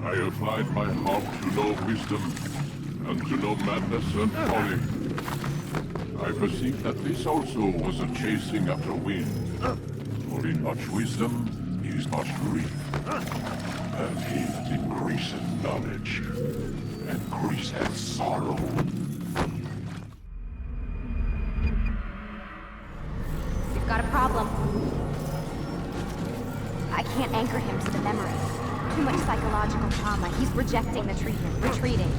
I applied my heart to know wisdom, and to know madness and folly. I perceived that this also was a chasing after wind. For in much wisdom is much grief. And he that increaseth knowledge increaseth sorrow. You've got a problem. I can't anchor him to the memory. Too much psychological trauma. He's rejecting the treatment, retreating.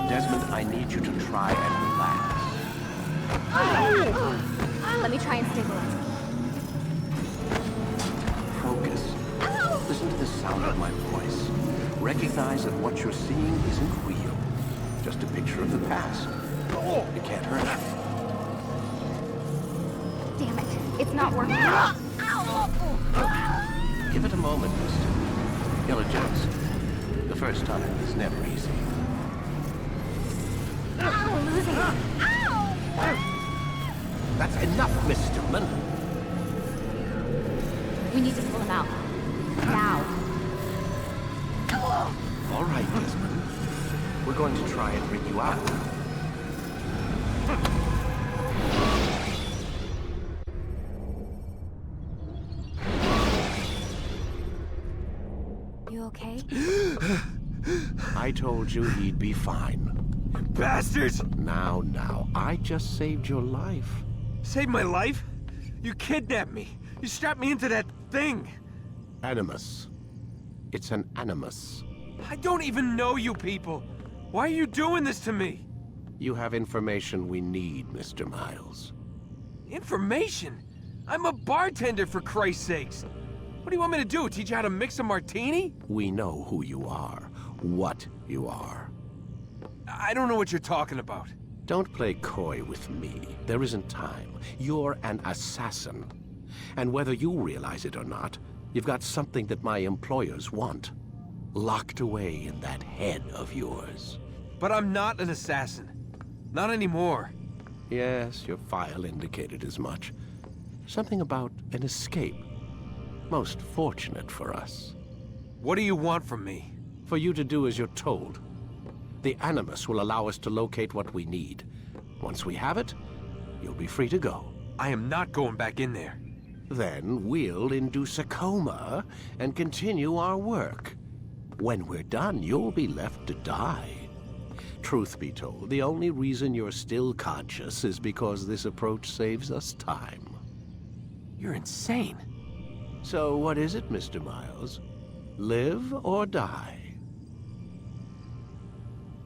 Desmond, I need you to try and relax. Let me try and stabilize. Focus. Listen to the sound of my voice. Recognize that what you're seeing isn't real. Just a picture of the past. It can't hurt you. Damn it. It's not working. Give it a moment, mister. You'll adjust. The first time is never easy. We're losing him. That's enough, Mr. Mann. We need to pull him out. Now. All right, Desmond. We're going to try and bring you out. You okay? I told you he'd be fine. Bastards! Now, I just saved your life. Saved my life? You kidnapped me. You strapped me into that thing. Animus. It's an animus. I don't even know you people. Why are you doing this to me? You have information we need, Mr. Miles. Information? I'm a bartender, for Christ's sakes. What do you want me to do? Teach you how to mix a martini? We know who you are, what you are. I don't know what you're talking about. Don't play coy with me. There isn't time. You're an assassin. And whether you realize it or not, you've got something that my employers want. Locked away in that head of yours. But I'm not an assassin. Not anymore. Yes, your file indicated as much. Something about an escape. Most fortunate for us. What do you want from me? For you to do as you're told. The Animus will allow us to locate what we need. Once we have it, you'll be free to go. I am not going back in there. Then we'll induce a coma and continue our work. When we're done, you'll be left to die. Truth be told, the only reason you're still conscious is because this approach saves us time. You're insane. So what is it, Mr. Miles? Live or die?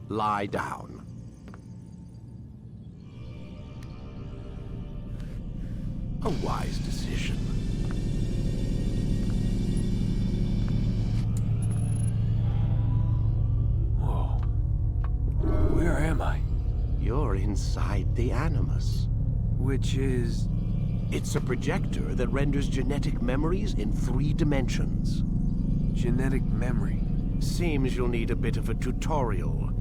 Lie down. A wise decision. Whoa. Where am I? You're inside the Animus. Which is... It's a projector that renders genetic memories in 3 dimensions. genetic memory. Seems you'll need a bit of a tutorial.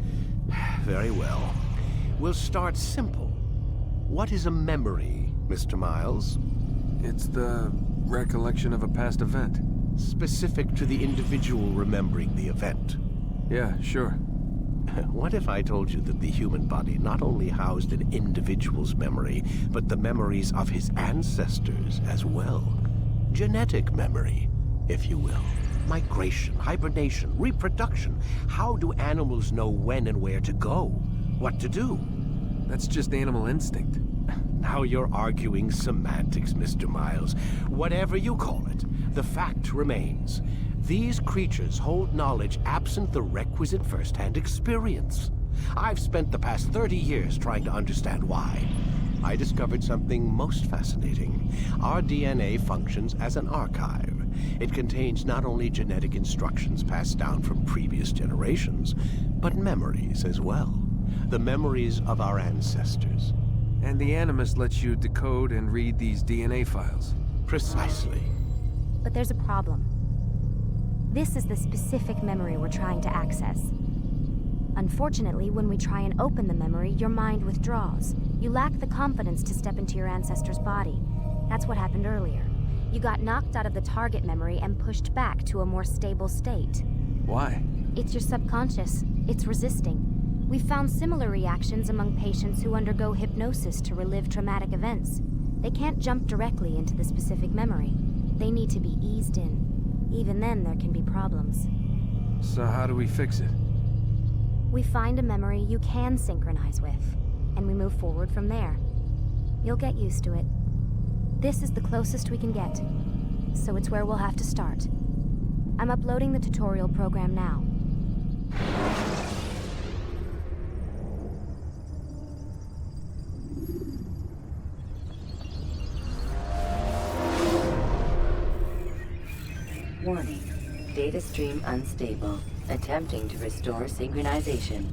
Very well. We'll start simple. What is a memory, Mr. Miles? It's the recollection of a past event. Specific to the individual remembering the event. Yeah, sure. What if I told you that the human body not only housed an individual's memory, but the memories of his ancestors as well? Genetic memory, if you will. Migration, hibernation, reproduction. How do animals know when and where to go? What to do? That's just animal instinct. Now you're arguing semantics, Mr. Miles. Whatever you call it, the fact remains. These creatures hold knowledge absent the requisite first-hand experience. I've spent the past 30 years trying to understand why. I discovered something most fascinating. Our DNA functions as an archive. It contains not only genetic instructions passed down from previous generations, but memories as well. The memories of our ancestors. And the Animus lets you decode and read these DNA files. Precisely. But there's a problem. This is the specific memory we're trying to access. Unfortunately, when we try and open the memory, your mind withdraws. You lack the confidence to step into your ancestor's body. That's what happened earlier. You got knocked out of the target memory and pushed back to a more stable state. Why? It's your subconscious. It's resisting. We've found similar reactions among patients who undergo hypnosis to relive traumatic events. They can't jump directly into the specific memory. They need to be eased in. Even then, there can be problems. So how do we fix it? We find a memory you can synchronize with, and we move forward from there. You'll get used to it. This is the closest we can get, so it's where we'll have to start. I'm uploading the tutorial program now. Warning. Data stream unstable. Attempting to restore synchronization.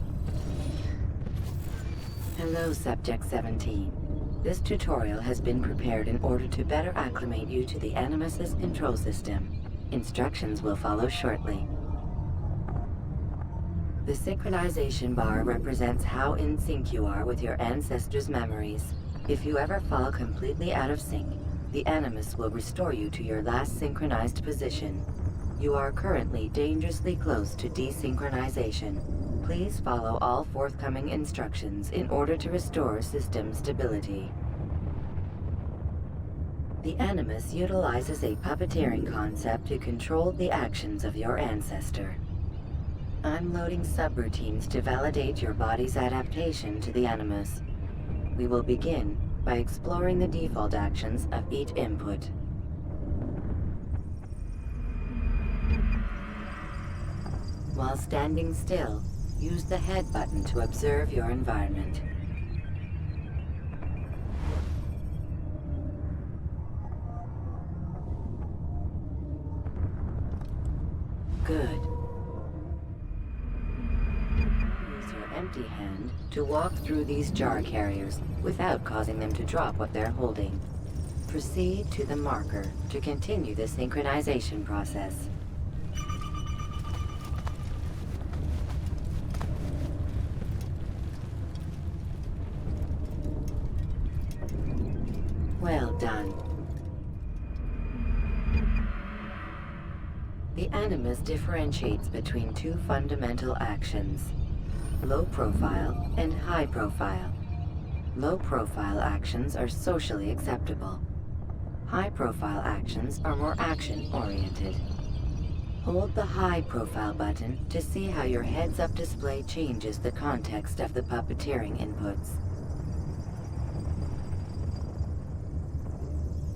Hello, Subject 17. This tutorial has been prepared in order to better acclimate you to the Animus's control system. Instructions will follow shortly. The synchronization bar represents how in sync you are with your ancestors' memories. If you ever fall completely out of sync, the Animus will restore you to your last synchronized position. You are currently dangerously close to desynchronization. Please follow all forthcoming instructions in order to restore system stability. The Animus utilizes a puppeteering concept to control the actions of your ancestor. I'm loading subroutines to validate your body's adaptation to the Animus. We will begin by exploring the default actions of each input. While standing still, use the head button to observe your environment. Good. Use your empty hand to walk through these jar carriers without causing them to drop what they're holding. Proceed to the marker to continue the synchronization process. Well done. The Animus differentiates between two fundamental actions: low profile and high profile. Low profile actions are socially acceptable. High profile actions are more action-oriented. Hold the high profile button to see how your heads-up display changes the context of the puppeteering inputs.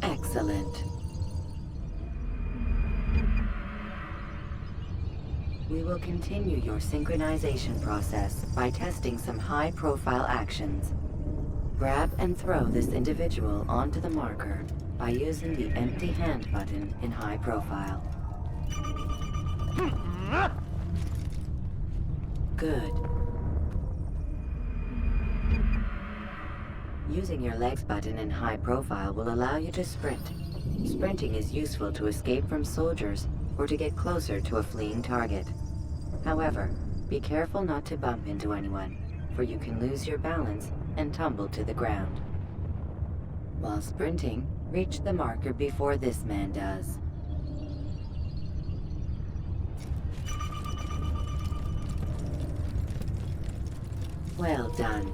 Excellent. We will continue your synchronization process by testing some high-profile actions. Grab and throw this individual onto the marker by using the empty hand button in high profile. Good. Using your legs button in high profile will allow you to sprint. Sprinting is useful to escape from soldiers or to get closer to a fleeing target. However, be careful not to bump into anyone, for you can lose your balance and tumble to the ground. While sprinting, reach the marker before this man does. Well done.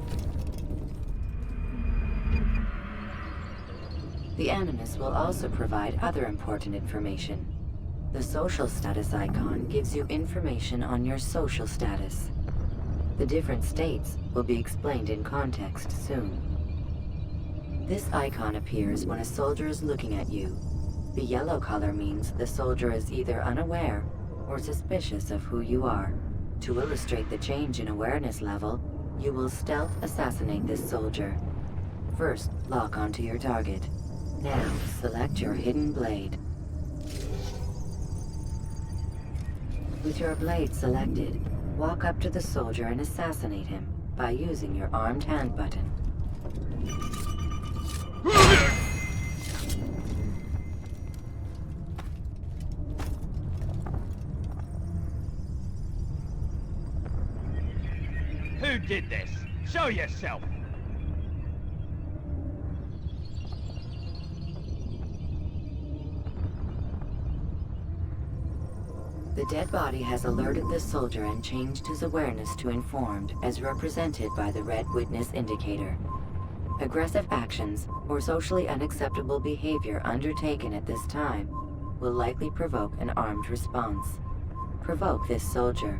The Animus will also provide other important information. The social status icon gives you information on your social status. The different states will be explained in context soon. This icon appears when a soldier is looking at you. The yellow color means the soldier is either unaware or suspicious of who you are. To illustrate the change in awareness level, you will stealth assassinate this soldier. First, lock onto your target. Now, select your hidden blade. With your blade selected, walk up to the soldier and assassinate him by using your armed hand button. Who did this? Show yourself! The dead body has alerted the soldier and changed his awareness to informed, as represented by the red witness indicator. Aggressive actions or socially unacceptable behavior undertaken at this time will likely provoke an armed response. Provoke this soldier.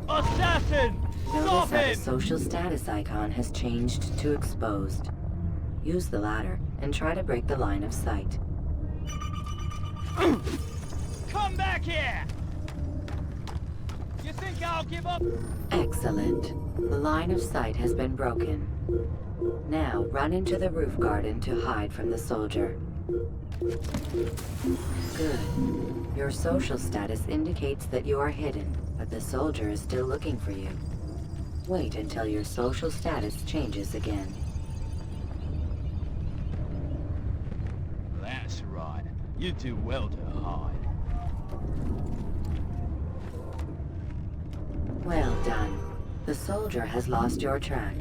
Assassin! Notice Stop that the him! social status icon has changed to exposed. Use the latter and try to break the line of sight. Come back here! You think I'll give up? Excellent. The line of sight has been broken. Now run into the roof garden to hide from the soldier. Good. Your social status indicates that you are hidden, but the soldier is still looking for you. Wait until your social status changes again. That's right. You do well to hide. Well done. The soldier has lost your track.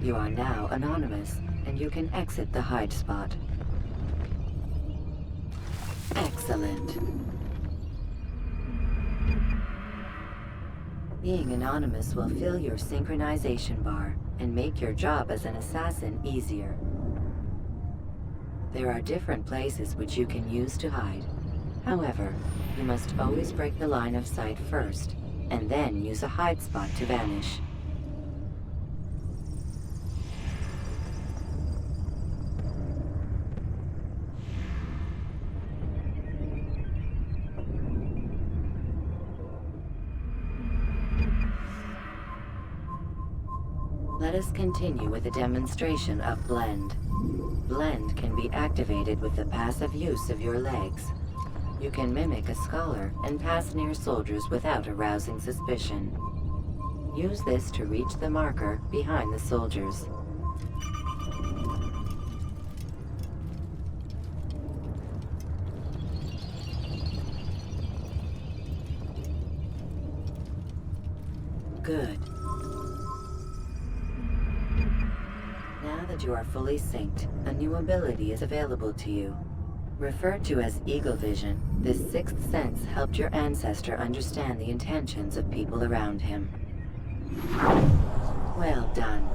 You are now anonymous, and you can exit the hide spot. Excellent. Being anonymous will fill your synchronization bar and make your job as an assassin easier. There are different places which you can use to hide. However, you must always break the line of sight first, and then use a hide spot to vanish. Let us continue with a demonstration of Blend. Blend can be activated with the passive use of your legs. You can mimic a scholar and pass near soldiers without arousing suspicion. Use this to reach the marker behind the soldiers. Good. Now that you are fully synced, a new ability is available to you. Referred to as Eagle Vision, this sixth sense helped your ancestor understand the intentions of people around him. Well done.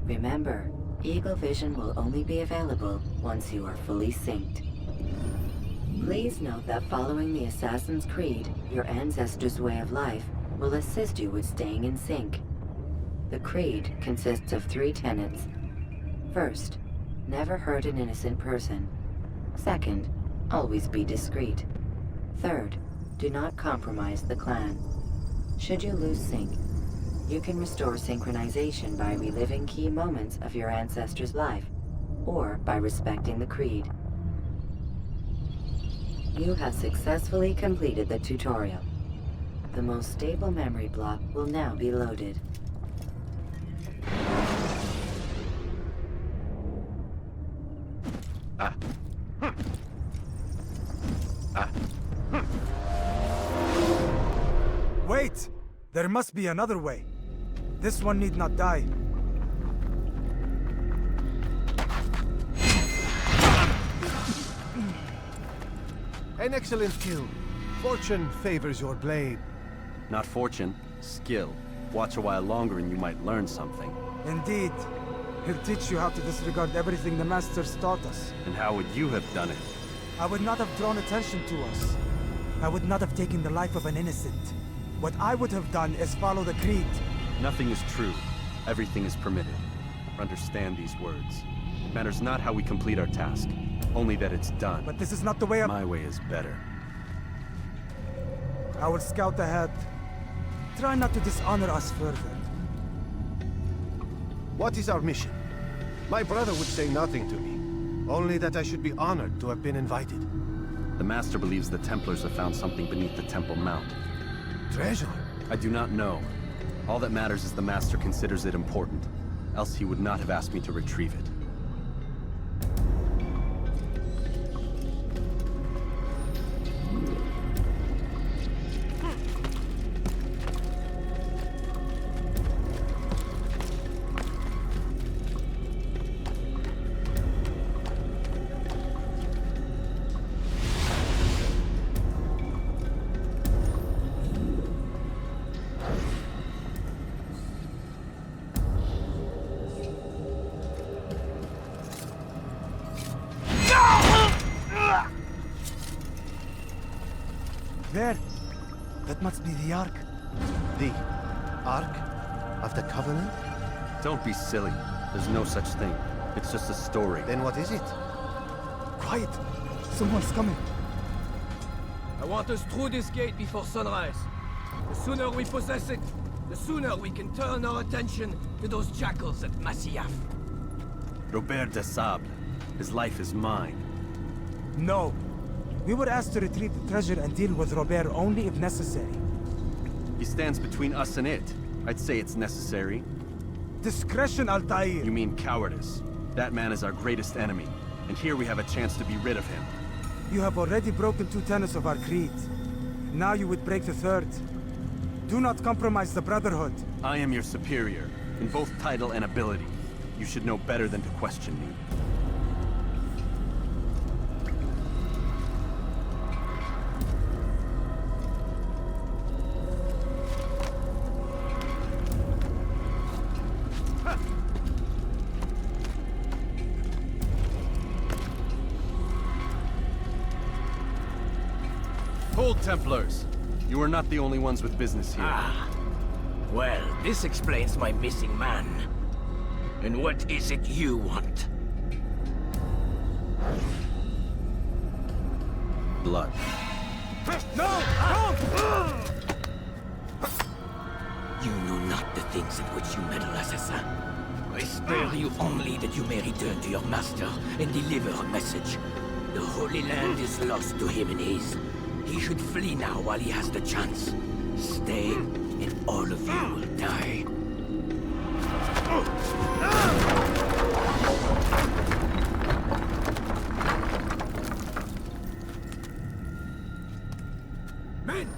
Remember, Eagle Vision will only be available once you are fully synced. Please note that following the Assassin's Creed, your ancestors' way of life will assist you with staying in sync. The Creed consists of 3 tenets. First, never hurt an innocent person. Second, always be discreet. Third, do not compromise the clan. Should you lose sync, you can restore synchronization by reliving key moments of your ancestor's life, or by respecting the Creed. You have successfully completed the tutorial. The most stable memory block will now be loaded. Wait! There must be another way. This one need not die. An excellent kill. Fortune favors your blade. Not fortune, skill. Watch a while longer and you might learn something. Indeed. He'll teach you how to disregard everything the Masters taught us. And how would you have done it? I would not have drawn attention to us. I would not have taken the life of an innocent. What I would have done is follow the Creed. Nothing is true. Everything is permitted. Understand these words. It matters not how we complete our task, only that it's done. But this is not the way of... My way is better. I will scout ahead. Try not to dishonor us further. What is our mission? My brother would say nothing to me. Only that I should be honored to have been invited. The Master believes the Templars have found something beneath the Temple Mount. Treasure? I do not know. All that matters is the Master considers it important. Else he would not have asked me to retrieve it. There! That must be the Ark. The Ark of the Covenant? Don't be silly. There's no such thing. It's just a story. Then what is it? Quiet! Someone's coming. I want us through this gate before sunrise. The sooner we possess it, the sooner we can turn our attention to those jackals at Masyaf. Robert de Sable. His life is mine. No. We were asked to retrieve the treasure and deal with Robert only if necessary. He stands between us and it. I'd say it's necessary. Discretion, Altaïr! You mean cowardice. That man is our greatest enemy, and here we have a chance to be rid of him. You have already broken 2 tenets of our creed. Now you would break the 3rd. Do not compromise the Brotherhood. I am your superior, in both title and ability. You should know better than to question me. Hold, Templars! You are not the only ones with business here. Ah. Well, this explains my missing man. And what is it you want? Blood. No! No! You know not the things in which you meddle, assassin. I spare you only that you may return to your master and deliver a message. The Holy Land is lost to him and his. He should flee now while he has the chance. Stay, and all of you will die. Men,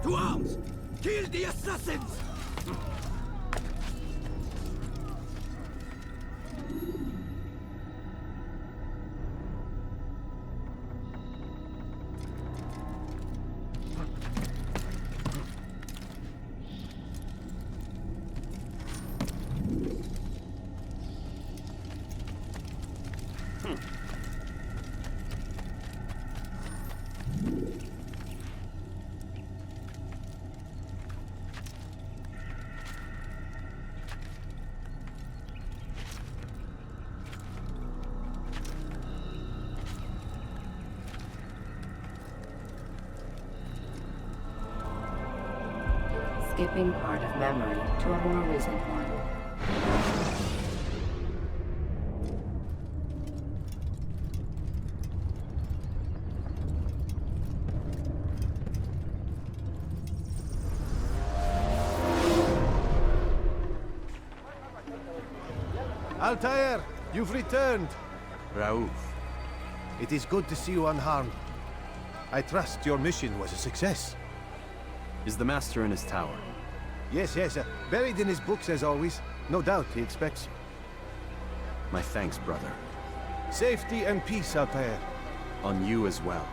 to arms! Kill the assassins! Skipping part of memory to a more recent one. Altaïr, you've returned. Raouf. It is good to see you unharmed. I trust your mission was a success. Is the Master in his tower? Yes, yes, buried in his books as always. No doubt he expects you. My thanks, brother. Safety and peace, Altaïr. On you as well.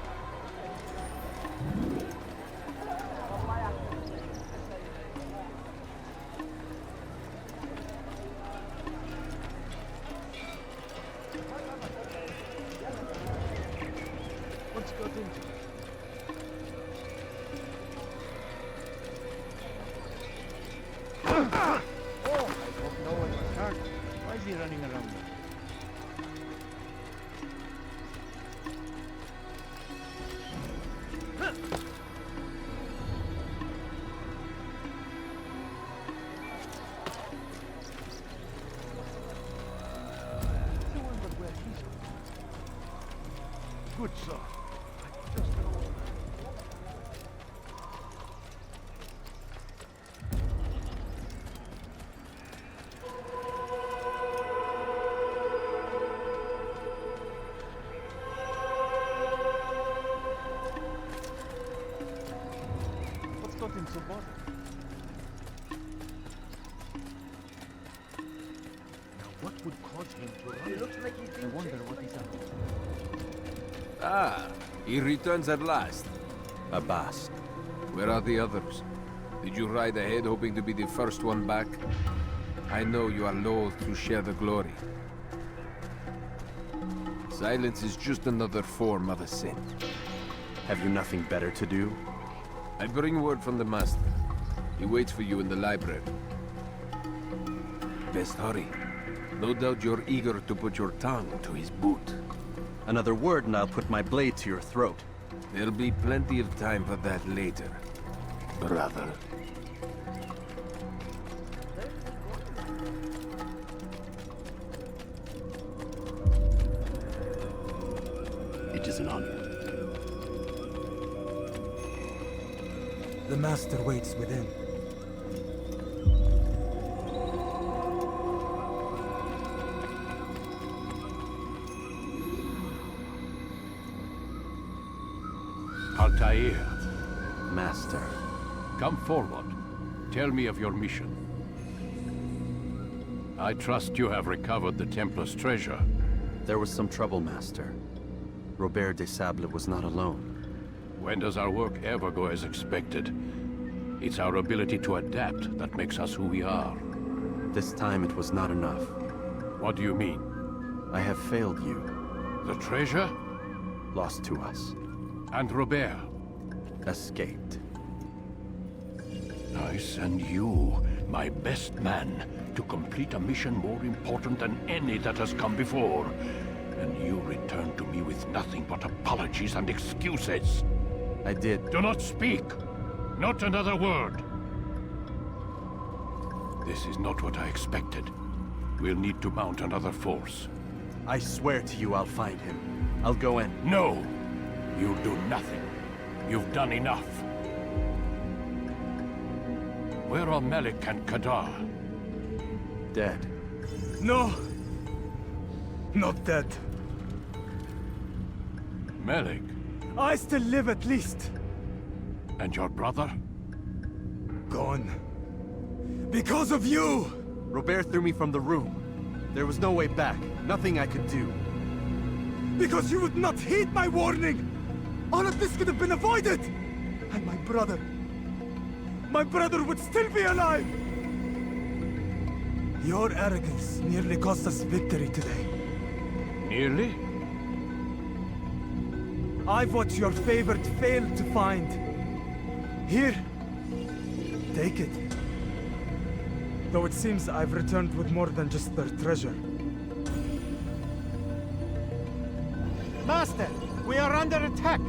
What's got into it? Oh, I hope no one was hurt. Why is he running around? Good sir. What's got him so bothered? Now what would cause him to run? It looks like he's I wonder what he's up to. Ah, he returns at last. Abbas. Where are the others? Did you ride ahead hoping to be the first one back? I know you are loath to share the glory. Silence is just another form of a sin. Have you nothing better to do? I bring word from the Master. He waits for you in the library. Best hurry. No doubt you're eager to put your tongue to his boot. Another word and I'll put my blade to your throat. There'll be plenty of time for that later, brother. It is an honor. The Master waits within. Altaïr, Master. come forward. Tell me of your mission. I trust you have recovered the Templars' treasure. There was some trouble, Master. Robert de Sable was not alone. When does our work ever go as expected? It's our ability to adapt that makes us who we are. This time it was not enough. What do you mean? I have failed you. The treasure? Lost to us. And Robert? Escaped. I send you, my best man, to complete a mission more important than any that has come before. And you return to me with nothing but apologies and excuses. I did. Do not speak! Not another word! This is not what I expected. We'll need to mount another force. I swear to you I'll find him. I'll go in. No! You'll do nothing. You've done enough. Where are Malik and Kadar? Dead. No! Not dead. Malik? I still live at least. And your brother? Gone. Because of you! Robert threw me from the room. There was no way back. Nothing I could do. Because you would not heed my warning! All of this could have been avoided! And my brother... my brother would still be alive! Your arrogance nearly cost us victory today. Nearly? I've what your favorite failed to find. Here. Take it. Though it seems I've returned with more than just their treasure. Master, we are under attack.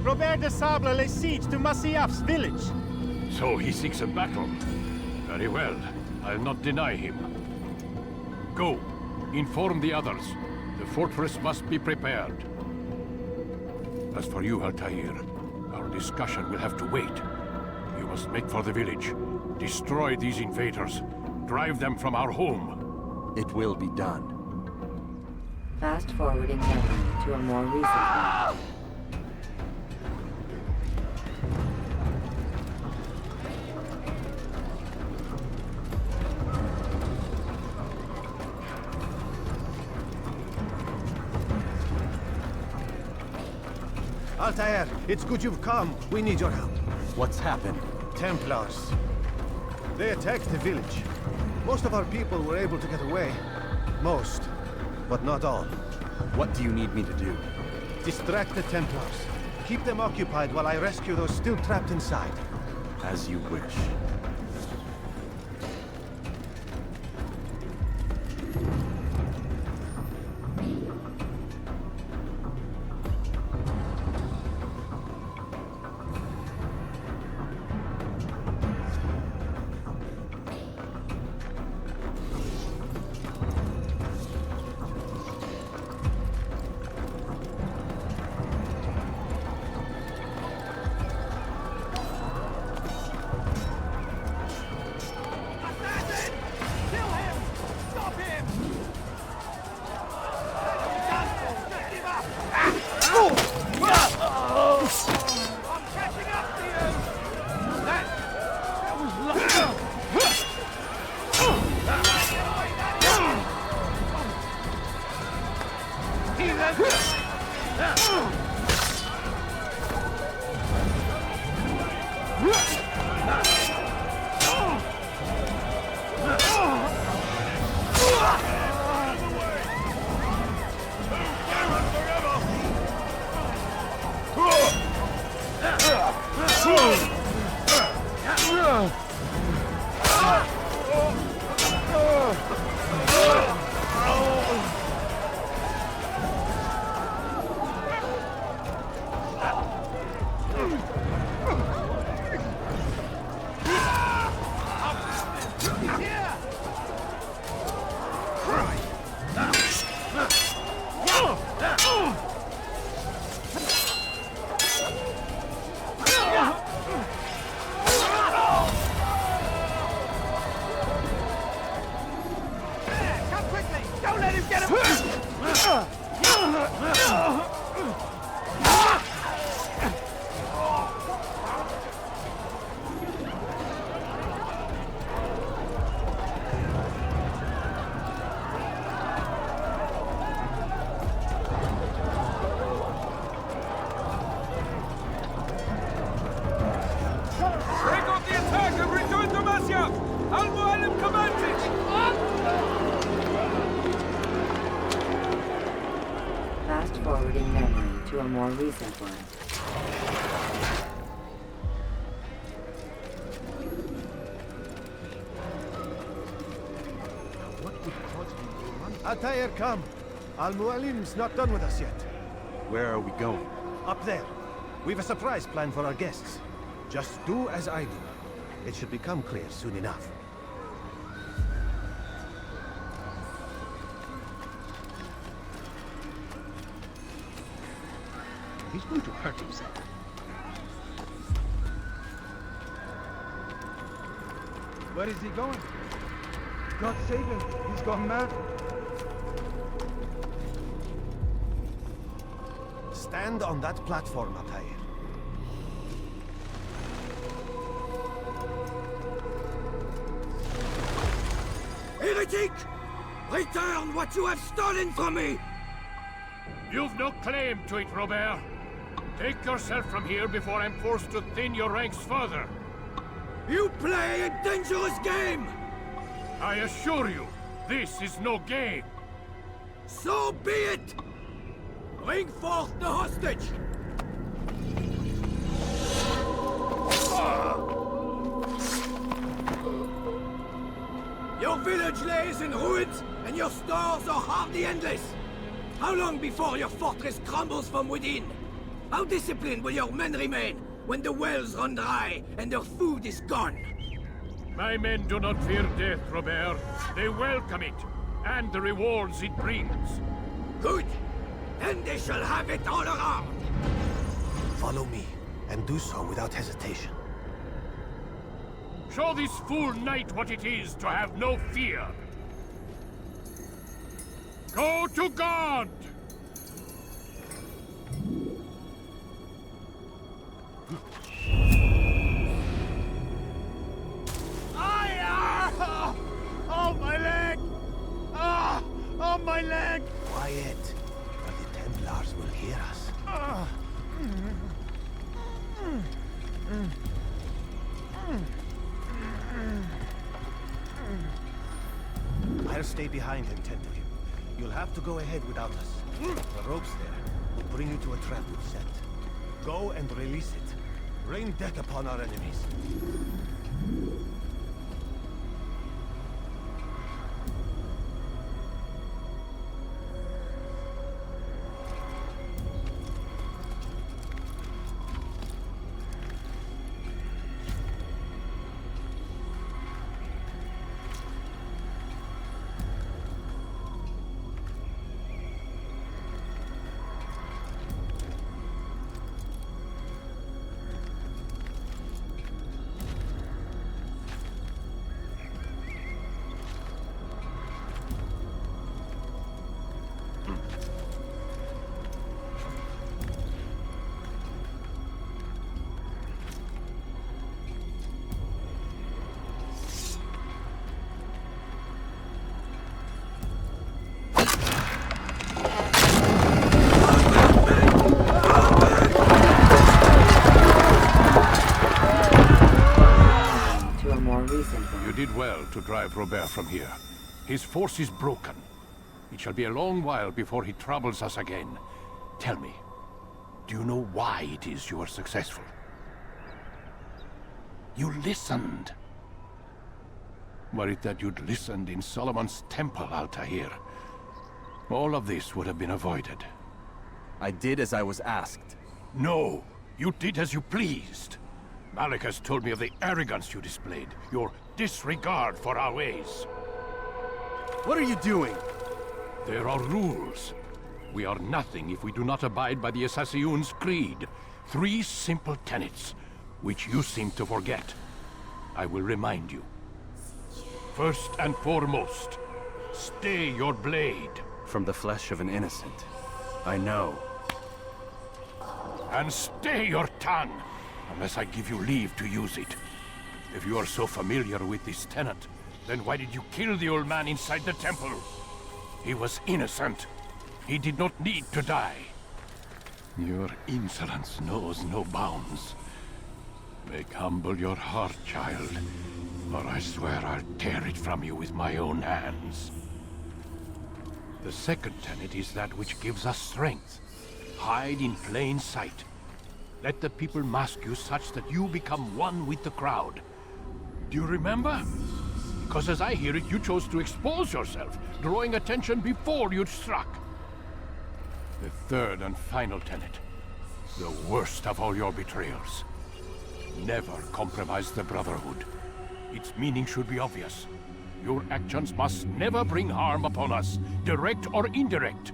Robert de Sable lays siege to Masyaf's village. So he seeks a battle. Very well. I'll not deny him. Go. Inform the others. The fortress must be prepared. As for you, Altaïr, our discussion will have to wait. You must make for the village. Destroy these invaders. Drive them from our home. It will be done. Fast-forwarding memory to a more recent one. Altaïr, it's good you've come. We need your help. What's happened? Templars. They attacked the village. Most of our people were able to get away. Most, but not all. What do you need me to do? Distract the Templars. Keep them occupied while I rescue those still trapped inside. As you wish. to a more recent one. What would cause him to run? Altaïr, come! Al-Mualim's not done with us yet. Where are we going? Up there. We've a surprise plan for our guests. Just do as I do. It should become clear soon enough. He's going to hurt himself. Where is he going? God save him. He's gone mad. Stand on that platform, Altaïr. Heretic! Return what you have stolen from me! You've no claim to it, Robert. Take yourself from here before I'm forced to thin your ranks further. You play a dangerous game! I assure you, this is no game. So be it! Bring forth the hostage! Your village lays in ruins, and your stores are hardly endless. How long before your fortress crumbles from within? How disciplined will your men remain when the wells run dry and their food is gone? My men do not fear death, Robert. They welcome it, and the rewards it brings. Good! Then they shall have it all around! Follow me, and do so without hesitation. Show this fool knight what it is to have no fear. Go to God! Oh, my leg! Ah! Oh, my leg! Quiet, or the Templars will hear us. I'll stay behind and tend to him. You'll have to go ahead without us. The ropes there will bring you to a trap we've set. Go and release it. Rain death upon our enemies. You did well to drive Robert from here. His force is broken. It shall be a long while before he troubles us again. Tell me, do you know why it is you are successful? You listened. Were it that you'd listened in Solomon's temple, Altaïr, all of this would have been avoided. I did as I was asked. No, you did as you pleased. Malik has told me of the arrogance you displayed, your disregard for our ways. What are you doing? There are rules. We are nothing if we do not abide by the Assassin's creed. 3 simple tenets, which you seem to forget. I will remind you. First and foremost, stay your blade. From the flesh of an innocent. I know. And stay your tongue, unless I give you leave to use it. If you are so familiar with this tenet, then why did you kill the old man inside the temple? He was innocent. He did not need to die. Your insolence knows no bounds. Make humble your heart, child, or I swear I'll tear it from you with my own hands. The second tenet is that which gives us strength. Hide in plain sight. Let the people mask you such that you become one with the crowd. Do you remember? Because as I hear it, you chose to expose yourself, drawing attention before you'd struck. The third and final tenet. The worst of all your betrayals. Never compromise the Brotherhood. Its meaning should be obvious. Your actions must never bring harm upon us, direct or indirect.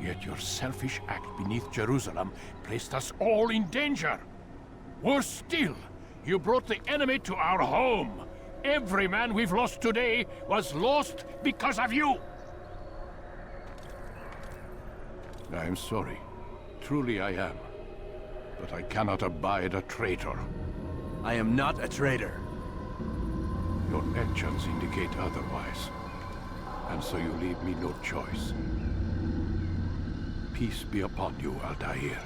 Yet your selfish act beneath Jerusalem placed us all in danger. Worse still, you brought the enemy to our home. Every man we've lost today was lost because of you. I am sorry. Truly I am. But I cannot abide a traitor. I am not a traitor. Your actions indicate otherwise. And so you leave me no choice. Peace be upon you, Altaïr.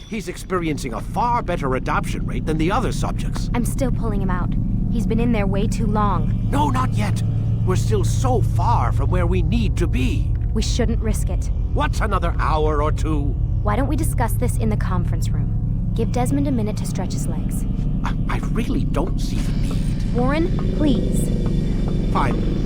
He's experiencing a far better adoption rate than the other subjects. I'm still pulling him out. He's been in there way too long. No, not yet. We're still so far from where we need to be. We shouldn't risk it. What's another hour or two? Why don't we discuss this in the conference room? Give Desmond a minute to stretch his legs. I really don't see the need. Warren, please. Fine.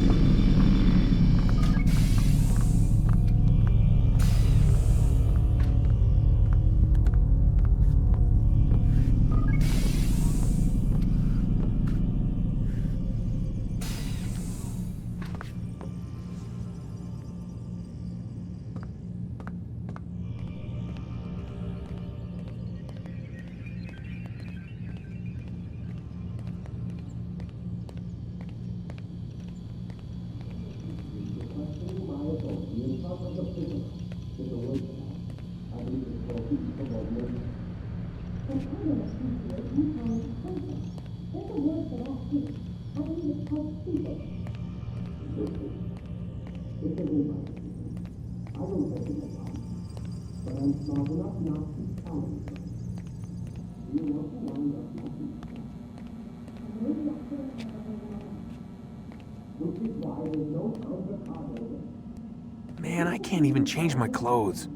Man, I can't even change my clothes.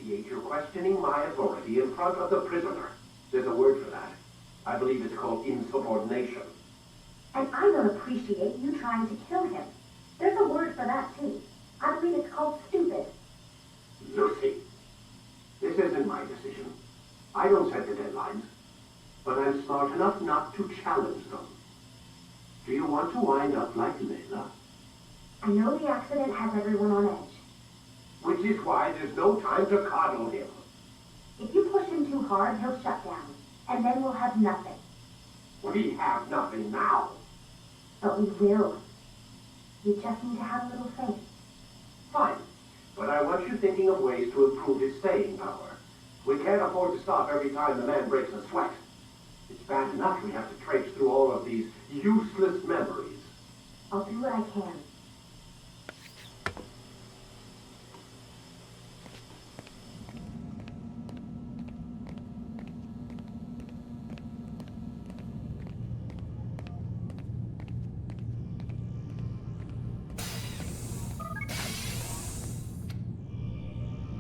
You're questioning my authority in front of the prisoner. There's a word for that. I believe it's called insubordination. And I don't appreciate you trying to kill him. There's a word for that, too. I believe it's called stupid. Lucy, this isn't my decision. I don't set the deadlines. But I'm smart enough not to challenge them. Do you want to wind up like Layla? I know the accident has everyone on edge. Which is why there's no time to coddle him. If you push him too hard, he'll shut down. And then we'll have nothing. We have nothing now. But we will. You just need to have a little faith. Fine. But I want you thinking of ways to improve his staying power. We can't afford to stop every time the man breaks a sweat. It's bad enough we have to traipse through all of these useless memories. I'll do what I can.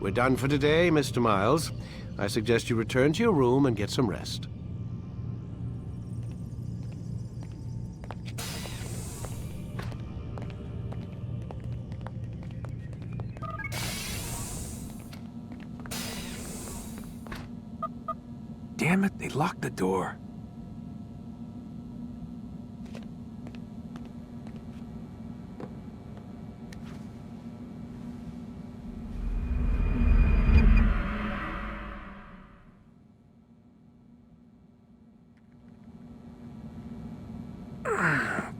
We're done for today, Mr. Miles. I suggest you return to your room and get some rest. Damn it, they locked the door.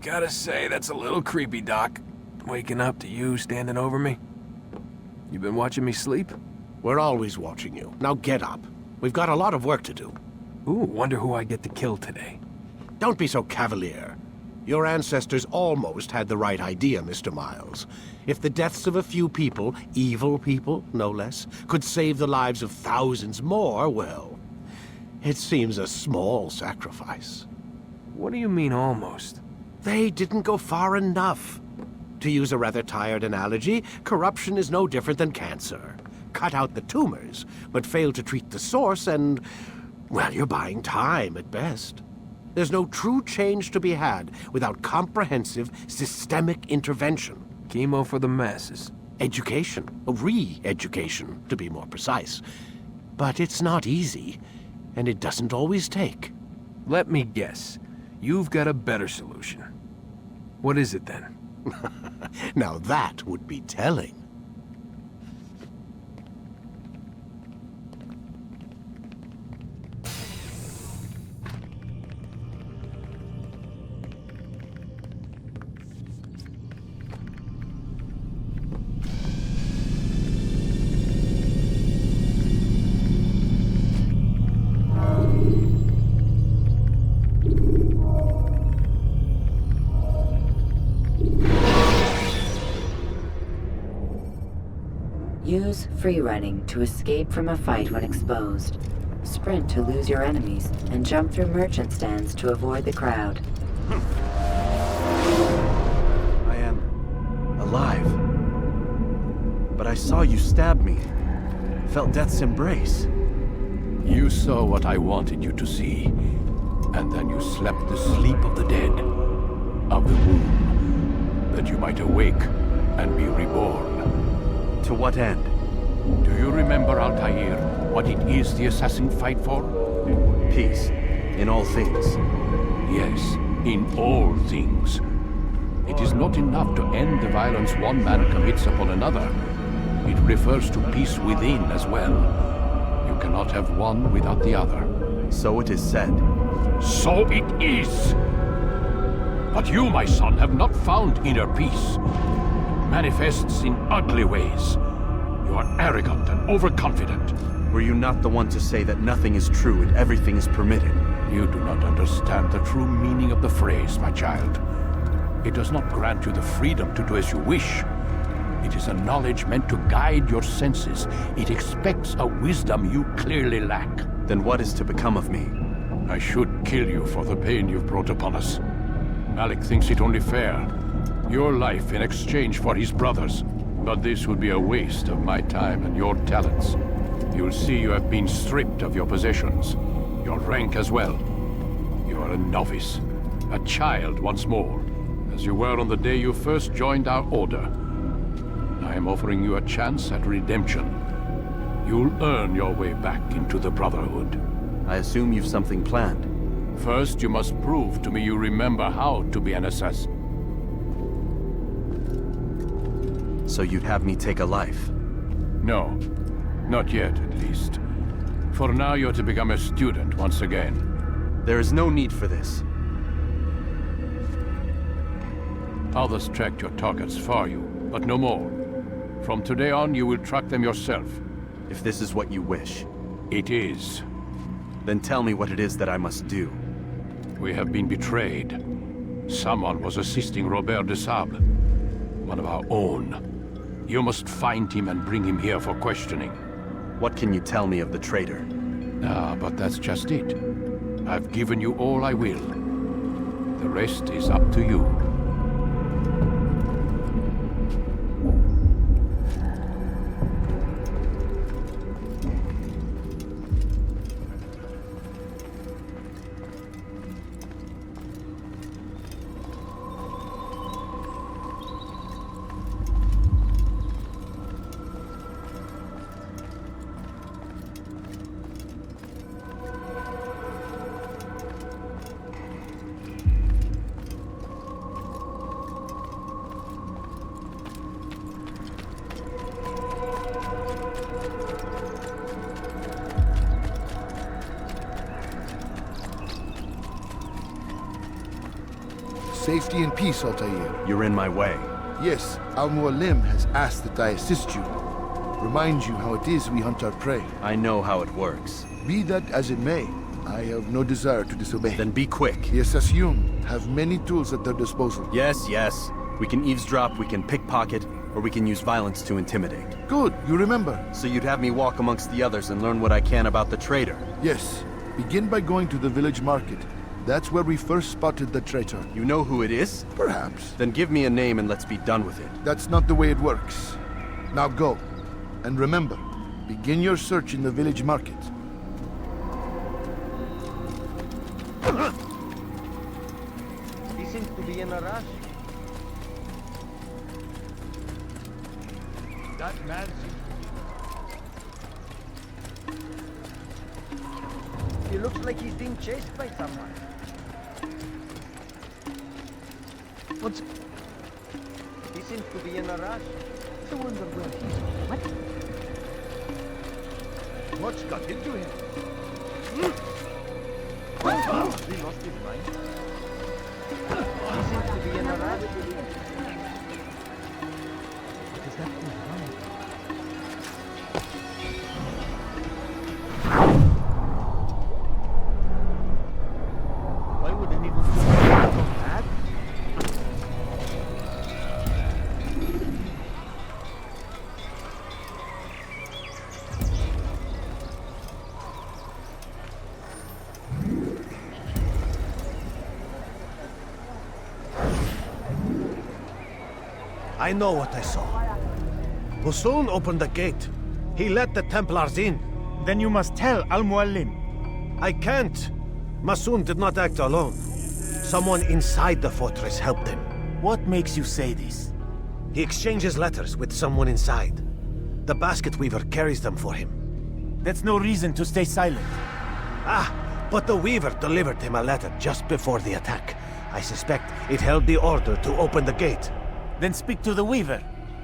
Gotta say, that's a little creepy, Doc. Waking up to you standing over me. You been watching me sleep? We're always watching you. Now get up. We've got a lot of work to do. Ooh, wonder who I get to kill today. Don't be so cavalier. Your ancestors almost had the right idea, Mr. Miles. If the deaths of a few people, evil people, no less, could save the lives of thousands more, well, it seems a small sacrifice. What do you mean, almost? They didn't go far enough. To use a rather tired analogy, corruption is no different than cancer. Cut out the tumors, but fail to treat the source and, well, you're buying time at best. There's no true change to be had without comprehensive, systemic intervention. Chemo for the masses. Education. Re-education, to be more precise. But it's not easy, and it doesn't always take. Let me guess. You've got a better solution. What is it, then? Now that would be telling. Use free running to escape from a fight when exposed. Sprint to lose your enemies, and jump through merchant stands to avoid the crowd. I am alive. But I saw you stab me. Felt death's embrace. You saw what I wanted you to see, and then you slept the sleep of the dead, of the womb, that you might awake and be reborn. To what end? Do you remember, Altaïr, what it is the assassin fight for? Peace. In all things. Yes, in all things. It is not enough to end the violence one man commits upon another. It refers to peace within as well. You cannot have one without the other. So it is said. So it is! But you, my son, have not found inner peace. Manifests in ugly ways. You are arrogant and overconfident. Were you not the one to say that nothing is true and everything is permitted? You do not understand the true meaning of the phrase, my child. It does not grant you the freedom to do as you wish. It is a knowledge meant to guide your senses. It expects a wisdom you clearly lack. Then what is to become of me? I should kill you for the pain you've brought upon us. Malik thinks it only fair. Your life in exchange for his brother's. But this would be a waste of my time and your talents. You'll see you have been stripped of your possessions. Your rank as well. You are a novice. A child once more. As you were on the day you first joined our order. I am offering you a chance at redemption. You'll earn your way back into the Brotherhood. I assume you've something planned. First, you must prove to me you remember how to be an assassin. So you'd have me take a life? No. Not yet, at least. For now, you're to become a student once again. There is no need for this. Others tracked your targets for you, but no more. From today on, you will track them yourself. If this is what you wish. It is. Then tell me what it is that I must do. We have been betrayed. Someone was assisting Robert de Sable, one of our own. You must find him and bring him here for questioning. What can you tell me of the traitor? Ah, but that's just it. I've given you all I will. The rest is up to you. Safety and peace, Altaïr. You're in my way. Yes, Al-Mualim has asked that I assist you. Remind you how it is we hunt our prey. I know how it works. Be that as it may, I have no desire to disobey. Then be quick. The Assassin have many tools at their disposal. Yes, yes. We can eavesdrop, we can pickpocket, or we can use violence to intimidate. Good, you remember. So you'd have me walk amongst the others and learn what I can about the traitor? Yes. Begin by going to the village market. That's where we first spotted the traitor. You know who it is? Perhaps. Then give me a name and let's be done with it. That's not the way it works. Now go. And remember, begin your search in the village market. He seems to be in a rush. That man... He looks like he's being chased by someone. What's... He seems to be in a rush. I wonder where he's... What? What's got into him? He lost his mind. He seems to be in a rush. What is that thing running? Why would anyone do that? I know what I saw. Masoon opened the gate. He let the Templars in. Then you must tell Al-Muallim. I can't. Masoon did not act alone. Someone inside the fortress helped him. What makes you say this? He exchanges letters with someone inside. The basket weaver carries them for him. That's no reason to stay silent. Ah, but the weaver delivered him a letter just before the attack. I suspect it held the order to open the gate. Then speak to the weaver.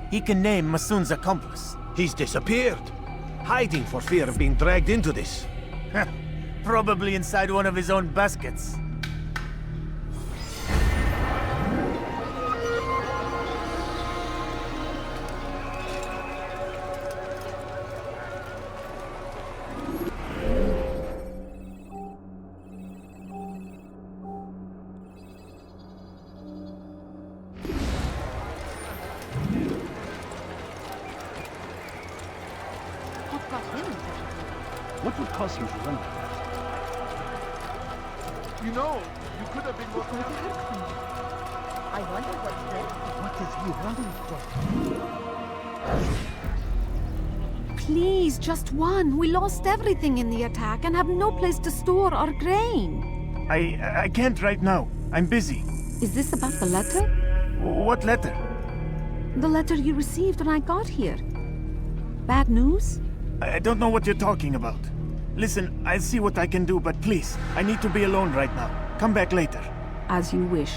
He can name Masoon's accomplice. He's disappeared, hiding for fear of being dragged into this. Probably inside one of his own baskets. What would cause him to run like that? You know, you could have been more... I wonder what's there. What is he running from? Please, just one. We lost everything in the attack and have no place to store our grain. I can't right now. I'm busy. Is this about the letter? What letter? The letter you received when I got here. Bad news? I don't know what you're talking about. Listen, I'll see what I can do, but please, I need to be alone right now. Come back later. As you wish.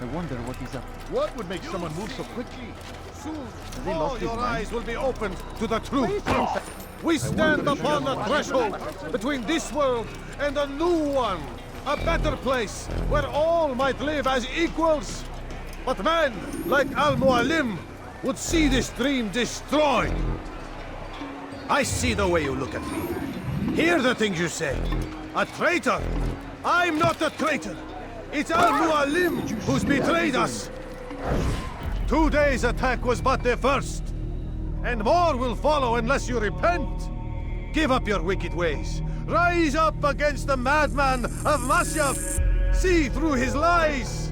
I wonder what he's up to. What would make someone move so quickly? Soon, all your eyes will be opened to the truth. We stand upon the threshold between this world and a new one. A better place where all might live as equals. But men like Al-Muallim would see this dream destroyed. I see the way you look at me. Hear the things you say. A traitor? I'm not a traitor. It's Al-Muallim who's betrayed us. Today's attack was but the first. And more will follow unless you repent. Give up your wicked ways. Rise up against the madman of Masyaf. See through his lies.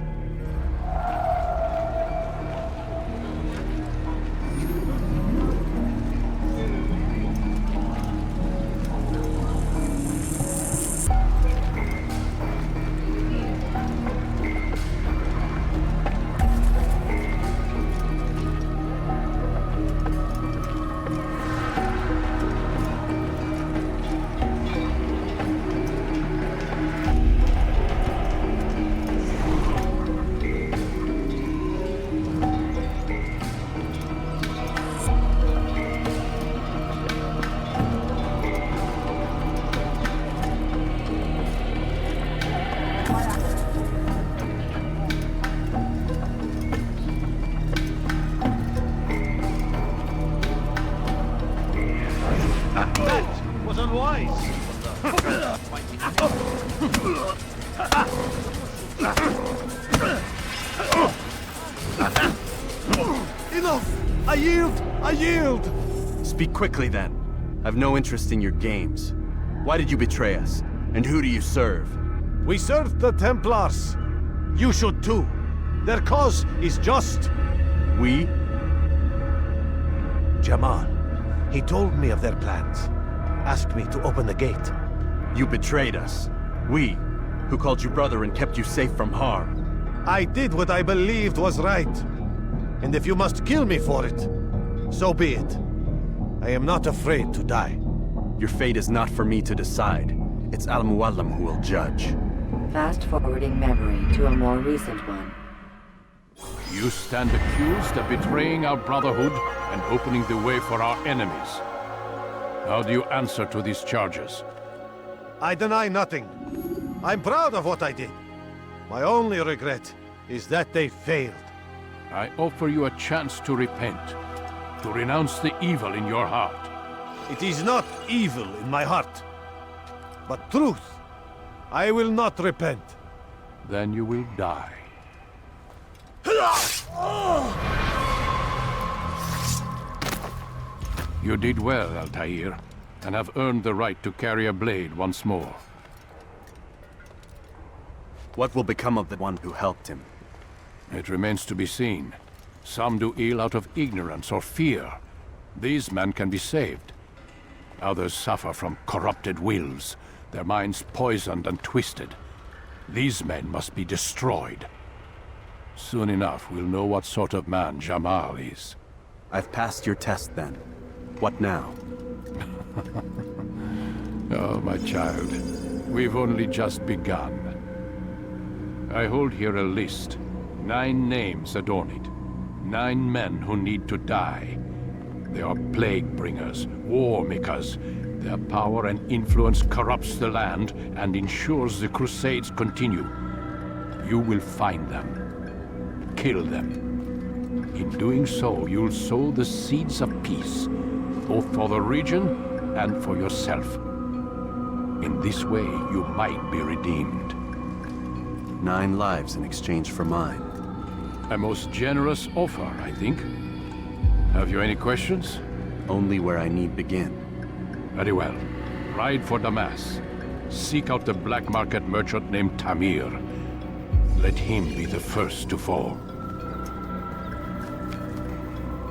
Enough! I yield! I yield! Speak quickly then. I've no interest in your games. Why did you betray us? And who do you serve? We serve the Templars. You should too. Their cause is just. We? Jamal. He told me of their plans. Asked me to open the gate. You betrayed us. We, who called you brother and kept you safe from harm. I did what I believed was right. And if you must kill me for it, so be it. I am not afraid to die. Your fate is not for me to decide. It's Al-Muallim who will judge. Fast-forwarding memory to a more recent one. You stand accused of betraying our Brotherhood and opening the way for our enemies. How do you answer to these charges? I deny nothing. I'm proud of what I did. My only regret is that they failed. I offer you a chance to repent, to renounce the evil in your heart. It is not evil in my heart, but truth. I will not repent. Then you will die. You did well, Altaïr, and have earned the right to carry a blade once more. What will become of the one who helped him? It remains to be seen. Some do ill out of ignorance or fear. These men can be saved. Others suffer from corrupted wills, their minds poisoned and twisted. These men must be destroyed. Soon enough, we'll know what sort of man Jamal is. I've passed your test then. What now? Oh, my child. We've only just begun. I hold here a list. 9 names adorn it. 9 men who need to die. They are plague bringers, war makers. Their power and influence corrupts the land and ensures the Crusades continue. You will find them. Kill them. In doing so, you'll sow the seeds of peace, both for the region and for yourself. In this way, you might be redeemed. 9 lives in exchange for mine. A most generous offer, I think. Have you any questions? Only where I need begin. Very well. Ride for Damas. Seek out the black market merchant named Tamir. Let him be the first to fall.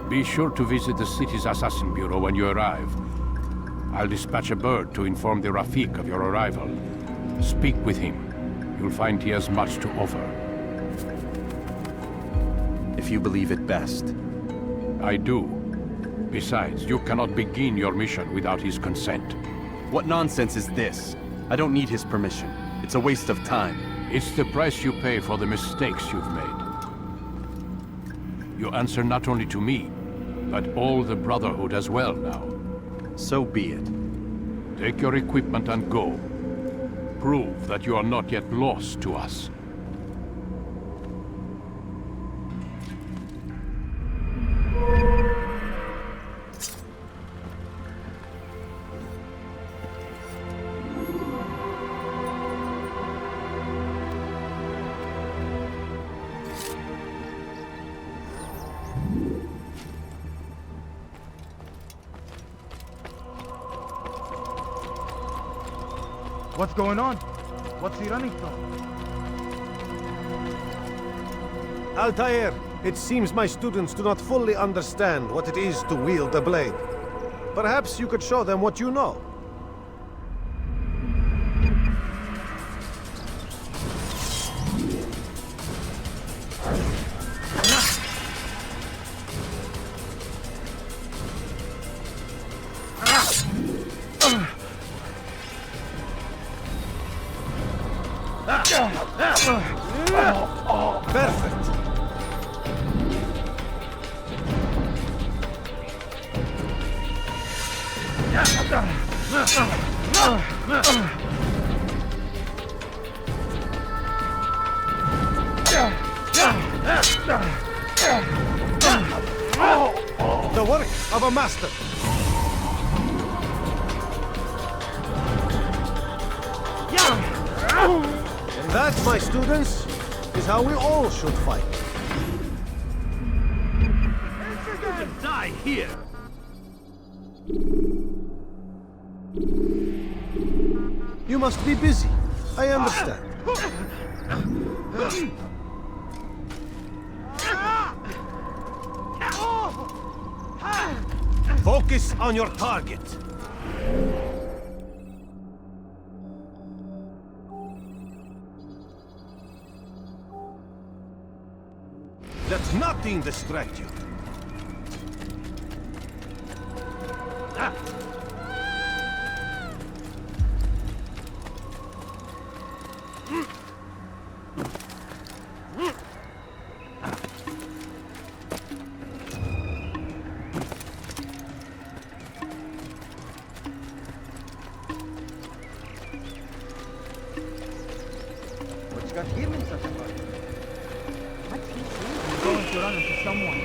Be sure to visit the city's assassin bureau when you arrive. I'll dispatch a bird to inform the Rafiq of your arrival. Speak with him. You'll find he has much to offer. If you believe it best. I do. Besides, you cannot begin your mission without his consent. What nonsense is this? I don't need his permission. It's a waste of time. It's the price you pay for the mistakes you've made. You answer not only to me, but all the Brotherhood as well now. So be it. Take your equipment and go. Prove that you are not yet lost to us. What's going on? What's he running from? Altaïr, it seems my students do not fully understand what it is to wield a blade. Perhaps you could show them what you know. Perfect. The work of a master. And that, my students, is how we all should fight. die here! You must be busy. I understand. Focus on your target. Let nothing distract you. What's got him in such a hurry? What's he doing? He's going to run into someone.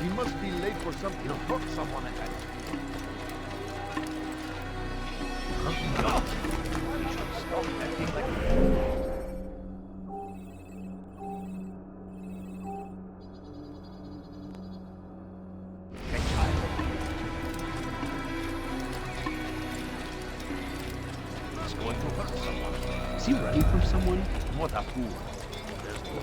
He must be late for something. He'll hurt someone ahead. He should stop acting like He's going to hurt someone. Is he running from someone? What a fool. There's no...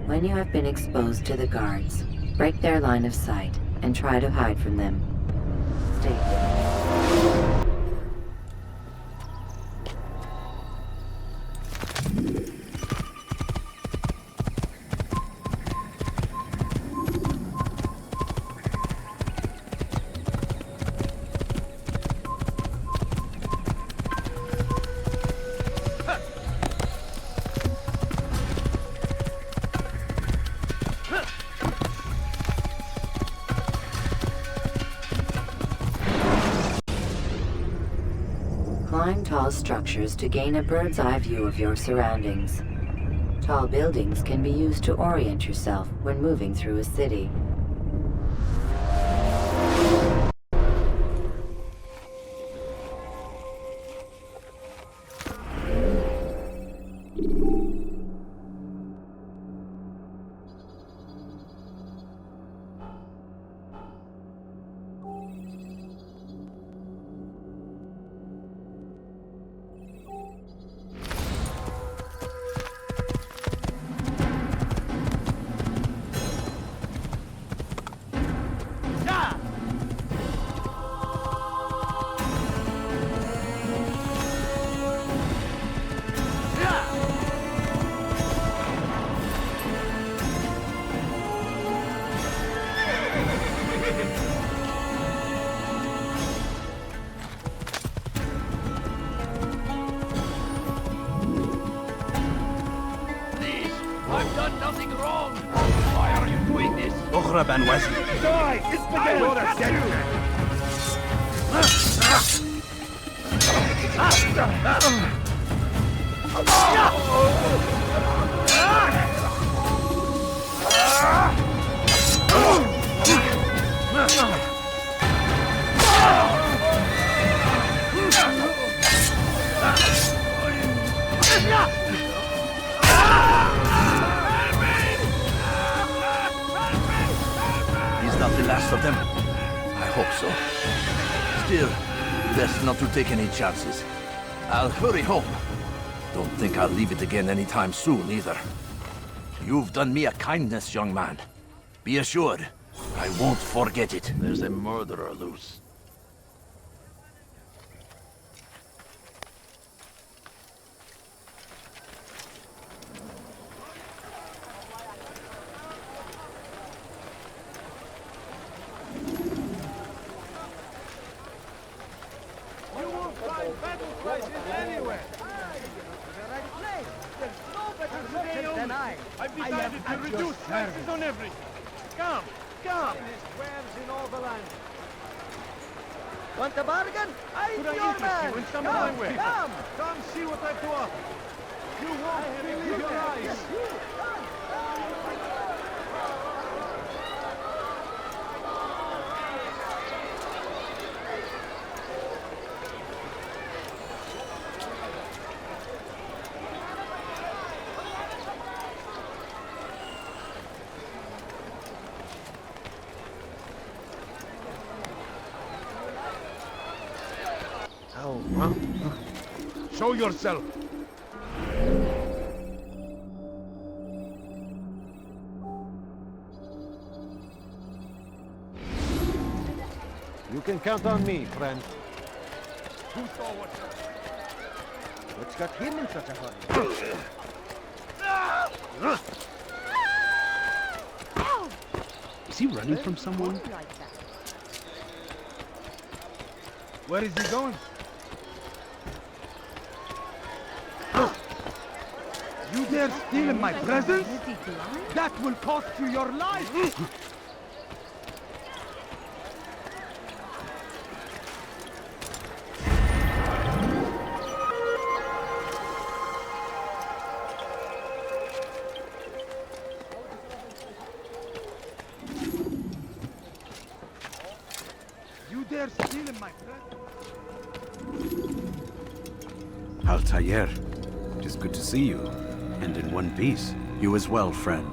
When you have been exposed to the guards, break their line of sight and try to hide from them. Stay there. Climb tall structures to gain a bird's eye view of your surroundings. Tall buildings can be used to orient yourself when moving through a city. Die! It's beginning! last of them? I hope so. Still, best not to take any chances. I'll hurry home. Don't think I'll leave it again anytime soon, either. You've done me a kindness, young man. Be assured, I won't forget it. There's a murderer loose. You won't find battle prices anywhere. The right place. There's no better merchant than I. I've decided to reduce prices on everything. Come, come. Finest wares in all the land. Want a bargain? I'm Could I your interest man. you in some Come, of my wares? come see what I've to offer. You won't believe your eyes. Show yourself. You can count on me, friend. Who saw what? What's got him in such a hurry? Is he running from someone? Where is he going? You dare steal in my presence? That will cost you your life! You dare steal in my presence? Altaïr, it is good to see you. And in one piece. You as well, friend.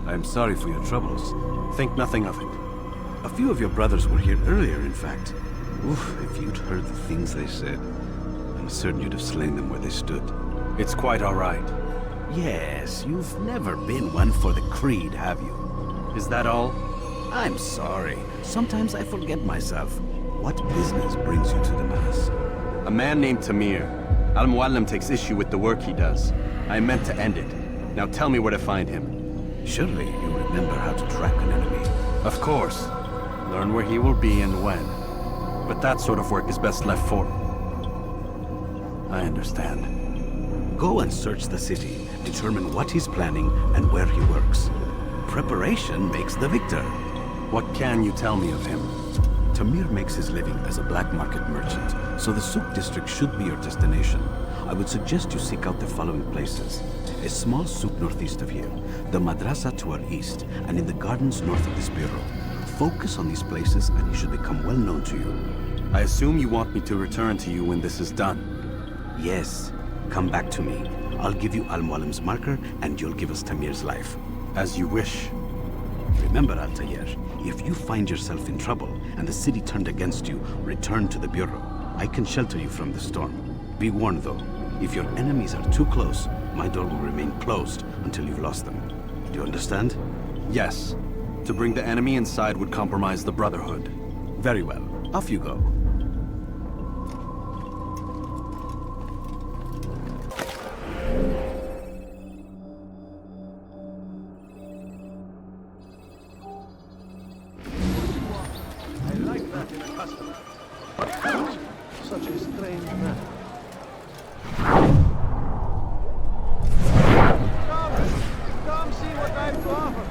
I am sorry for your troubles. Think nothing of it. A few of your brothers were here earlier, in fact. Oof, if you'd heard the things they said, I'm certain you'd have slain them where they stood. It's quite all right. Yes, you've never been one for the creed, have you? Is that all? I'm sorry. Sometimes I forget myself. What business brings you to the Mass? A man named Tamir. Al-Muallim takes issue with the work he does. I meant to end it. Now tell me where to find him. Surely you remember how to track an enemy. Of course. Learn where he will be and when. But that sort of work is best left for... I understand. Go and search the city. Determine what he's planning and where he works. Preparation makes the victor. What can you tell me of him? Tamir makes his living as a black market merchant, so the Souk district should be your destination. I would suggest you seek out the following places. A small souk northeast of here, the madrasa to our east, and in the gardens north of this bureau. Focus on these places and he should become well known to you. I assume you want me to return to you when this is done. Yes. Come back to me. I'll give you Al-Muallim's marker and you'll give us Tamir's life. As you wish. Remember, Altaïr, if you find yourself in trouble and the city turned against you, return to the bureau. I can shelter you from the storm. Be warned though, if your enemies are too close, my door will remain closed until you've lost them. Do you understand? Yes. To bring the enemy inside would compromise the Brotherhood. Very well. Off you go. I like that in a customer. Such a strange man. Come see what I have to offer.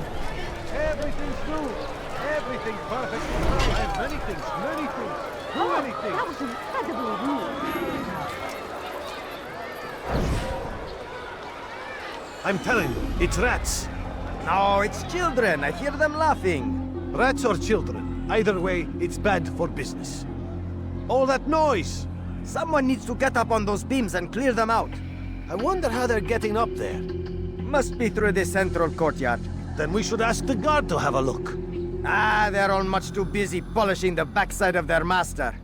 Everything's new. Everything's perfect. I have many things. Too many things. That was incredibly rude. I'm telling you, it's rats. No, it's children. I hear them laughing. Rats or children. Either way, it's bad for business. All that noise! Someone needs to get up on those beams and clear them out. I wonder how they're getting up there. Must be through the central courtyard. Then we should ask the guard to have a look. Ah, they're all much too busy polishing the backside of their master.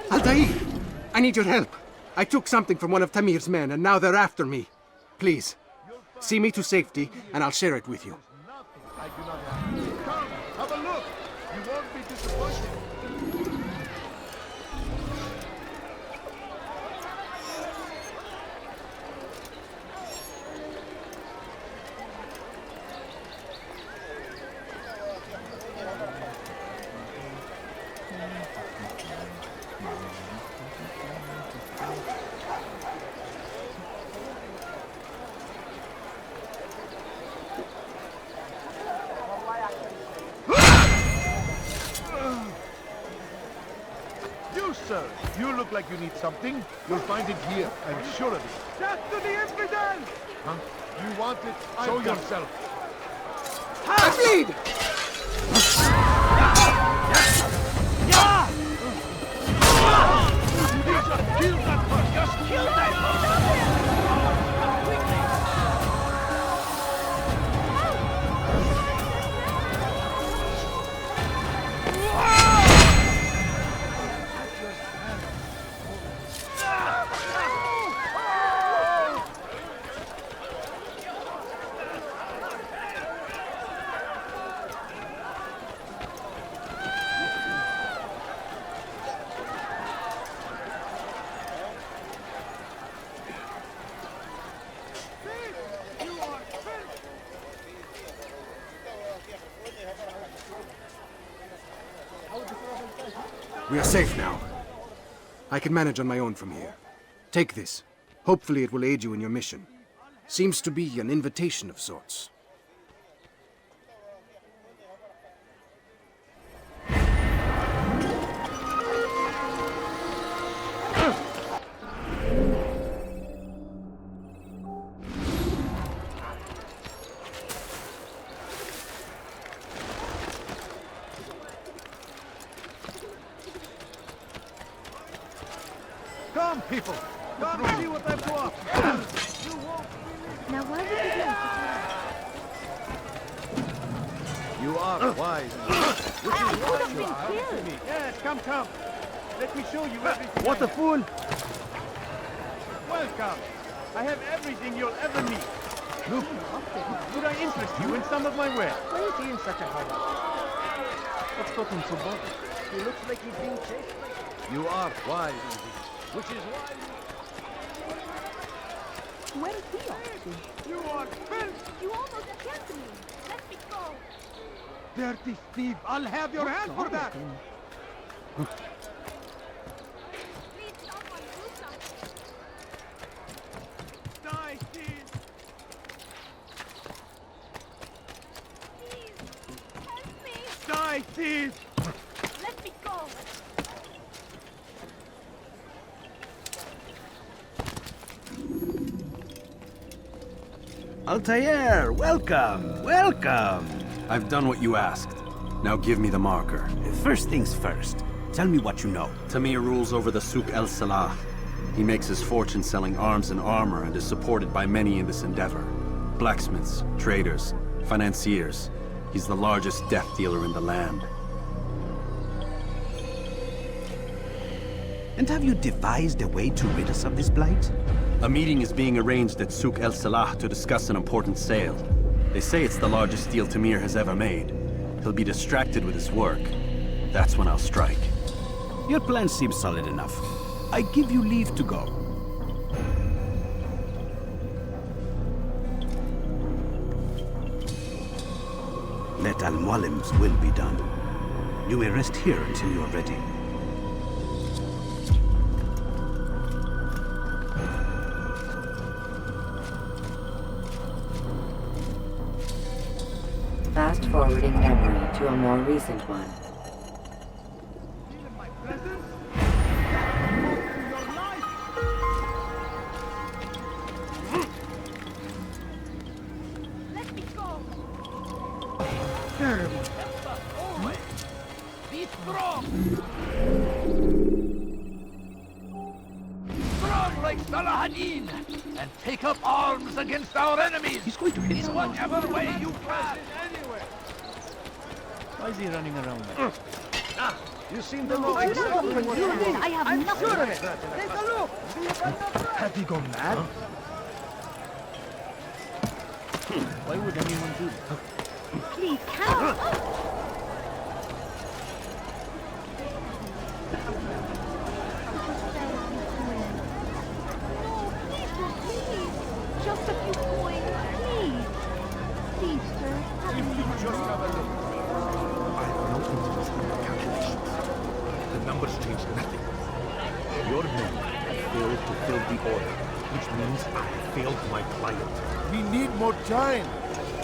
Altaïr! I need your help. I took something from one of Tamir's men, and now they're after me. Please, see me to safety, and I'll share it with you. Come, have a look. You won't be disappointed. Sir, you look like you need something. You'll find it here, I'm sure of it. Death to the infidel! Huh? You want it? Show yourself. I bleed! Kill that one! Just kill that We are safe now. I can manage on my own from here. Take this. Hopefully it will aid you in your mission. Seems to be an invitation of sorts. Come, people! Come and see what I've to offer! Now why would you do You are wise. Which is why you are helping me. Yes, come, come. Let me show you everything. What a fool! Welcome. I have everything you'll ever need. Look, could I interest you in some of my wares? Why is he in such a hurry? What's got him so bothered? He looks like he's being chased. You are wise indeed. Which is why Where is he off to? you are filth! You almost killed me. Let me go. Dirty thief! I'll have your hand for that! Please, someone do something. Die, thief! Please, help me. Die, thief! Let me go. Altaïr, welcome, welcome. I've done what you asked. Now give me the marker. First things first, tell me what you know. Tamir rules over the Souk El Salah. He makes his fortune selling arms and armor and is supported by many in this endeavor. Blacksmiths, traders, financiers. He's the largest death dealer in the land. And have you devised a way to rid us of this blight? A meeting is being arranged at Souk El Salah to discuss an important sale. They say it's the largest deal Tamir has ever made. He'll be distracted with his work. That's when I'll strike. Your plan seems solid enough. I give you leave to go. Let Al-Mualim's will be done. You may rest here until you are ready. Fast-forwarding memory to a more recent one. Be strong! Strong like Saladin! And take up arms against our enemies! He's going to hit in whatever way you can! Why is he running around? You seem to know exactly what you want. I have I'm nothing. sure of it. Take a look. Have he gone mad? Why would anyone do that? Please, help! Just a few coins, please. Please, sir. Just have a look. I have no interest in the calculations. The numbers change nothing. Your men have failed to fill the order, which means I have failed my client. We need more time.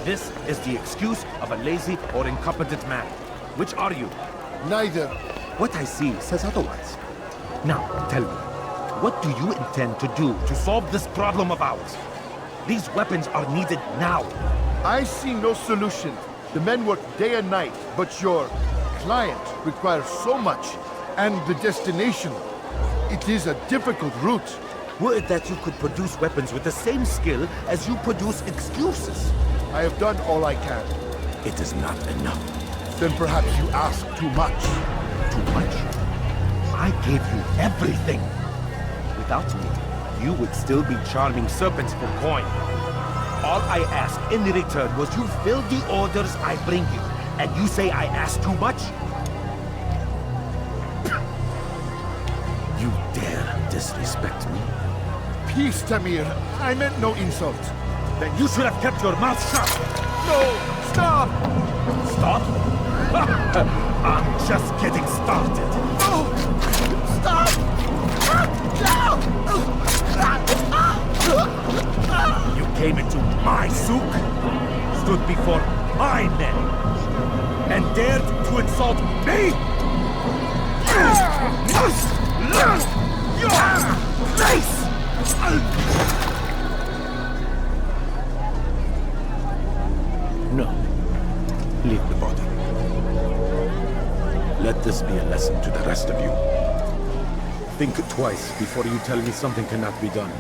This is the excuse of a lazy or incompetent man. Which are you? Neither. What I see says otherwise. Now, tell me, what do you intend to do to solve this problem of ours? These weapons are needed now. I see no solution. The men work day and night, but your client requires so much, and the destination. It is a difficult route. Would that you could produce weapons with the same skill as you produce excuses. I have done all I can. It is not enough. Then perhaps you ask too much. Too much? I gave you everything. Without me, you would still be charming serpents for coin. All I ask in return was you fill the orders I bring you, and you say I ask too much? You dare disrespect me? Peace, Tamir. I meant no insult. Then you should have kept your mouth shut. No! Stop! Stop? I'm just getting started. No! Stop! You came into my souk, stood before my men, and dared to insult me? Your face! No. Leave the body. Let this be a lesson to the rest of you. Think twice before you tell me something cannot be done.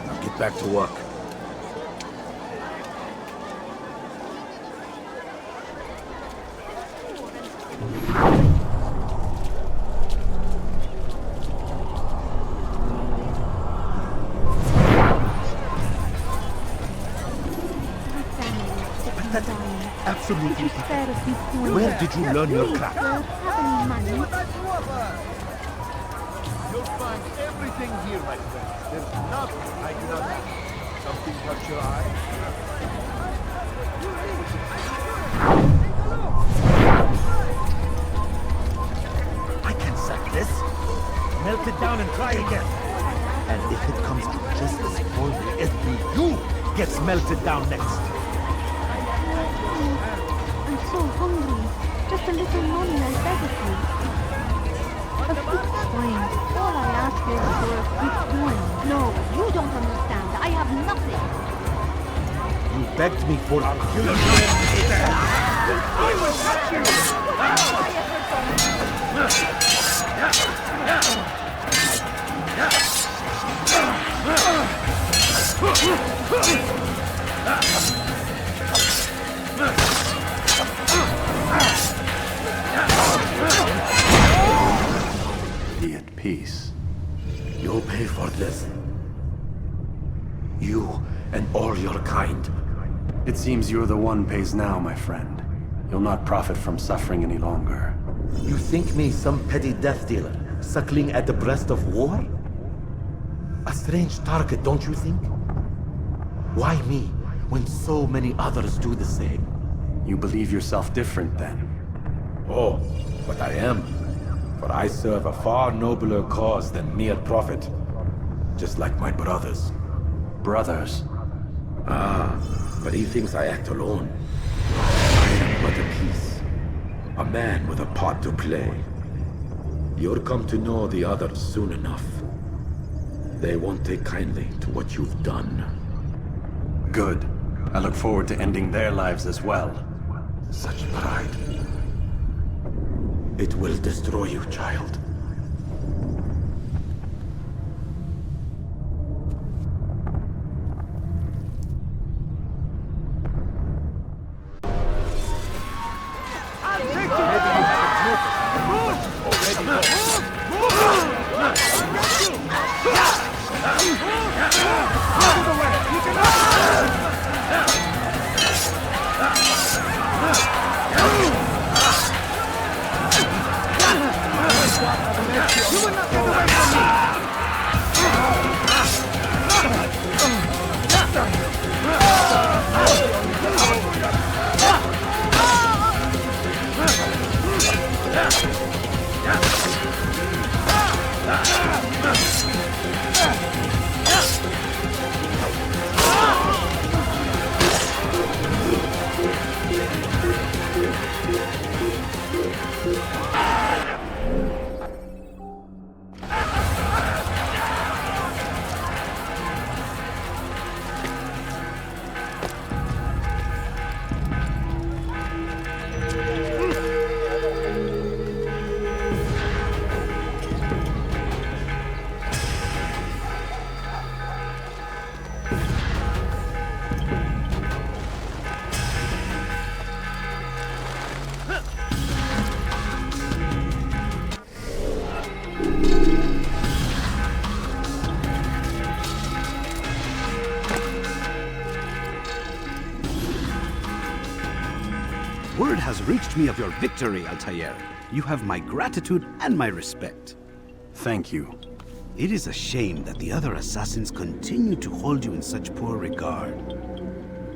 Now get back to work. Absolutely. Where did you learn your craft? You'll find everything here, my friend. There's nothing I cannot do. Something caught your eye? I can set this. Melt it down and try again. And if it comes to just as boldly as you gets melted down next. I'm so hungry. Just a little money, I beg of you. A quick coin. All I ask is for a quick coin. No, you don't understand. I have nothing. You begged me for our killer. I will catch you! Be at peace. You'll pay for this. You and all your kind. It seems you're the one pays now, my friend. You'll not profit from suffering any longer. You think me some petty death dealer, suckling at the breast of war? A strange target, don't you think? Why me, when so many others do the same? You believe yourself different, then? Oh, but I am. For I serve a far nobler cause than mere profit. Just like my brothers. Brothers? Ah, but he thinks I act alone. I am but a piece. A man with a part to play. You'll come to know the others soon enough. They won't take kindly to what you've done. Good. I look forward to ending their lives as well. Such pride. It will destroy you, child. Word has reached me of your victory, Altaïr. You have my gratitude and my respect. Thank you. It is a shame that the other assassins continue to hold you in such poor regard.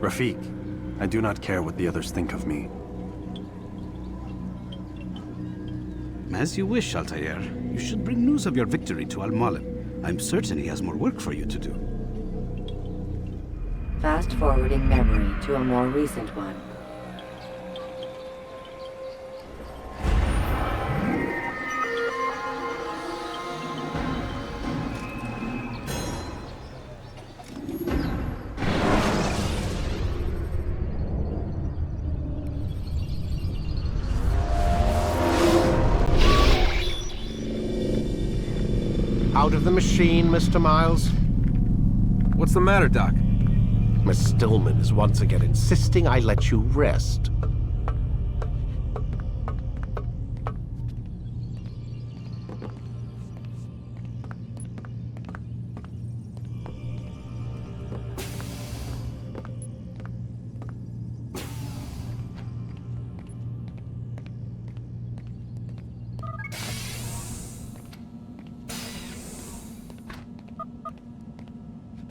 Rafiq, I do not care what the others think of me. As you wish, Altaïr. You should bring news of your victory to Al-Mualim. I'm certain he has more work for you to do. Fast-forwarding memory to a more recent one. Out of the machine, Mr. Miles. What's the matter, Doc? Miss Stillman is once again insisting I let you rest.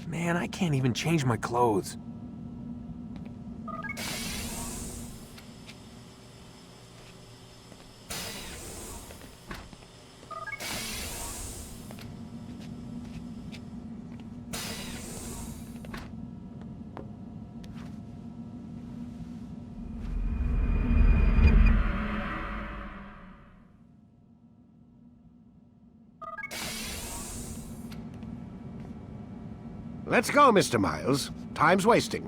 Man, I can't even change my clothes. Let's go, Mr. Miles. Time's wasting.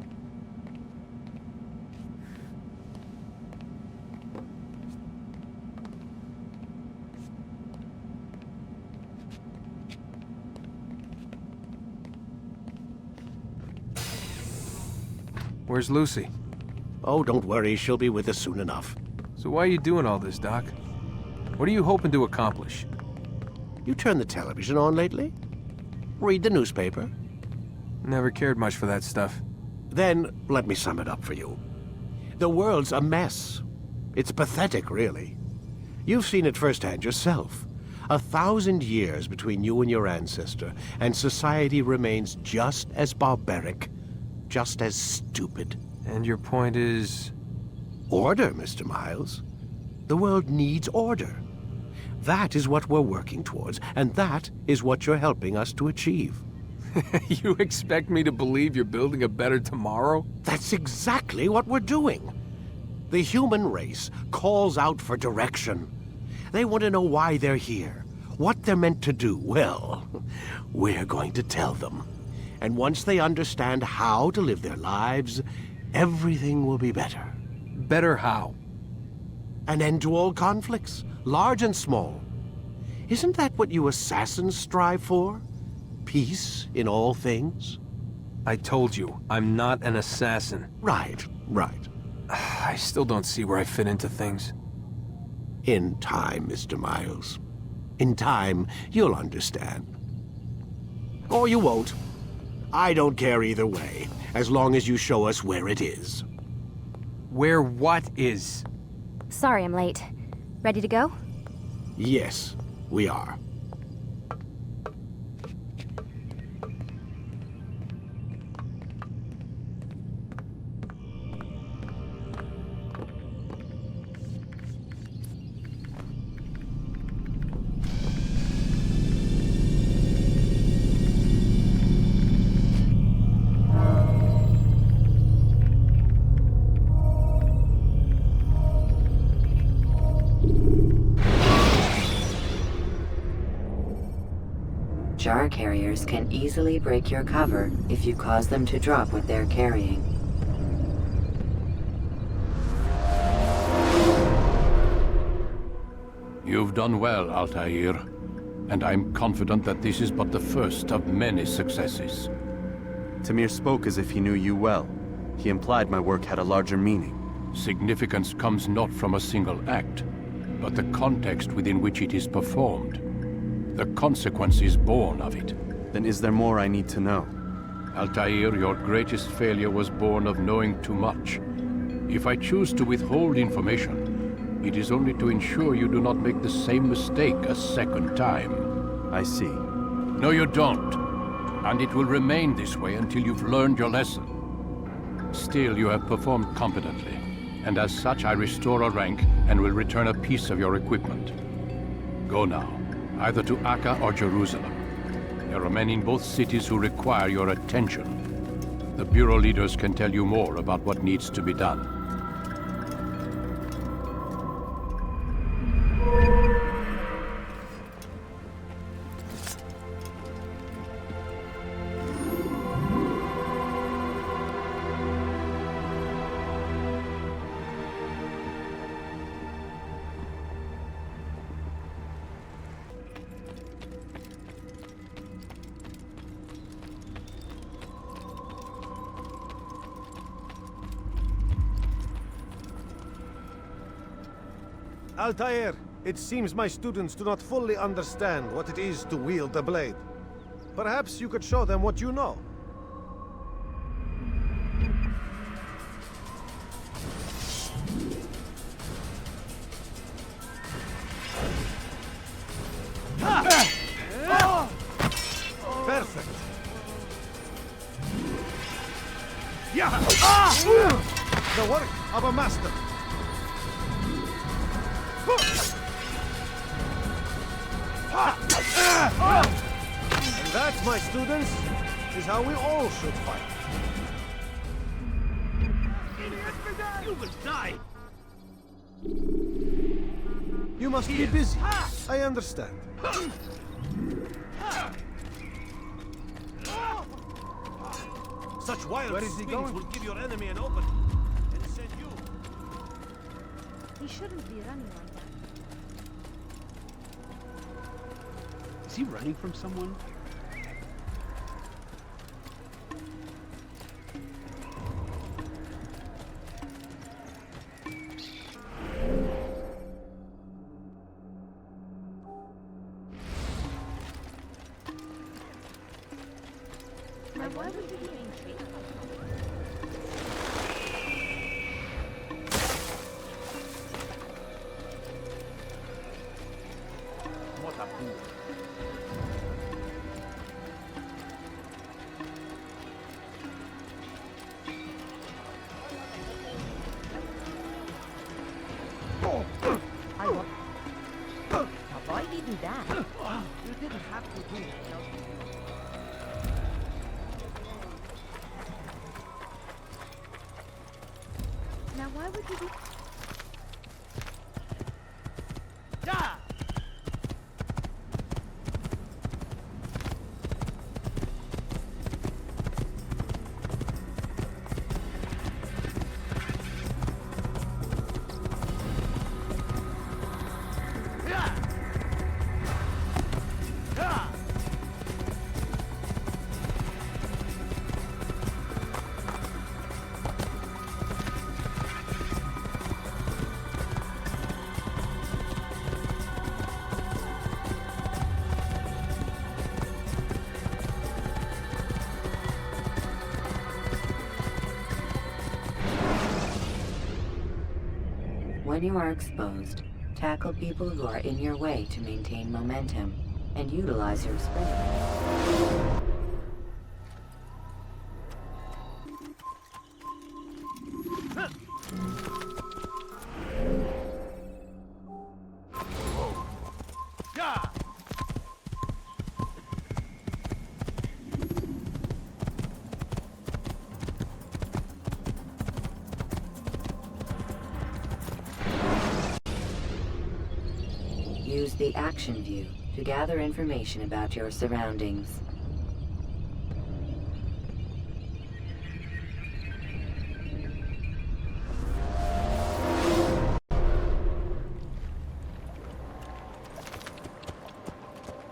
Where's Lucy? Oh, don't worry. She'll be with us soon enough. So why are you doing all this, Doc? What are you hoping to accomplish? You turned the television on lately? Read the newspaper? Never cared much for that stuff. Then, let me sum it up for you. The world's a mess. It's pathetic, really. You've seen it firsthand yourself. 1,000 years between you and your ancestor, and society remains just as barbaric, just as stupid. And your point is? Order, Mr. Miles. The world needs order. That is what we're working towards, and that is what you're helping us to achieve. You expect me to believe you're building a better tomorrow? That's exactly what we're doing. The human race calls out for direction. They want to know why they're here, what they're meant to do. Well, we're going to tell them. And once they understand how to live their lives, everything will be better. Better how? An end to all conflicts, large and small. Isn't that what you assassins strive for? Peace in all things? I told you, I'm not an assassin. Right. I still don't see where I fit into things. In time, Mr. Miles. In time, you'll understand. Or you won't. I don't care either way, as long as you show us where it is. Where what is? Sorry I'm late. Ready to go? Yes, we are. Jar carriers can easily break your cover if you cause them to drop what they're carrying. You've done well, Altaïr, and I'm confident that this is but the first of many successes. Tamir spoke as if he knew you well. He implied my work had a larger meaning. Significance comes not from a single act, but the context within which it is performed. The consequences born of it. Then is there more I need to know? Altaïr, your greatest failure was born of knowing too much. If I choose to withhold information, it is only to ensure you do not make the same mistake a second time. I see. No, you don't. And it will remain this way until you've learned your lesson. Still, you have performed competently, and as such I restore a rank and will return a piece of your equipment. Go now. Either to Acre or Jerusalem. There are men in both cities who require your attention. The Bureau leaders can tell you more about what needs to be done. Altaïr, it seems my students do not fully understand what it is to wield the blade. Perhaps you could show them what you know. Perfect. The work of a master. And that, my students, is how we all should fight. You will die! You must be busy. I understand. Such wild swings will give your enemy an opening and send you. He shouldn't be running like that. Is he running from someone? Now why would you be intrigued? What a fool. Now why did you do that? You didn't have to do it. Now why would you be... When you are exposed, tackle people who are in your way to maintain momentum, and utilize your sprint. Use the action view to gather information about your surroundings.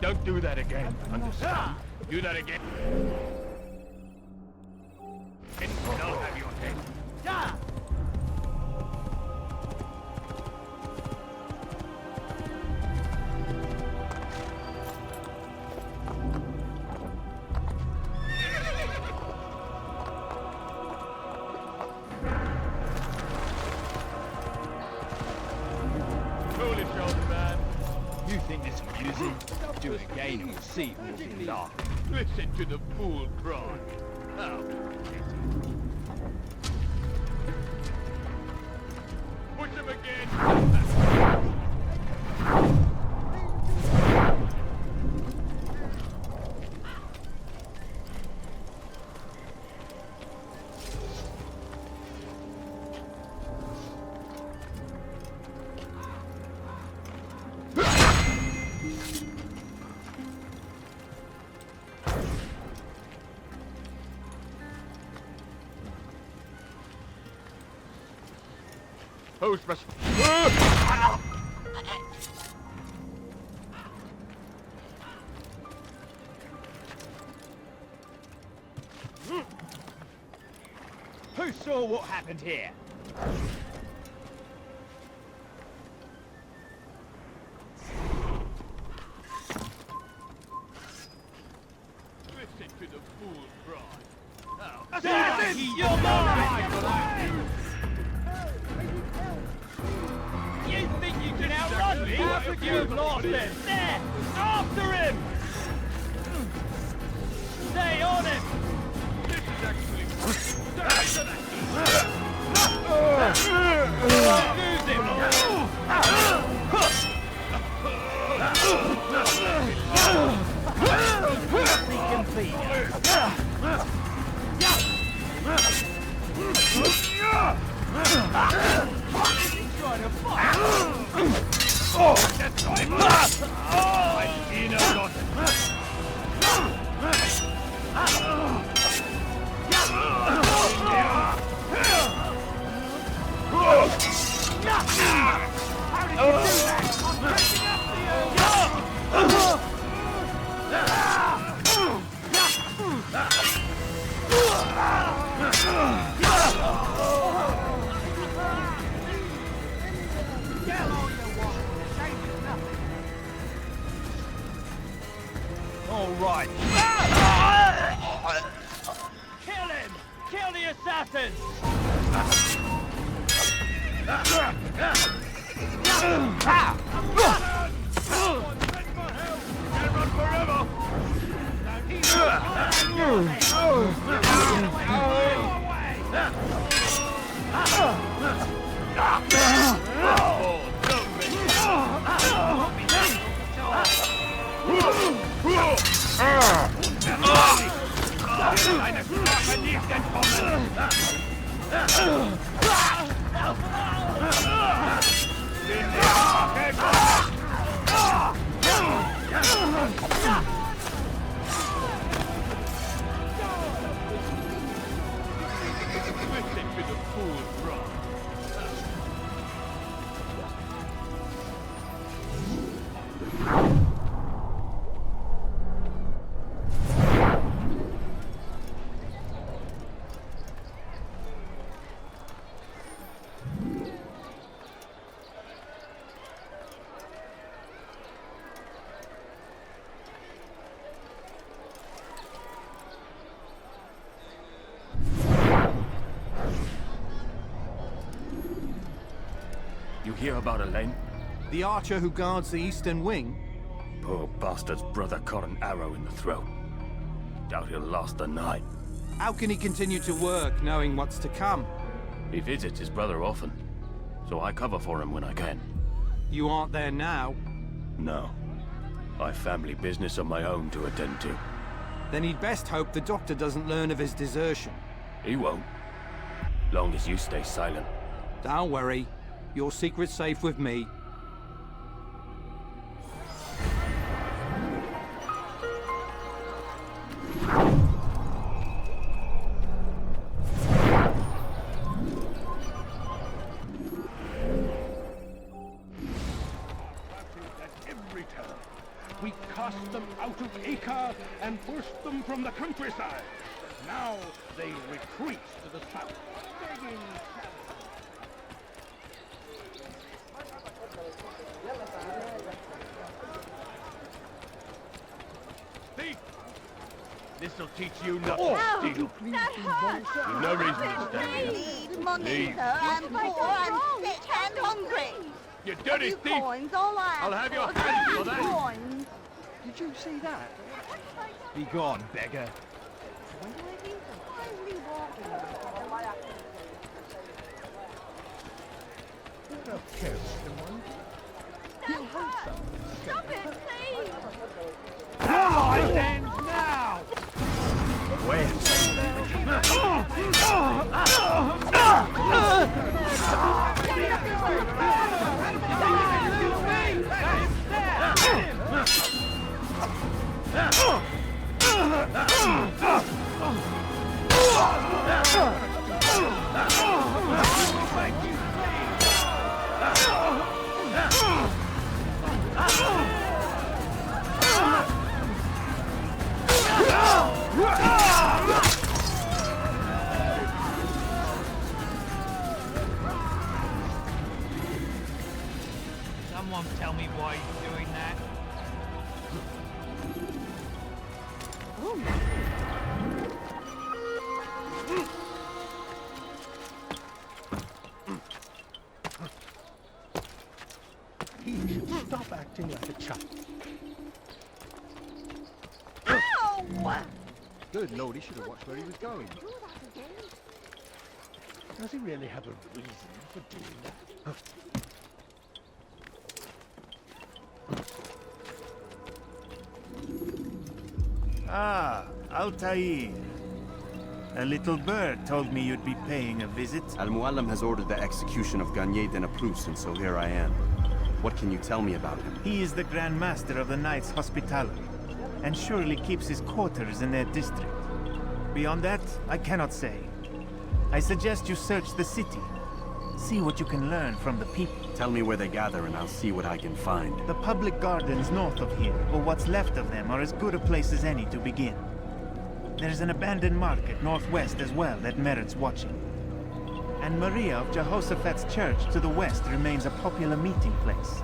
Don't do that again. Understand? Do that again. And I'll have your head. Foolish old man. You think this amusing? Do it again and we'll see who will laugh. Listen to the fool cry. How pathetic. Push him again. Who's Who saw what happened here? Listen to the fool cry. Assassin! You're mine! You think you can outrun me? You've lost him! There! After him! Stay on him! This is actually... Lose him! Oh, that's right. I see no nonsense. How did you do that? I'm catching up to you! All right. Kill him! Kill the assassins! Can't run forever! Eine Sprache nicht entkommen! Listen to the fool cry. You hear about Elaine? The archer who guards the eastern wing? Poor bastard's brother caught an arrow in the throat. Doubt he'll last the night. How can he continue to work, knowing what's to come? He visits his brother often, so I cover for him when I can. You aren't there now? No. I've family business of my own to attend to. Then he'd best hope the doctor doesn't learn of his desertion. He won't. Long as you stay silent. Don't worry. Your secret's safe with me. Every turn, we cast them out of Acre and forced them from the countryside. Now they retreat to the south, begging. Thief! This'll teach you not to steal. That hurts! You've no reason to stand here. Need money, Leave. sir. I'm poor, I'm sick and hungry. You dirty A few thief! coins, all I I'll ask have your for. hands for 3 that. coins. Did you see that? Be gone, beggar. What a careless one. Stop it, please! My hands now! Someone tell me why he's doing that. He should stop acting like a child. Ow! Good lord, he should have watched where he was going. Does he really have a reason for doing that? Ah, Altaïr. A little bird told me you'd be paying a visit. Al-Muallim has ordered the execution of Knights Templar, and so here I am. What can you tell me about him? He is the Grand Master of the Knights Hospitaller, and surely keeps his quarters in their district. Beyond that, I cannot say. I suggest you search the city. See what you can learn from the people. Tell me where they gather and I'll see what I can find. The public gardens north of here, or what's left of them, are as good a place as any to begin. There's an abandoned market northwest as well that merits watching. And Maria of Jehoshaphat's church to the west remains a popular meeting place.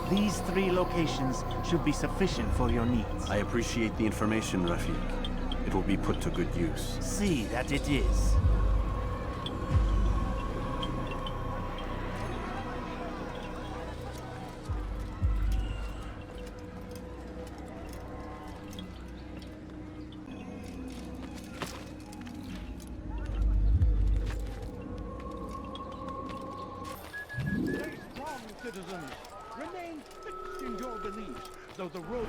These 3 locations should be sufficient for your needs. I appreciate the information, Rafiq. It will be put to good use. See that it is. Citizens, remain fixed in your beliefs, though the road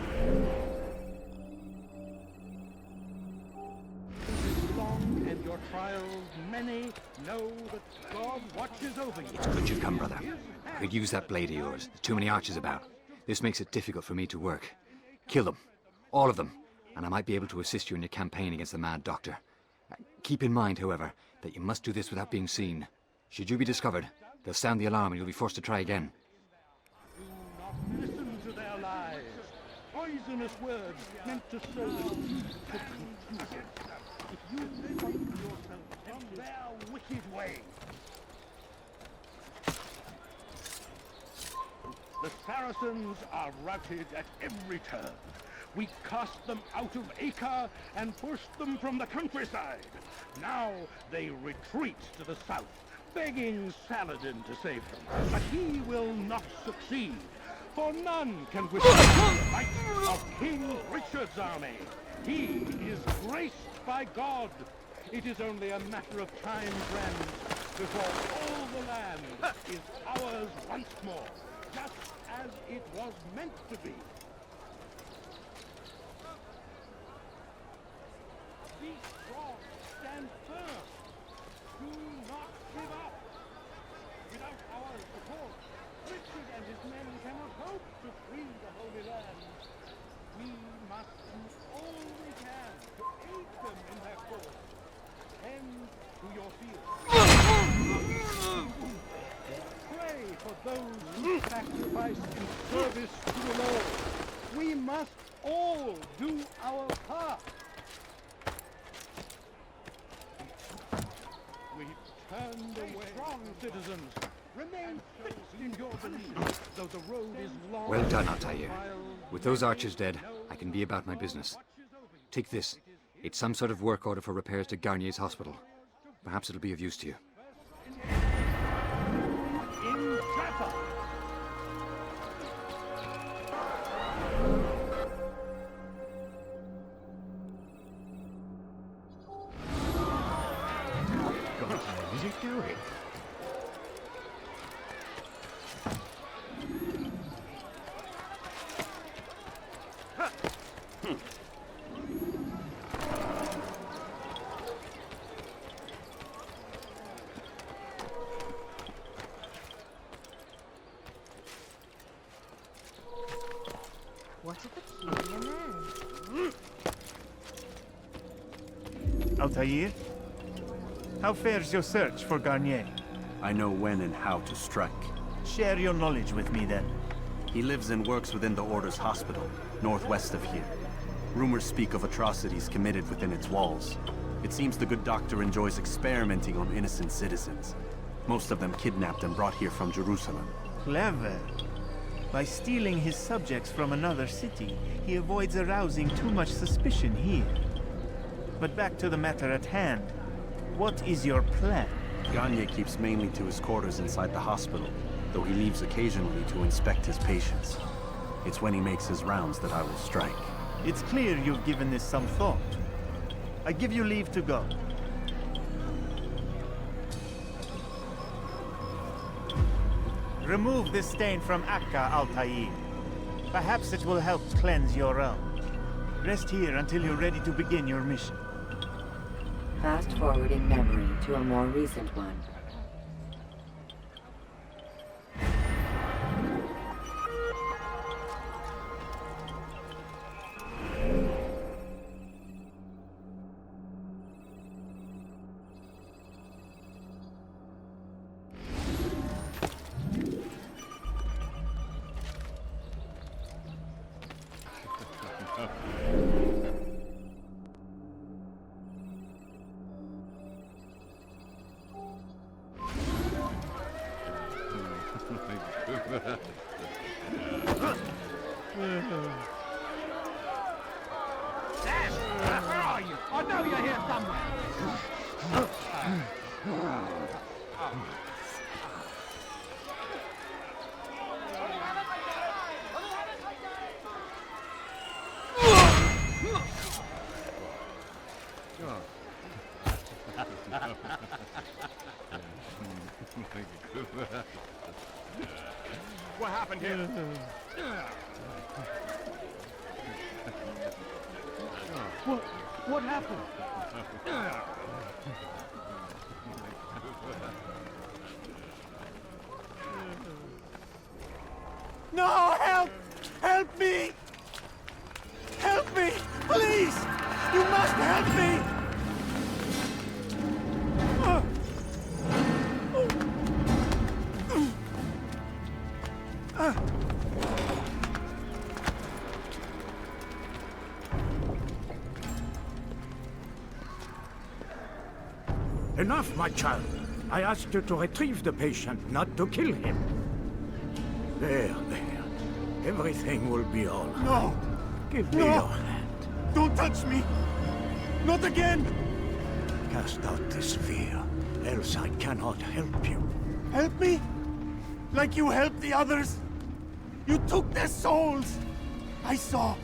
is long and your trials many. Know that God watches over you. It's good you've come, brother. I could use that blade of yours. There's too many archers about. This makes it difficult for me to work. Kill them. All of them. And I might be able to assist you in your campaign against the Mad Doctor. Keep in mind, however, that you must do this without being seen. Should you be discovered, they'll sound the alarm and you'll be forced to try again. Listen to their lies. Poisonous words meant to sow confusion. If you remove yourself from their wicked ways, the Saracens are routed at every turn. We cast them out of Acre and forced them from the countryside. Now they retreat to the south, begging Saladin to save them, but he will not succeed, for none can withstand the might of King Richard's army. He is graced by God. It is only a matter of time, friends, before all the land is ours once more, just as it was meant to be. Be strong, stand firm. Do not give up. Without our support, Richard and his men cannot hope to free the Holy Land. We must do all we can to aid them in their cause. Tend to your field. Pray for those who sacrifice in service to the Lord. We must all do our part. We've turned away. Strong citizens, remain fixed in your belief, though the road is long. Well done, Altaïr. With those archers dead, I can be about my business. Take this. It's some sort of work order for repairs to Garnier's hospital. Perhaps it'll be of use to you. In Jaffa. Where is it going? What's a peculiar man? Altaïr? How fares your search for Garnier? I know when and how to strike. Share your knowledge with me, then. He lives and works within the Order's hospital, northwest of here. Rumors speak of atrocities committed within its walls. It seems the good doctor enjoys experimenting on innocent citizens. Most of them kidnapped and brought here from Jerusalem. Clever. By stealing his subjects from another city, he avoids arousing too much suspicion here. But back to the matter at hand. What is your plan? Garnier keeps mainly to his quarters inside the hospital, though he leaves occasionally to inspect his patients. It's when he makes his rounds that I will strike. It's clear you've given this some thought. I give you leave to go. Remove this stain from Acre, Altaïr. Perhaps it will help cleanse your own. Rest here until you're ready to begin your mission. Fast-forwarding memory to a more recent one. Where are you? I know you're here somewhere. What happened here? What happened? No! Help! Help me! Help me! Please! You must help me! Enough, my child. I asked you to retrieve the patient, not to kill him. There. Everything will be all right. No! Give me your hand. Don't touch me! Not again! Cast out this fear. else I cannot help you. Help me? Like you helped the others? You took their souls! I saw,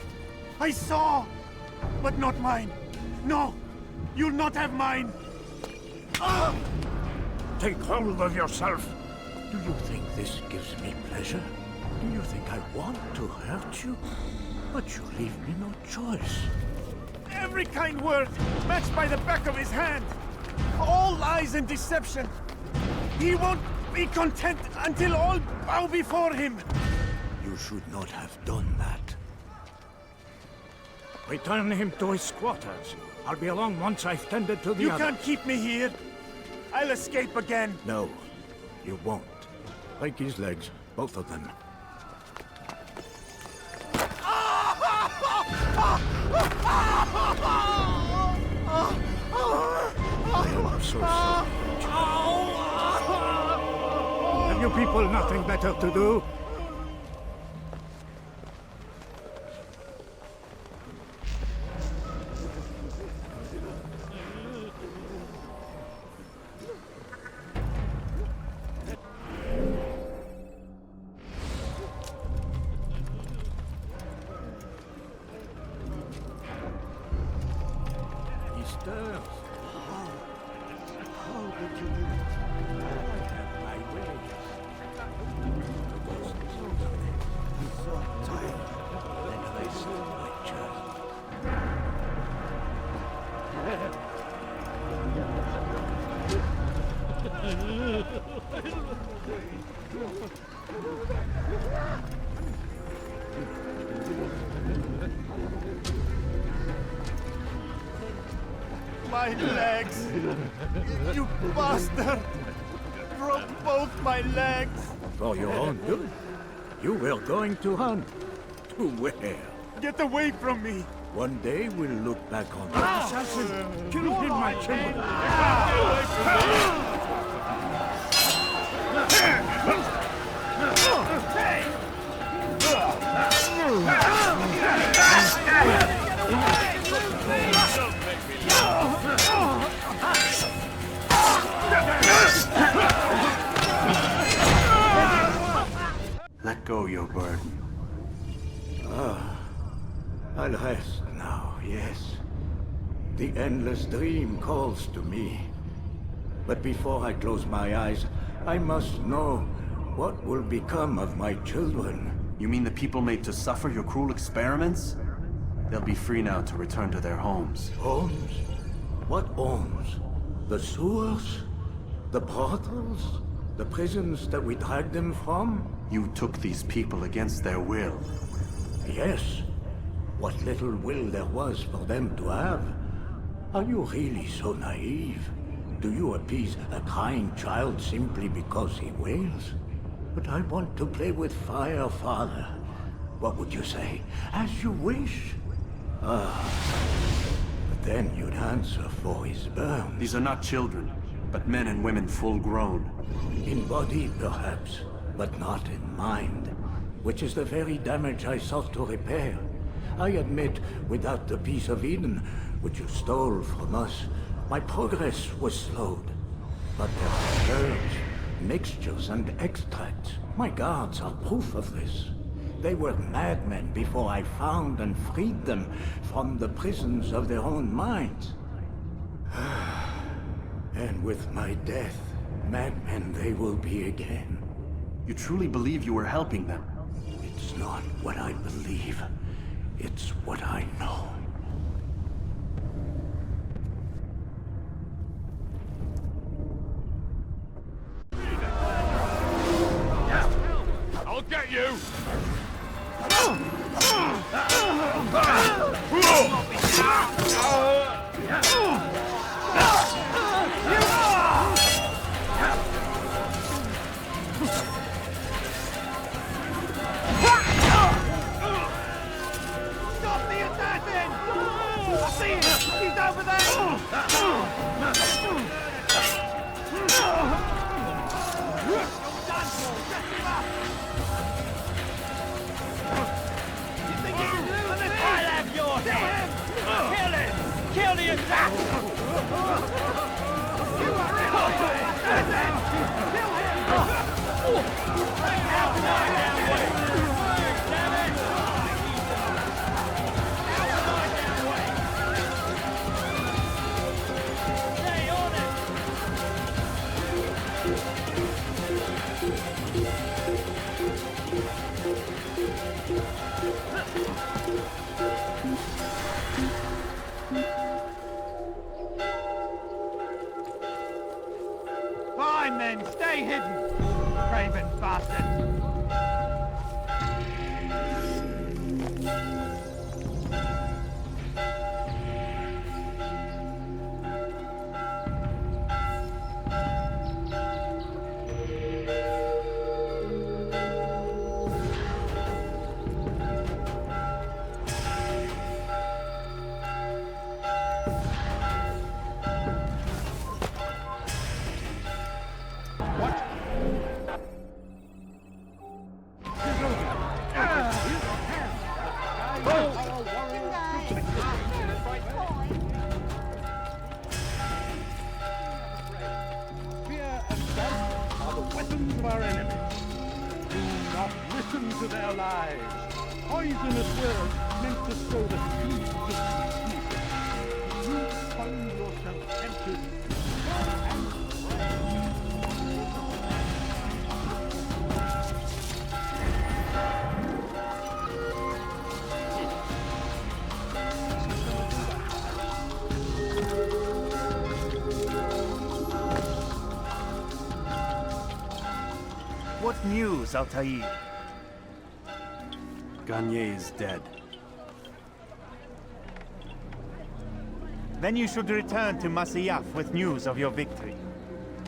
but not mine. No, you'll not have mine. Take hold of yourself. Do you think this gives me pleasure? Do you think I want to hurt you? But you leave me no choice. Every kind word matched by the back of his hand. All lies and deception. He won't be content until all bow before him. You should not have done that. Return him to his quarters. I'll be along once I've tended to the You others. can't keep me here. I'll escape again. No, you won't. Break his legs, both of them. I am so sorry. Have you people nothing better to do? My legs! You bastard! Broke both my legs! For your own good. You were going to hunt. To where? Get away from me! One day we'll look back on the assassin. Kill him, my children. Let go your burden. I'll rest now, yes. The endless dream calls to me. But before I close my eyes, I must know what will become of my children. You mean the people made to suffer your cruel experiments? They'll be free now to return to their homes. Homes? What homes? The sewers? The brothels? The prisons that we dragged them from? You took these people against their will. Yes. What little will there was for them to have. Are you really so naive? Do you appease a crying child simply because he wails? But I want to play with fire, Father. What would you say? As you wish. But then you'd answer for his burn. These are not children, but men and women full grown. In body, perhaps, but not in mind. Which is the very damage I sought to repair. I admit, without the piece of Eden, which you stole from us, my progress was slowed. But there are herbs, mixtures, and extracts. My guards are proof of this. They were madmen before I found and freed them from the prisons of their own minds. And with my death, madmen they will be again. You truly believe you were helping them? It's not what I believe. It's what I know. I'll get you! Stop the assassin! I see him! He's over there! I'll have your head! Kill him! Kill the assassin! Fine then, stay hidden, craven bastard. Fear and doubt are the weapons of our enemies. Do not listen to their lies. Poisonous words meant to sow the seeds of confusion. If you find yourself tempted, go and What news, Altaïr? Garnier is dead. Then you should return to Masyaf with news of your victory.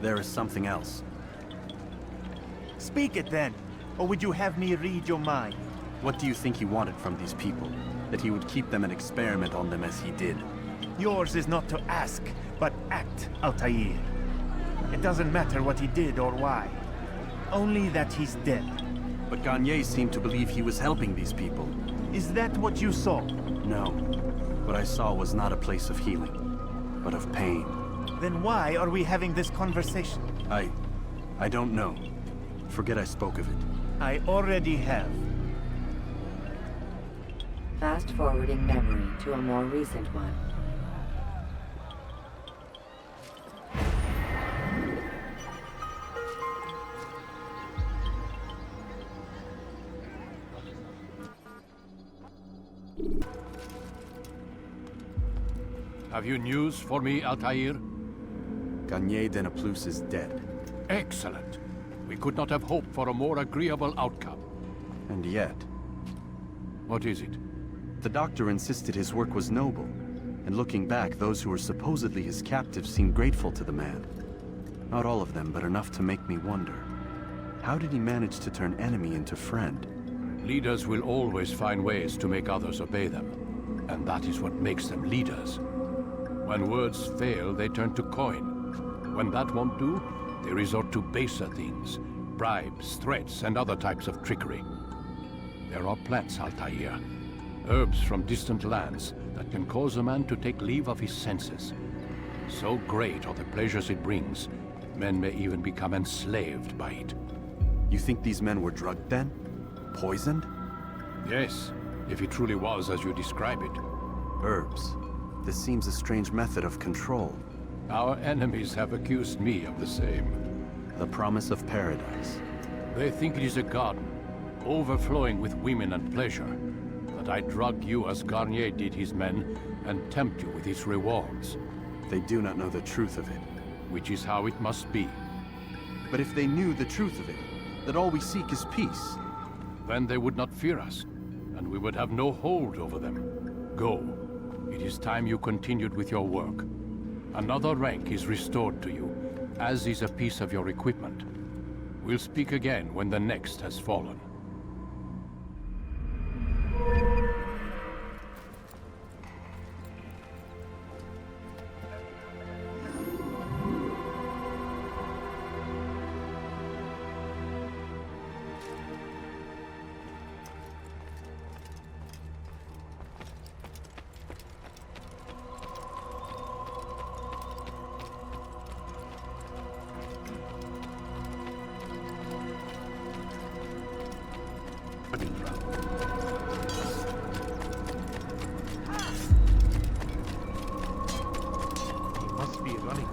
There is something else. Speak it then, or would you have me read your mind? What do you think he wanted from these people? That he would keep them and experiment on them as he did? Yours is not to ask, but act, Altaïr. It doesn't matter what he did or why. Only that he's dead. But Garnier seemed to believe he was helping these people. Is that what you saw? No. What I saw was not a place of healing, but of pain. Then why are we having this conversation? I don't know. Forget I spoke of it. I already have. Fast-forwarding memory to a more recent one. Have you news for me, Altaïr? Garnier de Naplouse is dead. Excellent. We could not have hoped for a more agreeable outcome. And yet... What is it? The doctor insisted his work was noble. And looking back, those who were supposedly his captives seemed grateful to the man. Not all of them, but enough to make me wonder. How did he manage to turn enemy into friend? Leaders will always find ways to make others obey them. And that is what makes them leaders. When words fail, they turn to coin. When that won't do, they resort to baser things. Bribes, threats, and other types of trickery. There are plants, Altaïr. Herbs from distant lands that can cause a man to take leave of his senses. So great are the pleasures it brings, men may even become enslaved by it. You think these men were drugged then? Poisoned? Yes, if it truly was as you describe it. Herbs. This seems a strange method of control. Our enemies have accused me of the same. The promise of paradise. They think it is a garden, overflowing with women and pleasure. That I drug you as Garnier did his men, and tempt you with its rewards. They do not know the truth of it. Which is how it must be. But if they knew the truth of it, that all we seek is peace... Then they would not fear us, and we would have no hold over them. Go. It is time you continued with your work. Another rank is restored to you, as is a piece of your equipment. We'll speak again when the next has fallen. He must be running.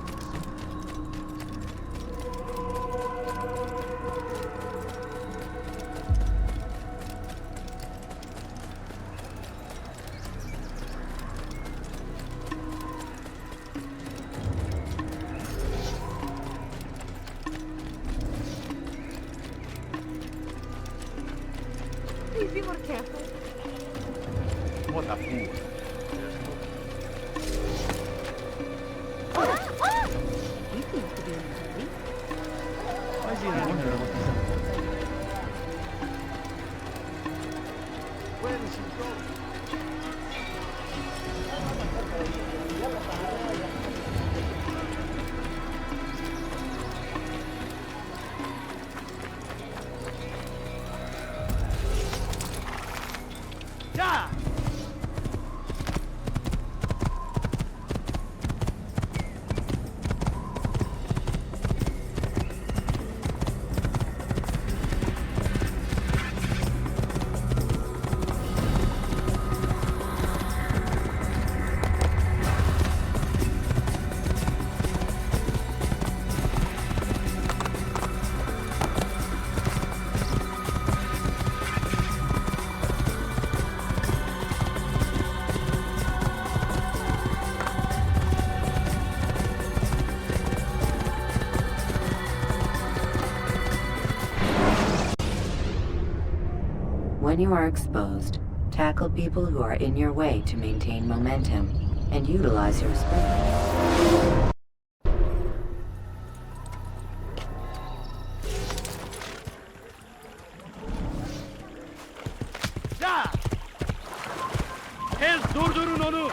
Please be more careful. What a fool. He seems to be in a hurry. Why is he wondering what he's up to? Where does he go? Yeah! When you are exposed, tackle people who are in your way to maintain momentum, and utilize your sprint. Ya! Tez durdurun onu!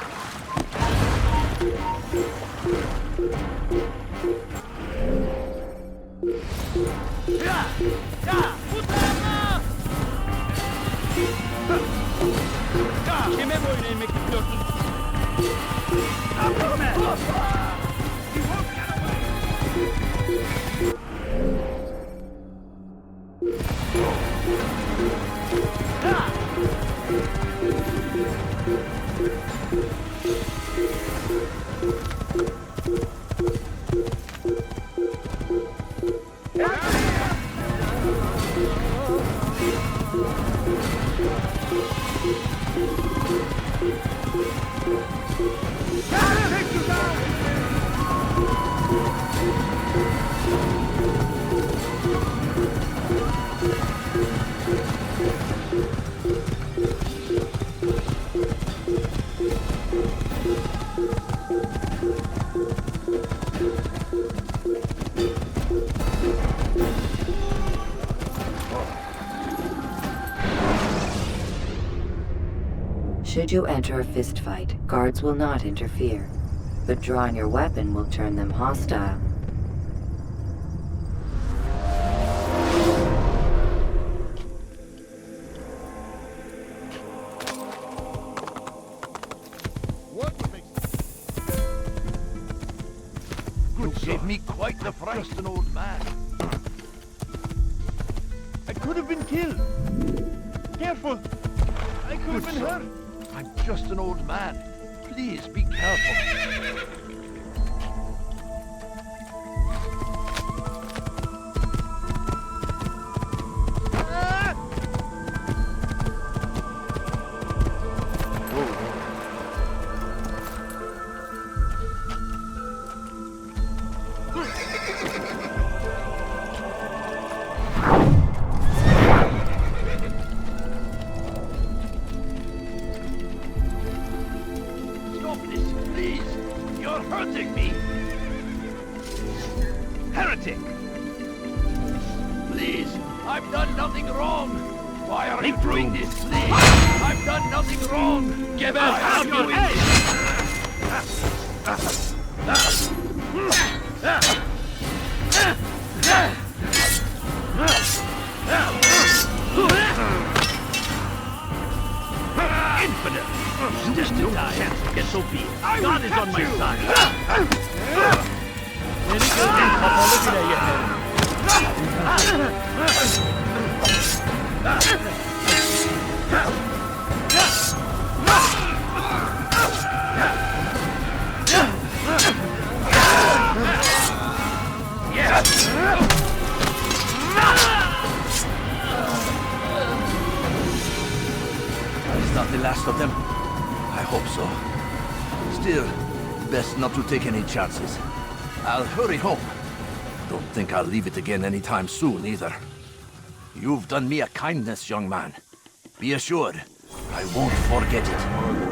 Ya! Ya! Bu tarafa! Ya! Kime boyun eğmek istiyorsun? Yapma! You won't get away! Ya! Should you enter a fistfight, guards will not interfere, but drawing your weapon will turn them hostile. You gave me quite the fright. Just an old man. I could have been killed. Careful! I could have been hurt. I'm just an old man. Please be careful. the last of them? I hope so. Still, best not to take any chances. I'll hurry home. Don't think I'll leave it again anytime soon, either. You've done me a kindness, young man. Be assured, I won't forget it.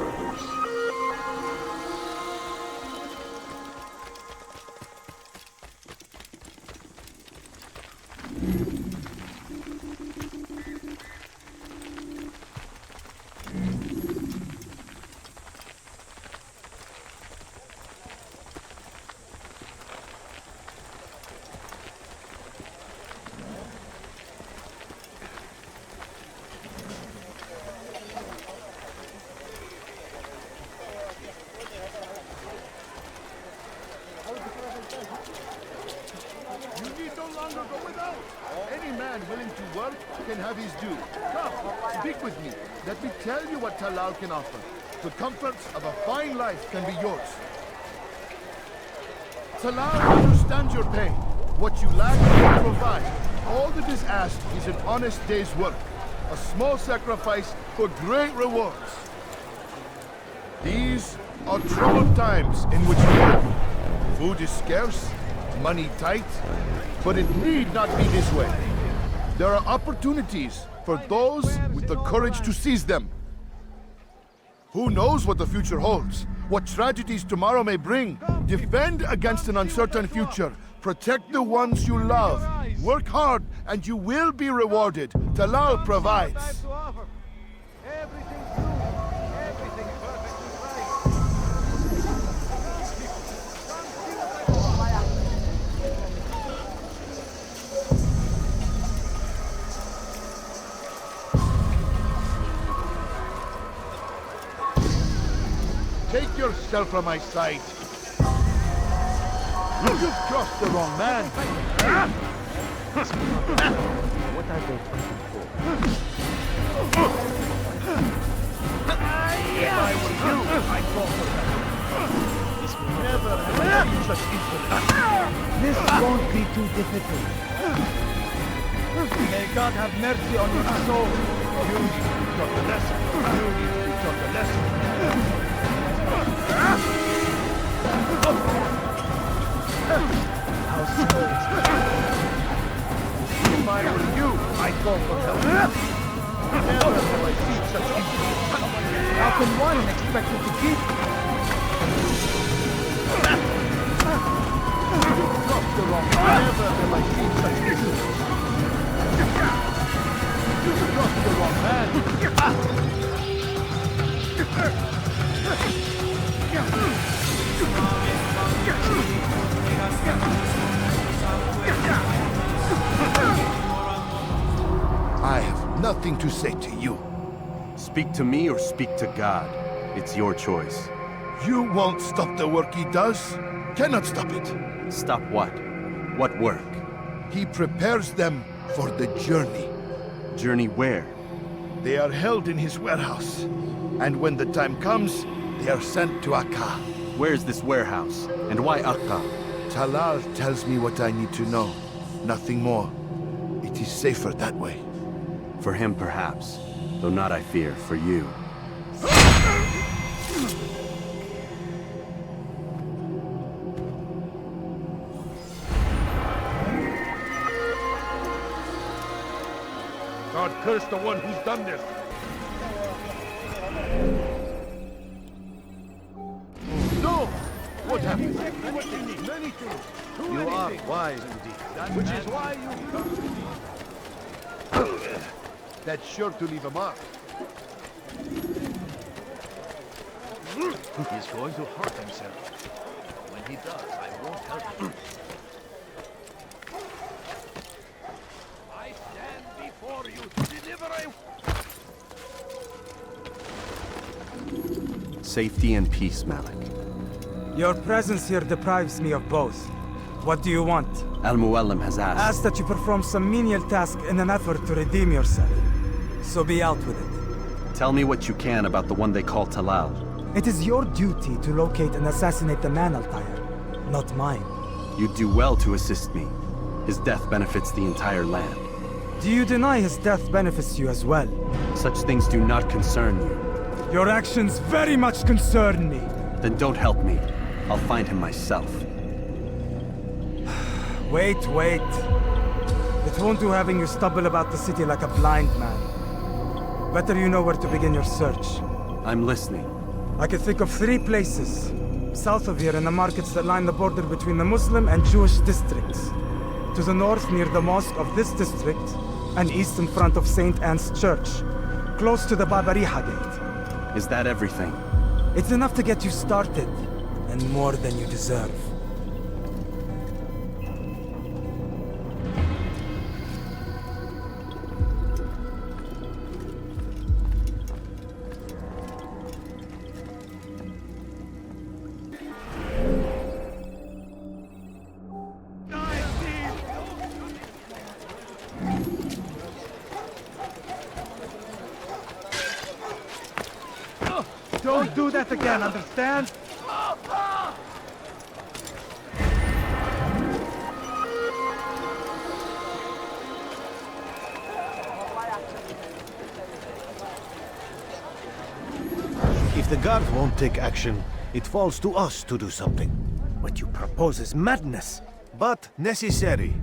Talal can offer. The comforts of a fine life can be yours. Talal understands your pain. What you lack, he will provide. All that is asked is an honest day's work. A small sacrifice for great rewards. These are troubled times in which we live. Food is scarce, money tight, but it need not be this way. There are opportunities for those with the courage to seize them. Who knows what the future holds? What tragedies tomorrow may bring? Defend against an uncertain future. Protect the ones you love. Work hard, and you will be rewarded. Talal provides. Take yourself from my sight. You've crossed the wrong man. What are they fighting for? If I were you, I'd go for that. This will never have been such insolence. This won't be too difficult. May God have mercy on your soul. You need to be taught a lesson. You need to be taught a lesson. How slow is it? If I were you, I'd go for help. Never have I seen such insolence. How can one expect you to keep? You crossed the wrong man. Never have I seen such insolence. You crossed the wrong man. I have nothing to say to you. Speak to me or speak to God. It's your choice. You won't stop the work he does. Cannot stop it. Stop what? What work? He prepares them for the journey. Journey where? They are held in his warehouse. And when the time comes, they are sent to Acre. Where's this warehouse? And why Acre? Talal tells me what I need to know. Nothing more. It is safer that way. For him, perhaps. Though not, I fear, for you. God curse the one who's done this. No! What happened? What they need? Many things. You are wise indeed. Which is why you come to me. That's sure to leave a mark. He's going to hurt himself. When he does, I won't help him. I stand before you to deliver a... Safety and peace, Malik. Your presence here deprives me of both. What do you want? Al-Muallim has asked. Asked that you perform some menial task in an effort to redeem yourself. So be out with it. Tell me what you can about the one they call Talal. It is your duty to locate and assassinate the man, Altaïr, not mine. You do well to assist me. His death benefits the entire land. Do you deny his death benefits you as well? Such things do not concern you. Your actions very much concern me. Then don't help me. I'll find him myself. Wait. It won't do having you stumble about the city like a blind man. Better you know where to begin your search. I'm listening. I can think of 3 places. South of here in the markets that line the border between the Muslim and Jewish districts. To the north near the mosque of this district, and east in front of St. Anne's Church, close to the Babariha Gate. Is that everything? It's enough to get you started, and more than you deserve. Don't do that again, understand? If the guards won't take action, it falls to us to do something. What you propose is madness. But necessary.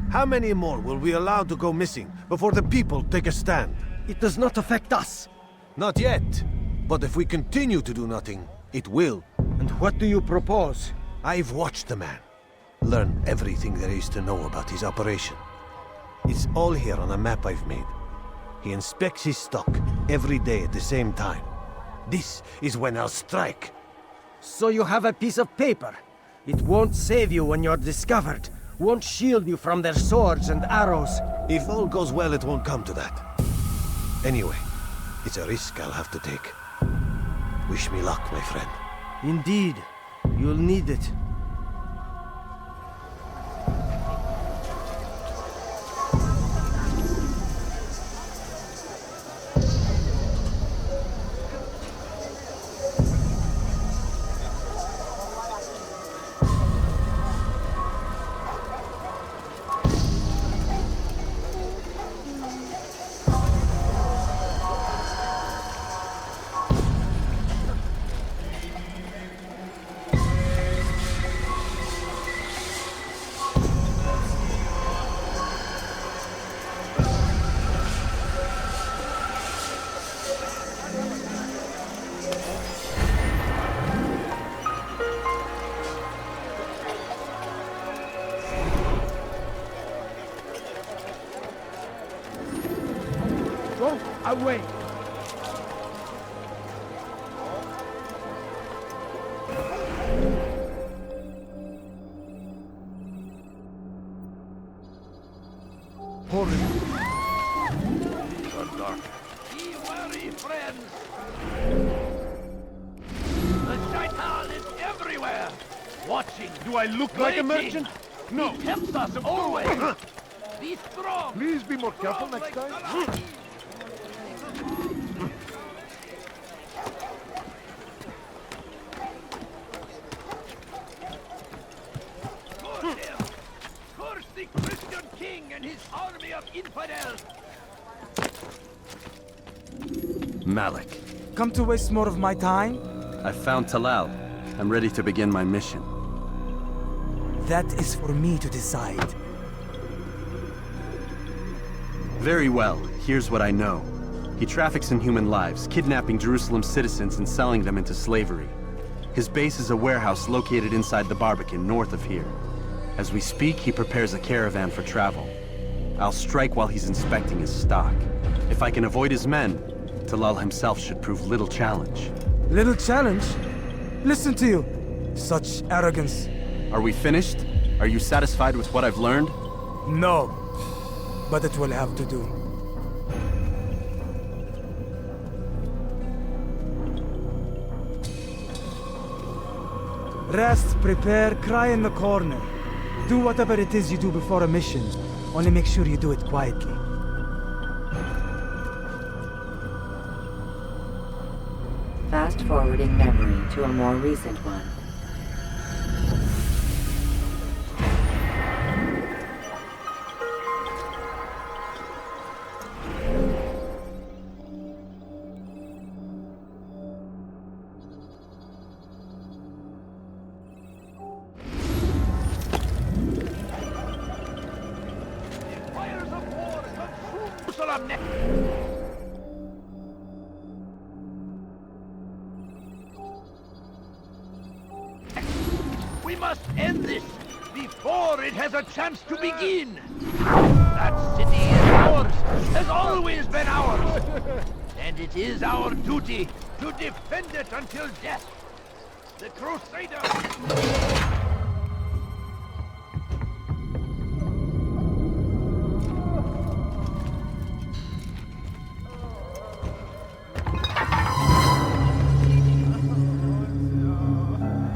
How many more will we allow to go missing before the people take a stand? It does not affect us. Not yet. But if we continue to do nothing, it will. And what do you propose? I've watched the man. Learn everything there is to know about his operation. It's all here on a map I've made. He inspects his stock every day at the same time. This is when I'll strike. So you have a piece of paper. It won't save you when you're discovered. Won't shield you from their swords and arrows. If all goes well, it won't come to that. Anyway, it's a risk I'll have to take. Wish me luck, my friend. Indeed. You'll need it. Away! Be wary, friends! The shaitan is everywhere! Watching! Do I look like a merchant? No! He tempts us always! Be strong! Please be more careful next time. Curse the Christian king and his army of infidels! Malik. Come to waste more of my time? I found Talal. I'm ready to begin my mission. That is for me to decide. Very well. Here's what I know. He traffics in human lives, kidnapping Jerusalem citizens and selling them into slavery. His base is a warehouse located inside the Barbican, north of here. As we speak, he prepares a caravan for travel. I'll strike while he's inspecting his stock. If I can avoid his men, Talal himself should prove little challenge. Little challenge? Listen to you. Such arrogance. Are we finished? Are you satisfied with what I've learned? No. But it will have to do. Rest, prepare, cry in the corner. Do whatever it is you do before a mission. Only make sure you do it quietly. Fast-forwarding memory to a more recent one. up next. We must end this before it has a chance to begin. That city is ours, has always been ours. And it is our duty to defend it until death. The Crusaders...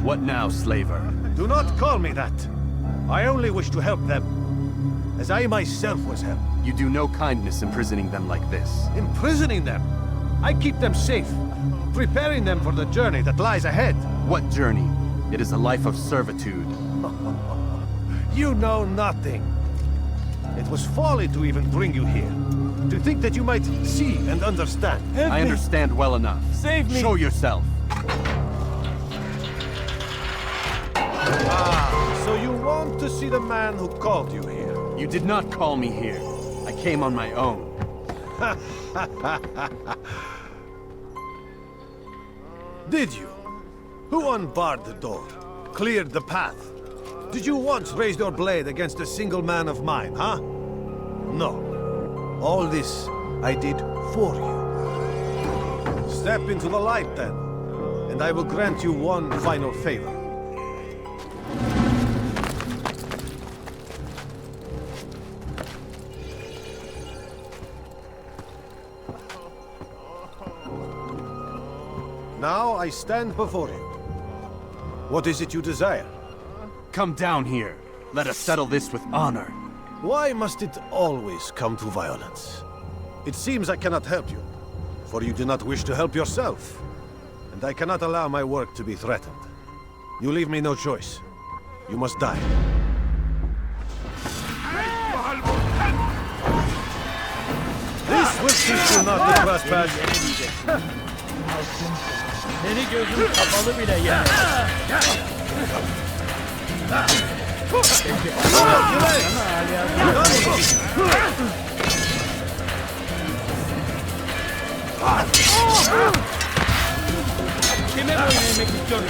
What now, slaver? Do not call me that. I only wish to help them, as I myself was helped. You do no kindness imprisoning them like this. Imprisoning them? I keep them safe, preparing them for the journey that lies ahead. What journey? It is a life of servitude. You know nothing. It was folly to even bring you here. To think that you might see and understand. I understand well enough. Save me! Show yourself. Ah, so you want to see the man who called you here? You did not call me here. I came on my own. Did you? Who unbarred the door? Cleared the path? Did you once raise your blade against a single man of mine, huh? No. All this I did for you. Step into the light then, and I will grant you one final favor. Now I stand before you. What is it you desire? Come down here. Let us settle this with honor. Why must it always come to violence? It seems I cannot help you, for you do not wish to help yourself. And I cannot allow my work to be threatened. You leave me no choice. You must die. This will teach you not to trespass. Seni gözüm kapalı bile yener. Kime boyun eğmek istiyorsun?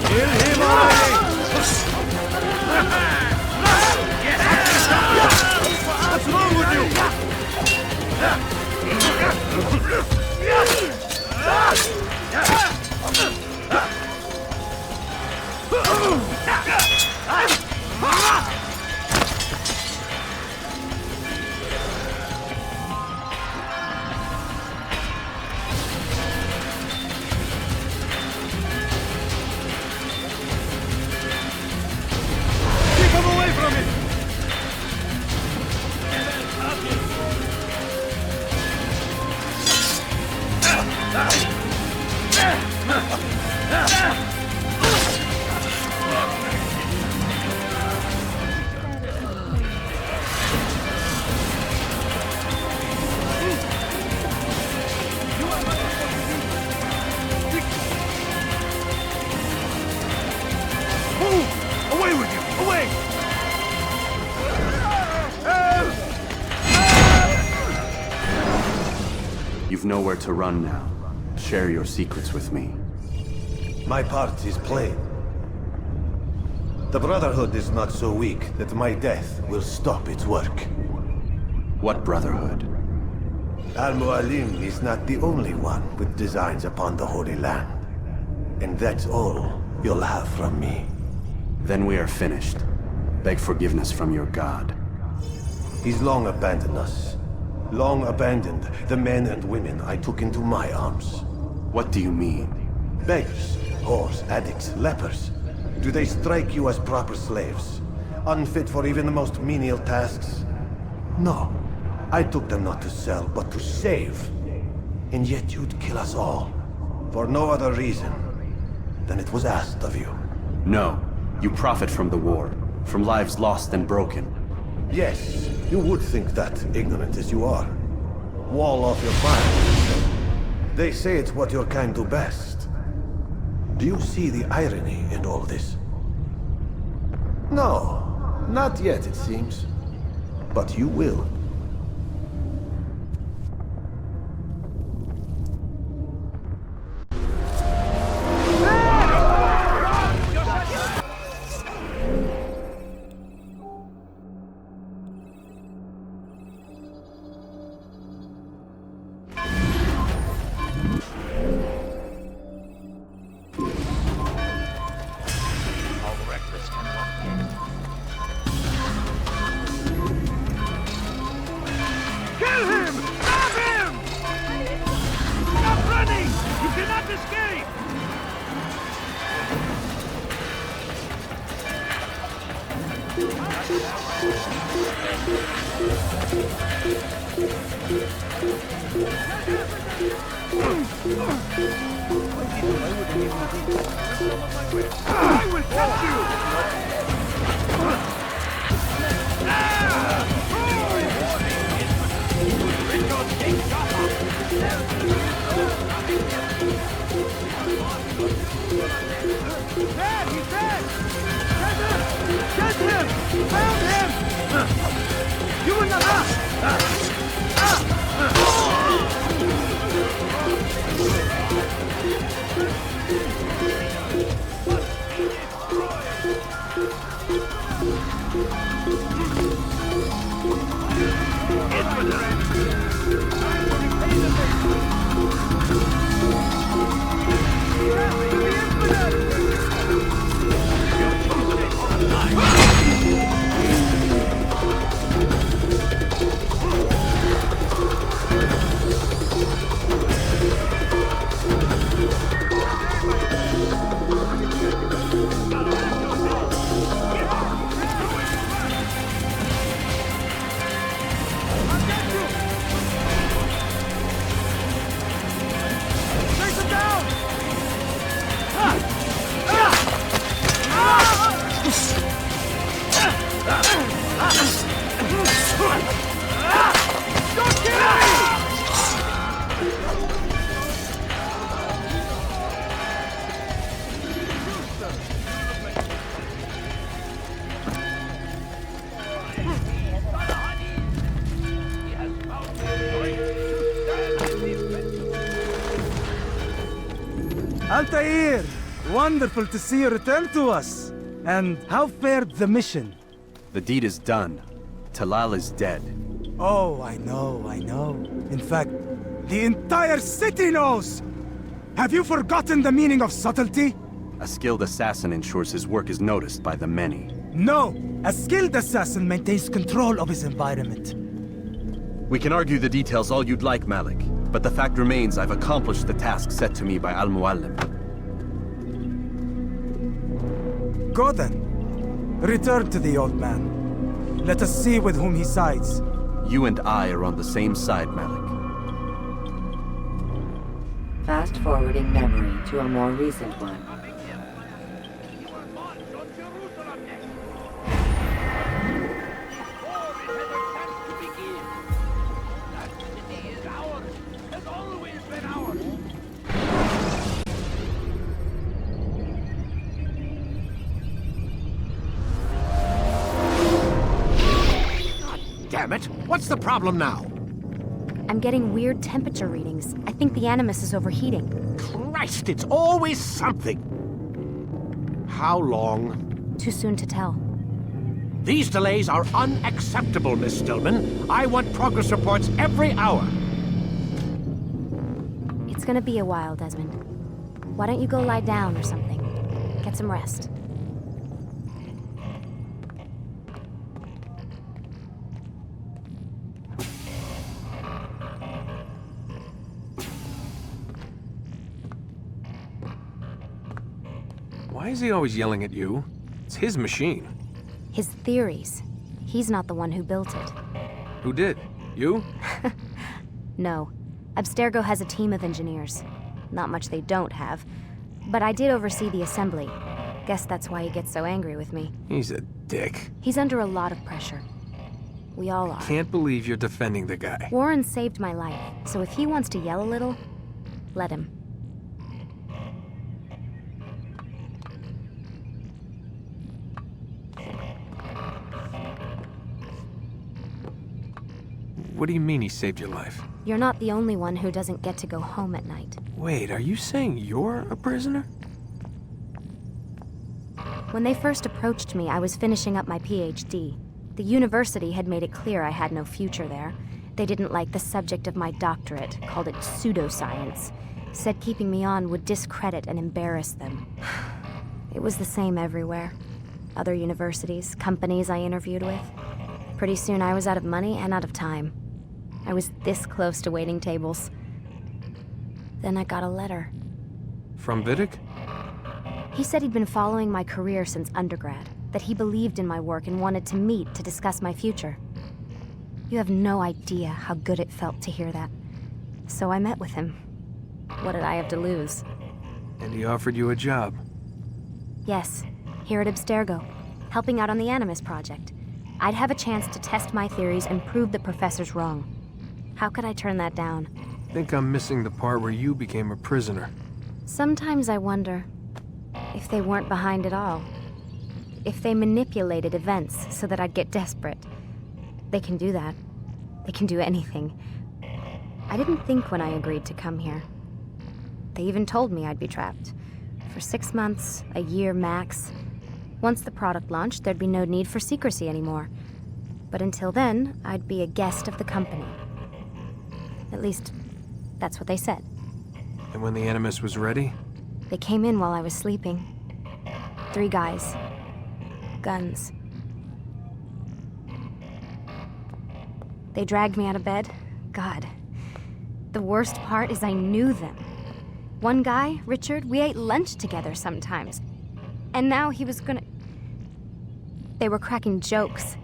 Kill him already! What's wrong with you? You've nowhere to run now. Share your secrets with me. My part is plain. The Brotherhood is not so weak that my death will stop its work. What Brotherhood? Al-Mu'alim is not the only one with designs upon the Holy Land. And that's all you'll have from me. Then we are finished. Beg forgiveness from your god. He's long abandoned us. Long abandoned the men and women I took into my arms. What do you mean? Beggars, whores, addicts, lepers. Do they strike you as proper slaves? Unfit for even the most menial tasks? No. I took them not to sell, but to save. And yet you'd kill us all. For no other reason than it was asked of you. No. You profit from the war. From lives lost and broken. Yes, you would think that, ignorant as you are. Wall off your mind. They say it's what your kind do best. Do you see the irony in all this? No, not yet, it seems. But you will. Altaïr! Wonderful to see you return to us. And how fared the mission? The deed is done. Talal is dead. Oh, I know. In fact, the entire city knows! Have you forgotten the meaning of subtlety? A skilled assassin ensures his work is noticed by the many. No! A skilled assassin maintains control of his environment. We can argue the details all you'd like, Malik. But the fact remains I've accomplished the task set to me by Al-Muallim. Go then. Return to the old man. Let us see with whom he sides. You and I are on the same side, Malik. Fast-forwarding memory to a more recent one. Damn it! What's the problem now? I'm getting weird temperature readings. I think the Animus is overheating. Christ, it's always something! How long? Too soon to tell. These delays are unacceptable, Miss Stillman. I want progress reports every hour. It's gonna be a while, Desmond. Why don't you go lie down or something? Get some rest. Why is he always yelling at you? It's his machine. His theories. He's not the one who built it. Who did? You? No. Abstergo has a team of engineers. Not much they don't have. But I did oversee the assembly. Guess that's why he gets so angry with me. He's a dick. He's under a lot of pressure. We all are. Can't believe you're defending the guy. Warren saved my life, so if he wants to yell a little, Let him. What do you mean he saved your life? You're not the only one who doesn't get to go home at night. Wait, are you saying you're a prisoner? When they first approached me, I was finishing up my PhD. The university had made it clear I had no future there. They didn't like the subject of my doctorate, called it pseudoscience. Said keeping me on would discredit and embarrass them. It was the same everywhere. Other universities, companies I interviewed with. Pretty soon I was out of money and out of time. I was this close to waiting tables. Then I got a letter. From Vidic? He said he'd been following my career since undergrad, that he believed in my work and wanted to meet to discuss my future. You have no idea how good it felt to hear that. So I met with him. What did I have to lose? And he offered you a job? Yes, here at Abstergo, helping out on the Animus project. I'd have a chance to test my theories and prove the professor's wrong. How could I turn that down? I think I'm missing the part where you became a prisoner. Sometimes I wonder if they weren't behind it all. If they manipulated events so that I'd get desperate. They can do that. They can do anything. I didn't think when I agreed to come here. They even told me I'd be trapped. For 6 months, a year max. Once the product launched, there'd be no need for secrecy anymore. But until then, I'd be a guest of the company. At least, that's what they said. And when the Animus was ready? They came in while I was sleeping. 3 guys. Guns. They dragged me out of bed. God. The worst part is I knew them. One guy, Richard, we ate lunch together sometimes. And now he was gonna... They were cracking jokes.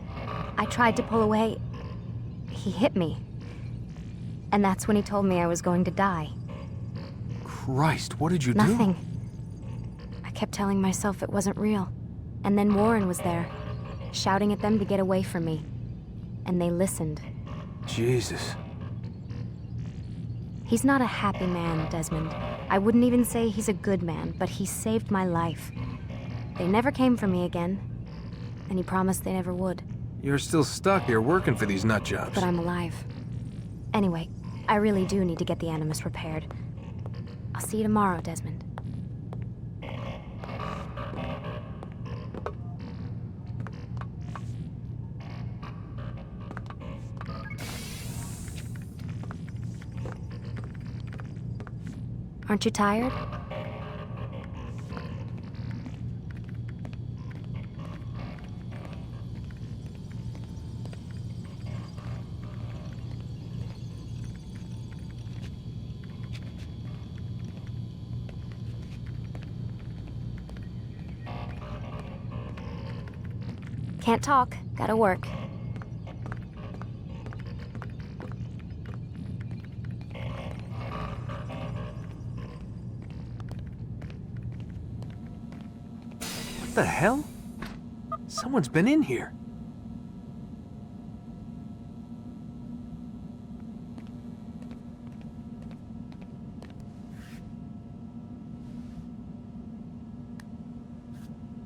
I tried to pull away. He hit me. And that's when he told me I was going to die. Christ, what did you do? Nothing. I kept telling myself it wasn't real. And then Warren was there, shouting at them to get away from me. And they listened. Jesus. He's not a happy man, Desmond. I wouldn't even say he's a good man, but he saved my life. They never came for me again, and he promised they never would. You're still stuck here working for these nut jobs. But I'm alive. Anyway, I really do need to get the Animus repaired. I'll see you tomorrow, Desmond. Aren't you tired? Can't talk. Gotta work. What the hell? Someone's been in here.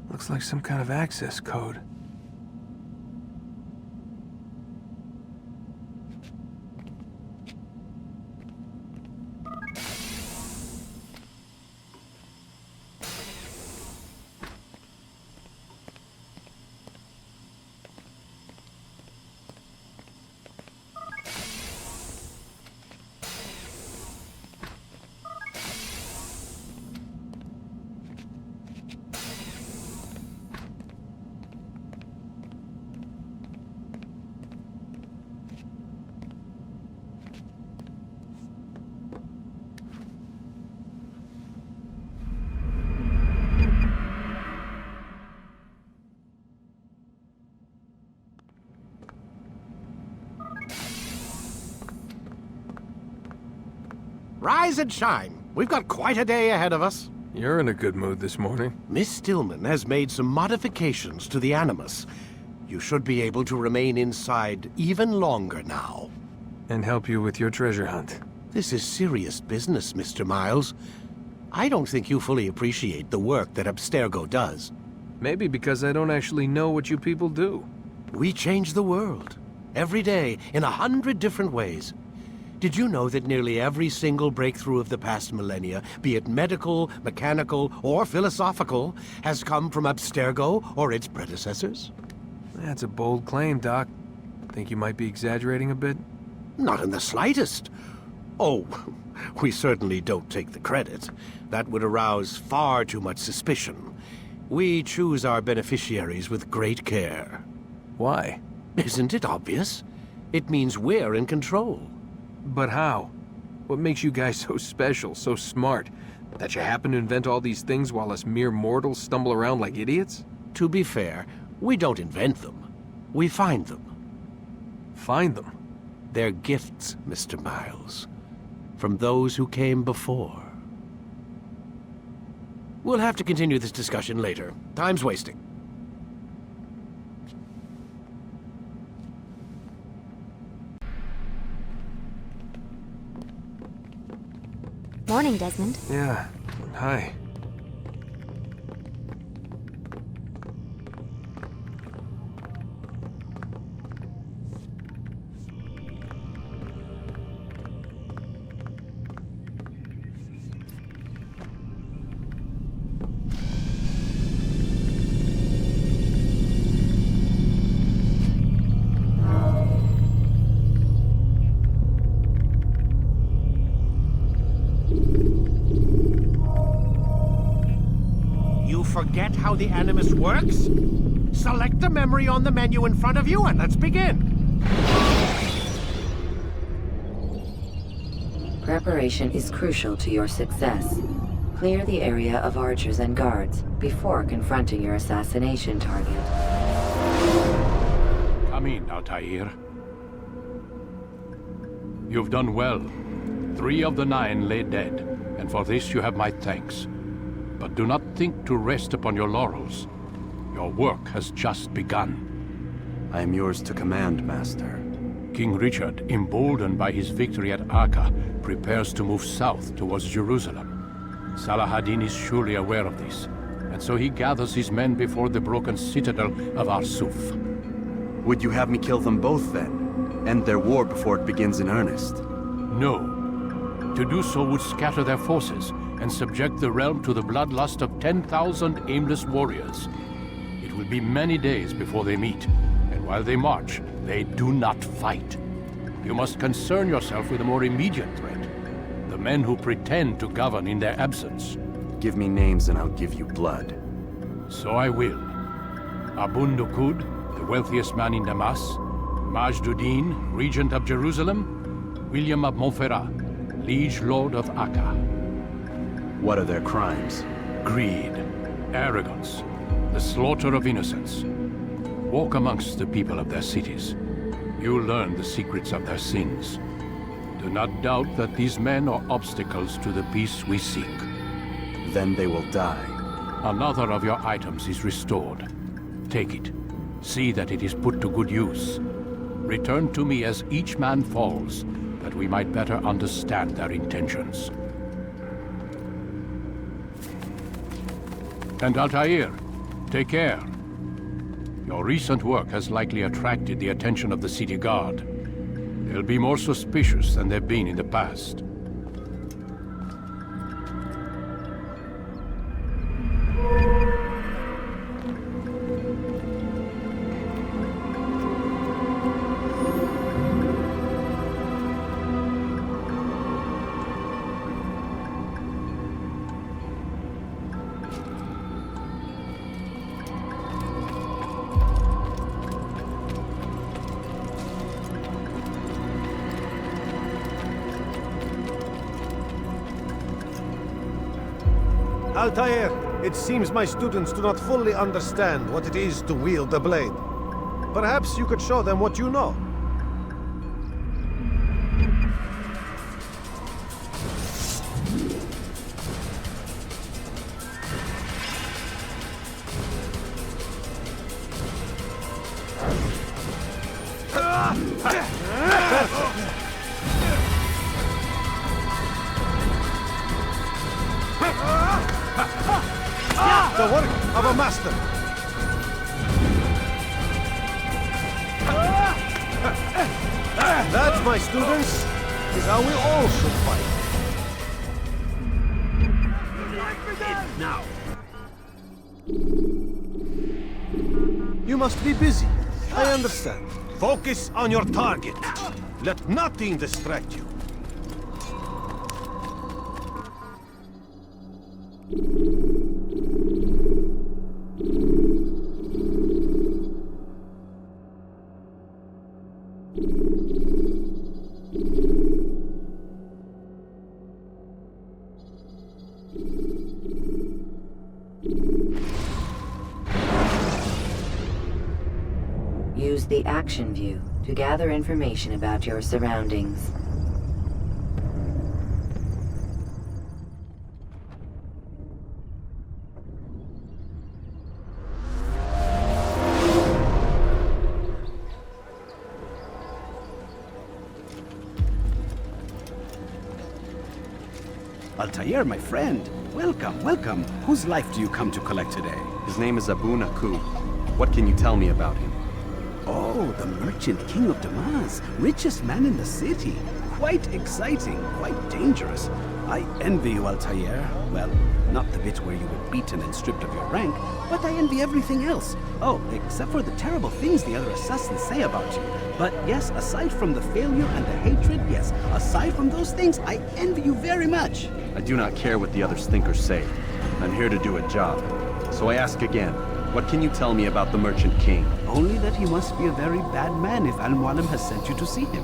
Looks like some kind of access code. Rise and shine. We've got quite a day ahead of us. You're in a good mood this morning. Miss Stillman has made some modifications to the Animus. You should be able to remain inside even longer now. And help you with your treasure hunt. This is serious business, Mr. Miles. I don't think you fully appreciate the work that Abstergo does. Maybe because I don't actually know what you people do. We change the world. Every day, in 100 different ways. Did you know that nearly every single breakthrough of the past millennia, be it medical, mechanical, or philosophical, has come from Abstergo or its predecessors? That's a bold claim, Doc. Think you might be exaggerating a bit? Not in the slightest. Oh, we certainly don't take the credit. That would arouse far too much suspicion. We choose our beneficiaries with great care. Why? Isn't it obvious? It means we're in control. But how? What makes you guys so special, so smart? That you happen to invent all these things while us mere mortals stumble around like idiots? To be fair, we don't invent them. We find them. Find them? They're gifts, Mr. Miles. From those who came before. We'll have to continue this discussion later. Time's wasting. Morning, Desmond. Yeah, hi. Forget how the Animus works? Select the memory on the menu in front of you and let's begin. Preparation is crucial to your success. Clear the area of archers and guards before confronting your assassination target. Come in, Altaïr. You've done well. 3 of the 9 lay dead, and for this you have my thanks. But do not think to rest upon your laurels. Your work has just begun. I am yours to command, Master. King Richard, emboldened by his victory at Acre, prepares to move south towards Jerusalem. Saladin is surely aware of this, and so he gathers his men before the broken citadel of Arsuf. Would you have me kill them both, then? End their war before it begins in earnest? No. To do so would scatter their forces, and subject the realm to the bloodlust of 10,000 aimless warriors. It will be many days before they meet, and while they march, they do not fight. You must concern yourself with a more immediate threat. The men who pretend to govern in their absence. Give me names and I'll give you blood. So I will. Abu Nuq, the wealthiest man in Damas, Majd Addin, regent of Jerusalem, William of Montferrat, liege lord of Acre. What are their crimes? Greed, arrogance, the slaughter of innocents. Walk amongst the people of their cities. You'll learn the secrets of their sins. Do not doubt that these men are obstacles to the peace we seek. Then they will die. Another of your items is restored. Take it. See that it is put to good use. Return to me as each man falls, that we might better understand their intentions. And Altaïr, take care. Your recent work has likely attracted the attention of the city guard. They'll be more suspicious than they've been in the past. Altaïr, it seems my students do not fully understand what it is to wield the blade. Perhaps you could show them what you know. The work of a master. That, my students, is how we all should fight. Now. You must be busy. I understand. Focus on your target. Let nothing distract you. Use the action view to gather information about your surroundings. Altaïr, my friend. Welcome, welcome. Whose life do you come to collect today? His name is Abu Nuq. What can you tell me about him? Oh, the merchant king of Damas, richest man in the city. Quite exciting, quite dangerous. I envy you, Altaïr. Well, not the bit where you were beaten and stripped of your rank, but I envy everything else. Oh, except for the terrible things the other assassins say about you. But yes, aside from the failure and the hatred, yes, aside from those things, I envy you very much. I do not care what the others think or say. I'm here to do a job. So I ask again, what can you tell me about the Merchant King? Only that he must be a very bad man if Al-Mualim has sent you to see him.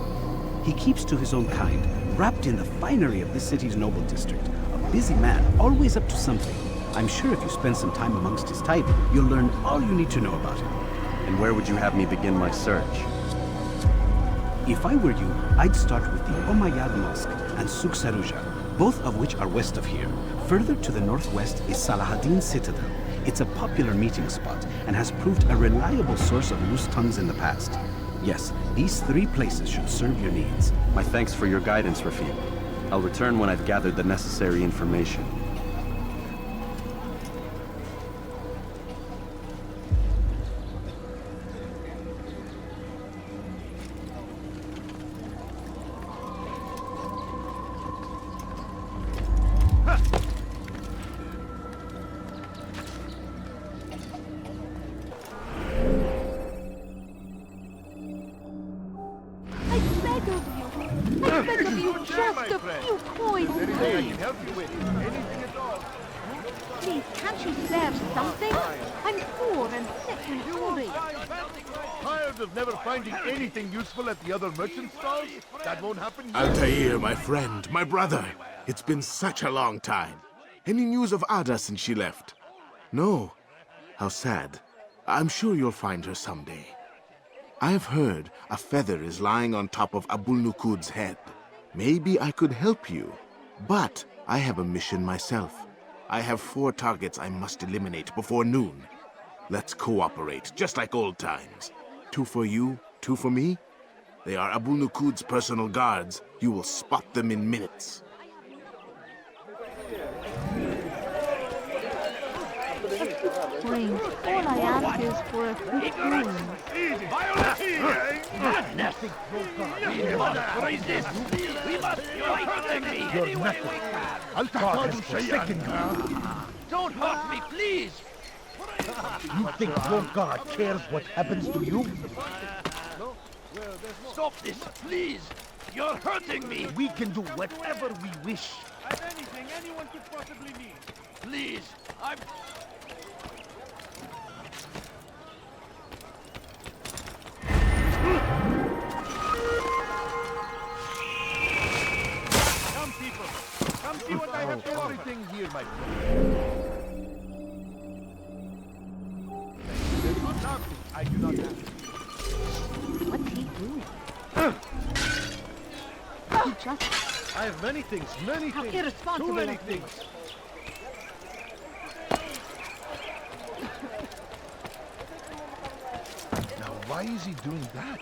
He keeps to his own kind, wrapped in the finery of this city's noble district. A busy man, always up to something. I'm sure if you spend some time amongst his type, you'll learn all you need to know about him. And where would you have me begin my search? If I were you, I'd start with the Umayyad Mosque and Souq Saruja, both of which are west of here. Further to the northwest is Salahaddin Citadel. It's a popular meeting spot and has proved a reliable source of loose tongues in the past. Yes, these 3 places should serve your needs. My thanks for your guidance, Rafiq. I'll return when I've gathered the necessary information. Please, can't you spare something? I'm poor and sick and hungry. Tired of never finding anything useful at the other merchant stalls? That won't happen here. Altaïr, my friend, my brother. It's been such a long time. Any news of Ada since she left? No. How sad. I'm sure you'll find her someday. I've heard a feather is lying on top of Abu Nuq's head. Maybe I could help you. But I have a mission myself. I have 4 targets I must eliminate before noon. Let's cooperate, just like old times. 2 for you, 2 for me. They are Abu Nuq's personal guards. You will spot them in minutes. Spring, all I ask is for a quick win. Madness! We must resist! We must fight them any way we can! Don't hurt me, please! You think your God cares what happens to you? Stop this, please! You're hurting me! We can do whatever we wish. I've anything anyone could possibly need. Please, I'm... Come, people. Come see what I have to offer. Everything here, my friend. There's no something I do not have. What's he doing? He just... I have many things, many How things. irresponsible Too many of me. things. Now, why is he doing that?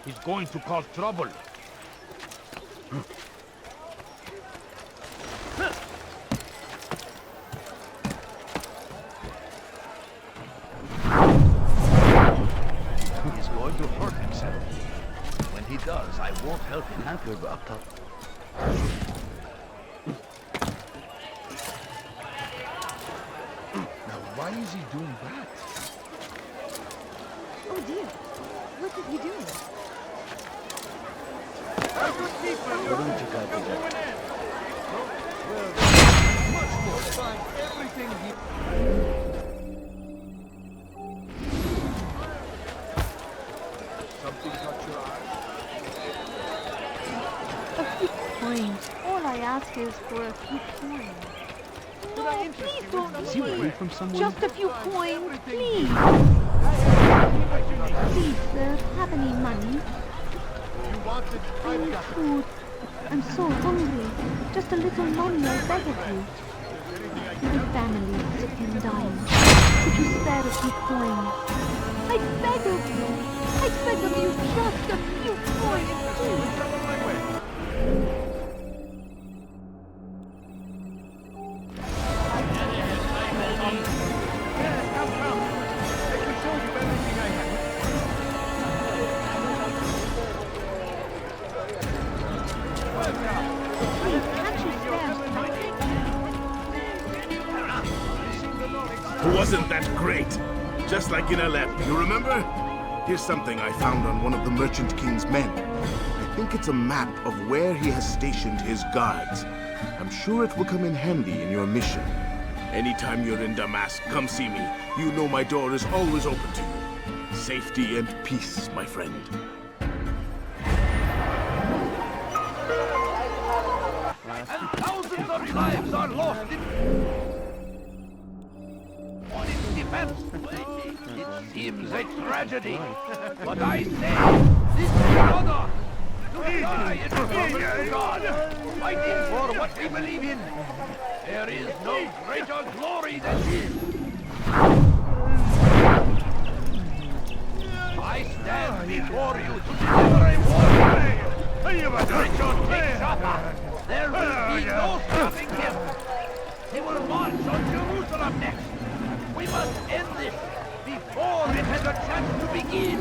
He's going to cause trouble. aptal. Now, why is he doing that? Oh dear. What is he doing? Wouldn't you guys do that? Much more fun. Everything he... Something caught your eye? A few coins. All I ask is for a few coins. No, please don't leave. From someone? Just a few coins, please. Please, sir, have any money? You want it? I've got it. Food. I'm so hungry. Just a little money, I beg of you. My family is sick and dying. Could you spare a few coins? I beg of you. I beg of you, just a few coins, please. Wasn't that great? Just like in Alep, you remember? Here's something I found on one of the Merchant King's men. I think it's a map of where he has stationed his guards. I'm sure it will come in handy in your mission. Anytime you're in Damascus, come see me. You know my door is always open to you. Safety and peace, my friend. And thousands of lives are lost on its defense. It seems a tragedy, but I say this is honor. To die in service to God, fighting for what we believe in. There is no greater glory than this. I stand before you to deliver a warning. Richard takes Jaffa. There will be no stopping him. He will march on Jerusalem next. We must end this before it has a chance to begin.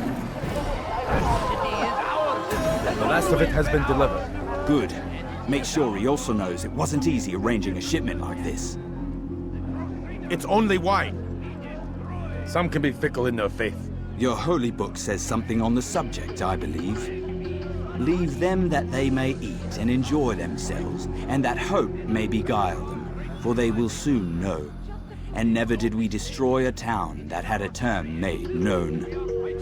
That city is ours. The last of it has been delivered. Good. Make sure he also knows it wasn't easy arranging a shipment like this. It's only wine. Some can be fickle in their faith. Your holy book says something on the subject, I believe. Leave them that they may eat and enjoy themselves, and that hope may beguile them, for they will soon know. And never did we destroy a town that had a term made known.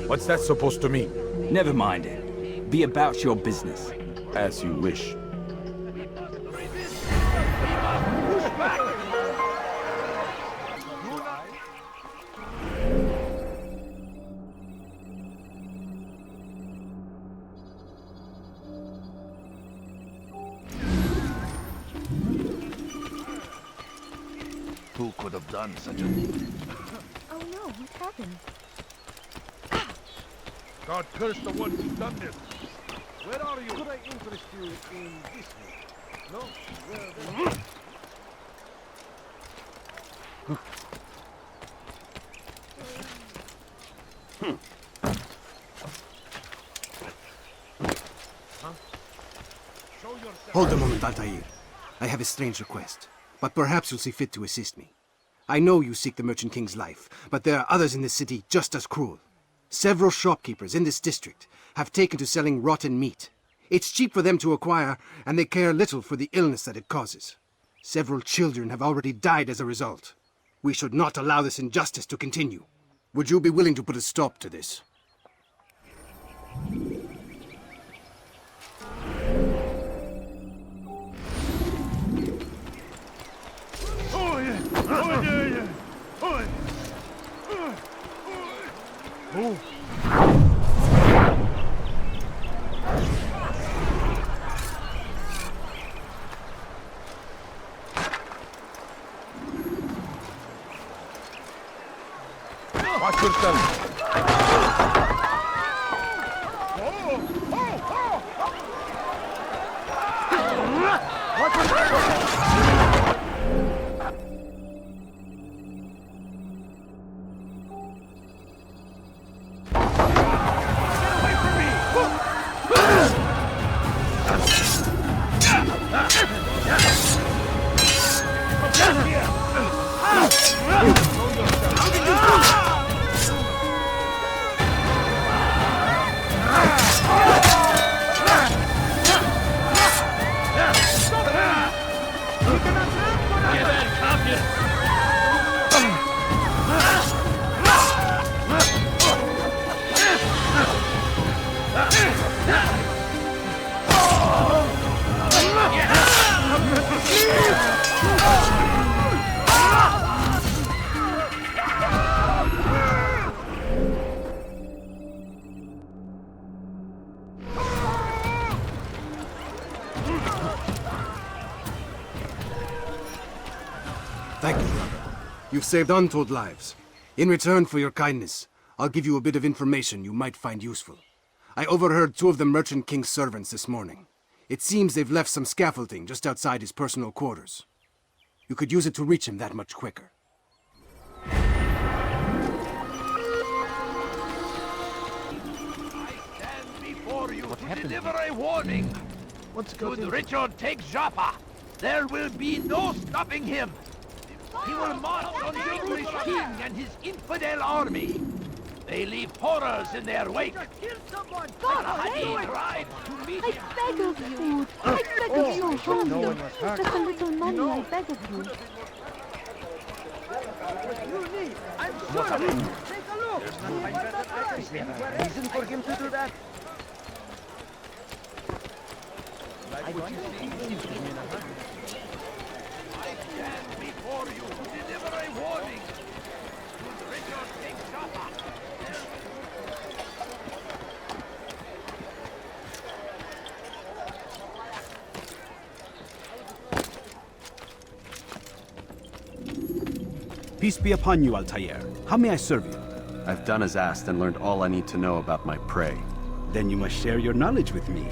What's that supposed to mean? Never mind it. Be about your business. As you wish. Who could have done such a thing? Oh no, what happened? God curse the one who's done this. Where are you? Could I interest you in this one? No? Well, Hold a moment, Altaïr. I have a strange request, but perhaps you'll see fit to assist me. I know you seek the Merchant King's life, but there are others in this city just as cruel. Several shopkeepers in this district have taken to selling rotten meat. It's cheap for them to acquire, and they care little for the illness that it causes. Several children have already died as a result. We should not allow this injustice to continue. Would you be willing to put a stop to this? Watch yourself. Thank you, brother. You've saved untold lives. In return for your kindness, I'll give you a bit of information you might find useful. I overheard 2 of the Merchant King's servants this morning. It seems they've left some scaffolding just outside his personal quarters. You could use it to reach him that much quicker. To deliver a warning. Should Richard take Jaffa, there will be no stopping him. He will march on the English king and his infidel army. They leave horrors in their wake. Saladin rides to meet him. I beg of you. I beg of you, just a little money, I beg of you. I'm sure. Take a look. Is there a reason for him to do that? I stand before you to deliver a warning. Should Richard take Jaffa? Peace be upon you, Altaïr. How may I serve you? I've done as asked and learned all I need to know about my prey. Then you must share your knowledge with me.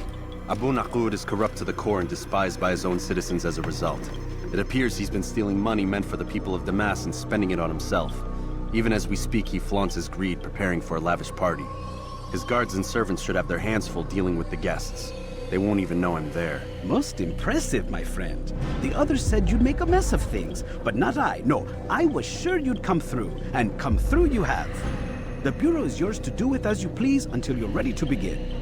Abu Nuq is corrupt to the core and despised by his own citizens as a result. It appears he's been stealing money meant for the people of Damas and spending it on himself. Even as we speak, he flaunts his greed, preparing for a lavish party. His guards and servants should have their hands full dealing with the guests. They won't even know I'm there. Most impressive, my friend. The others said you'd make a mess of things, but not I. No, I was sure you'd come through, and come through you have. The Bureau is yours to do with as you please until you're ready to begin.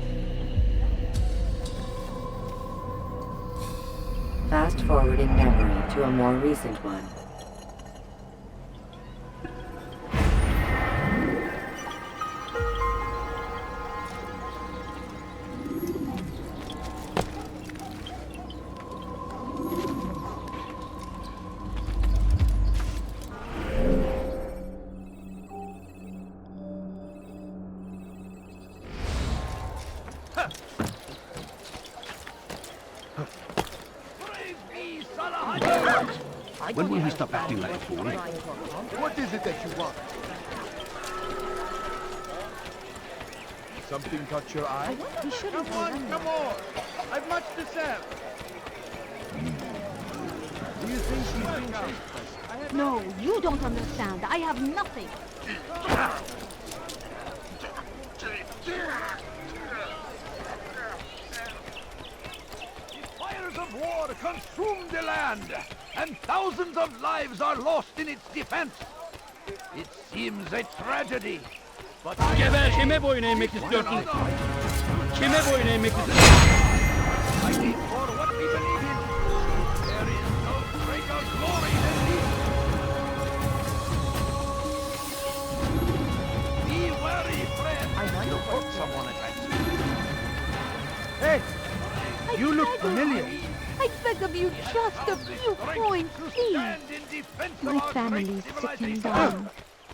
Fast-forwarding memory to a more recent one. When will he stop acting like a fool? What is it that you want? Something caught your eye? Come on, come on! I've much to say. Do you think he's being chased? No, you don't understand. I have nothing. Fires of war consume the land, and thousands of lives are lost in its defense. It seems a tragedy, but Kime boyun eğmek istiyorsun? Kime boyun eğmek istiyorsun? fighting for what we believe in. There is no greater glory than this. Be wary, friend. You put someone against me. Hey, you look familiar. I beg of you, just a few coins, please. My family's sitting down.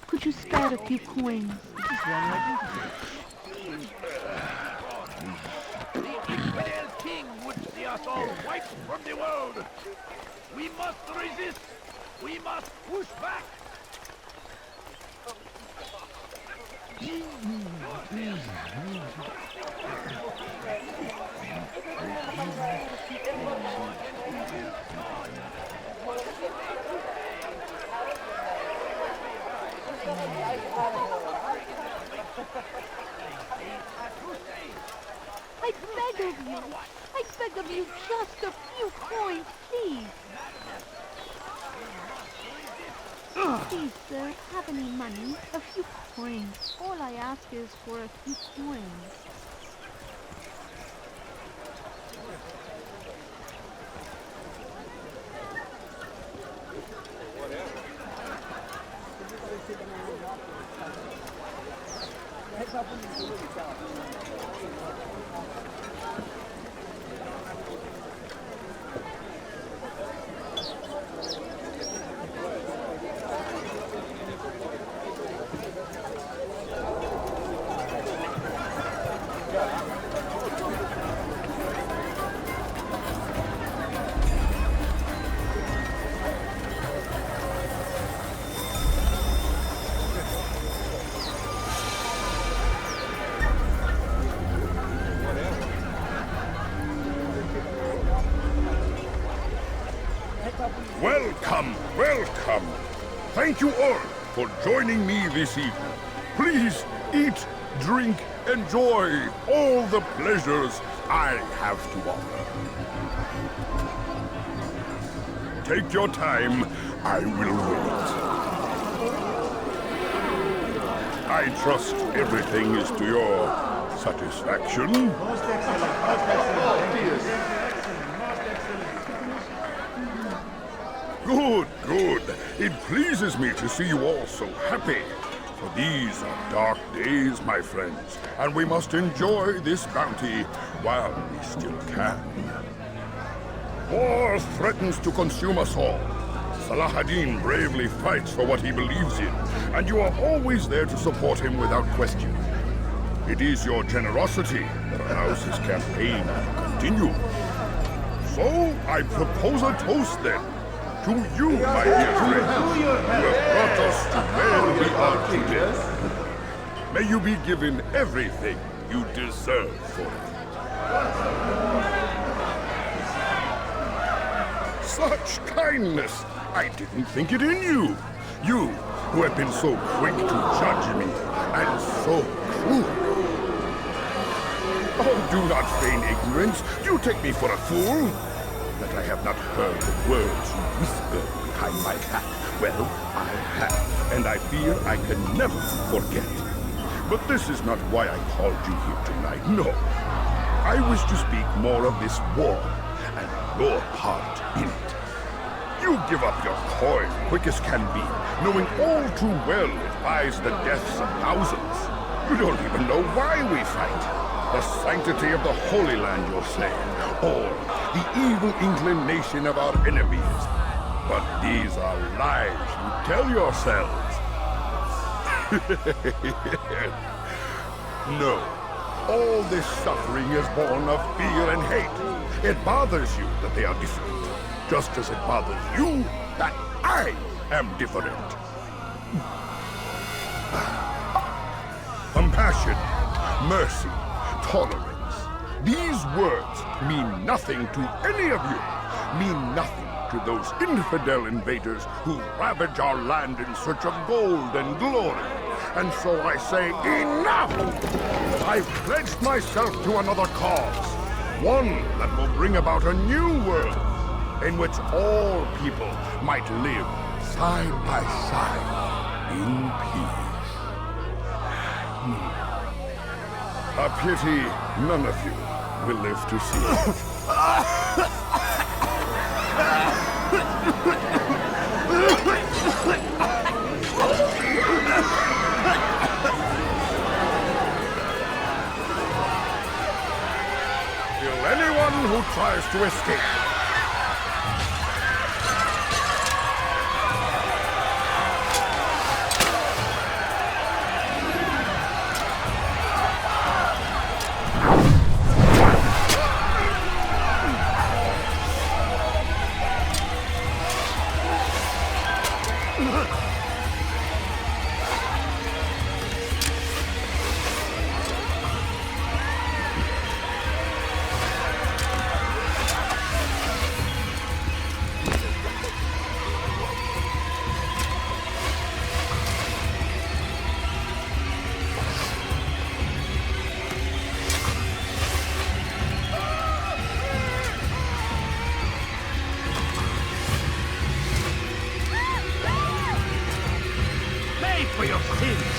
Could you spare a few coins? The infidel king would see us all wiped from the world. We must resist. We must push back. I beg of you, just a few coins, please. Please, sir, have any money? A few coins. All I ask is for a few coins. Welcome, welcome. Thank you all for joining me this evening. Please eat, drink, enjoy all the pleasures I have to offer. Take your time, I will wait. I trust everything is to your satisfaction. Good, good. It pleases me to see you all so happy. For these are dark days, my friends, and we must enjoy this bounty while we still can. War threatens to consume us all. Salah ad-Din bravely fights for what he believes in, and you are always there to support him without question. It is your generosity that allows his campaign to continue. So, I propose a toast then. To you, my dear friends, who have brought us to where we are today. May you be given everything you deserve for it. Such kindness! I didn't think it in you. You, who have been so quick to judge me, and so cruel. Oh, do not feign ignorance. You take me for a fool. That I have not heard the words you whisper behind my back. Well, I have, and I fear I can never forget. But this is not why I called you here tonight, no. I wish to speak more of this war, and your part in it. You give up your coin quick as can be, knowing all too well it buys the deaths of thousands. You don't even know why we fight. The sanctity of the Holy Land, you'll say, or the evil inclination of our enemies. But these are lies you tell yourselves. No, all this suffering is born of fear and hate. It bothers you that they are different, just as it bothers you that I am different. Compassion, mercy, tolerance. These words mean nothing to any of you. Mean nothing to those infidel invaders who ravage our land in search of gold and glory. And so I say, enough! I've pledged myself to another cause. One that will bring about a new world in which all people might live side by side in peace. A pity none of you will live to see it. Kill anyone who tries to escape. For your sins.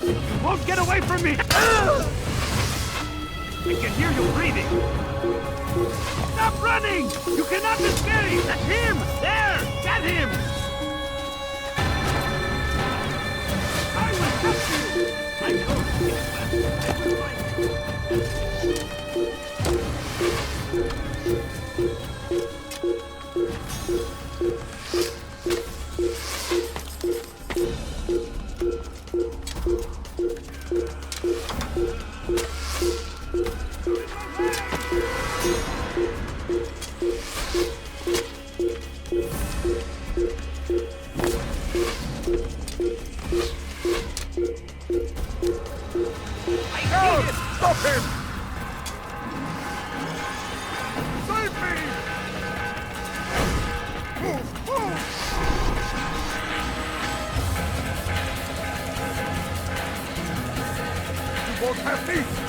You won't get away from me! I can hear you breathing! Stop running! You cannot escape! That's him! There! Get him! I will help you! I know Stop him!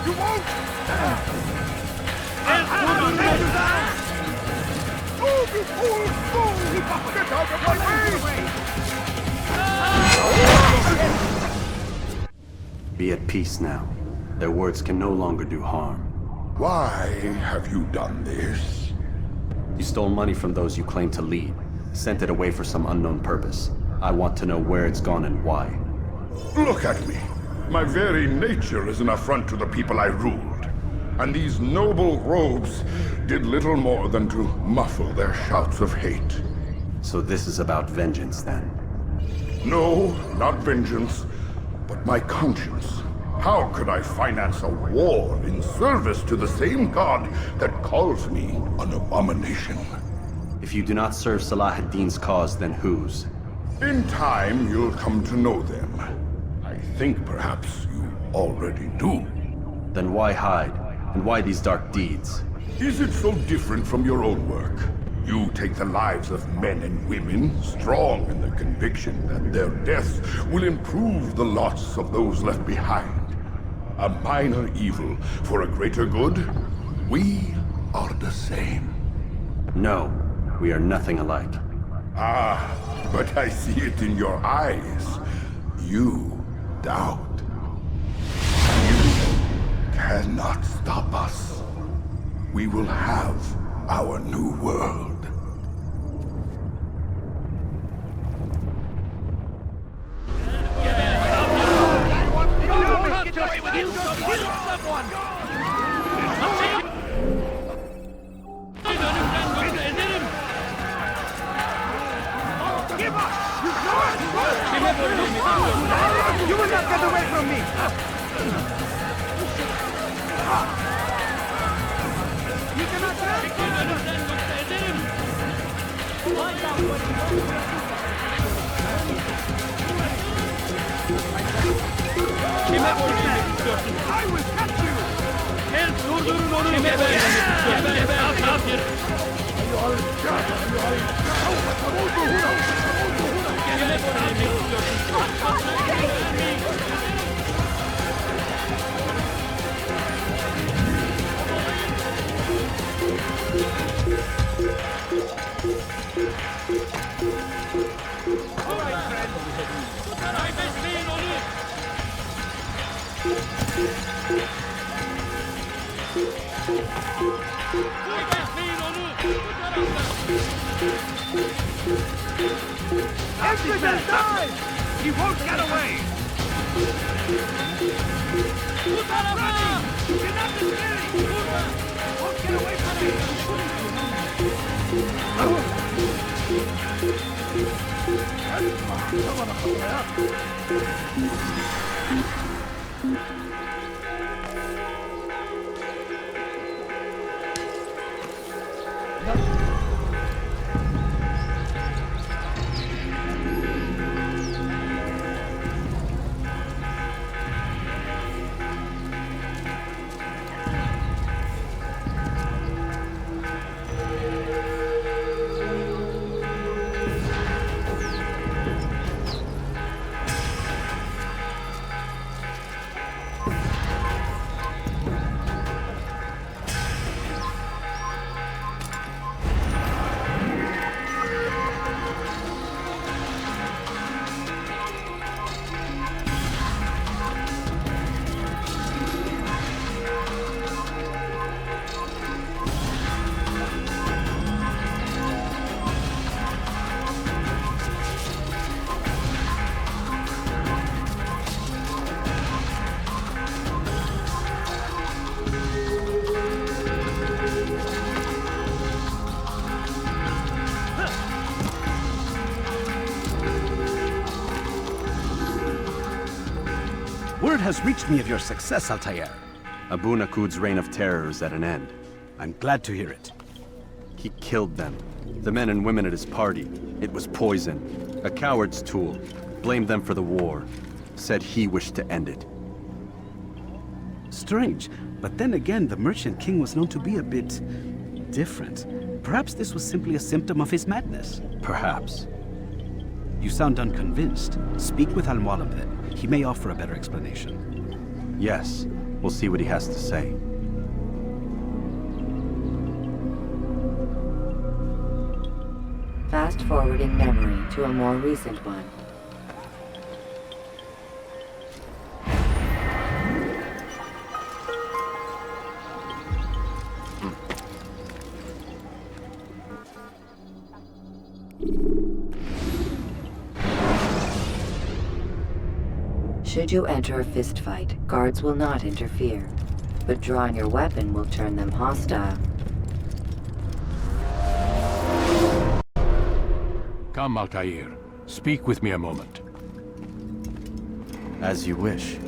You won't! Move, you fools! Move! Get out of my way! Be at peace now. Their words can no longer do harm. Why have you done this? You stole money from those you claim to lead, sent it away for some unknown purpose. I want to know where it's gone and why. Look at me. My very nature is an affront to the people I ruled. And these noble robes did little more than to muffle their shouts of hate. So this is about vengeance, then? No, not vengeance, but my conscience. How could I finance a war in service to the same god that calls me an abomination? If you do not serve Salah ad-Din's cause, then whose? In time, you'll come to know them. I think perhaps you already do. Then why hide? And why these dark deeds? Is it so different from your own work? You take the lives of men and women, strong in the conviction that their deaths will improve the lots of those left behind. A minor evil for a greater good? We are the same. No, we are nothing alike. Ah, but I see it in your eyes. You doubt. You cannot stop us. We will have our new world. You will not get away from me! You cannot I will catch you! Everyone die! He won't get away! Running! You're not the scary! Won't get away from me! Word has reached me of your success, Altaïr. Abu Nuq's reign of terror is at an end. I'm glad to hear it. He killed them. The men and women at his party. It was poison. A coward's tool. Blamed them for the war. Said he wished to end it. Strange, but then again, the Merchant King was known to be a bit different. Perhaps this was simply a symptom of his madness. Perhaps. You sound unconvinced. Speak with Al-Mualim then. He may offer a better explanation. Yes. We'll see what he has to say. Fast-forwarding memory to a more recent one. Should you enter a fistfight, guards will not interfere, but drawing your weapon will turn them hostile. Come, Altaïr. Speak with me a moment. As you wish.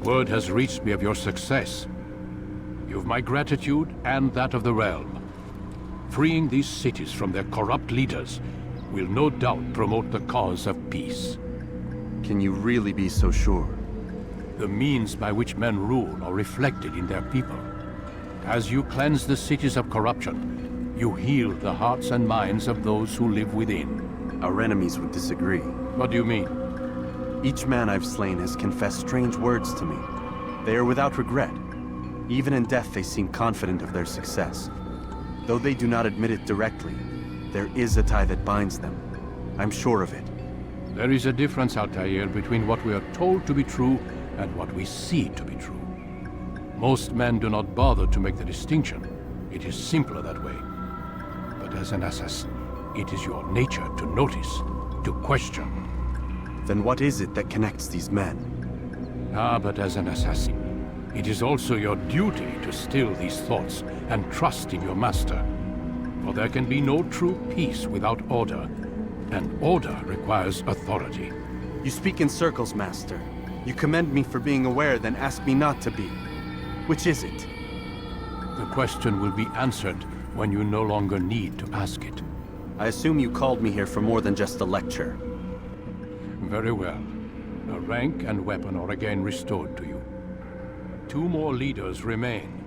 Word has reached me of your success. You've my gratitude and that of the realm. Freeing these cities from their corrupt leaders will no doubt promote the cause of peace. Can you really be so sure? The means by which men rule are reflected in their people. As you cleanse the cities of corruption, you heal the hearts and minds of those who live within. Our enemies would disagree. What do you mean? Each man I've slain has confessed strange words to me. They are without regret. Even in death they seem confident of their success. Though they do not admit it directly, there is a tie that binds them. I'm sure of it. There is a difference, Altaïr, between what we are told to be true and what we see to be true. Most men do not bother to make the distinction. It is simpler that way. But as an assassin, it is your nature to notice, to question. Then what is it that connects these men? But as an assassin, it is also your duty to still these thoughts and trust in your master. For there can be no true peace without order, and order requires authority. You speak in circles, Master. You commend me for being aware, then ask me not to be. Which is it? The question will be answered when you no longer need to ask it. I assume you called me here for more than just a lecture. Very well. A rank and weapon are again restored to you. 2 more leaders remain.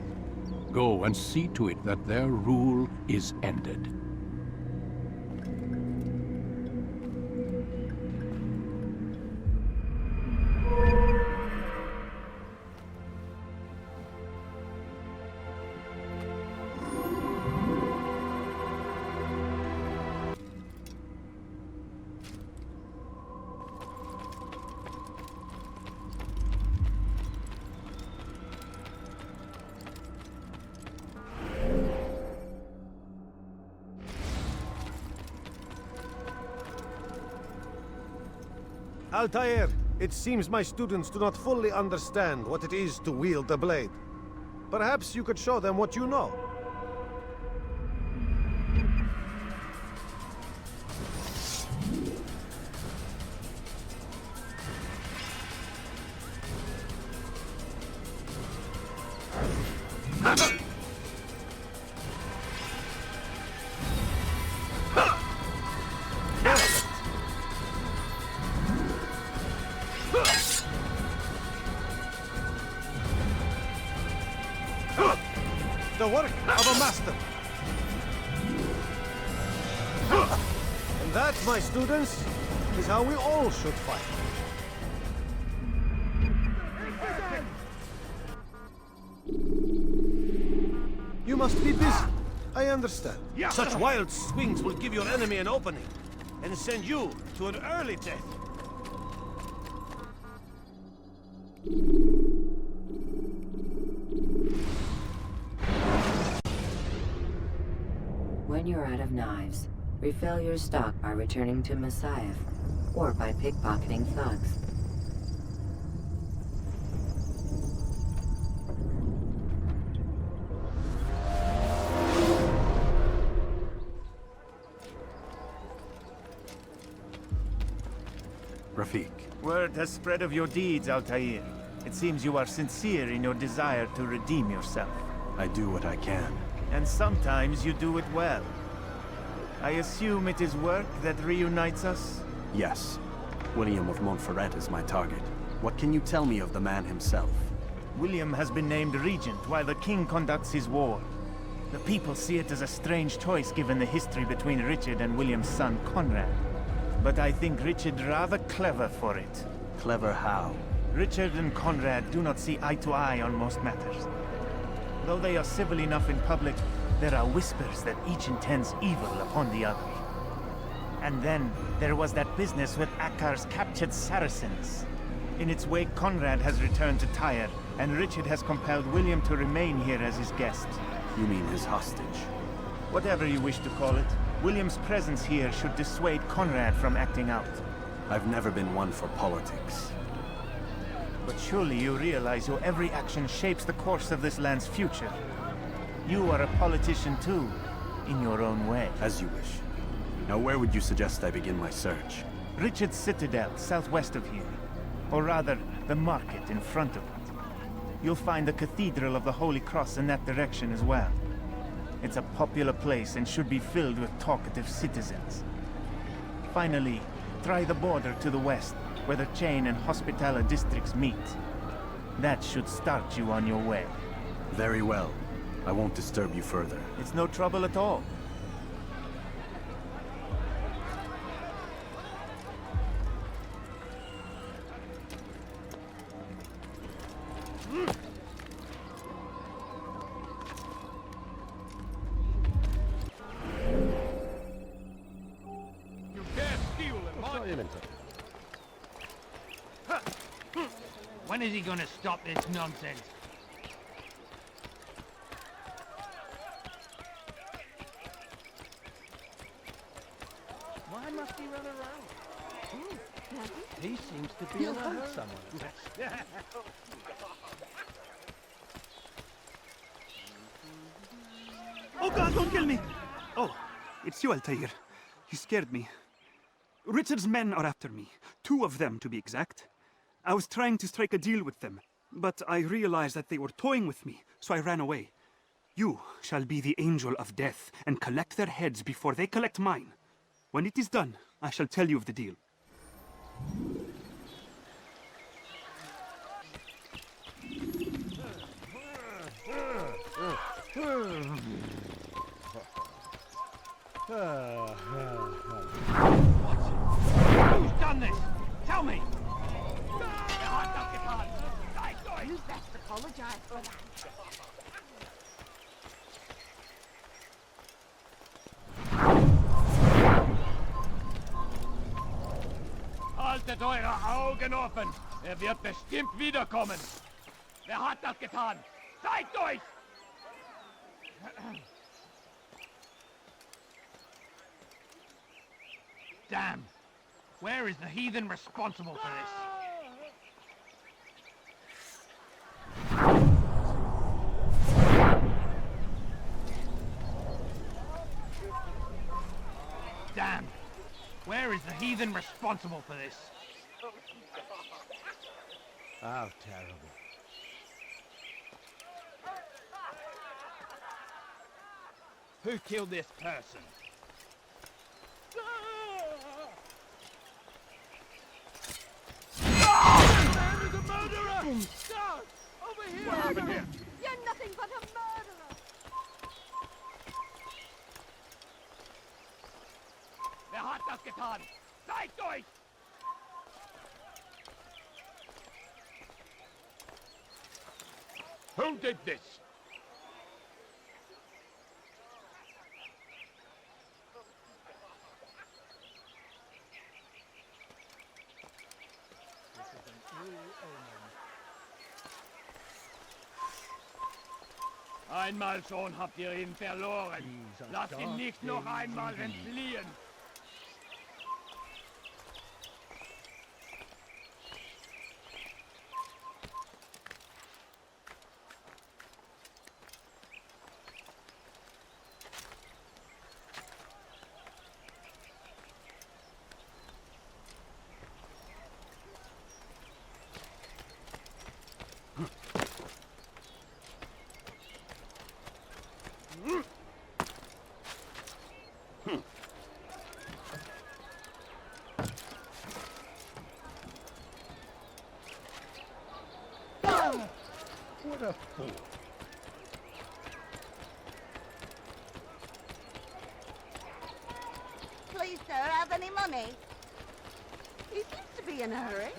Go and see to it that their rule is ended. Altaïr, it seems my students do not fully understand what it is to wield the blade. Perhaps you could show them what you know. The work of a master. And that, my students, is how we all should fight. You must be busy. I understand. Such wild swings will give your enemy an opening and send you to an early death. When you're out of knives, refill your stock by returning to Masyaf, or by pickpocketing thugs. Rafiq. Word has spread of your deeds, Altaïr. It seems you are sincere in your desire to redeem yourself. I do what I can. And sometimes you do it well. I assume it is work that reunites us? Yes. William of Montferrat is my target. What can you tell me of the man himself? William has been named regent while the king conducts his war. The people see it as a strange choice given the history between Richard and William's son Conrad. But I think Richard rather clever for it. Clever how? Richard and Conrad do not see eye to eye on most matters. Though they are civil enough in public, there are whispers that each intends evil upon the other. And then, there was that business with Acre's captured Saracens. In its wake, Conrad has returned to Tyre, and Richard has compelled William to remain here as his guest. You mean his hostage? Whatever you wish to call it, William's presence here should dissuade Conrad from acting out. I've never been one for politics. But surely you realize your every action shapes the course of this land's future. You are a politician too, in your own way. As you wish. Now where would you suggest I begin my search? Richard's Citadel, southwest of here. Or rather, the market in front of it. You'll find the Cathedral of the Holy Cross in that direction as well. It's a popular place and should be filled with talkative citizens. Finally, try the border to the west, where the Chain and Hospitaller districts meet. That should start you on your way. Very well. I won't disturb you further. It's no trouble at all. When is he gonna stop this nonsense? Why must he run around? He seems to be in a hurry. Oh God, don't kill me! Oh, it's you, Altaïr. You scared me. Richard's men are after me. 2 of them, to be exact. I was trying to strike a deal with them, but I realized that they were toying with me, so I ran away. You shall be the angel of death and collect their heads before they collect mine. When it is done, I shall tell you of the deal. Who's done this? Tell me! You best apologize for that. Haltet eure Augen offen! Wird bestimmt wiederkommen! Wer hat das getan? Zeigt euch! Damn! Where is the heathen responsible for this? Damn! Where is the heathen responsible for this? How terrible. Who killed this person? Man is a murderer! Stop! Over here! What happened here? You're nothing but a murderer! Wer hat das getan? Zeigt euch! Who did this? Einmal schon habt ihr ihn verloren. Lasst ihn nicht noch einmal entfliehen. What a fool. Please, sir, have any money? He seems to be in a hurry.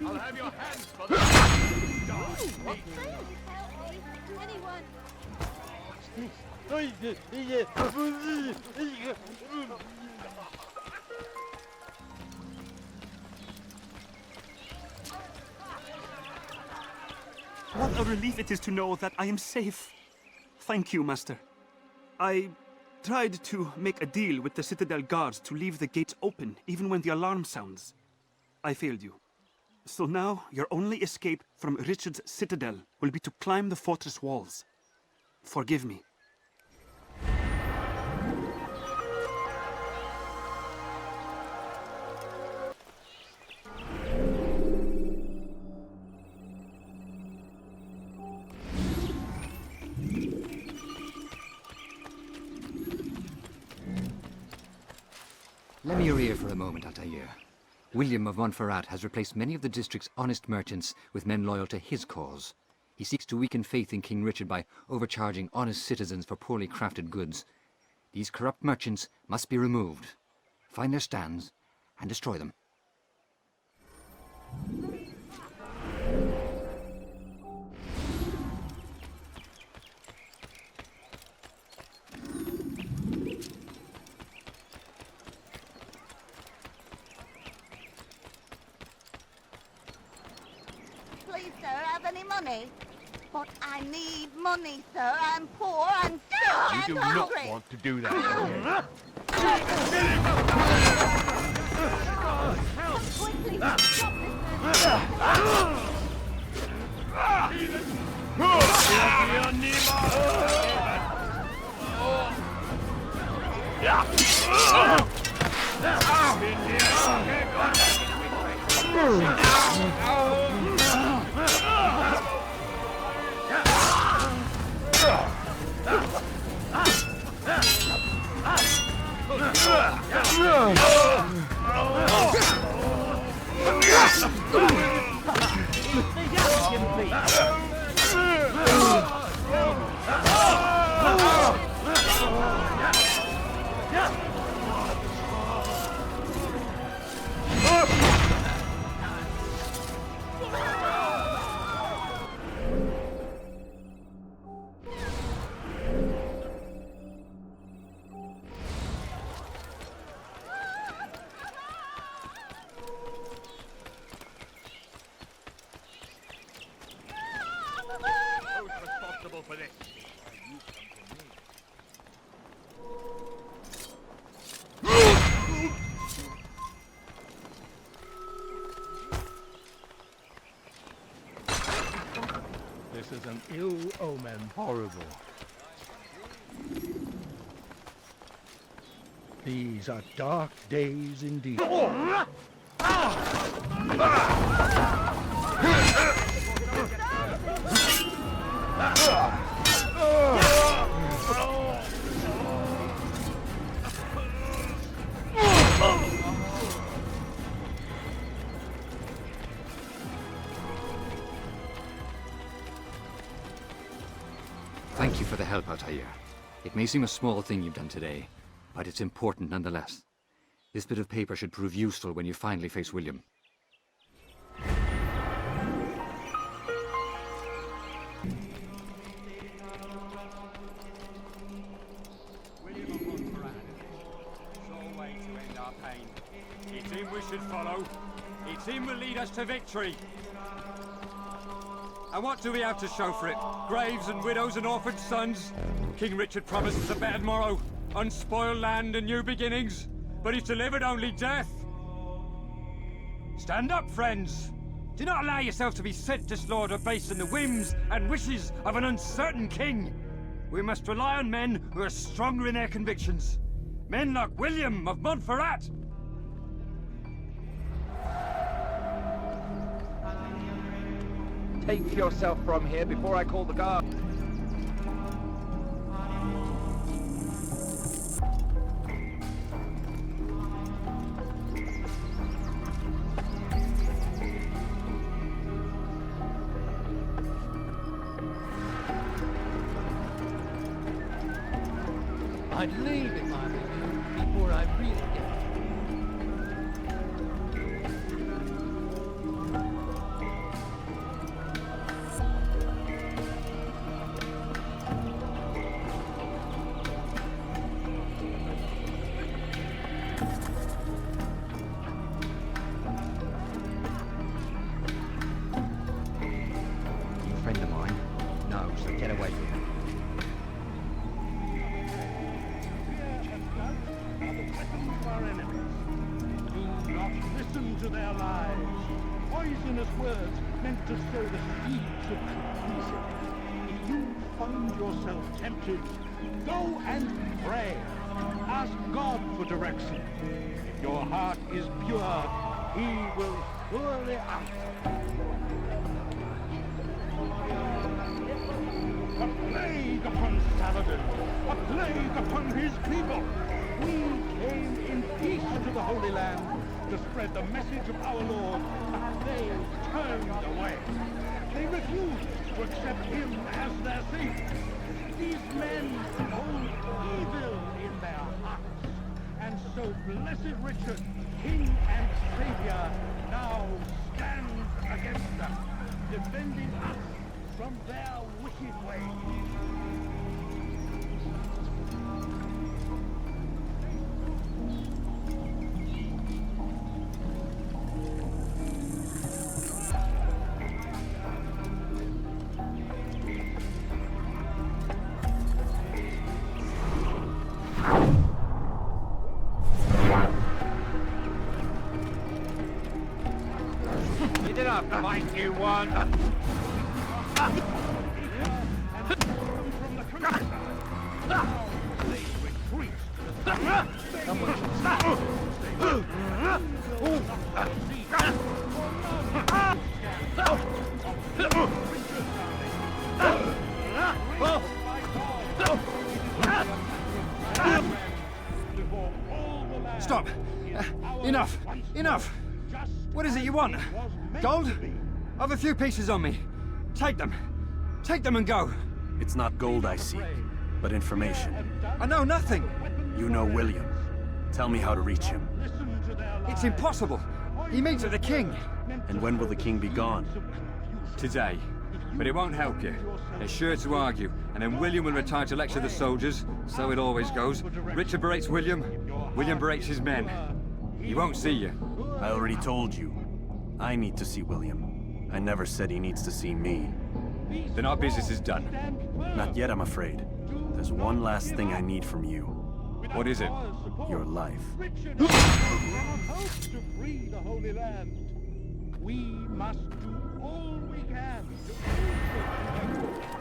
I'll have your hands for that. Anyone? What a relief it is to know that I am safe. Thank you, Master. I tried to make a deal with the Citadel guards to leave the gates open, even when the alarm sounds. I failed you. So now, your only escape from Richard's Citadel will be to climb the fortress walls. Forgive me. Lend me your ear for a moment, Altaïr. William of Montferrat has replaced many of the district's honest merchants with men loyal to his cause. He seeks to weaken faith in King Richard by overcharging honest citizens for poorly crafted goods. These corrupt merchants must be removed. Find their stands and destroy them. Please, sir, have any money? But I need money, sir. I'm poor and You and do hungry. not want to do that. Quickly, stop this. Who's responsible for this? This is an ill omen. Horrible. These are dark days indeed. Thank you for the help, Altaïr. It may seem a small thing you've done today, but it's important nonetheless. This bit of paper should prove useful when you finally face William. William of Montferrat. Sure way to end our pain. It's him we should follow. It's him will lead us to victory. And what do we have to show for it? Graves and widows and orphaned sons? King Richard promises a better morrow, unspoiled land and new beginnings, but he's delivered only death. Stand up, friends! Do not allow yourself to be sent to slaughter based on the whims and wishes of an uncertain king. We must rely on men who are stronger in their convictions. Men like William of Montferrat. Take yourself from here before I call the guard. I'd leave if I were you before I really get it. A friend of mine? No, so get away from him. Our enemies. Do not listen to their lies. Poisonous words meant to sow the seeds of complicity. If you find yourself tempted, go and pray. Ask God for direction. If your heart is pure, He will surely answer. A plague upon Saladin! A plague upon his people! We came in peace to the Holy Land to spread the message of our Lord, but they turned away. They refused to accept him as their savior. These men hold evil in their hearts, and so Blessed Richard, King and Savior, now stands against them, defending us from their wicked ways. You did not fight, you one. Stop! Enough! Enough! What is it you want? Gold? I've a few pieces on me. Take them. Take them and go. It's not gold I seek, but information. I know nothing. You know William. Tell me how to reach him. It's impossible. He meets with the king. And when will the king be gone? Today. But it won't help you. They're sure to argue, and then William will retire to lecture the soldiers. So it always goes. Richard berates William. William berates his men. He won't see you. I already told you. I need to see William. I never said he needs to see me. Then our business is done. Not yet, I'm afraid. There's one last thing I need from you. What is it? Your life. Richard hopes to free the Holy Land. We must do all we can to prove it.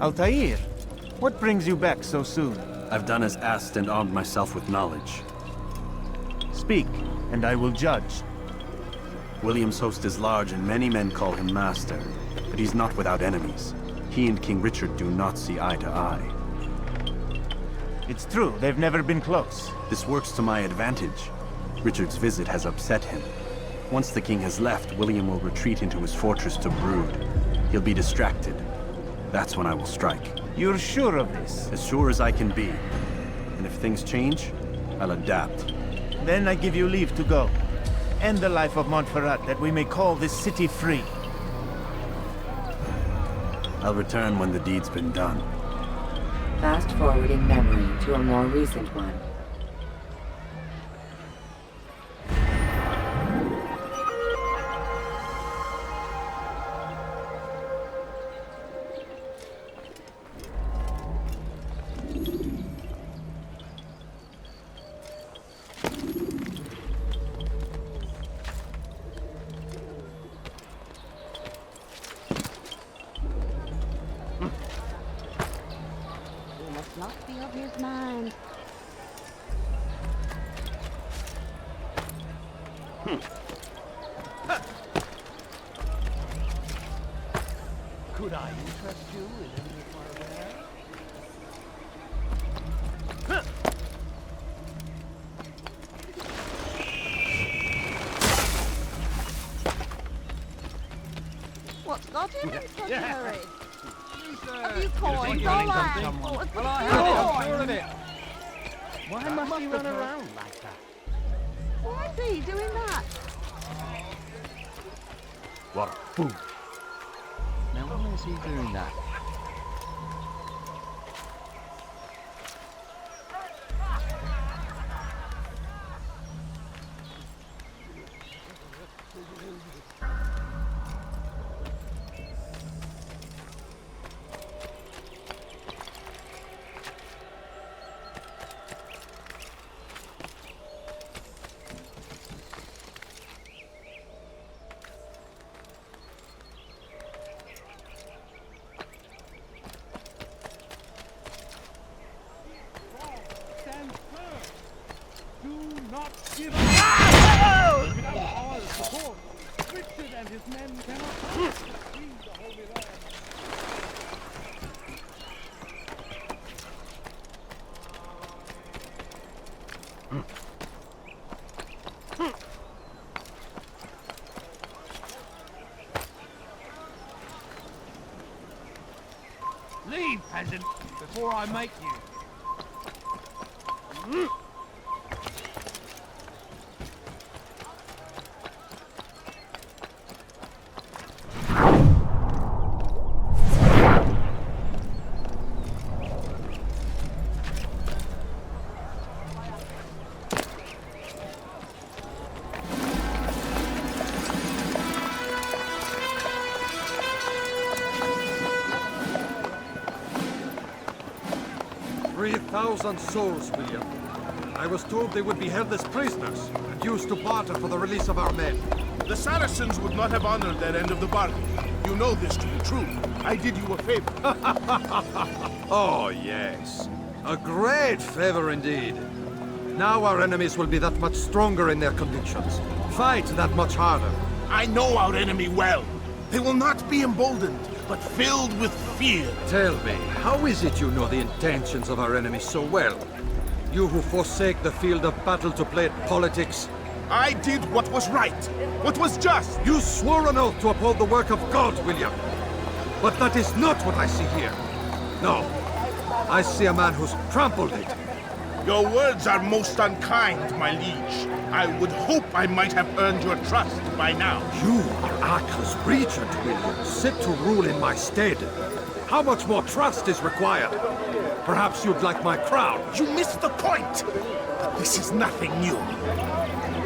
Altaïr, what brings you back so soon? I've done as asked and armed myself with knowledge. Speak, and I will judge. William's host is large and many men call him master, but he's not without enemies. He and King Richard do not see eye to eye. It's true, they've never been close. This works to my advantage. Richard's visit has upset him. Once the king has left, William will retreat into his fortress to brood. He'll be distracted. That's when I will strike. You're sure of this? As sure as I can be. And if things change, I'll adapt. Then I give you leave to go. End the life of Montferrat, that we may call this city free. I'll return when the deed's been done. Fast-forwarding memory to a more recent one. Not be of his mind. Could I interest you in any of my wares? What's got him in such a hurry? Have you Is coins, he all doing right? something? Or Well, I have have you it, I'm coins? sure of it. Why must he run around like that? Why is he doing that? What a fool. Now why is he doing that? Give up! Without our support, Richard and his men cannot free the Holy Land. Leave, peasant, before I make you. Souls, William. I was told they would be held as prisoners and used to barter for the release of our men. The Saracens would not have honored their end of the bargain. You know this to be true. I did you a favor. Oh, yes. A great favor indeed. Now our enemies will be that much stronger in their convictions. Fight that much harder. I know our enemy well. They will not be emboldened, but filled with fear. Tell me, how is it you know the intentions of our enemies so well? You who forsake the field of battle to play at politics? I did what was right, what was just. You swore an oath to uphold the work of God, William. But that is not what I see here. No, I see a man who's trampled it. Your words are most unkind, my liege. I would hope I might have earned your trust by now. You are Acre's regent, William, set to rule in my stead. How much more trust is required? Perhaps you'd like my crown. You missed the point! This is nothing new.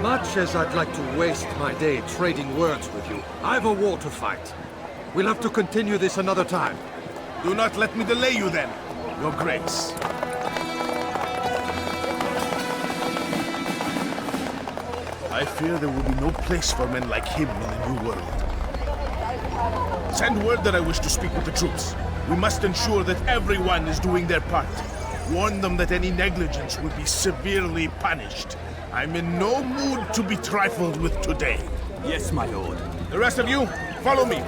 Much as I'd like to waste my day trading words with you, I've a war to fight. We'll have to continue this another time. Do not let me delay you then, Your Grace. I fear there will be no place for men like him in the New World. Send word that I wish to speak with the troops. We must ensure that everyone is doing their part. Warn them that any negligence will be severely punished. I'm in no mood to be trifled with today. Yes, my lord. The rest of you, follow me.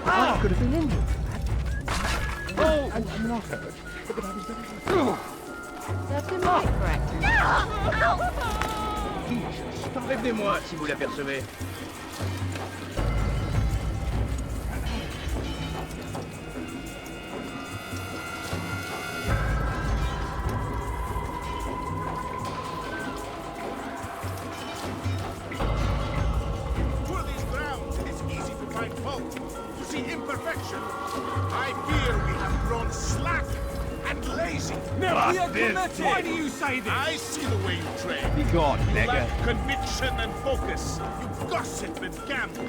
I could have been injured from that. Oh! I'm not hurt. But I was very... That's a mic corrector. Prévenez-moi si vous l'apercevez. Why do you say this? I see the way you train. Be gone, You beggar. lack conviction and focus. You gossip and gamble.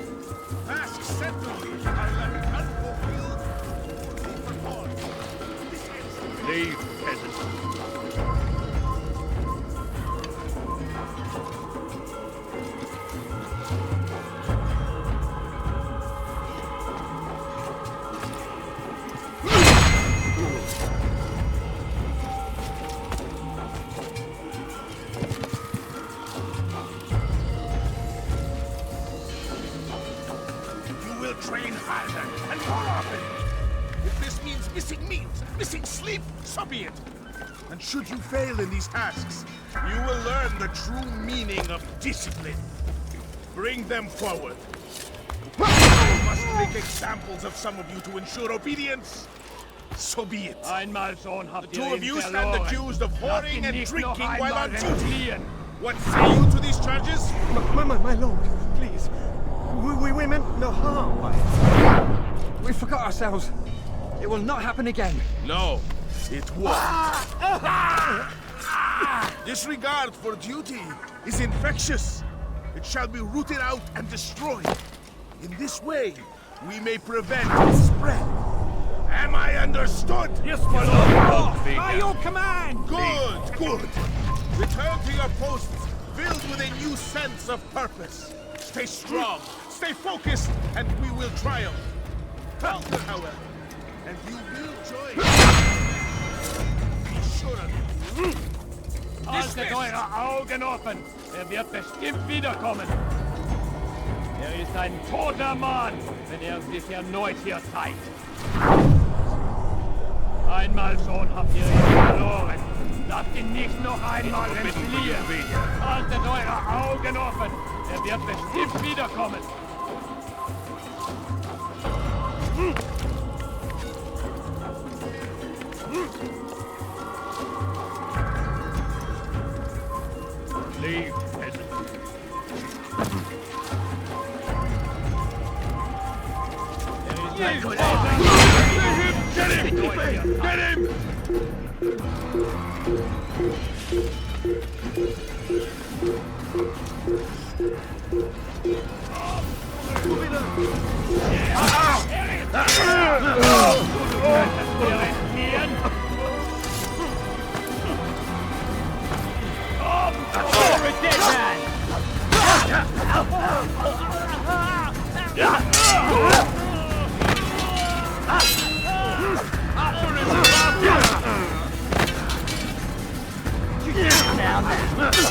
Tasks centrally are left unfulfilled or unperformed. Leave, peasant. Train harder and more often. If this means missing meals, missing sleep, so be it. And should you fail in these tasks, you will learn the true meaning of discipline. Bring them forward. We must make examples of some of you to ensure obedience. So be it. The two of you stand accused of whoring and drinking while on duty. What say you to these charges? My lord, please. We meant no harm by it. We forgot ourselves. It will not happen again. No, it won't. Disregard for duty is infectious. It shall be rooted out and destroyed. In this way, we may prevent its spread. Am I understood? Yes, my lord. By your command. Good, good. Return to your posts filled with a new sense of purpose. Stay strong, stay focused, and we will triumph. Conquer, however, and you will join. Be sure of it. Haltet eure Augen offen! Wird bestimmt wiederkommen! Ist ein toter Mann, wenn sich erneut hier zeigt. Einmal schon habt ihr ihn verloren. Lasst ihn nicht noch einmal entfliehen. Haltet eure Augen offen! Wird bestimmt wiederkommen! Leave, peasant. Get him! Get him!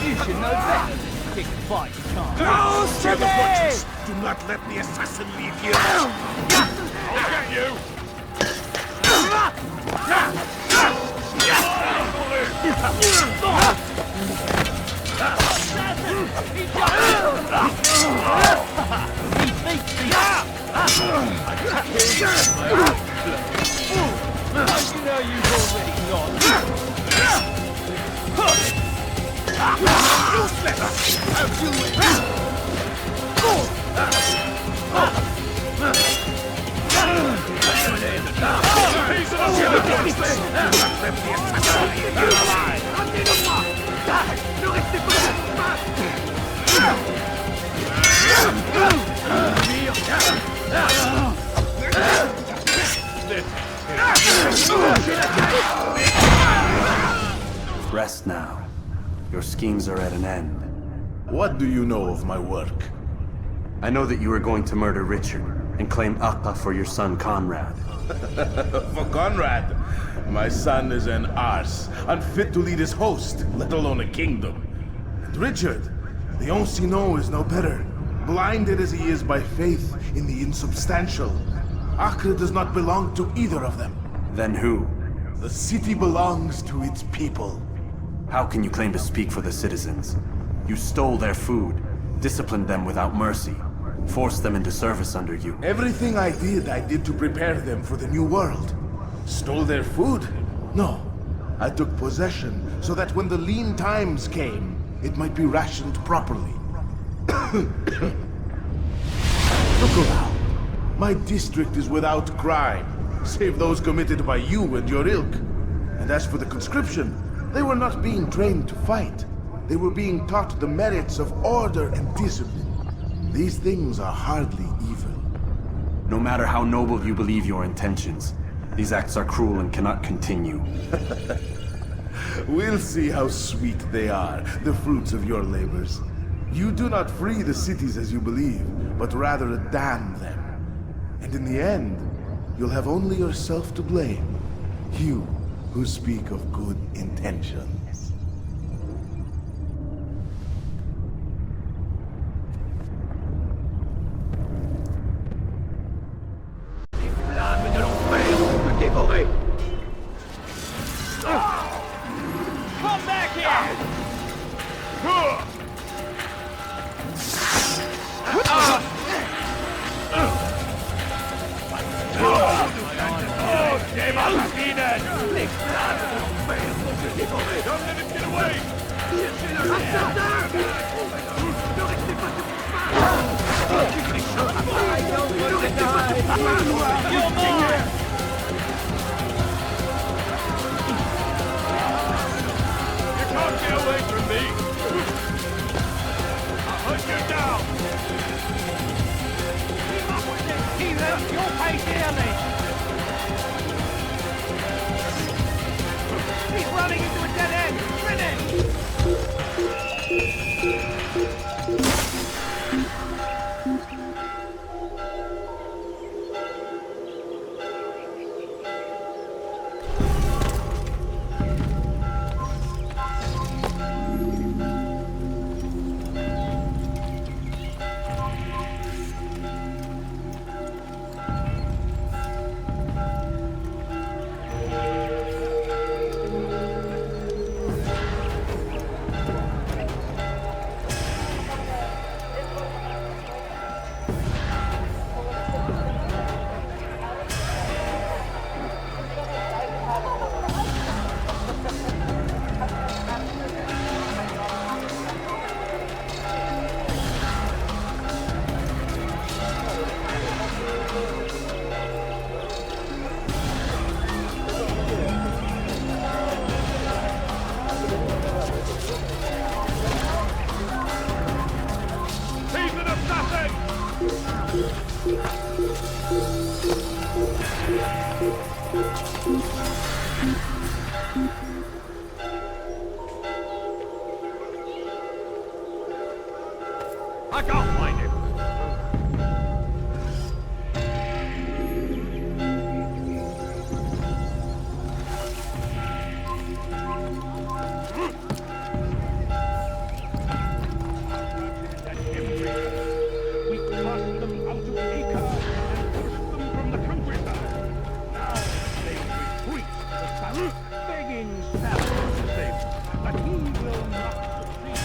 You should know better. Pick a fight, you can't. Do not let the assassin leave here. I'll get you! Rest now. Your schemes are at an end. What do you know of my work? I know that you are going to murder Richard and claim Acre for your son Conrad. For Conrad? My son is an arse, unfit to lead his host, let alone a kingdom. And Richard, the Ancien is no better, blinded as he is by faith in the insubstantial. Acre does not belong to either of them. Then who? The city belongs to its people. How can you claim to speak for the citizens? You stole their food, disciplined them without mercy, forced them into service under you. Everything I did to prepare them for the new world. Stole their food? No. I took possession so that when the lean times came, it might be rationed properly. Look around. My district is without crime, save those committed by you and your ilk. And as for the conscription, they were not being trained to fight. They were being taught the merits of order and discipline. These things are hardly evil. No matter how noble you believe your intentions, these acts are cruel and cannot continue. We'll see how sweet they are, the fruits of your labors. You do not free the cities as you believe, but rather damn them. And in the end, you'll have only yourself to blame. You who speak of good intentions. Come back here! Don't let him get away! You can't get away from me! I'll hunt you down! Keep up with this, heathen! You'll pay dearly! He's running into a dead end! Finish! I can't find him. We cast them out of Acre and pushed them from the countryside. Now they retreat to Salah, begging Salah to save them, but he will not succeed.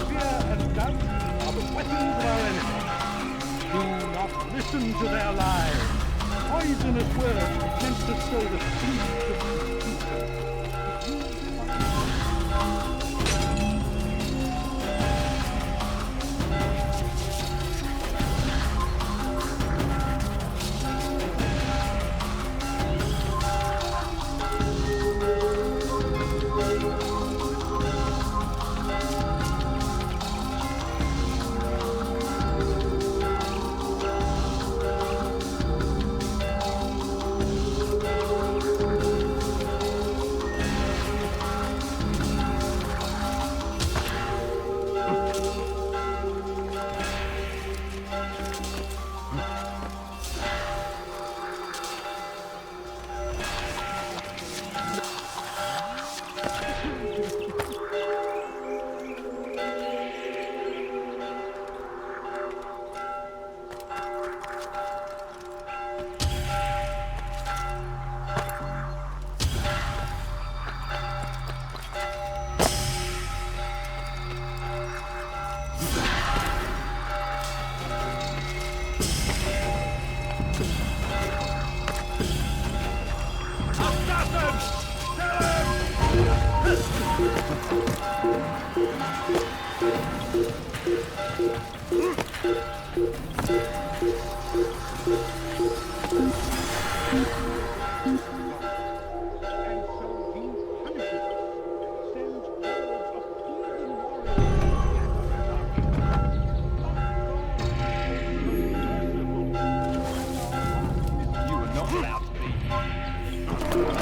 Fear and doubt are the weapons Listen to their lies. Poisonous words meant to sow the seeds of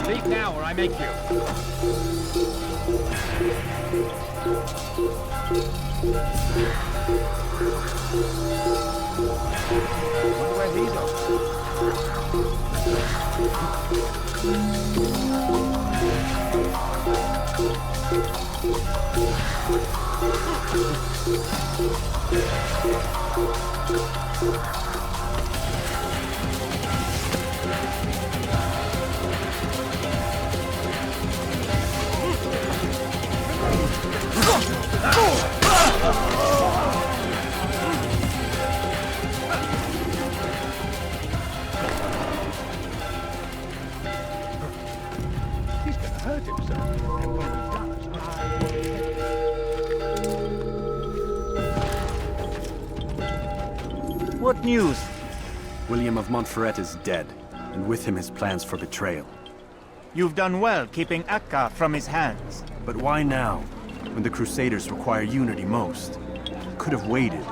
Speak now, or I make you. Wonder where he's off. He's gonna hurt himself. And when he does, What news? William of Montferrat is dead, and with him his plans for betrayal. You've done well keeping Acre from his hands. But why now, when the Crusaders require unity most? Could have waited.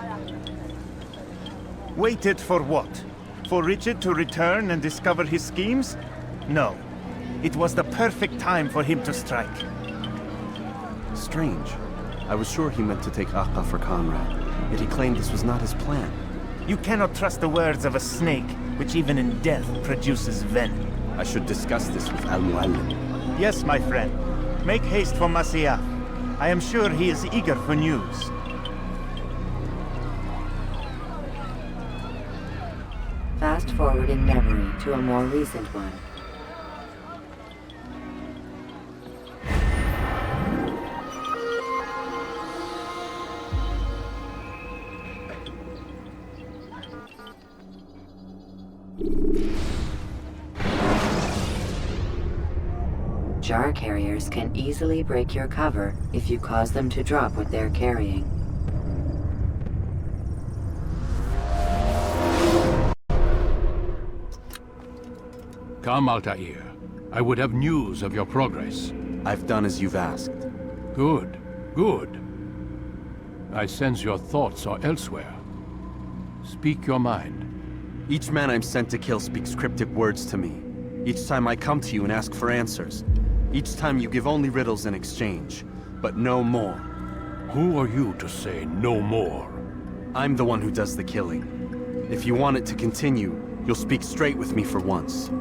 Waited for what? For Richard to return and discover his schemes? No. It was the perfect time for him to strike. Strange. I was sure he meant to take Acre for Conrad, yet he claimed this was not his plan. You cannot trust the words of a snake, which even in death produces venom. I should discuss this with Al-Mu'allim. Yes, my friend. Make haste for Masyaf. I am sure he is eager for news. Fast forward in memory to a more recent one. Jar carriers can easily break your cover if you cause them to drop what they're carrying. Come, Altaïr. I would have news of your progress. I've done as you've asked. Good, good. I sense your thoughts are elsewhere. Speak your mind. Each man I'm sent to kill speaks cryptic words to me. Each time I come to you and ask for answers. Each time you give only riddles in exchange, but no more. Who are you to say no more? I'm the one who does the killing. If you want it to continue, you'll speak straight with me for once.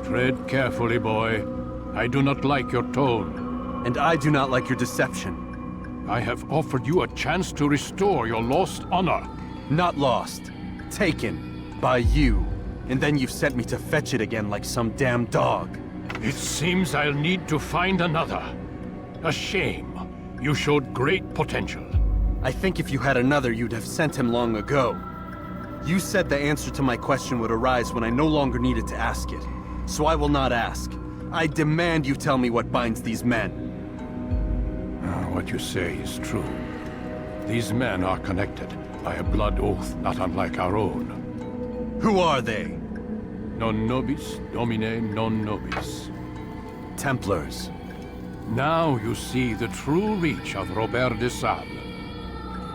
Tread carefully, boy. I do not like your tone. And I do not like your deception. I have offered you a chance to restore your lost honor. Not lost. Taken. By you. And then you've sent me to fetch it again like some damn dog. It seems I'll need to find another. A shame. You showed great potential. I think if you had another, you'd have sent him long ago. You said the answer to my question would arise when I no longer needed to ask it. So I will not ask. I demand you tell me what binds these men. What you say is true. These men are connected by a blood oath not unlike our own. Who are they? Non nobis, domine non nobis. Templars. Now you see the true reach of Robert de Sable.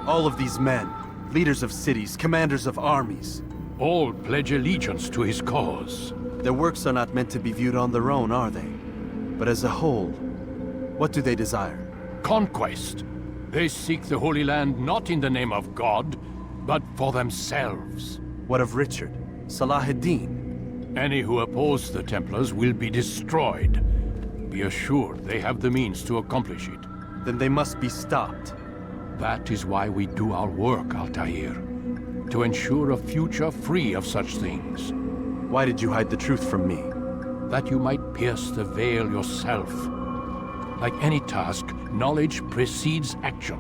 All of these men, leaders of cities, commanders of armies. All pledge allegiance to his cause. Their works are not meant to be viewed on their own, are they? But as a whole, what do they desire? Conquest. They seek the Holy Land not in the name of God, but for themselves. What of Richard? Salah ad-Din? Any who oppose the Templars will be destroyed. Be assured they have the means to accomplish it. Then they must be stopped. That is why we do our work, Altaïr. To ensure a future free of such things. Why did you hide the truth from me? That you might pierce the veil yourself. Like any task, knowledge precedes action.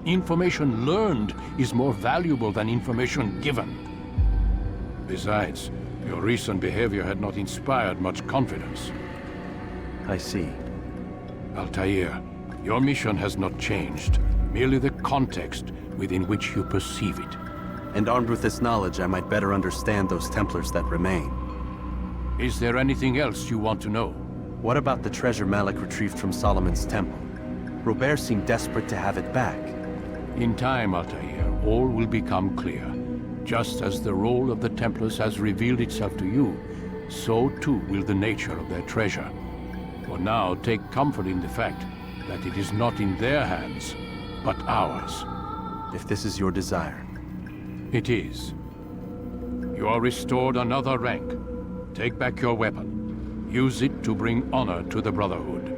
Information learned is more valuable than information given. Besides, your recent behavior had not inspired much confidence. I see. Altaïr, your mission has not changed. Merely the context within which you perceive it. And armed with this knowledge, I might better understand those Templars that remain. Is there anything else you want to know? What about the treasure Malik retrieved from Solomon's temple? Robert seemed desperate to have it back. In time, Altaïr, all will become clear. Just as the role of the Templars has revealed itself to you, so too will the nature of their treasure. For now, take comfort in the fact that it is not in their hands, but ours. If this is your desire. It is. You are restored another rank. Take back your weapon. Use it to bring honor to the Brotherhood.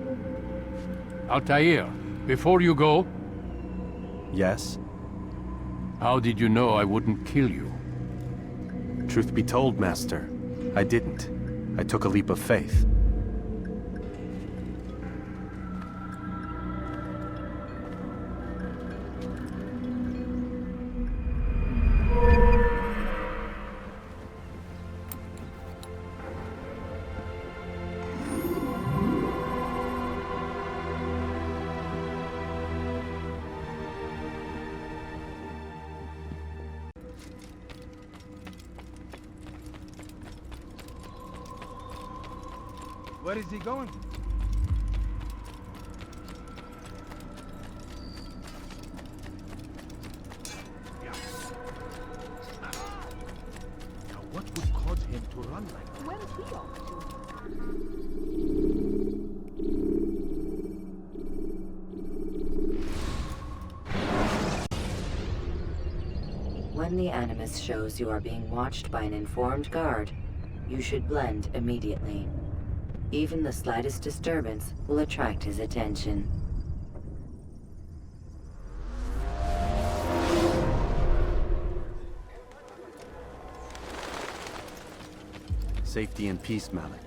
Altaïr, before you go... Yes? How did you know I wouldn't kill you? Truth be told, Master, I didn't. I took a leap of faith. Where is he going? Now what would cause him to run like that? Where is he off to? When the Animus shows you are being watched by an informed guard, you should blend immediately. Even the slightest disturbance will attract his attention. Safety and peace, Malik.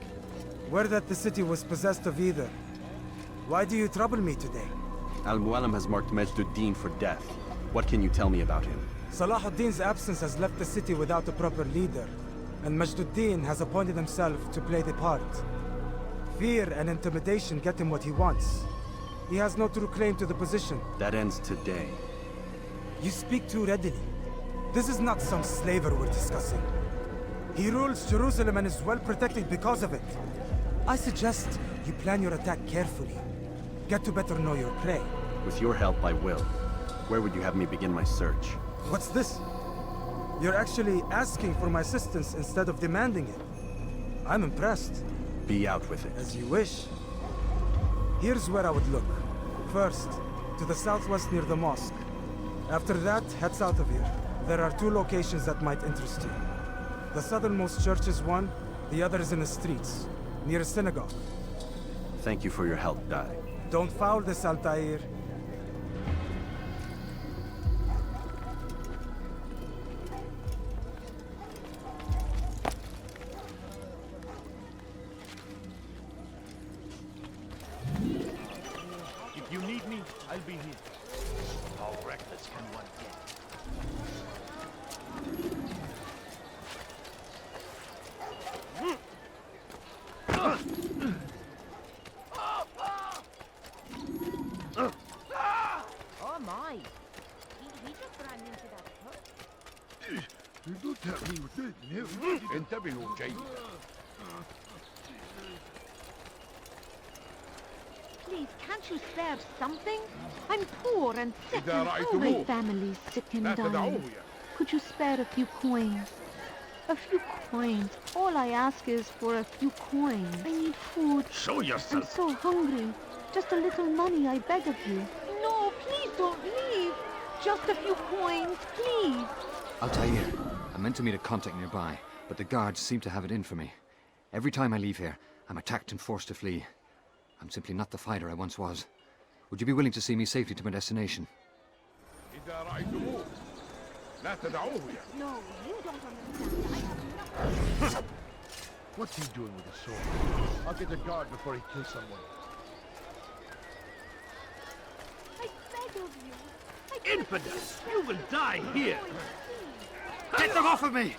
Word that the city was possessed of either. Why do you trouble me today? Al-Mualim has marked Majd Addin for death. What can you tell me about him? Salah ad-Din's absence has left the city without a proper leader, and Majd Addin has appointed himself to play the part. Fear and intimidation get him what he wants. He has no true claim to the position. That ends today. You speak too readily. This is not some slaver we're discussing. He rules Jerusalem and is well protected because of it. I suggest you plan your attack carefully. Get to better know your prey. With your help, I will. Where would you have me begin my search? What's this? You're actually asking for my assistance instead of demanding it. I'm impressed. Be out with it. As you wish. Here's where I would look. First, to the southwest near the mosque. After that, head south of here. There are 2 locations that might interest you. The southernmost church is one, the other is in the streets, near a synagogue. Thank you for your help, Dai. Don't foul this, Altaïr. If you need me, I'll be here. How reckless can one get? انتبهوا جيدا. Please, can't you spare something? I'm poor and sick إذا and all my رأيتموه family's sick and لا تدعوه dying. يا Could you spare a few coins? A few coins. All I ask is for a few coins. I need food. Show I'm yourself. so hungry. Just a little money, I beg of you. No, please don't leave. Just a few coins, please. Altaïr, I meant to meet a contact nearby, but the guards seem to have it in for me. Every time I leave here, I'm attacked and forced to flee. I'm simply not the fighter I once was. Would you be willing to see me safely to my destination? إذا رأيتموه لا تدعوه يا No, you don't understand. I have nothing. What's he doing with his sword? I'll get the guard before he kills someone. I beg of you. Infidels! You will die here! Get them off of me!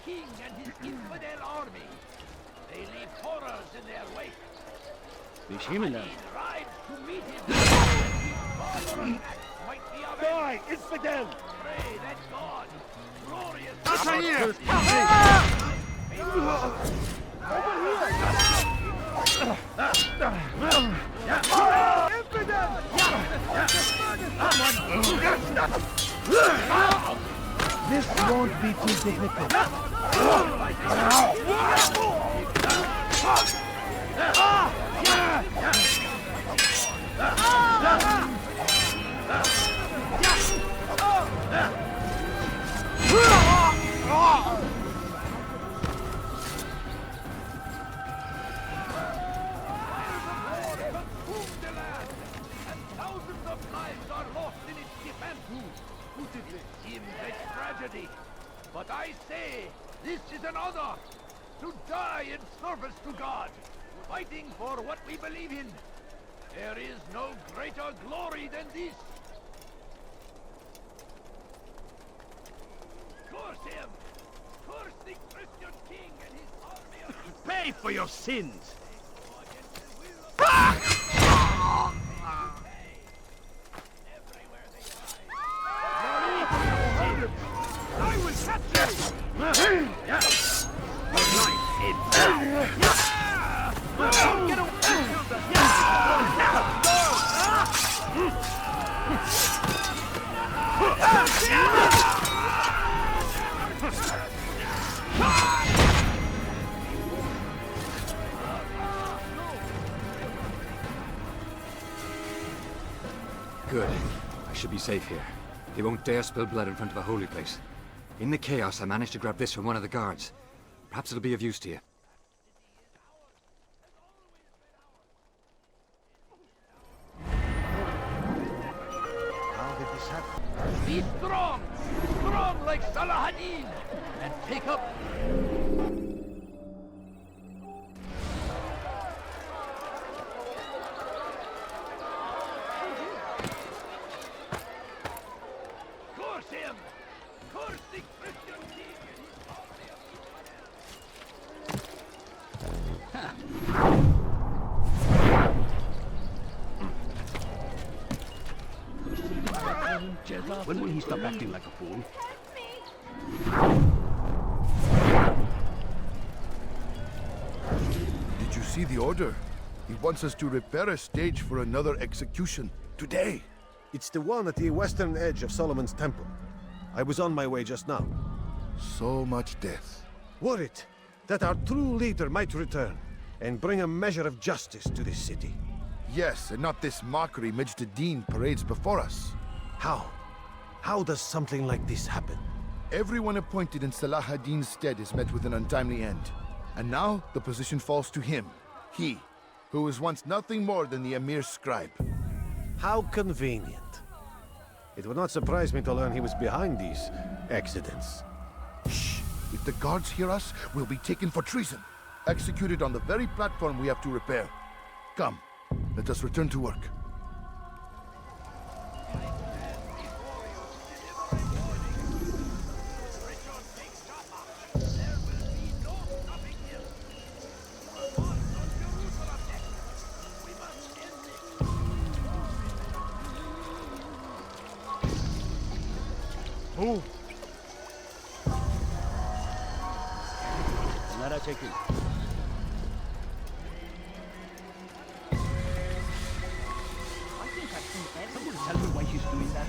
King and his infidel army. They leave horrors in their wake. Rides to meet him. Might be avenged. Die, infidel! Pray that God, glorious. Altaïr! This won't be too difficult. But I say, this is an honor, to die in service to God, fighting for what we believe in. There is no greater glory than this. Curse him! Curse the Christian king and his army of... Pay for your sins! I will catch you! Good. I should be safe here. They won't dare spill blood in front of a holy place. In the chaos, I managed to grab this from one of the guards. Perhaps it'll be of use to you. How did this happen? Be strong! Strong like Salah ad-Din! And take up... Curse him! Curse the Christian king and his army of... When will he stop acting like a fool? Did you see the order? He wants us to repair a stage for another execution. Today! It's the one at the western edge of Solomon's temple. I was on my way just now. So much death. Worried that our true leader might return and bring a measure of justice to this city. Yes, and not this mockery Majd Addin parades before us. How? How does something like this happen? Everyone appointed in Salah ad-Din's stead is met with an untimely end. And now, the position falls to him. He, who was once nothing more than the Emir's scribe. How convenient. It would not surprise me to learn he was behind these accidents. Shh! If the guards hear us, we'll be taken for treason. Executed on the very platform we have to repair. Come, let us return to work. Move! Nara çekil. Someone tell me why she's doing that.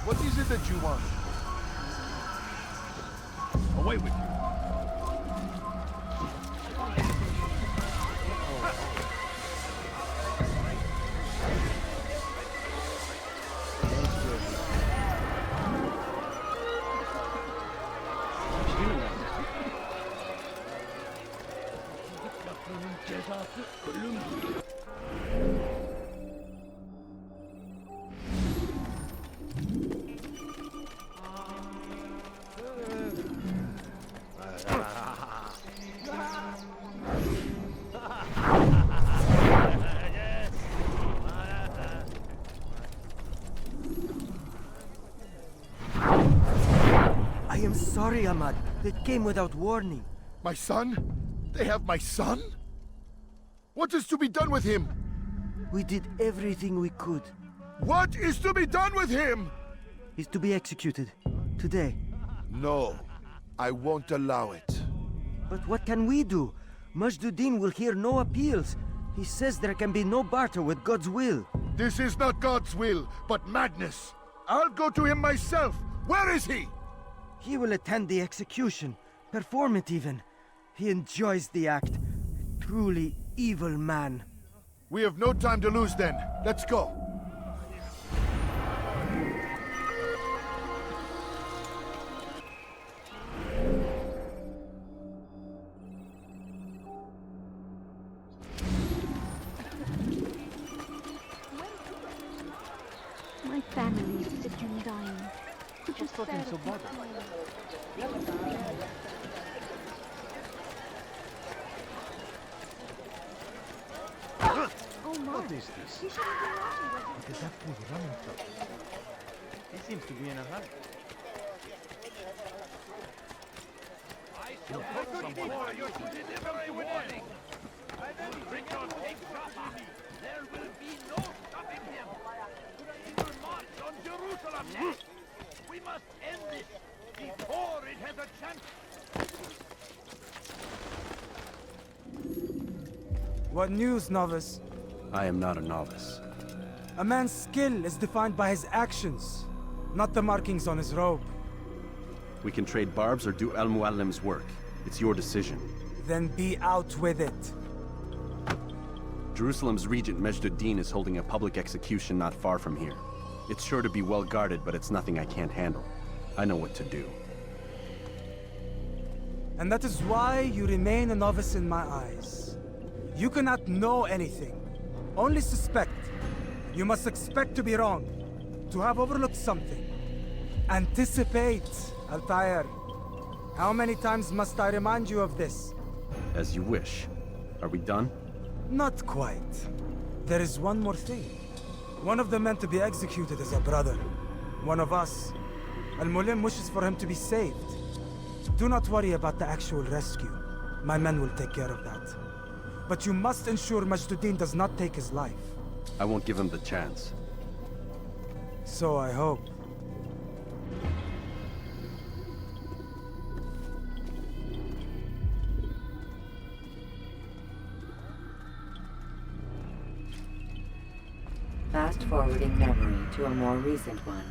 What is it that you want? Away with you. I am sorry, Ahmad. They came without warning. My son? They have my son? What is to be done with him? We did everything we could. What is to be done with him? He's to be executed. Today. No. I won't allow it. But what can we do? Majd Addin will hear no appeals. He says there can be no barter with God's will. This is not God's will, but madness. I'll go to him myself. Where is he? He will attend the execution. Perform it even. He enjoys the act. A truly evil man. We have no time to lose then. Let's go. My family is sick and dying. Could you spare so bothered? Oh my! What is this? You shouldn't be laughing when What is that fool running from? He seems to be in a hurry. I shall put some more you to deliver a warning. Richard takes Jaffa. There will be no stopping him. He will march on Jerusalem next. We must end this before it has a chance. What news, novice? I am not a novice. A man's skill is defined by his actions, not the markings on his robe. We can trade barbs or do Al-Muallim's work. It's your decision. Then be out with it. Jerusalem's regent Majd Addin is holding a public execution not far from here. It's sure to be well guarded, but it's nothing I can't handle. I know what to do. And that is why you remain a novice in my eyes. You cannot know anything, only suspect. You must expect to be wrong, to have overlooked something. Anticipate, Altaïr. How many times must I remind you of this? As you wish. Are we done? Not quite. There is one more thing. One of the men to be executed is a brother. One of us. Al-Mulim wishes for him to be saved. Do not worry about the actual rescue. My men will take care of that. But you must ensure Majd Addin does not take his life. I won't give him the chance. So I hope. Fast-forwarding memory to a more recent one.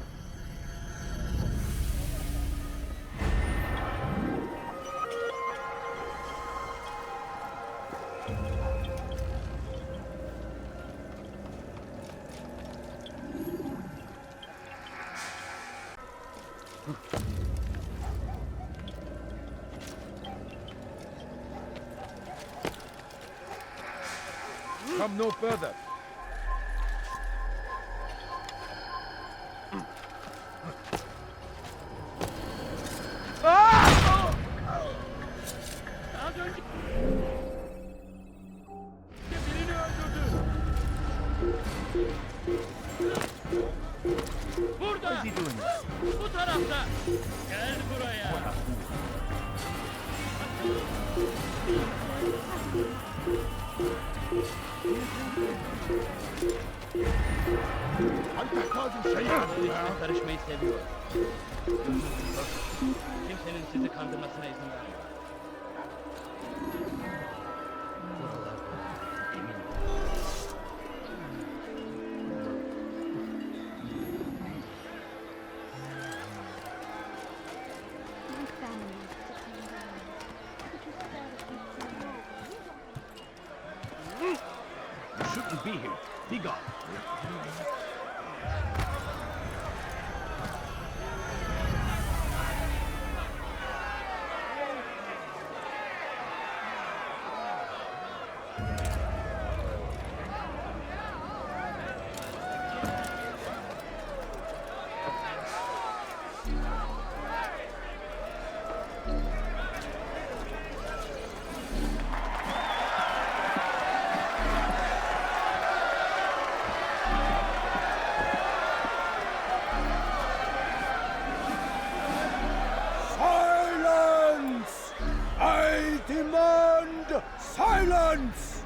Come no further. Burada! Bu tarafta! Gel buraya! Karışmayı seviyor. Kimsenin sizi kandırmasına izin vermiyor. You shouldn't be here. Be gone. Silence!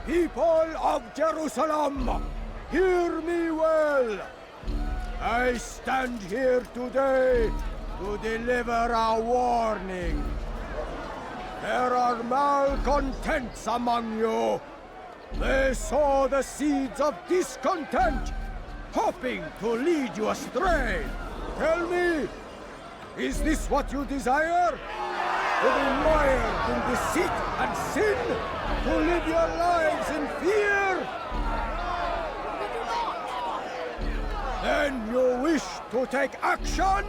People of Jerusalem, hear me well. I stand here today to deliver a warning. There are malcontents among you. They sow the seeds of discontent, hoping to lead you astray. Tell me, is this what you desire? To be mired in deceit and sin? To live your lives in fear? Then you wish to take action?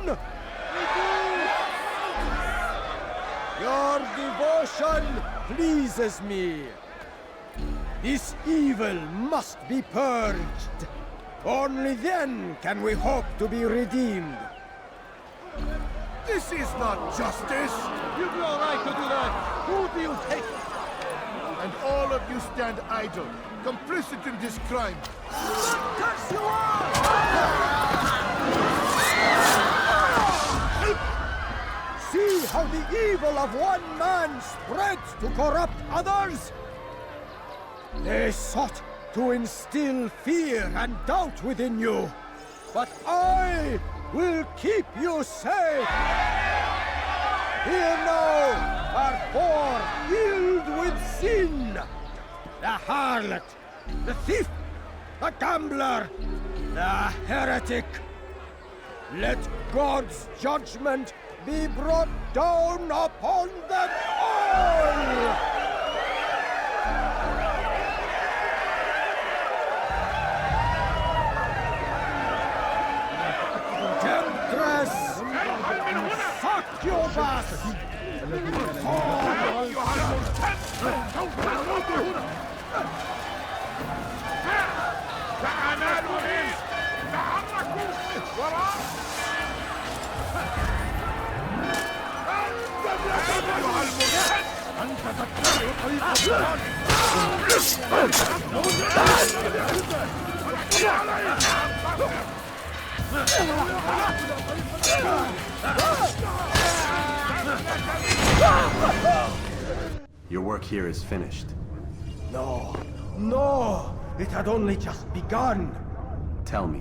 Your devotion pleases me. This evil must be purged. Only then can we hope to be redeemed. This is not justice! You've no right to do that! Who do you take? And all of you stand idle, complicit in this crime. Curse you all! See how the evil of one man spreads to corrupt others? They sought to instill fear and doubt within you, but I will keep you safe! Here now are four filled with sin! The harlot, the thief, the gambler, the heretic. Let God's judgment be brought down upon them all! Succubus! Your work here is finished. No, no! It had only just begun! Tell me,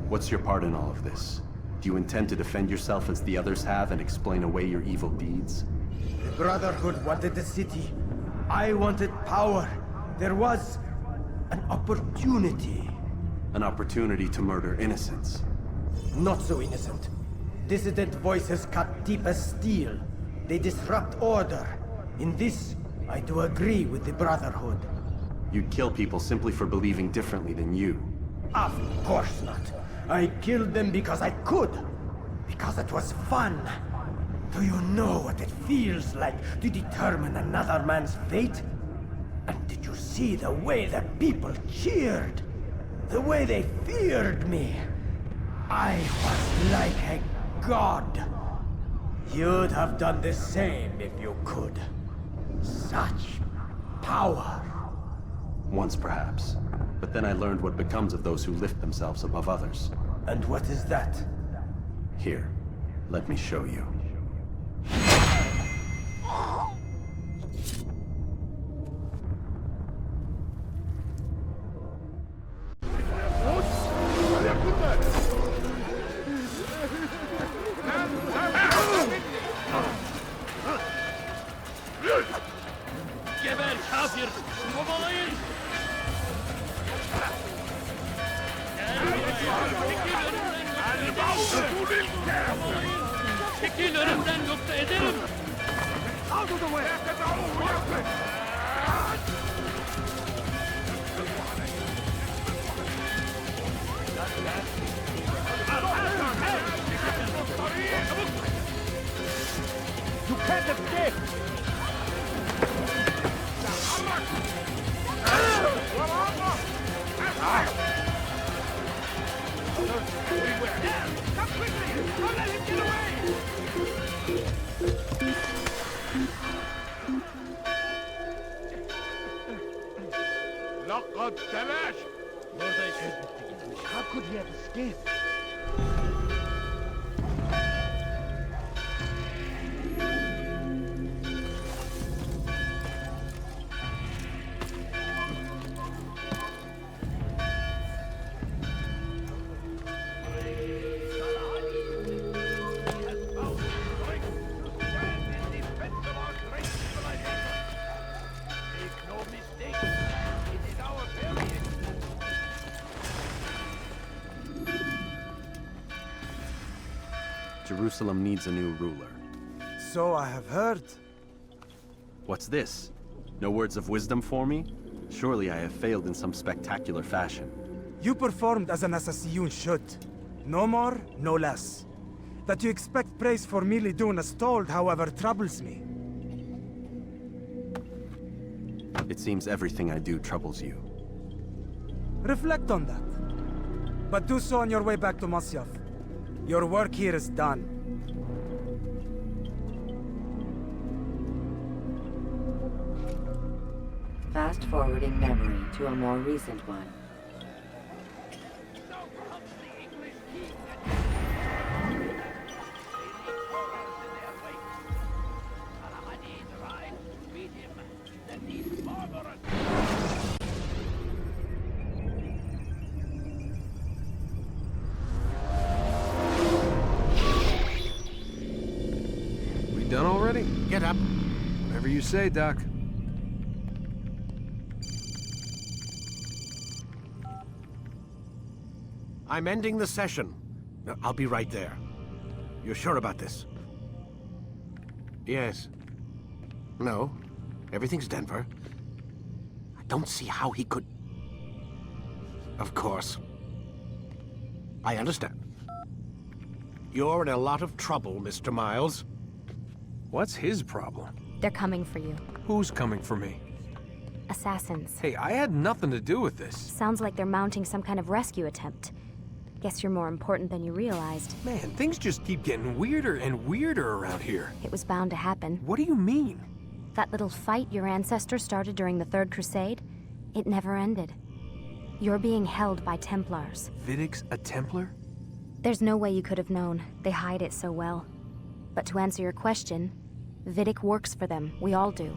what's your part in all of this? Do you intend to defend yourself as the others have and explain away your evil deeds? The Brotherhood wanted the city. I wanted power. There was an opportunity. An opportunity to murder innocents. Not so innocent. Dissident voices cut deep as steel. They disrupt order. In this, I do agree with the Brotherhood. You'd kill people simply for believing differently than you. Of course not. I killed them because I could. Because it was fun. Do you know what it feels like to determine another man's fate? And did you see the way the people cheered? The way they feared me? I was like a god. You'd have done the same if you could. Such power. Once, perhaps. But then I learned what becomes of those who lift themselves above others. And what is that? Here, let me show you. Geber kafir! Kovalayın! Çekil önümden yoksa ederim! Out of the way! You can't escape! Come quickly! Don't let him get away! لقد تلاش! How could he have escaped? Jerusalem needs a new ruler. So I have heard. What's this? No words of wisdom for me? Surely I have failed in some spectacular fashion. You performed as an assassin should. No more, no less. That you expect praise for merely doing as told, however, troubles me. It seems everything I do troubles you. Reflect on that. But do so on your way back to Masyaf. Your work here is done. Fast-forwarding memory to a more recent one. Done already? Get up. Whatever you say, Doc. I'm ending the session. I'll be right there. You're sure about this? Yes. No. Everything's Denver. I don't see how he could... Of course. I understand. You're in a lot of trouble, Mr. Miles. What's his problem? They're coming for you. Who's coming for me? Assassins. Hey, I had nothing to do with this. Sounds like they're mounting some kind of rescue attempt. Guess you're more important than you realized. Man, things just keep getting weirder and weirder around here. It was bound to happen. What do you mean? That little fight your ancestors started during the Third Crusade, it never ended. You're being held by Templars. Vidic's a Templar? There's no way you could have known. They hide it so well. But to answer your question, Vidic works for them. We all do.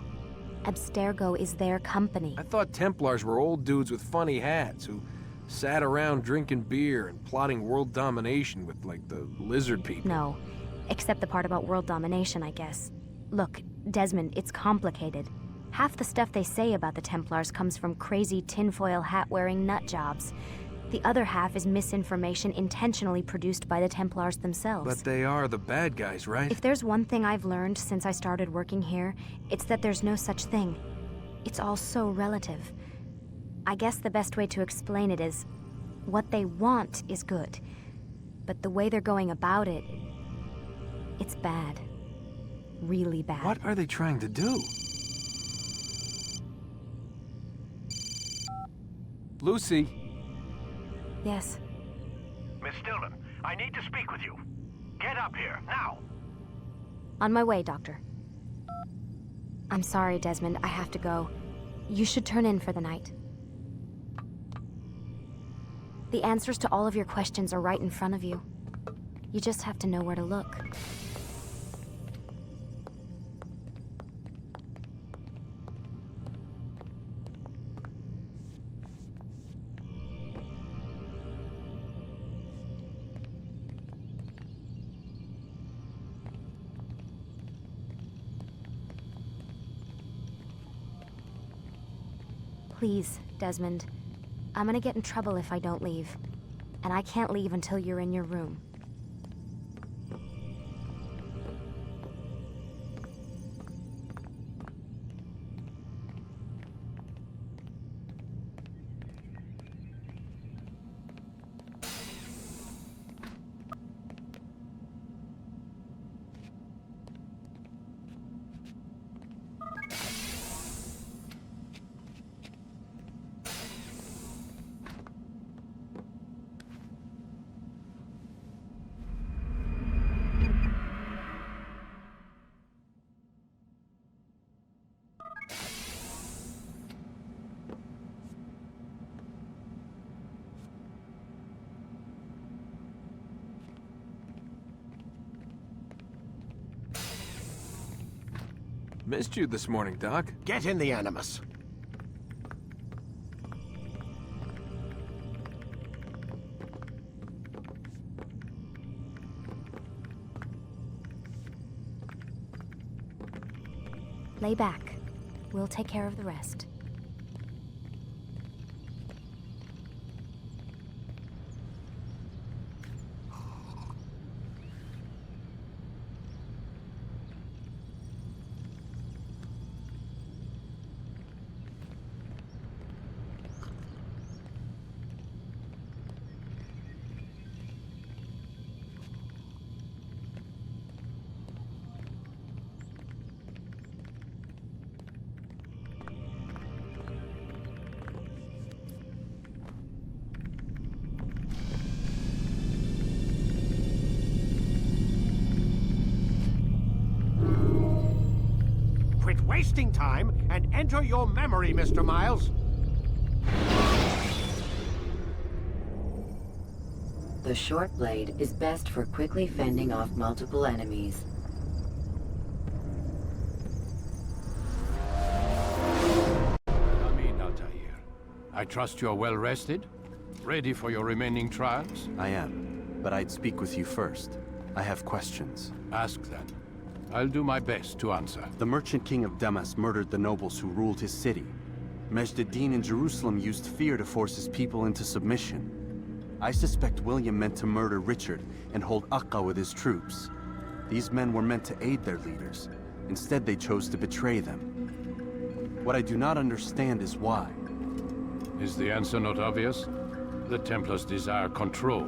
Abstergo is their company. I thought Templars were old dudes with funny hats who sat around drinking beer and plotting world domination with, like, the lizard people. No. Except the part about world domination, I guess. Look, Desmond, it's complicated. Half the stuff they say about the Templars comes from crazy tinfoil hat-wearing nutjobs. The other half is misinformation intentionally produced by the Templars themselves. But they are the bad guys, right? If there's one thing I've learned since I started working here, it's that there's no such thing. It's all so relative. I guess the best way to explain it is, What they want is good. But the way they're going about it, it's bad. Really bad. What are they trying to do? Lucy? Yes. Miss Stillman, I need to speak with you. Get up here, now! On my way, Doctor. I'm sorry, Desmond. I have to go. You should turn in for the night. The answers to all of your questions are right in front of you. You just have to know where to look. Please, Desmond. I'm gonna get in trouble if I don't leave. And I can't leave until you're in your room. Missed you this morning, Doc. Get in the Animus. Lay back. We'll take care of the rest. Quit wasting time and enter your memory, Mr. Miles. The short blade is best for quickly fending off multiple enemies. Altaïr, I trust you're well rested? Ready for your remaining trials? I am, but I'd speak with you first. I have questions. Ask then. I'll do my best to answer. The merchant king of Damas murdered the nobles who ruled his city. Majd Addin in Jerusalem used fear to force his people into submission. I suspect William meant to murder Richard and hold Acre with his troops. These men were meant to aid their leaders. Instead, they chose to betray them. What I do not understand is why. Is the answer not obvious? The Templars desire control.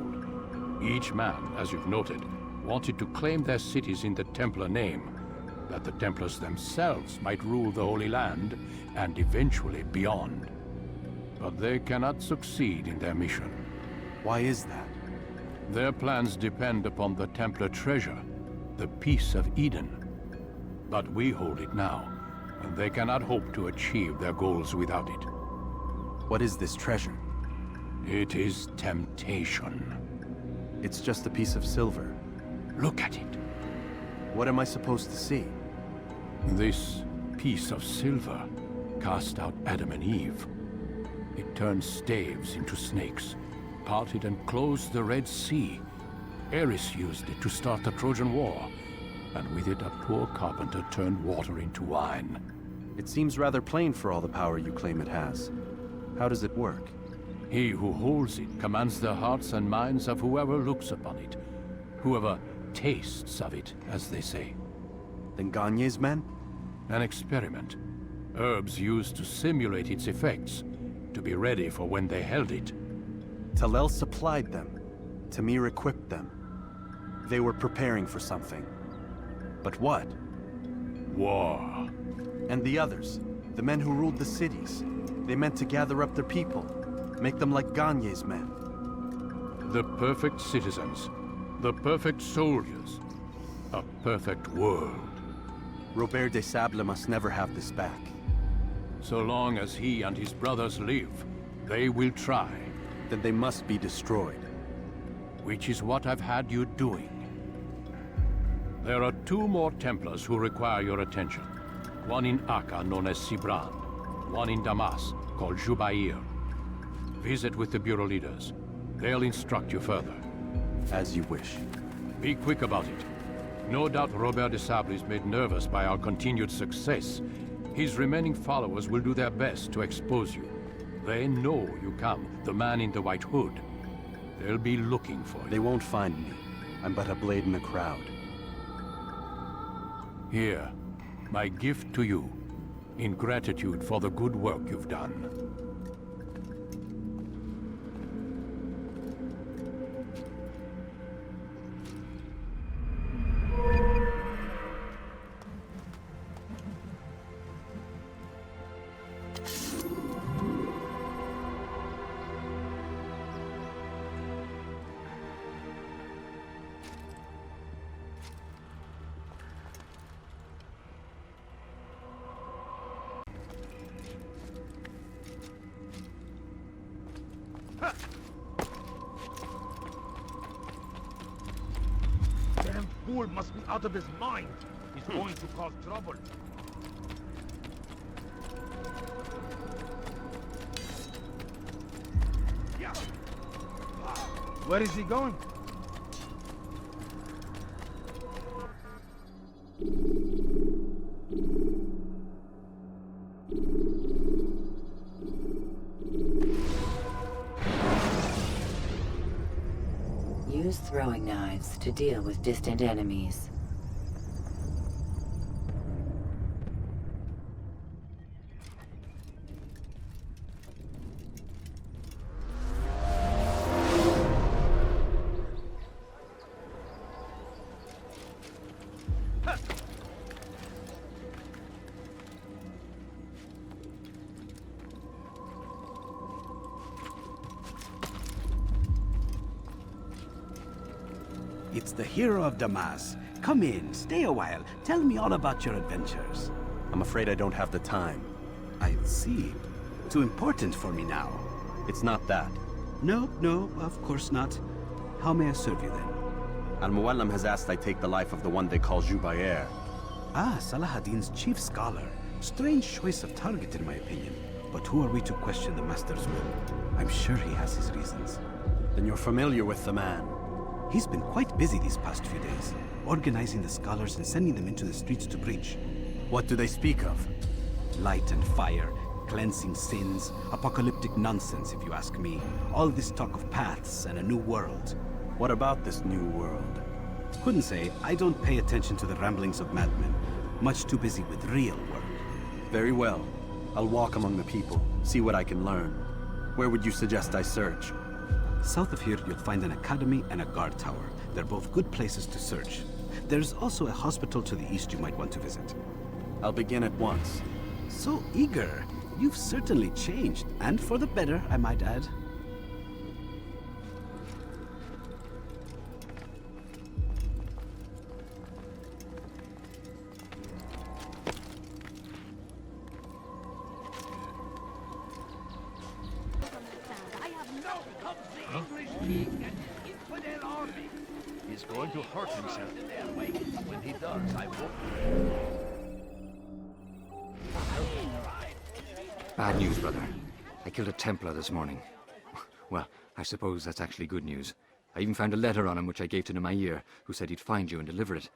Each man, as you've noted, wanted to claim their cities in the Templar name, that the Templars themselves might rule the Holy Land, and eventually beyond. But they cannot succeed in their mission. Why is that? Their plans depend upon the Templar treasure, the Peace of Eden. But we hold it now, and they cannot hope to achieve their goals without it. What is this treasure? It is temptation. It's just a piece of silver. Look at it. What am I supposed to see? This piece of silver cast out Adam and Eve. It turned staves into snakes, parted and closed the Red Sea. Ares used it to start the Trojan War, and with it a poor carpenter turned water into wine. It seems rather plain for all the power you claim it has. How does it work? He who holds it commands the hearts and minds of whoever looks upon it, whoever tastes of it, as they say. Then Gagne's men? An experiment. Herbs used to simulate its effects, to be ready for when they held it. Talal supplied them. Tamir equipped them. They were preparing for something. But what? War. And the others, the men who ruled the cities, they meant to gather up their people, make them like Gagne's men. The perfect citizens, the perfect soldiers, a perfect world. Robert de Sable must never have this back. So long as he and his brothers live, they will try. Then they must be destroyed. Which is what I've had you doing. There are 2 more Templars who require your attention. One in Acre, known as Sibrand. One in Damas, called Jubayr. Visit with the Bureau leaders. They'll instruct you further. As you wish. Be quick about it. No doubt Robert de Sable is made nervous by our continued success. His remaining followers will do their best to expose you. They know you come, the man in the white hood. They'll be looking for you. They won't find me. I'm but a blade in the crowd. Here, my gift to you, in gratitude for the good work you've done. Damn fool must be out of his mind. He's going to cause trouble. Where is he going? Use throwing knives to deal with distant enemies. It's the hero of Damas. Come in, stay a while. Tell me all about your adventures. I'm afraid I don't have the time. I see. Too important for me now. It's not that. No, of course not. How may I serve you then? Al-Muallim has asked I take the life of the one they call Jubayr. Ah, Salahadin's chief scholar. Strange choice of target in my opinion. But who are we to question the Master's will? I'm sure he has his reasons. Then you're familiar with the man. He's been quite busy these past few days, organizing the scholars and sending them into the streets to preach. What do they speak of? Light and fire, cleansing sins, apocalyptic nonsense if you ask me. All this talk of paths and a new world. What about this new world? Couldn't say. I don't pay attention to the ramblings of madmen. Much too busy with real work. Very well. I'll walk among the people, see what I can learn. Where would you suggest I search? South of here, you'll find an academy and a guard tower. They're both good places to search. There's also a hospital to the east you might want to visit. I'll begin at once. So eager. You've certainly changed, and for the better, I might add. He's going to hurt himself. When he does, I won't. Bad news, brother. I killed a Templar this morning. Well, I suppose that's actually good news. I even found a letter on him which I gave to Jubayr, who said he'd find you and deliver it.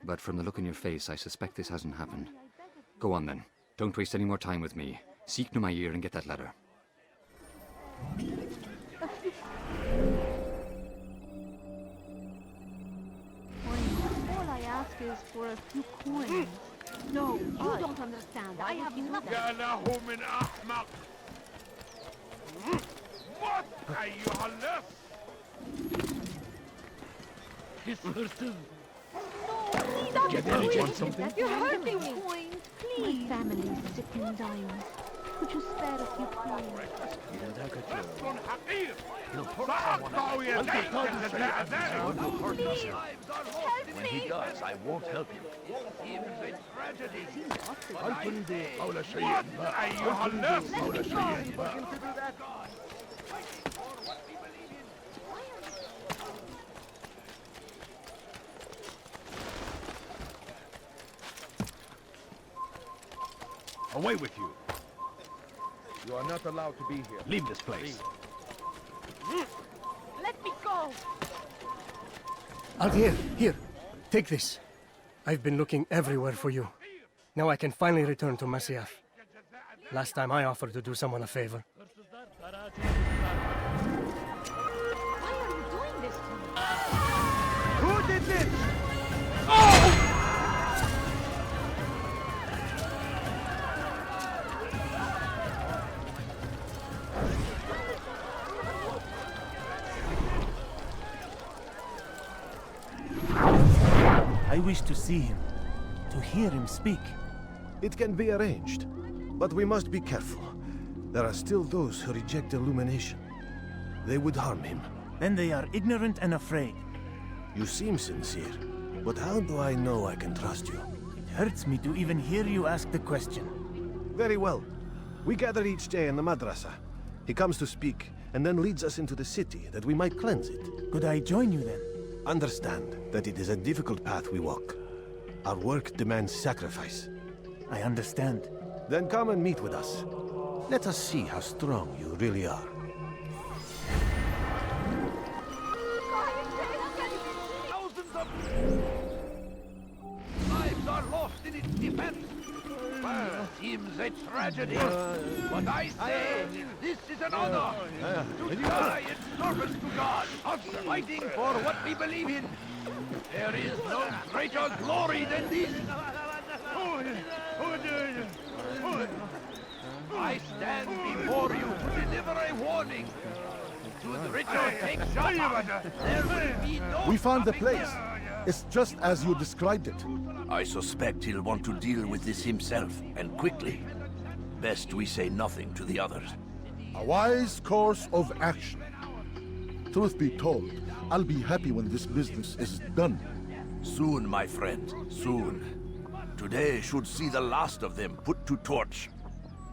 But from the look in your face, I suspect this hasn't happened. Go on then. Don't waste any more time with me. Seek Jubayr and get that letter. All I ask is for a few coins. No, you don't understand. I have nothing. يا له من أحمق. What? His verses. Stop doing want something? that. You're hurting me. Please. My family is sick and dying. Could you spare a few coins? When he does, I won't help him. It's a tragedy. Away with you. You are not allowed to be here. Leave this place. Let me go. Altaïr, here. Take this. I've been looking everywhere for you. Now I can finally return to Masyaf. Last time I offered to do someone a favor. Why are you doing this to me? Who did this? I wish to see him, to hear him speak. It can be arranged, but we must be careful. There are still those who reject illumination. They would harm him. Then they are ignorant and afraid. You seem sincere, but how do I know I can trust you? It hurts me to even hear you ask the question. Very well. We gather each day in the madrasa. He comes to speak, and then leads us into the city, that we might cleanse it. Could I join you then? Understand that it is a difficult path we walk. Our work demands sacrifice. I understand. Then come and meet with us. Let us see how strong you really are. Thousands of lives are lost in its defense. Well, seems a tragedy. But I say, this is an honor. To die in service to God, us fighting for what we believe in. There is no greater glory than this. I stand before you to deliver a warning. Should Richard take Jaffa, there will be no... We found the place. It's just as you described it. I suspect he'll want to deal with this himself, and quickly. Best we say nothing to the others. A wise course of action. Truth be told, I'll be happy when this business is done. Soon, my friend, soon. Today should see the last of them put to torch.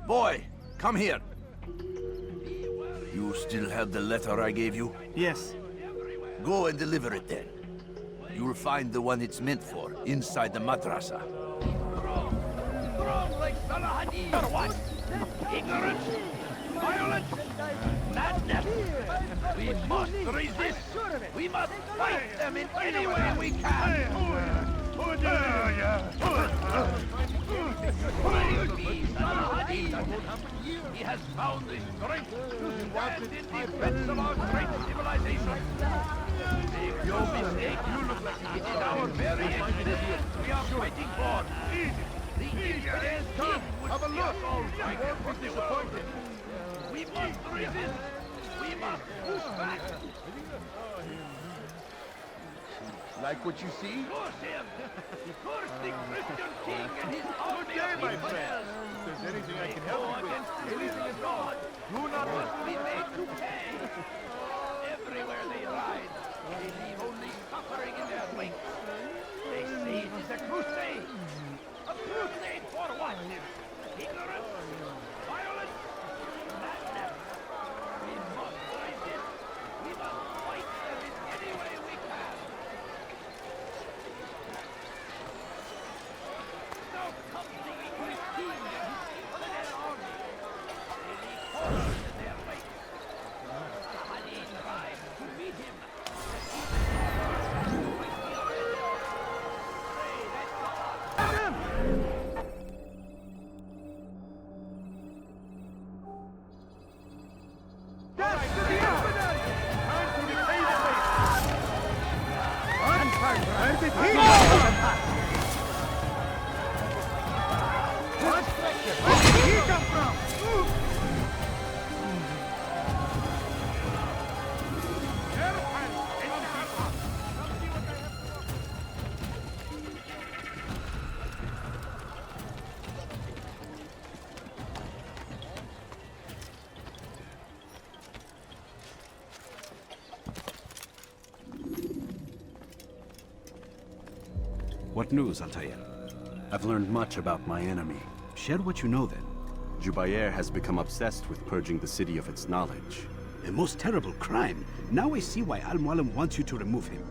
Boy, come here. You still have the letter I gave you? Yes. Go and deliver it then. You'll find the one it's meant for, inside the madrasa. Strong like Salahadin. For what? Ignorance, violence, madness. We must resist. We must fight them in any way we can. He has found the strength to stand in defense of our great civilization. Make no mistake, it is our very existence we are fighting for. The infidel king would see us all right and disappointed. We must resist. We must push back. Like what you see? Curse him! Curse the Christian king and his army of infidels! If there's anything I can help you with, anything of God, do not must be made to pay! Everywhere they ride, they leave only suffering in their wake. They say it is a crusade! A crusade for what? Ignorance? Violence? Madness? We must resist! We must fight them in any way we can! Now comes the English king and his infidel army! They leave horrors in their wake! Saladin rides to meet him! What news, Altaïr? I've learned much about my enemy. Share what you know, then. Jubayr has become obsessed with purging the city of its knowledge. A most terrible crime. Now I see why Al-Mualim wants you to remove him.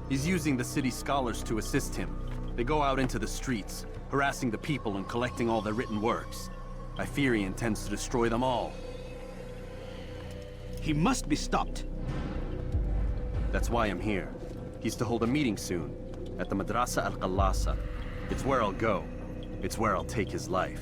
He's using the city scholars to assist him. They go out into the streets, harassing the people and collecting all their written works. I fear he intends to destroy them all. He must be stopped. That's why I'm here. He's to hold a meeting soon, at the Madrasa al-Qallasa. It's where I'll go. It's where I'll take his life.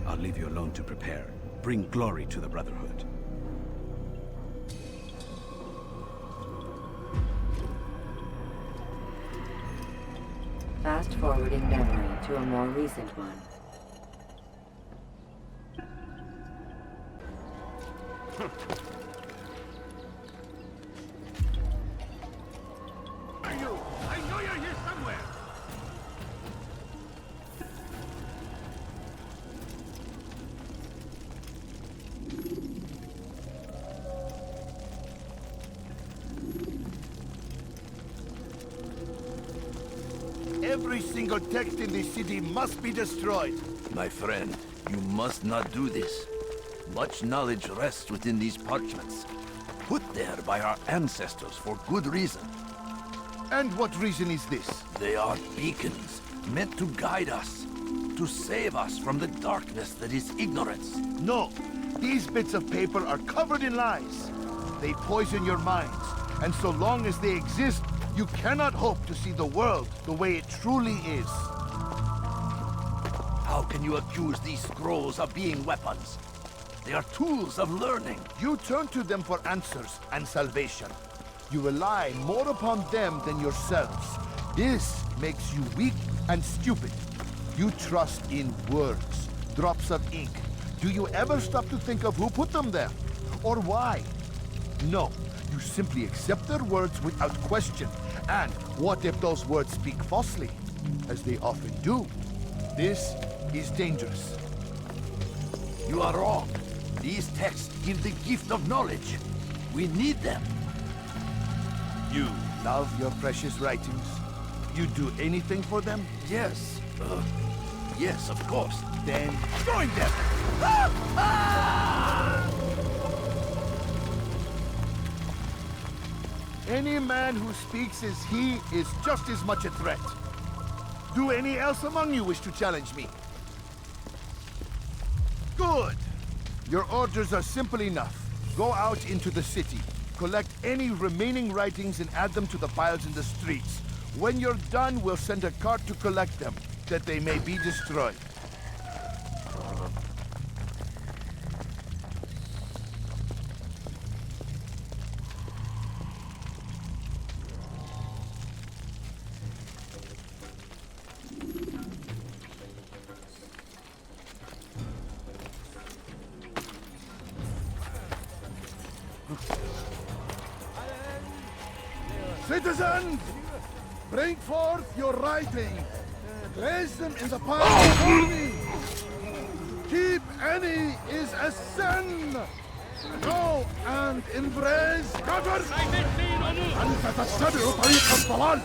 I'll leave you alone to prepare. Bring glory to the Brotherhood. Fast-forwarding memory to a more recent one. Are you? I know you're here somewhere! Every single text in this city must be destroyed. My friend, you must not do this. Much knowledge rests within these parchments, put there by our ancestors for good reason. And what reason is this? They are beacons, meant to guide us, to save us from the darkness that is ignorance. No, these bits of paper are covered in lies. They poison your minds, and so long as they exist, you cannot hope to see the world the way it truly is. How can you accuse these scrolls of being weapons? They are tools of learning. You turn to them for answers and salvation. You rely more upon them than yourselves. This makes you weak and stupid. You trust in words, drops of ink. Do you ever stop to think of who put them there? Or why? No, you simply accept their words without question. And what if those words speak falsely? As they often do. This is dangerous. You are wrong. These texts give the gift of knowledge. We need them. You love your precious writings? You'd do anything for them? Yes. Yes, of course. Then join them! Any man who speaks as he is just as much a threat. Do any else among you wish to challenge me? Good! Your orders are simple enough. Go out into the city, collect any remaining writings and add them to the piles in the streets. When you're done, we'll send a cart to collect them, that they may be destroyed. Citizens, bring forth your writing. Place them in the pile before me. Keep any is a sin. Go and embrace cover. أنت تتبع طريق الضلال.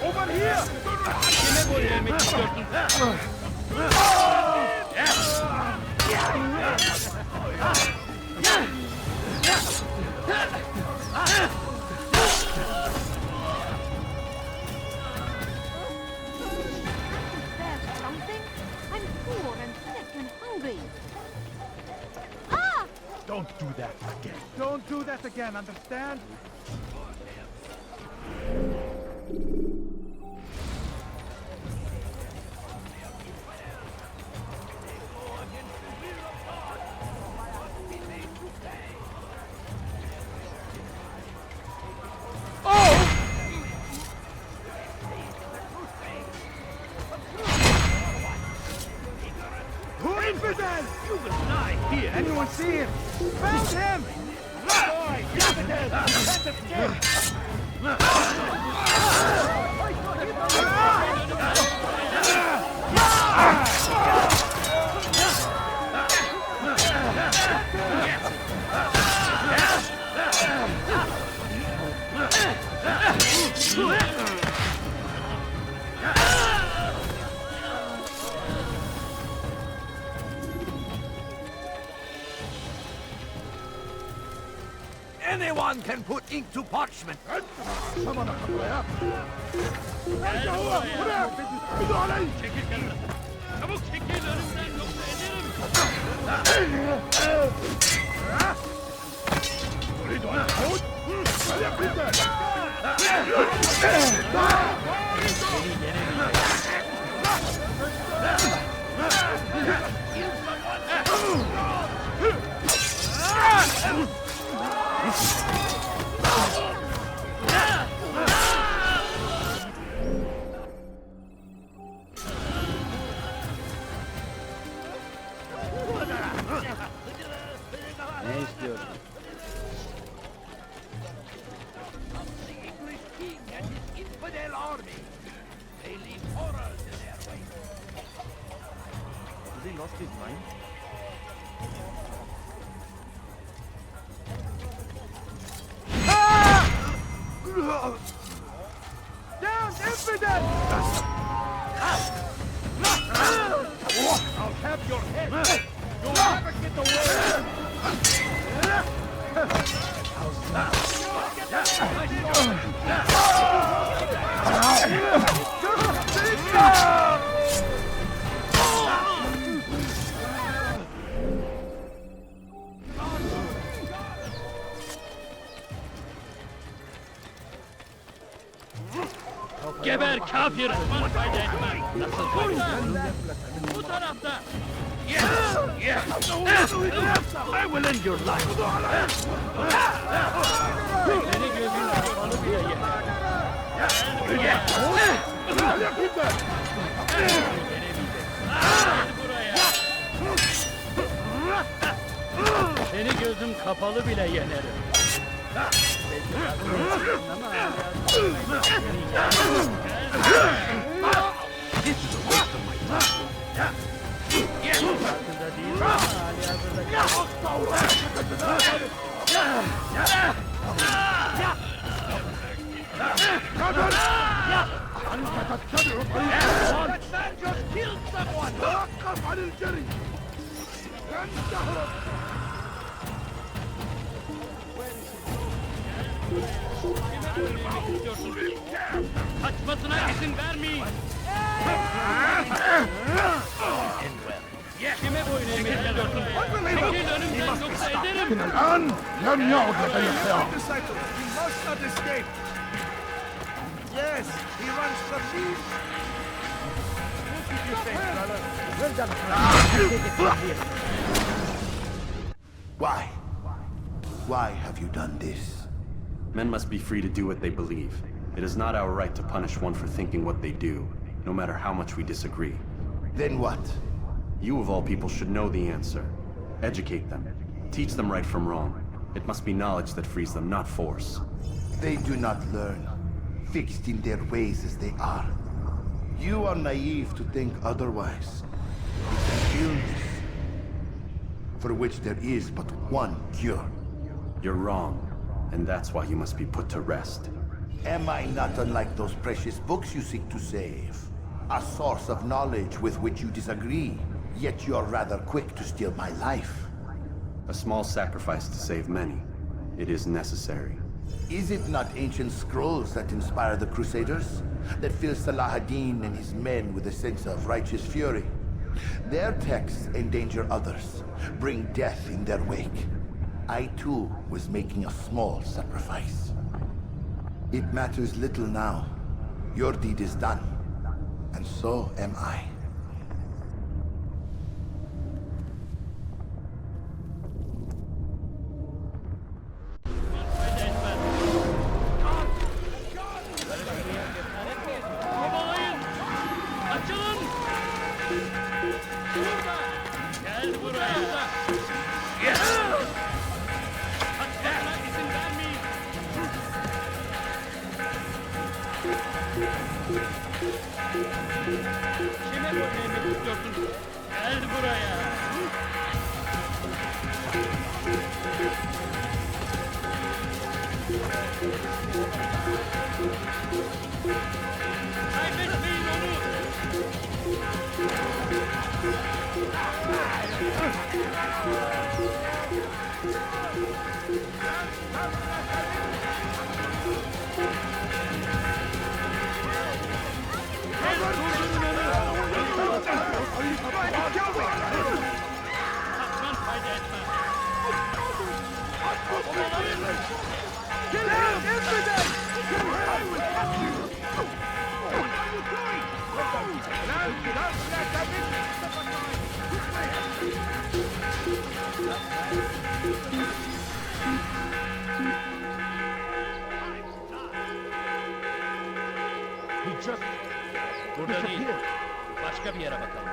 Over here! Don't do that again. Don't do that again, understand? Altaïr! Found him! Boy, infidel! That's a stick! Anyone can put ink to parchment. Ne istiyorsun? Infidel army. They leave horrors in their wake. Has he lost his mind? Down, infidel! I'll have your head! You'll never get away! Geber kafir! Bana fayda etmez! Nasıl fayda? Bu tarafta! I will end your life. Seni gözün kapalı bile Seni gözüm kapalı bile yenerim. This is a waste of my time. That man just killed someone! Kaçmasına izin vermeyin. Kime boyun eğmek istiyorsun? Çekil önümden yoksa ederim. He must not escape! Yes, he runs from me! What did you say, brother? Well done, Take it from here. Why? Why have you done this? Men must be free to do what they believe. It is not our right to punish one for thinking what they do, no matter how much we disagree. Then what? You of all people should know the answer. Educate them. Teach them right from wrong. It must be knowledge that frees them, not force. They do not learn, fixed in their ways as they are. You are naive to think otherwise. It's an illness, for which there is but one cure. You're wrong, and that's why you must be put to rest. Am I not unlike those precious books you seek to save? A source of knowledge with which you disagree, yet you're rather quick to steal my life. A small sacrifice to save many. It is necessary. Is it not ancient scrolls that inspire the Crusaders? That fill Salah ad-Din and his men with a sense of righteous fury? Their texts endanger others, bring death in their wake. I too was making a small sacrifice. It matters little now. Your deed is done, and so am I. Açılın! Burada! Gel buraya! He just disappeared. Başka bir yere bakalım.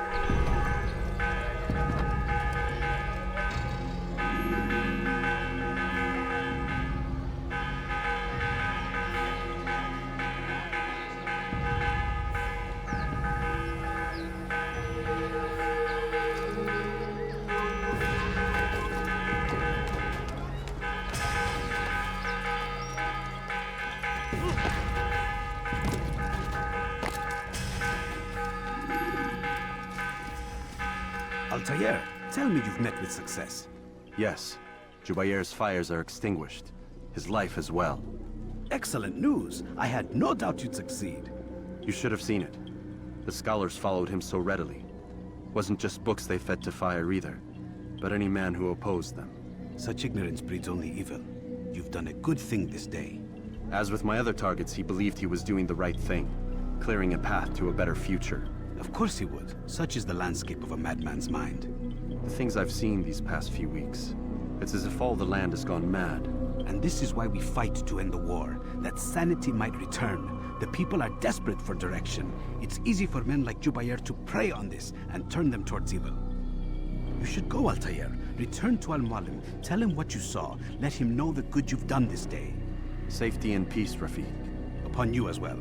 Altaïr, tell me you've met with success. Yes. Jubayr's fires are extinguished. His life as well. Excellent news. I had no doubt you'd succeed. You should have seen it. The scholars followed him so readily. Wasn't just books they fed to fire either, but any man who opposed them. Such ignorance breeds only evil. You've done a good thing this day. As with my other targets, he believed he was doing the right thing, clearing a path to a better future. Of course he would. Such is the landscape of a madman's mind. The things I've seen these past few weeks, it's as if all the land has gone mad. And this is why we fight to end the war, that sanity might return. The people are desperate for direction. It's easy for men like Jubayr to prey on this and turn them towards evil. You should go, Altaïr. Return to Al-Mualim, tell him what you saw, let him know the good you've done this day. Safety and peace, Rafiq. Upon you as well.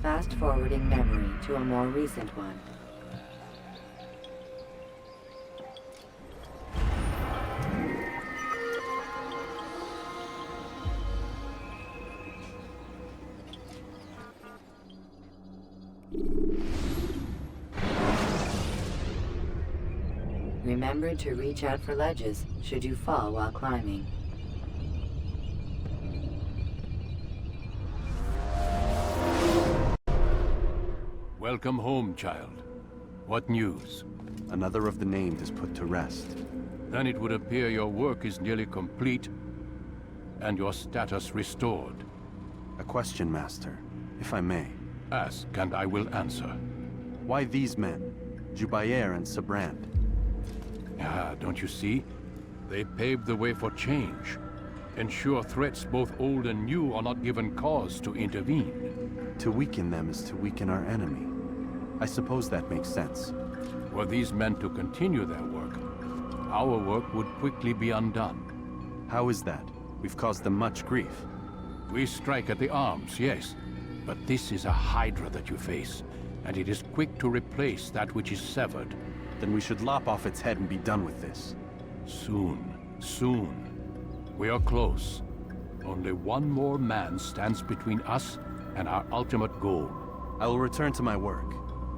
Fast-forwarding memory to a more recent one. Remember to reach out for ledges should you fall while climbing. Welcome home, child. What news? Another of the named is put to rest. Then it would appear your work is nearly complete, and your status restored. A question, Master, if I may. Ask, and I will answer. Why these men? Jubayr and Sibrand? Ah, don't you see? They paved the way for change. Ensure threats both old and new are not given cause to intervene. To weaken them is to weaken our enemy. I suppose that makes sense. Were these men to continue their work, our work would quickly be undone. How is that? We've caused them much grief. We strike at the arms, yes. But this is a hydra that you face, and it is quick to replace that which is severed. Then we should lop off its head and be done with this. Soon, soon. We are close. Only one more man stands between us and our ultimate goal. I will return to my work.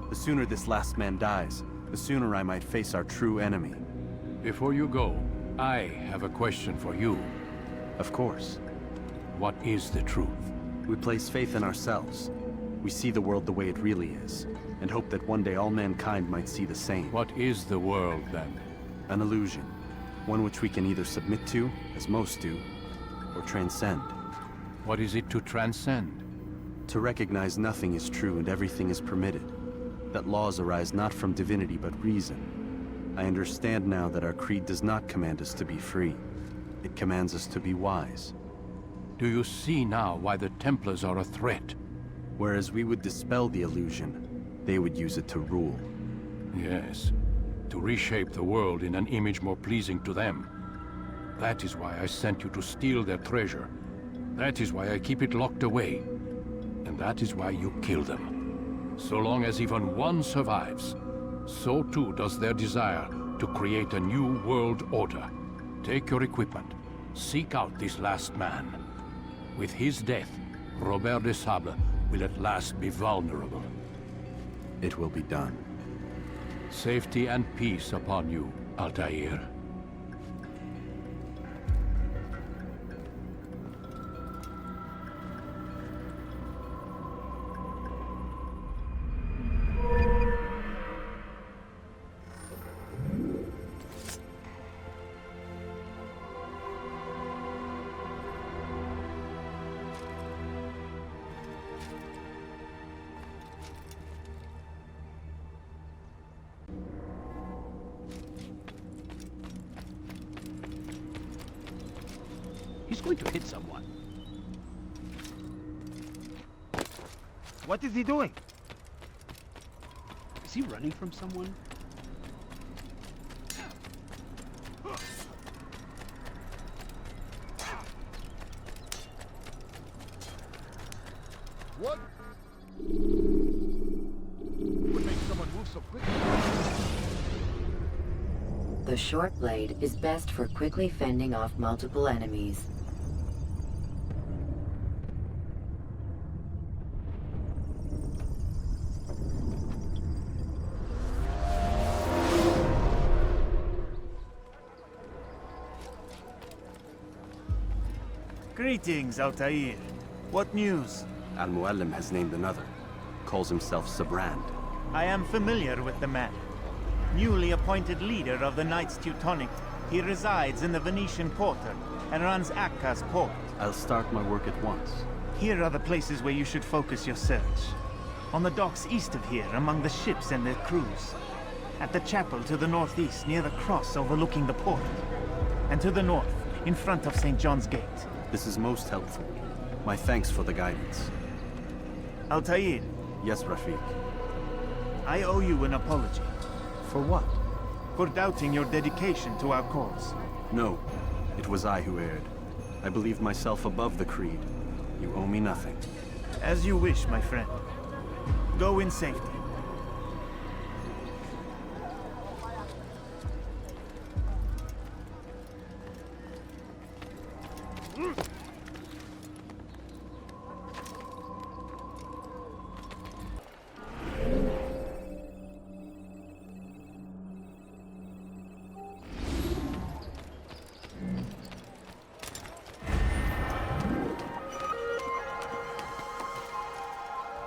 The sooner this last man dies, the sooner I might face our true enemy. Before you go, I have a question for you. Of course. What is the truth? We place faith in ourselves. We see the world the way it really is, and hope that one day all mankind might see the same. What is the world, then? An illusion. One which we can either submit to, as most do, or transcend. What is it to transcend? To recognize nothing is true and everything is permitted. That laws arise not from divinity but reason. I understand now that our creed does not command us to be free. It commands us to be wise. Do you see now why the Templars are a threat? Whereas we would dispel the illusion, they would use it to rule. Yes. To reshape the world in an image more pleasing to them. That is why I sent you to steal their treasure. That is why I keep it locked away. And that is why you kill them. So long as even one survives, so too does their desire to create a new world order. Take your equipment. Seek out this last man. With his death, Robert de Sable will at last be vulnerable. It will be done. Safety and peace upon you, Altaïr. He's going to hit someone. What is he doing? Is he running from someone? What would make someone move so quickly? The short blade is best for quickly fending off multiple enemies. Greetings, Altaïr. What news? Al-Muallim has named another. Calls himself Sibrand. I am familiar with the man. Newly appointed leader of the Knights Teutonic, he resides in the Venetian Quarter and runs Acre's port. I'll start my work at once. Here are the places where you should focus your search. On the docks east of here, among the ships and their crews. At the chapel to the northeast, near the cross overlooking the port. And to the north, in front of St. John's Gate. This is most helpful. My thanks for the guidance. Altaïr. Yes, Rafiq. I owe you an apology. For what? For doubting your dedication to our cause. No, it was I who erred. I believed myself above the creed. You owe me nothing. As you wish, my friend. Go in safety.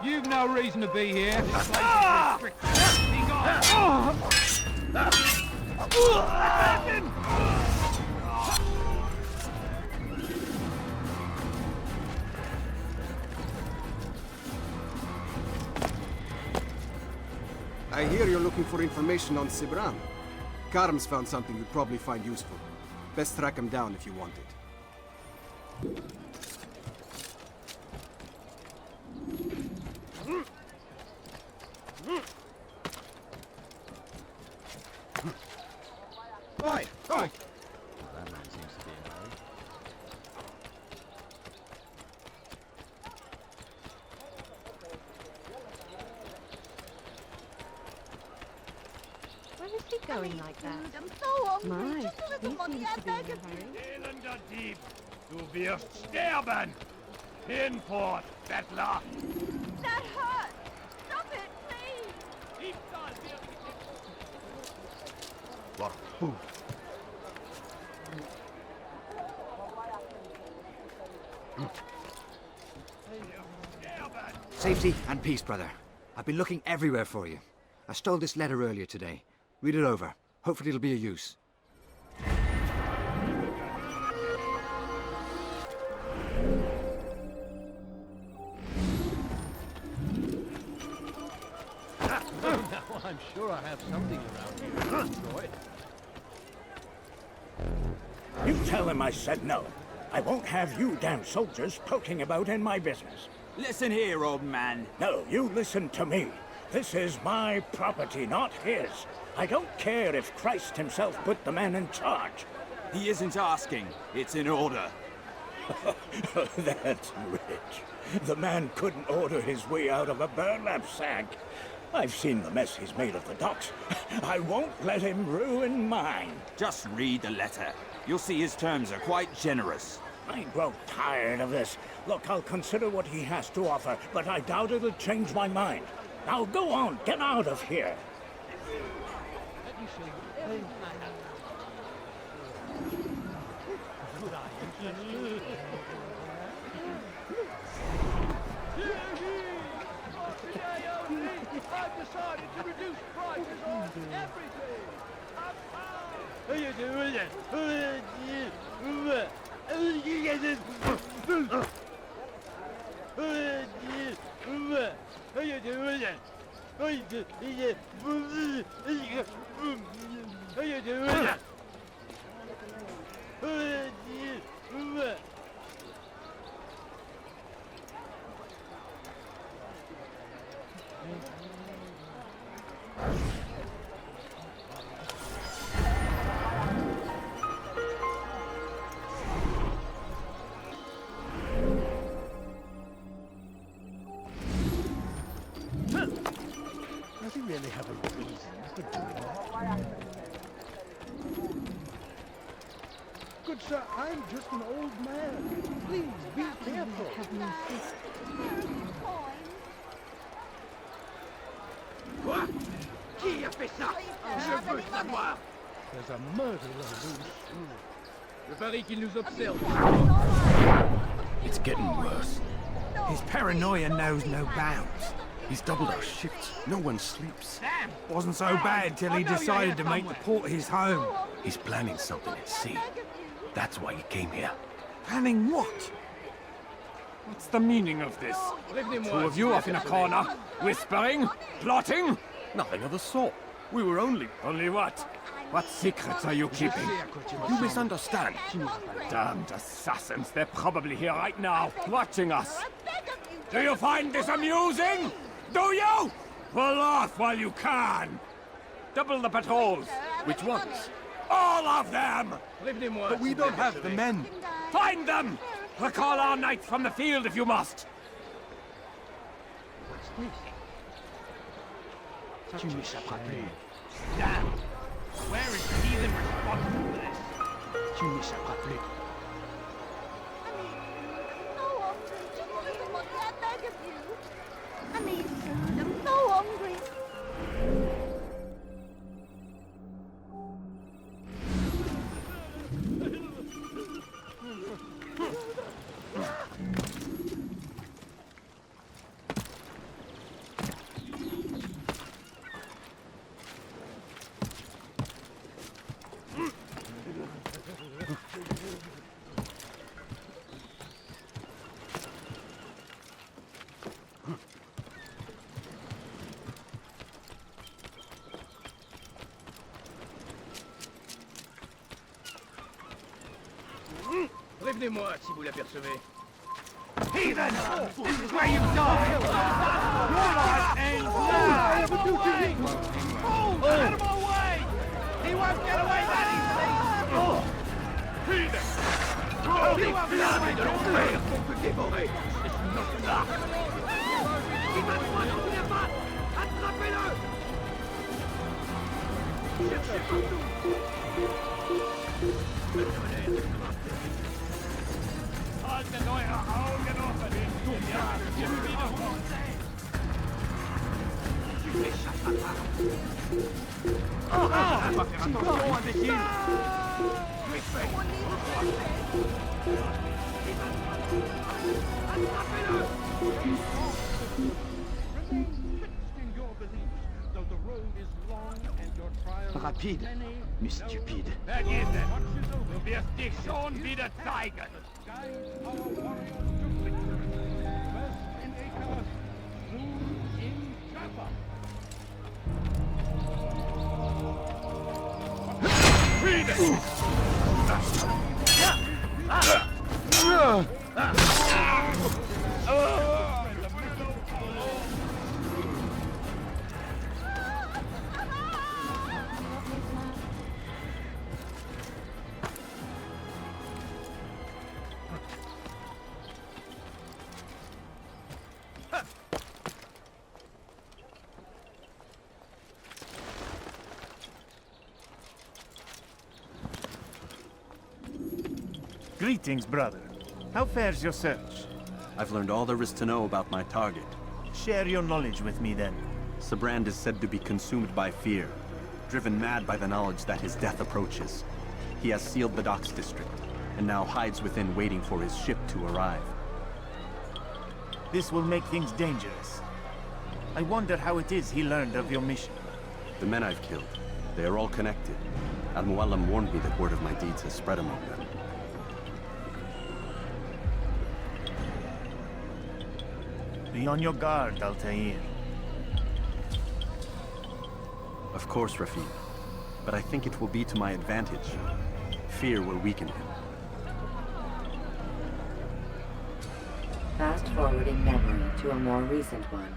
You've no reason to be here. I hear you're looking for information on Sibrand. Karam's found something you'd probably find useful. Best track him down if you want it. Right, right. That man seems to be in a hurry. Where is he going like that? I'm so hungry. My, Just a little he money, seems I to be in beg a of hurry. you. Elender Dieb, du wirst sterben! Hinfort, Bettler! That hurts. Stop it, please. What food? Safety and peace, brother. I've been looking everywhere for you. I stole this letter earlier today. Read it over. Hopefully it'll be of use. Now I'm sure I have something around here. Enjoy it. You tell him I said no. I won't have you damn soldiers poking about in my business. Listen here, old man. No, you listen to me. This is my property, not his. I don't care if Christ himself put the man in charge. He isn't asking. It's in order. That's rich. The man couldn't order his way out of a burlap sack. I've seen the mess he's made of the docks. I won't let him ruin mine. Just read the letter. You'll see his terms are quite generous. I grow tired of this. Look, I'll consider what he has to offer, but I doubt it'll change my mind. Now go on, get out of here. Today only, I've decided to reduce prices on everything. How you doing it? How you doing it? How you doing it? Does he really have a reason for doing that? Good sir, I'm just an old man. Please be careful. Quoi? Qui a fait ça? Je veux savoir. There's a murderer loose. Je parie qu'il nous observe. It's getting worse. His paranoia knows no bounds. He's doubled our shifts. No one sleeps. Wasn't so bad till he decided to make the port his home. He's planning something at sea. That's why he came here. Planning what? What's the meaning of this? Two of you off in a corner, whispering, plotting? Nothing of the sort. We were only... Only what? What secrets are you keeping? You misunderstand. Damned assassins, they're probably here right now, watching us. Do you find this amusing? Do you? Well, laugh while you can. Double the patrols. Which ones? All of them! But we don't have the men. Find them! Recall our knights from the field if you must. What's this? Tu m'échapperas plus. Damn! Where is the heathen responsible for this? Tu m'échapperas plus. So hungry. Just give me the money, I beg of you. I need food. I'm so hungry. Prévenez-moi si vous l'apercevez. Heathen! This is where you die! Your life ends now! Move out of my way! He won't get away that easily! Heathen! He won't get away de l'enfer pour te dévorer! C'est not là! Il va droit dans la patte! Attrapez-le! Cherchez partout! Alte neue Augen offen! Du fragst, wie wiederholt! Tu m'échapperas pas! On va faire attention, imbécile! Tu es fait! Attrapez-le! Rapide, mais stupide. Vergiss es! Du wirst dich schon wieder zeigen! Greetings, brother. How fares your search? I've learned all there is to know about my target. Share your knowledge with me, then. Sibrand is said to be consumed by fear. driven mad by the knowledge that his death approaches. He has sealed the docks district, and now hides within waiting for his ship to arrive. This will make things dangerous. I wonder how it is he learned of your mission. The men I've killed, they are all connected. Al-Muallim warned me that word of my deeds has spread among them. Be on your guard, Altaïr. Of course, Rafiq. But I think it will be to my advantage. Fear will weaken him. Fast-forwarding memory to a more recent one.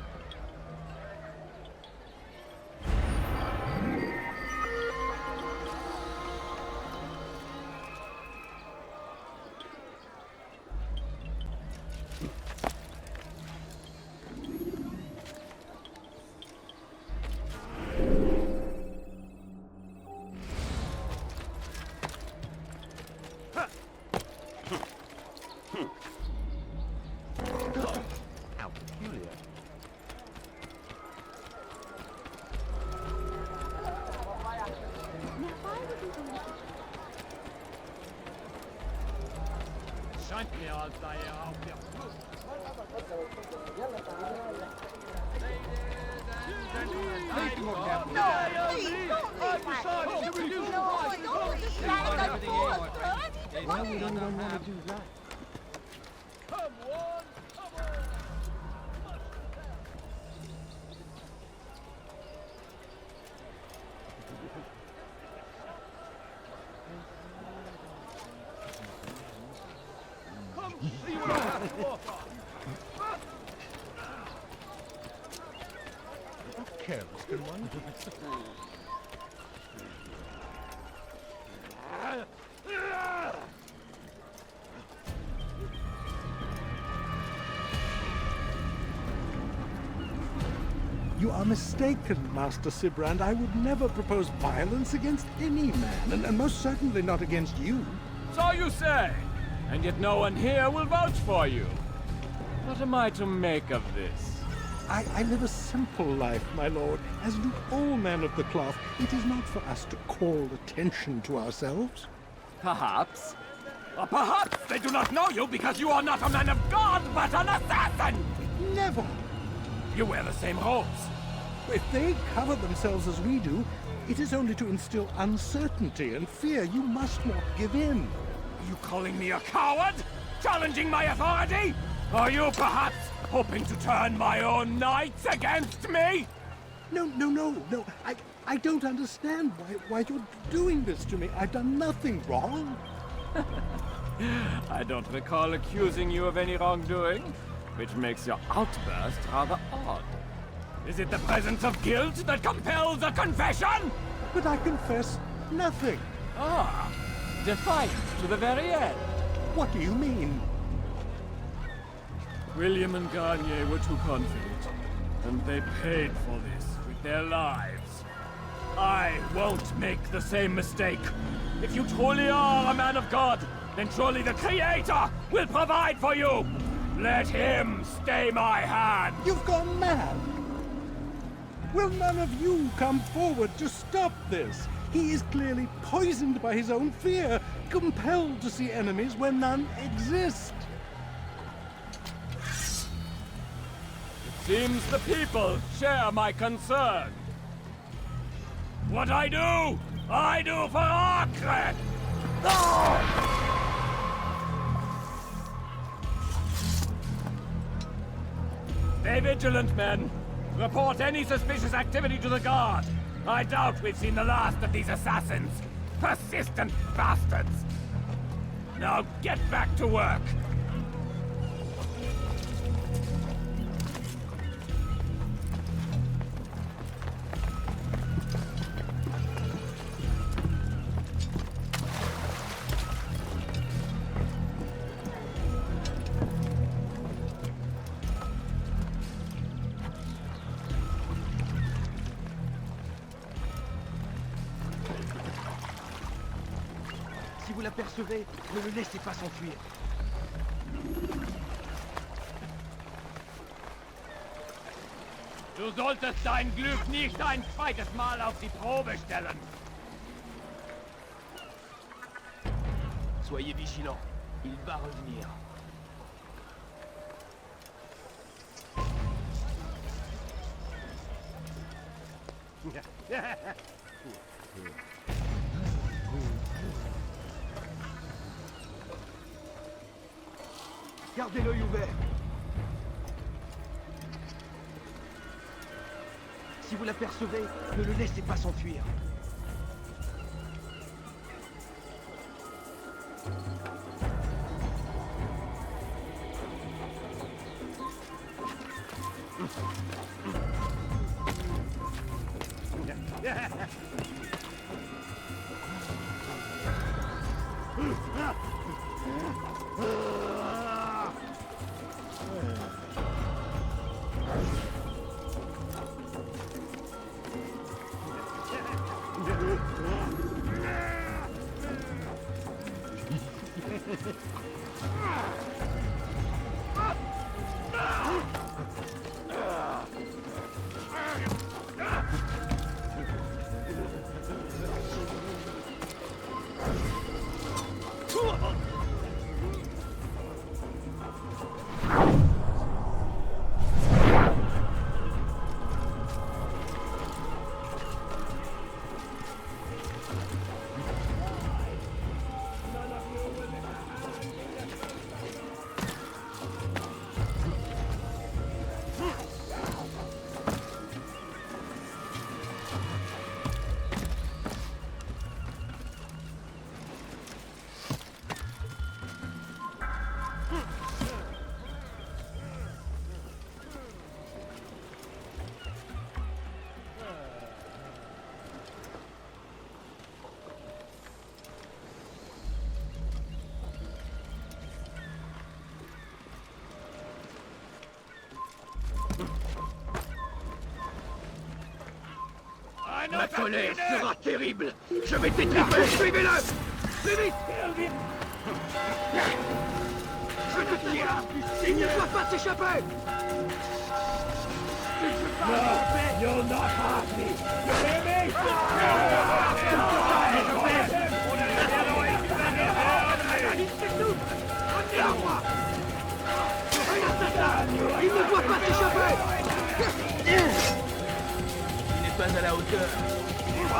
Why would anyone want to do that? Careless, good one. You are mistaken, Master Sibrand. I would never propose violence against any man, and most certainly not against you. So you say, and yet no one here will vouch for you. What am I to make of this? I live a simple life, my lord, as do all men of the cloth. It is not for us to call attention to ourselves. Perhaps. Or perhaps they do not know you because you are not a man of God, but an assassin! Never! You wear the same robes. If they cover themselves as we do, it is only to instill uncertainty and fear. You must not give in. Are you calling me a coward? Challenging my authority? Are you perhaps hoping to turn my own knights against me? No. I don't understand why you're doing this to me. I've done nothing wrong. I don't recall accusing you of any wrongdoing, which makes your outburst rather odd. Is it the presence of guilt that compels a confession? But I confess nothing. Ah, defiant to the very end. What do you mean? William and Garnier were too confident, and they paid for this with their lives. I won't make the same mistake. If you truly are a man of God, then surely the Creator will provide for you. Let him stay my hand. You've gone mad. Will none of you come forward to stop this? He is clearly poisoned by his own fear, compelled to see enemies where none exist. It seems the people share my concern. What I do for Acre! Stay vigilant, men. Report any suspicious activity to the guard. I doubt we've seen the last of these assassins. Persistent bastards. Now get back to work. Si vous l'apercevez, ne le laissez pas s'enfuir. Du solltest dein Glück nicht ein zweites Mal auf die Probe stellen. Soyez vigilants, il va revenir. Gardez l'œil ouvert. Si vous l'apercevez, ne le laissez pas s'enfuir. Ma colère sera terrible. Je vais t'étriper. Suivez-le. Plus vite. Je te tiens. Il ne doit pas s'échapper. No, you'll not harm me. You hear me? Il ne doit pas s'échapper. Il n'est pas à la hauteur. Un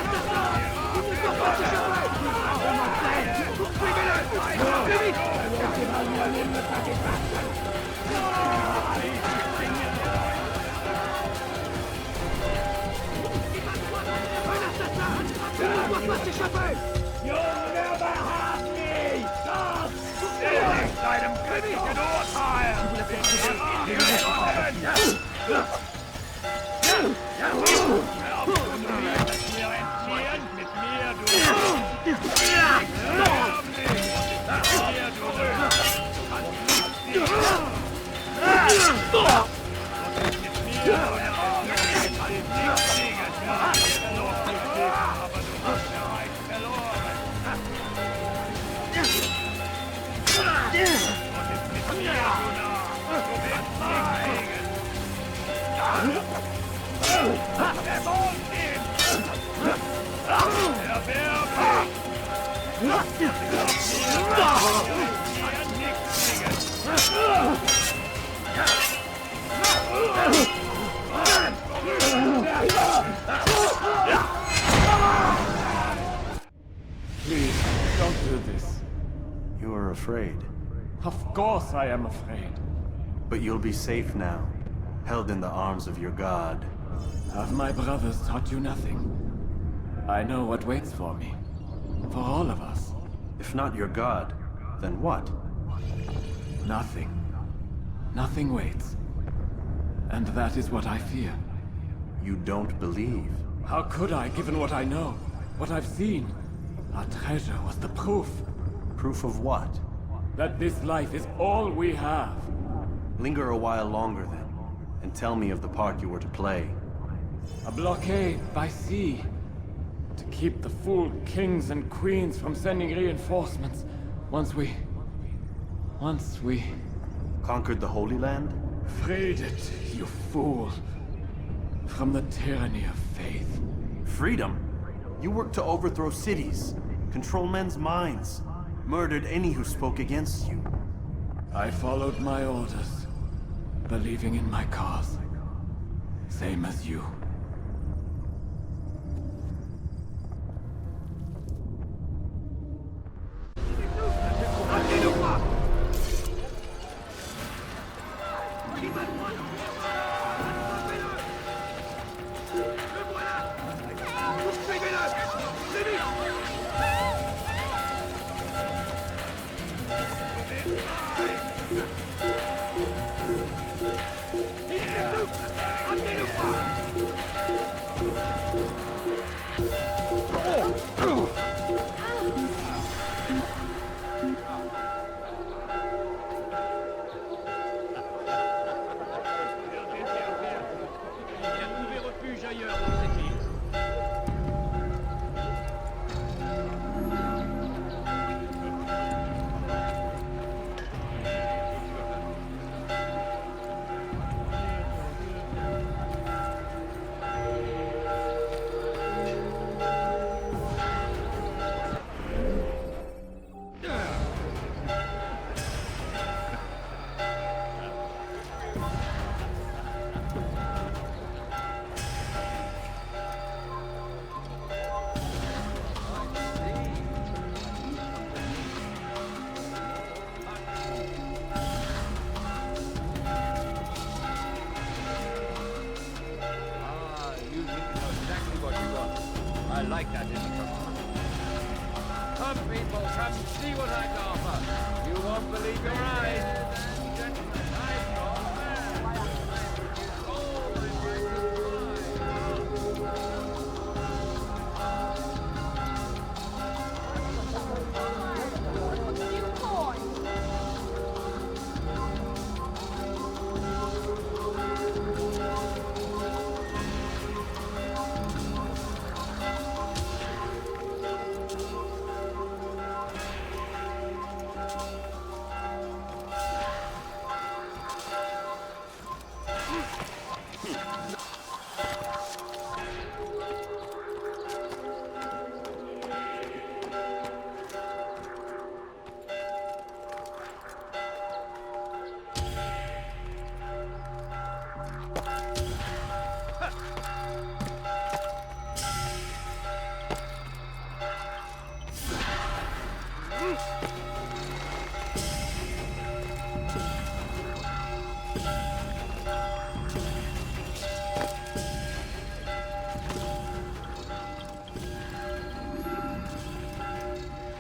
assassin. Il ne doit pas s'échapper. Suivez-le. Plus vite. Un assassin. Il ne doit pas s'échapper. You'll never have me! Stop! Endlich deinem göttlichen Urteil! Mit mir, du! Please, don't do this. You are afraid. Of course I am afraid. But you'll be safe now, held in the arms of your god. Have my brothers taught you nothing? I know what waits for me. For all of us. If not your god, then what? Nothing. Nothing waits. And that is what I fear. You don't believe? How could I, given what I know? What I've seen? Our treasure was the proof. Proof of what? That this life is all we have. Linger a while longer then, and tell me of the part you were to play. A blockade by sea. To keep the fool kings and queens from sending reinforcements. Once we Conquered the Holy Land? Freed it, you fool. From the tyranny of faith. Freedom? You worked to overthrow cities, control men's minds, murdered any who spoke against you. I followed my orders, believing in my cause. Same as you. I like that intro. Come, people, come see what I can offer. You won't believe your eyes. Gentlemen, I've got a man.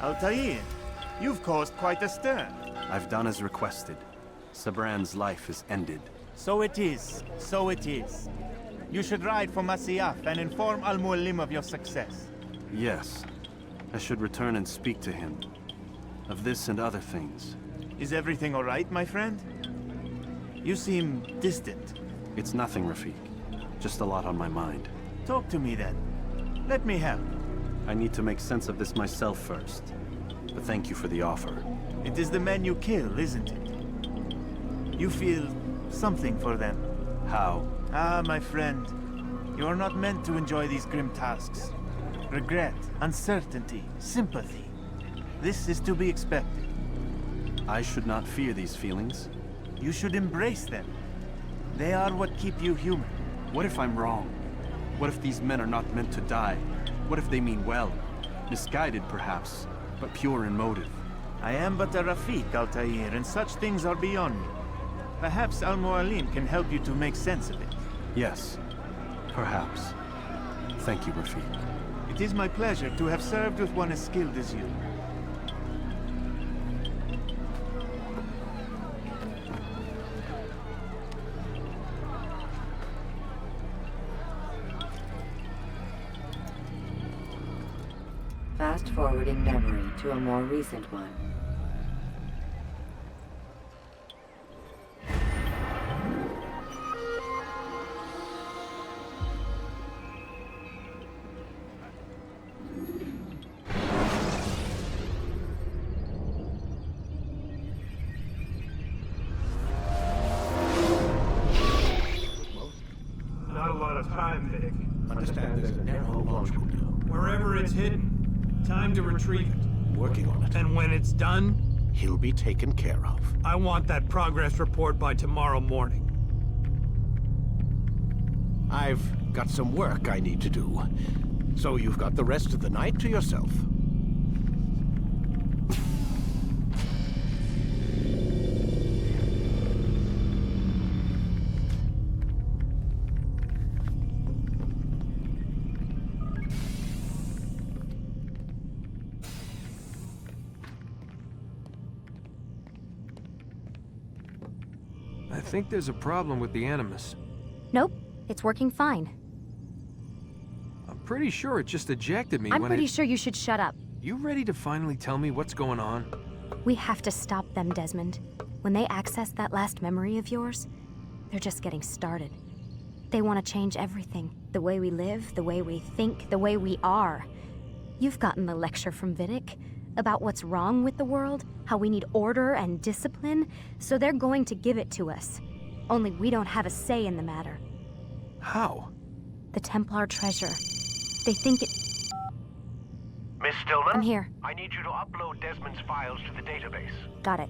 Altaïr, you've caused quite a stir. I've done as requested. Sibrand's life is ended. So it is. So it is. You should ride for Masyaf and inform Al-Mualim of your success. Yes. I should return and speak to him. Of this and other things. Is everything all right, my friend? You seem distant. It's nothing, Rafiq. Just a lot on my mind. Talk to me then. Let me help. I need to make sense of this myself first. But thank you for the offer. It is the men you kill, isn't it? You feel something for them. How? Ah, my friend. You are not meant to enjoy these grim tasks. Regret, uncertainty, sympathy. This is to be expected. I should not fear these feelings. You should embrace them. They are what keep you human. What if I'm wrong? What if these men are not meant to die? What if they mean well? Misguided, perhaps, but pure in motive. I am but a Rafiq, Altaïr, and such things are beyond me. Perhaps Al-Mualim can help you to make sense of it. Yes, perhaps. Thank you, Rafiq. It is my pleasure to have served with one as skilled as you. Fast-forwarding memory to a more recent one. there's a narrow launch window. Wherever it's hidden, time to retrieve it. Working on it. And when it's done, He'll be taken care of. I want that progress report by tomorrow morning. I've got some work I need to do. So you've got the rest of the night to yourself. I think there's a problem with the Animus. Nope, it's working fine. I'm pretty sure it just ejected me I'm when pretty sure you should shut up. You ready to finally tell me what's going on? We have to stop them, Desmond. When they access that last memory of yours, they're just getting started. They want to change everything. The way we live, the way we think, the way we are. You've gotten the lecture from Vidic about what's wrong with the world, how we need order and discipline, so they're going to give it to us. Only we don't have a say in the matter. How? The Templar treasure. They think it... Miss Stillman? I'm here. I need you to upload Desmond's files to the database. Got it.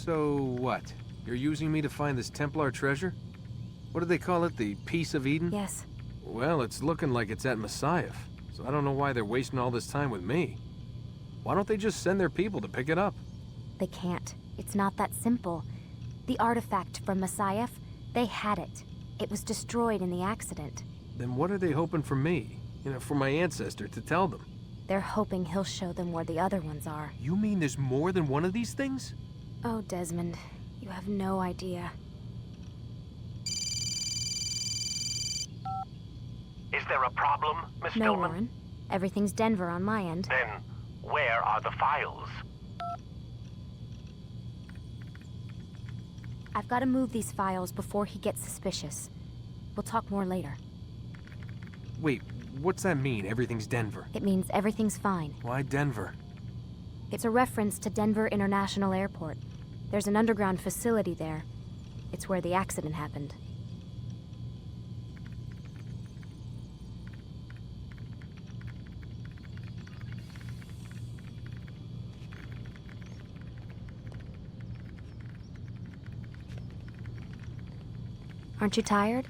So what? You're using me to find this Templar treasure? What do they call it? The Piece of Eden? Yes. Well, it's looking like it's at Masyaf, so I don't know why they're wasting all this time with me. Why don't they just send their people to pick it up? They can't. It's not that simple. The artifact from Masyaf, they had it. It was destroyed in the accident. Then what are they hoping for me? You know, for my ancestor to tell them? They're hoping he'll show them where the other ones are. You mean there's more than one of these things? Oh, Desmond, you have no idea. Is there a problem, Miss No, Stillman? Warren. Everything's Denver on my end. Then, where are the files? I've got to move these files before he gets suspicious. We'll talk more later. Wait, what's that mean, everything's Denver? It means everything's fine. Why Denver? It's a reference to Denver International Airport. There's an underground facility there. It's where the accident happened. Aren't you tired?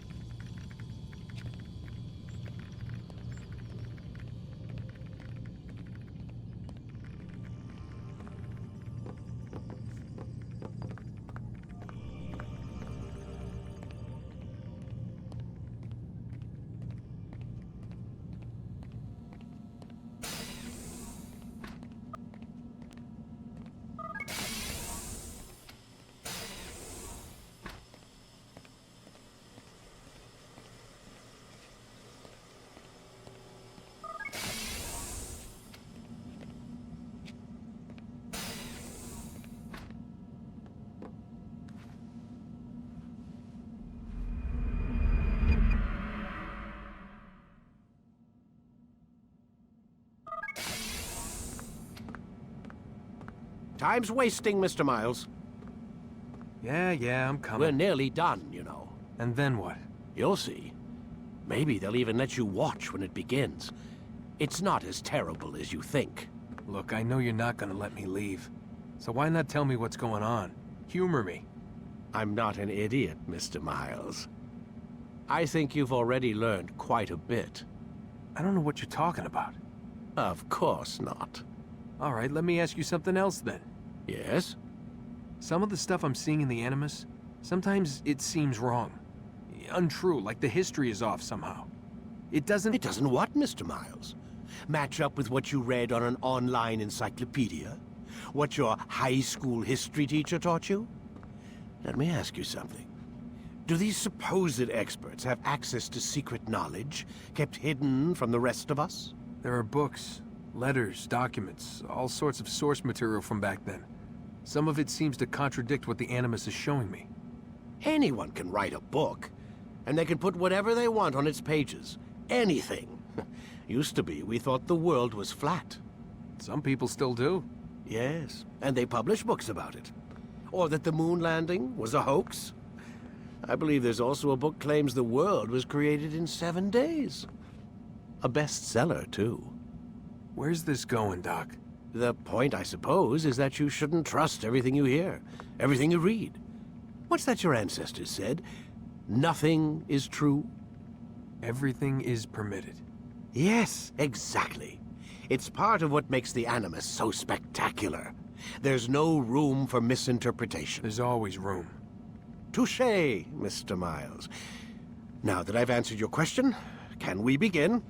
Time's wasting, Mr. Miles. Yeah, I'm coming. We're nearly done, you know. And then what? You'll see. Maybe they'll even let you watch when it begins. It's not as terrible as you think. Look, I know you're not gonna let me leave. So why not tell me what's going on? Humor me. I'm not an idiot, Mr. Miles. I think you've already learned quite a bit. I don't know what you're talking about. Of course not. All right, let me ask you something else then. Yes? Some of the stuff I'm seeing in the Animus, sometimes it seems wrong. Untrue, like the history is off somehow. It doesn't what, Mr. Miles? Match up with what you read on an online encyclopedia? What your high school history teacher taught you? Let me ask you something. Do these supposed experts have access to secret knowledge kept hidden from the rest of us? There are books, Letters, documents, all sorts of source material from back then. Some of it seems to contradict what the Animus is showing me. Anyone can write a book, and they can put whatever they want on its pages. Anything. Used to be, we thought the world was flat. Some people still do. Yes, and they publish books about it. Or that the moon landing was a hoax. I believe there's also a book claims the world was created in 7 days. A bestseller, too. Where's this going, Doc? The point, I suppose, is that you shouldn't trust everything you hear, everything you read. What's that your ancestors said? Nothing is true? Everything is permitted. Yes, exactly. It's part of what makes the Animus so spectacular. There's no room for misinterpretation. There's always room. Touché, Mr. Miles. Now that I've answered your question, can we begin?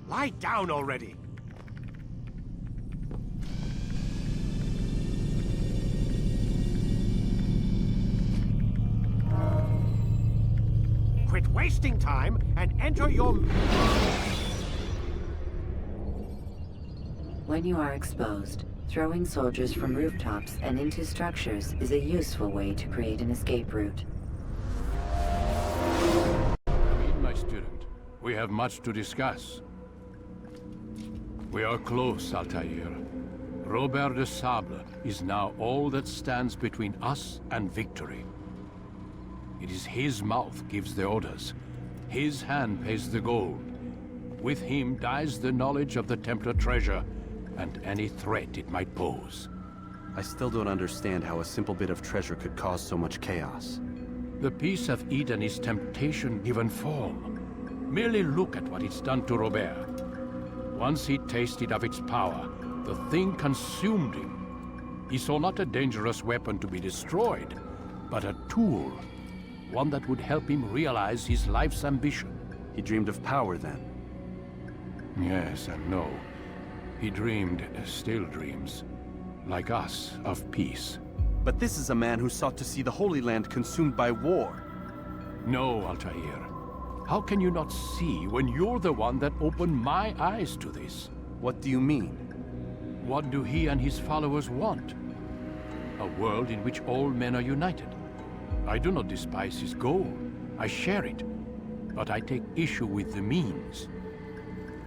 Lie down already! Quit wasting time and enter your... When you are exposed, throwing soldiers from rooftops and into structures is a useful way to create an escape route. Read, my student. We have much to discuss. We are close, Altaïr. Robert de Sable is now all that stands between us and victory. It is his mouth gives the orders. His hand pays the gold. With him dies the knowledge of the Templar treasure and any threat it might pose. I still don't understand how a simple bit of treasure could cause so much chaos. The peace of Eden is temptation given form. Merely look at what it's done to Robert. Once he tasted of its power, the thing consumed him. He saw not a dangerous weapon to be destroyed, but a tool. One that would help him realize his life's ambition. He dreamed of power then? Yes and no. He dreamed, still dreams, like us, of peace. But this is a man who sought to see the Holy Land consumed by war. No, Altaïr. How can you not see when you're the one that opened my eyes to this? What do you mean? What do he and his followers want? A world in which all men are united. I do not despise his goal. I share it. But I take issue with the means.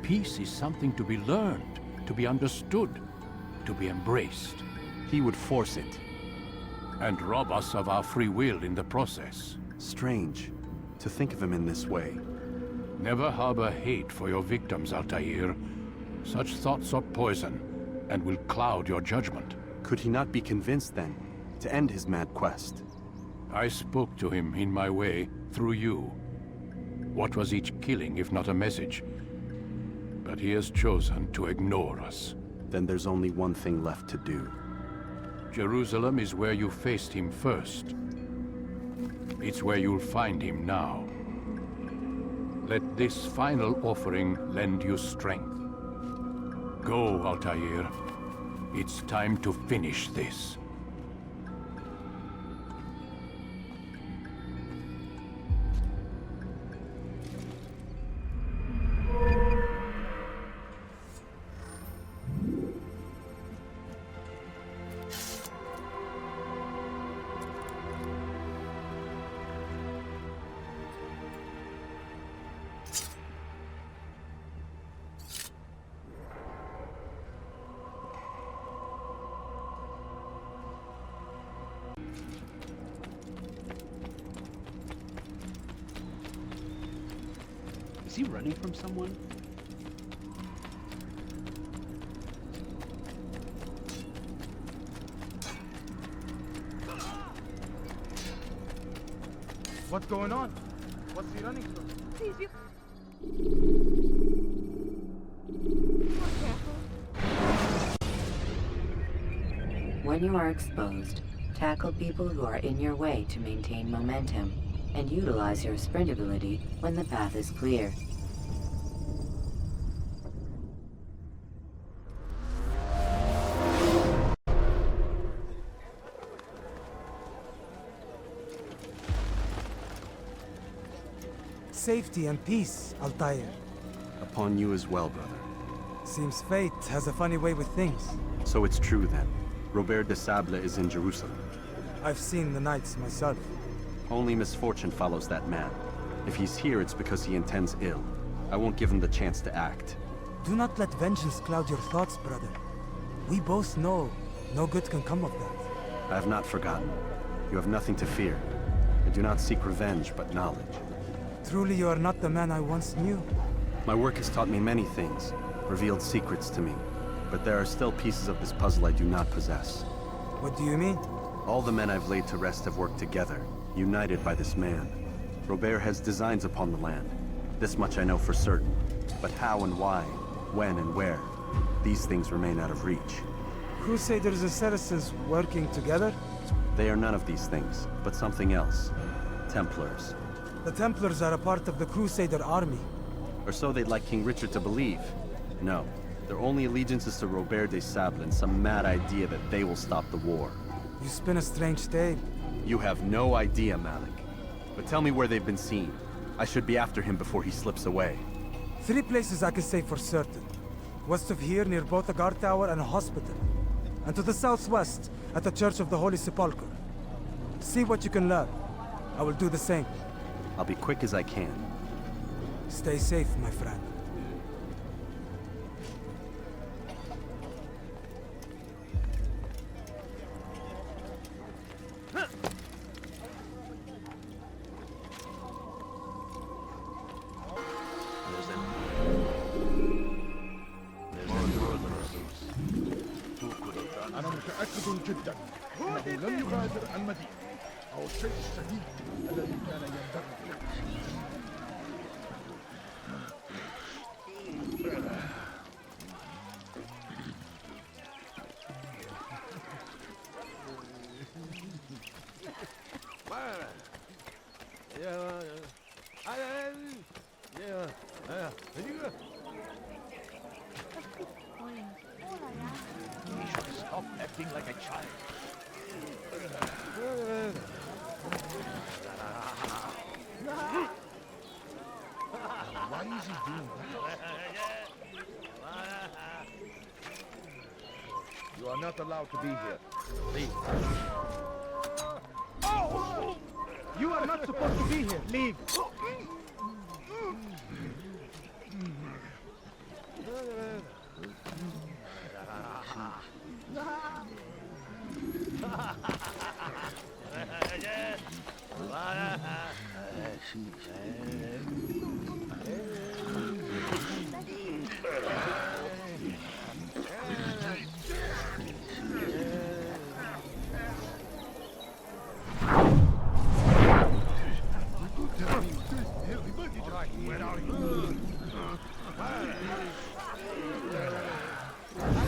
Peace is something to be learned, to be understood, to be embraced. He would force it. And rob us of our free will in the process. Strange to think of him in this way. Never harbor hate for your victims, Altaïr. Such thoughts are poison, and will cloud your judgment. Could he not be convinced, then, to end his mad quest? I spoke to him in my way, through you. What was each killing, if not a message? But he has chosen to ignore us. Then there's only one thing left to do. Jerusalem is where you faced him first. It's where you'll find him now. Let this final offering lend you strength. Go, Altaïr. It's time to finish this. Is he running from someone? What's going on? What's he running from? Please, you... When you are exposed, tackle people who are in your way to maintain momentum, and utilize your sprint ability when the path is clear. Safety and peace, Altaïr. Upon you as well, brother. Seems fate has a funny way with things. So it's true then. Robert de Sable is in Jerusalem. I've seen the Knights myself. Only misfortune follows that man. If he's here, it's because he intends ill. I won't give him the chance to act. Do not let vengeance cloud your thoughts, brother. We both know no good can come of that. I have not forgotten. You have nothing to fear. I do not seek revenge, but knowledge. Truly, you are not the man I once knew. My work has taught me many things, revealed secrets to me. But there are still pieces of this puzzle I do not possess. What do you mean? All the men I've laid to rest have worked together, united by this man. Robert has designs upon the land. This much I know for certain. But how and why, when and where, these things remain out of reach. Crusaders and Saracens working together? They are none of these things, but something else. Templars. The Templars are a part of the Crusader army. Or so they'd like King Richard to believe. No, their only allegiance is to Robert de Sable and some mad idea that they will stop the war. You spin a strange tale. You have no idea, Malik. But tell me where they've been seen. I should be after him before he slips away. 3 places I can say for certain. West of here, near both a guard tower and a hospital. And to the southwest, at the Church of the Holy Sepulchre. See what you can learn. I will do the same. I'll be quick as I can. Stay safe, my friend. أنا متأكد جدا أنه لم يغادر المدينة أو الشيء الشديد الذي كان ينتظر. He should stop acting like a child. Why is he doing that? You are not allowed to be here. Leave. You are not supposed to be here. Leave.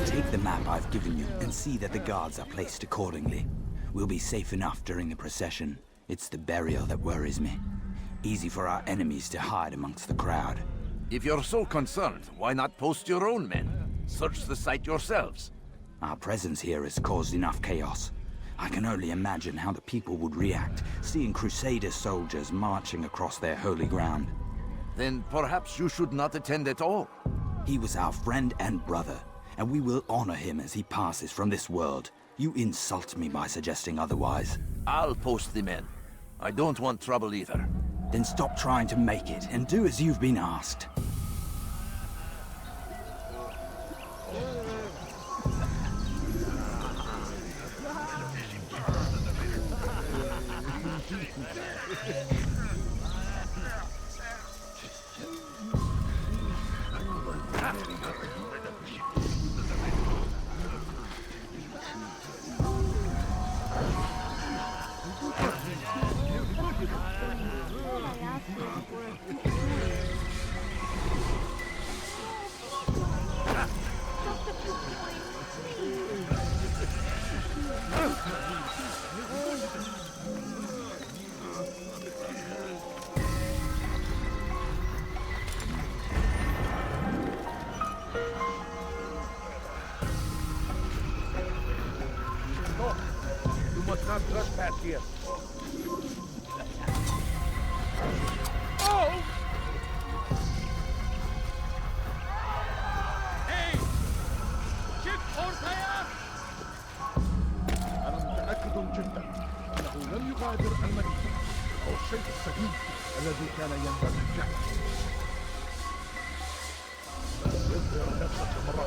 Take the map I've given you and see that the guards are placed accordingly. We'll be safe enough during the procession. It's the burial that worries me. Easy for our enemies to hide amongst the crowd. If you're so concerned, why not post your own men? Search the site yourselves. Our presence here has caused enough chaos. I can only imagine how the people would react, seeing Crusader soldiers marching across their holy ground. Then perhaps you should not attend at all. He was our friend and brother, and we will honor him as he passes from this world. You insult me by suggesting otherwise. I'll post the men. I don't want trouble either. Then stop trying to make it, and do as you've been asked. كان ينبغي فعله. اصبر نفسك مرة.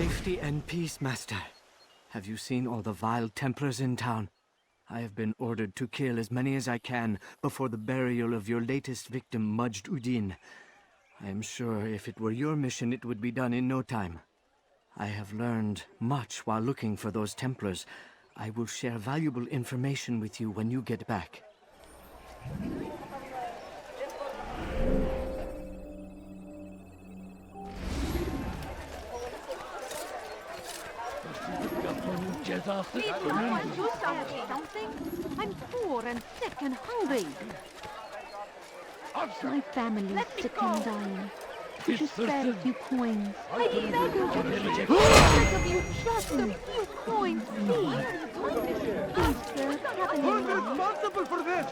Safety and peace, Master. Have you seen all the vile Templars in town? I have been ordered to kill as many as I can before the burial of your latest victim, Majd Addin. I am sure if it were your mission, it would be done in no time. I have learned much while looking for those Templars. I will share valuable information with you when you get back. Please find yourself something. I'm poor and sick and hungry. My family's sick and dying. Could you spare a few coins? I beg of you. Beg of you, just a few coins, please. Please, sir, have a Who's responsible for this?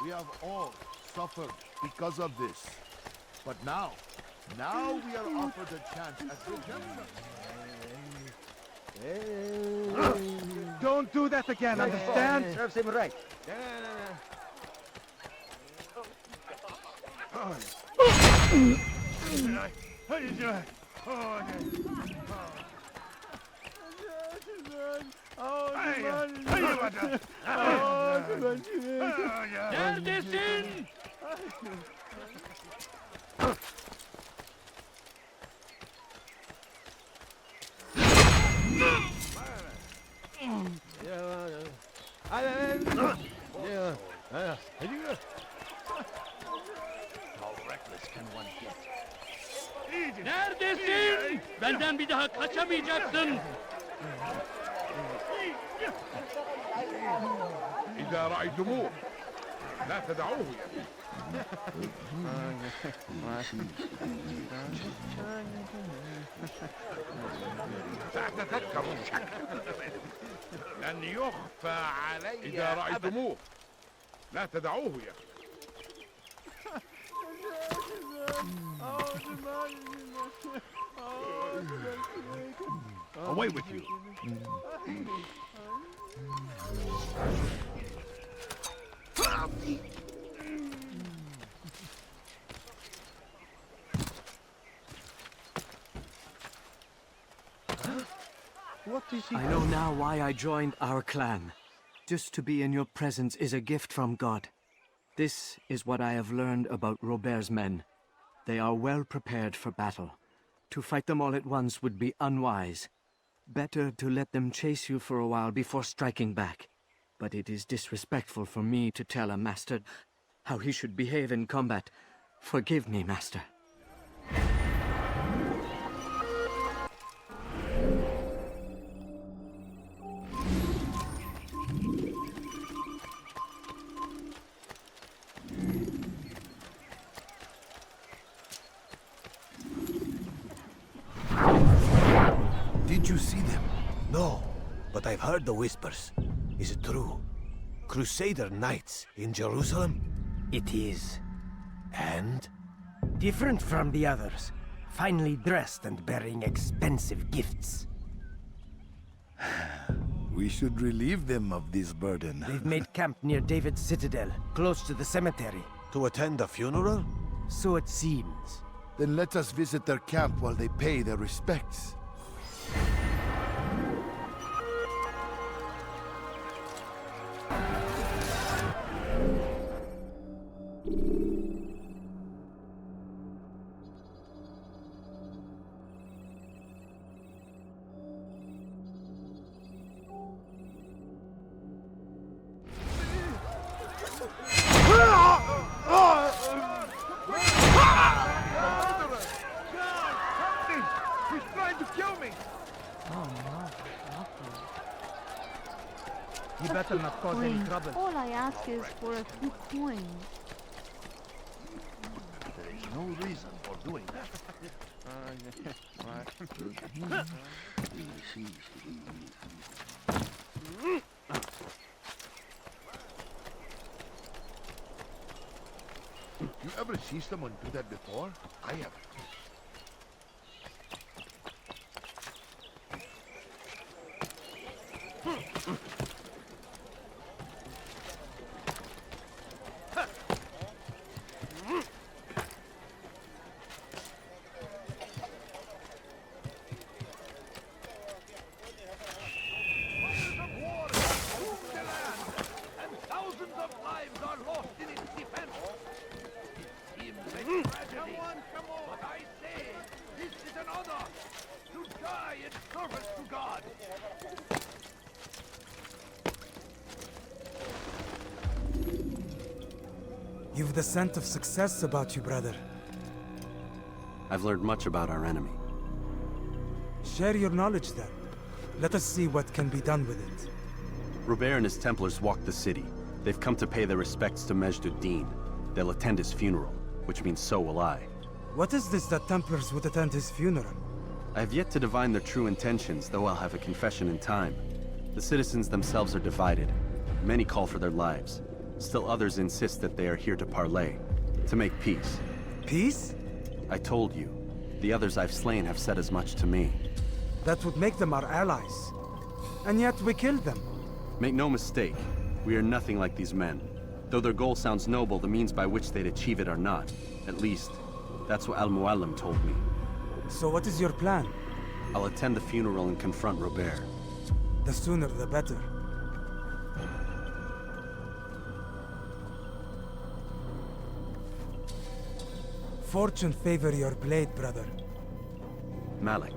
We have all suffered because of this. But now we are offered a chance at redemption. Don't do that again, understand? Serves him right. How you doing? Neredesin? How reckless can one get? Neredesin? Benden bir daha kaçamayacaksın. إذا رأيتموه لا تدعوه سأتذكر الشك لن يخفى علي إذا رأيتموه لا تدعوه يا Away with you. What is he? I know now why I joined our clan. Just to be in your presence is a gift from God. This is what I have learned about Robert's men. They are well prepared for battle. To fight them all at once would be unwise. Better to let them chase you for a while before striking back. But it is disrespectful for me to tell a master how he should behave in combat. Forgive me, master. Did you see them? No, but I've heard the whispers. Is it true? Crusader Knights in Jerusalem? It is. And? Different from the others. Finely dressed and bearing expensive gifts. We should relieve them of this burden. They've made camp near David's citadel, close to the cemetery. To attend the funeral? So it seems. Then let us visit their camp while they pay their respects. Better not cause any trouble. All I ask is for a few coins. There is no reason for doing that. You ever see someone do that before? I haven't. You've the scent of success about you, brother. I've learned much about our enemy. Share your knowledge then. Let us see what can be done with it. Jubayr and his Templars walked the city. They've come to pay their respects to Majd Addin. They'll attend his funeral, which means so will I. What is this that Templars would attend his funeral? I have yet to divine their true intentions, though I'll have a confession in time. The citizens themselves are divided. Many call for their lives. Still others insist that they are here to parley, to make peace. Peace? I told you. The others I've slain have said as much to me. That would make them our allies. And yet we killed them. Make no mistake, we are nothing like these men. Though their goal sounds noble, the means by which they'd achieve it are not. At least, that's what Al-Muallim told me. So what is your plan? I'll attend the funeral and confront Jubayr. The sooner the better. Fortune favor your blade, brother. Malik,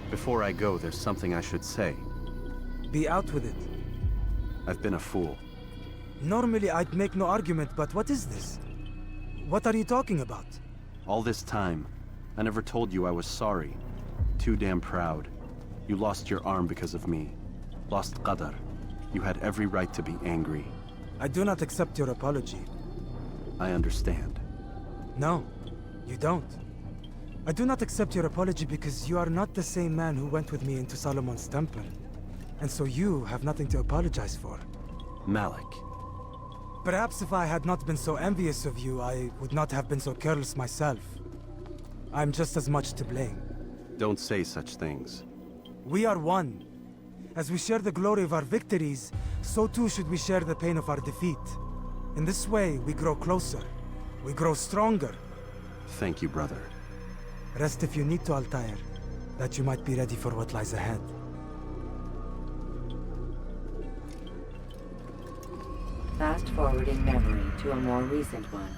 before I go, there's something I should say. Be out with it. I've been a fool. Normally I'd make no argument, but what is this? What are you talking about? All this time, I never told you I was sorry. Too damn proud. You lost your arm because of me. Lost Qadar. You had every right to be angry. I do not accept your apology. I understand. No, you don't. I do not accept your apology because you are not the same man who went with me into Solomon's temple. And so you have nothing to apologize for. Malik. Perhaps if I had not been so envious of you, I would not have been so careless myself. I'm just as much to blame. Don't say such things. We are one. As we share the glory of our victories, so too should we share the pain of our defeat. In this way, we grow closer. We grow stronger. Thank you, brother. Rest if you need to, Altaïr, that you might be ready for what lies ahead. Fast forward in memory to a more recent one.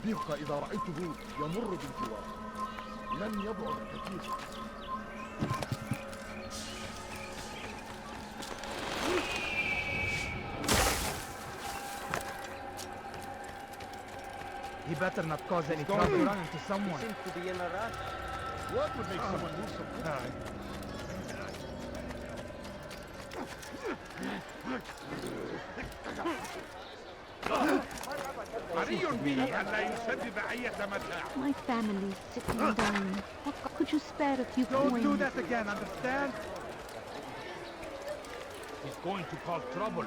صديقك إذا رأيته يمر بالجوار لن يبعد كثيرا. He better not cause any trouble running into someone. He seems to be in a rush. What would make someone move so quickly? My family's sick and dying. Could you spare a few coins? Don't do that again, understand? He's going to cause trouble.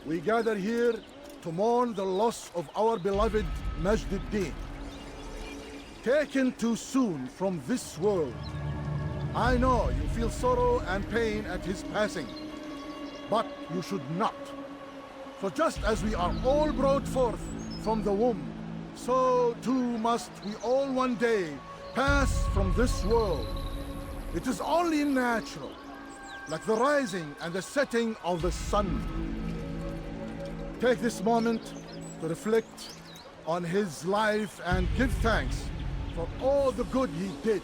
We gather here to mourn the loss of our beloved Majd Addin. Taken too soon from this world. I know you feel sorrow and pain at his passing, but you should not. For just as we are all brought forth from the womb, so too must we all one day pass from this world. It is only natural, like the rising and the setting of the sun. Take this moment to reflect on his life and give thanks for all the good he did.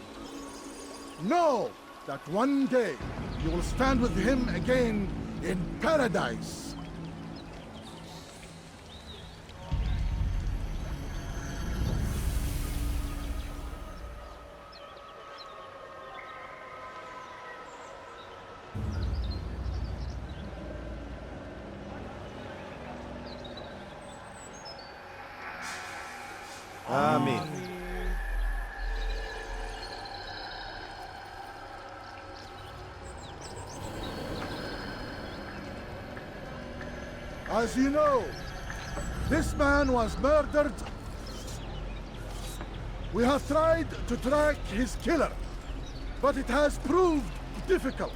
Know that one day you will stand with him again in paradise. Amen. As you know, this man was murdered. We have tried to track his killer, but it has proved difficult.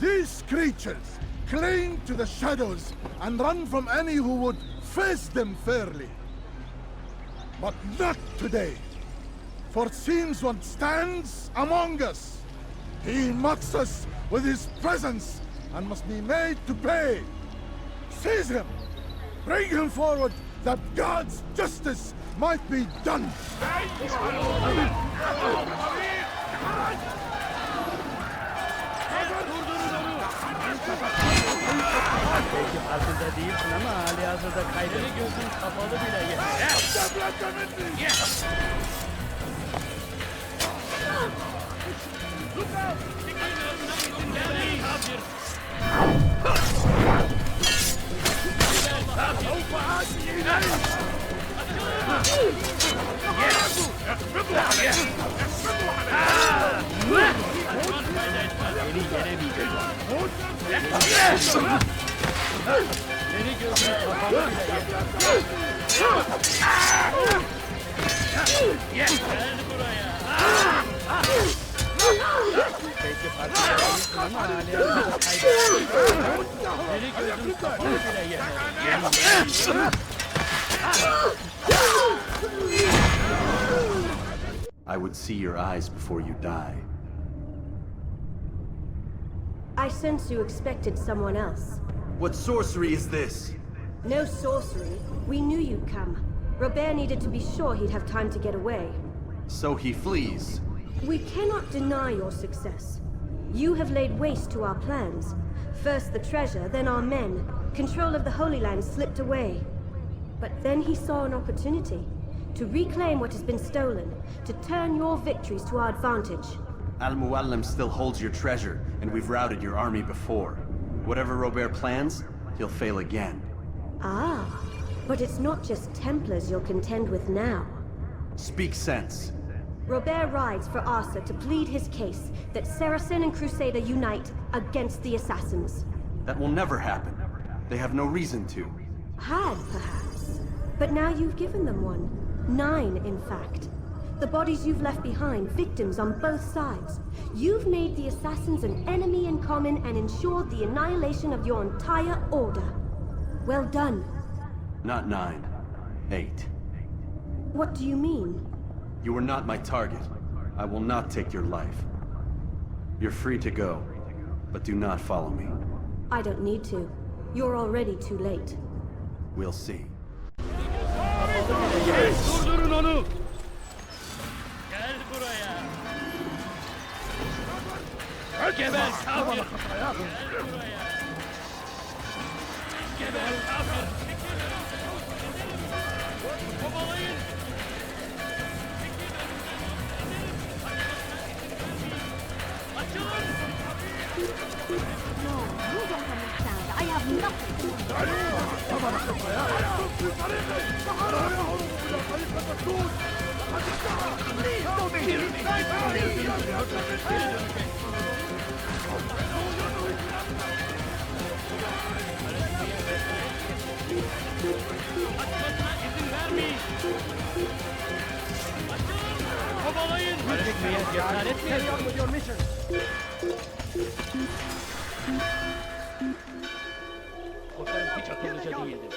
These creatures cling to the shadows and run from any who would face them fairly. But not today, for it seems one stands among us. He mocks us with his presence and must be made to pay. Seize him! Bring him forward that God's justice might be done! Belki farkında değilsin ama hali hazırda kaydını gözün kapalı bile I would see your eyes before you die. I sense you expected someone else. What sorcery is this? No sorcery. We knew you'd come. Robert needed to be sure he'd have time to get away. So he flees. We cannot deny your success. You have laid waste to our plans. First the treasure, then our men. Control of the Holy Land slipped away. But then he saw an opportunity to reclaim what has been stolen, to turn your victories to our advantage. Al-Muallim still holds your treasure, and we've routed your army before. Whatever Robert plans, he'll fail again. Ah, but it's not just Templars you'll contend with now. Speak sense. Robert rides for Asa to plead his case that Saracen and Crusader unite against the Assassins. That will never happen. They have no reason to. Had, perhaps. But now you've given them one. 9, in fact. The bodies you've left behind, victims on both sides. You've made the Assassins an enemy in common and ensured the annihilation of your entire order. Well done. Not 9. 8. What do you mean? You are not my target. I will not take your life. You're free to go, but do not follow me. I don't need to. You're already too late. We'll see. Durdurun onu! Gel buraya! Geber kafir! Gel buraya! Geber kafir! Kovalayın! Açılın! No, you don't understand. I have nothing to Please don't kill me! İzin vermeyin! Kovalayın! Cesaret etmeyin! Kurtarım hiç akıllıca değildi.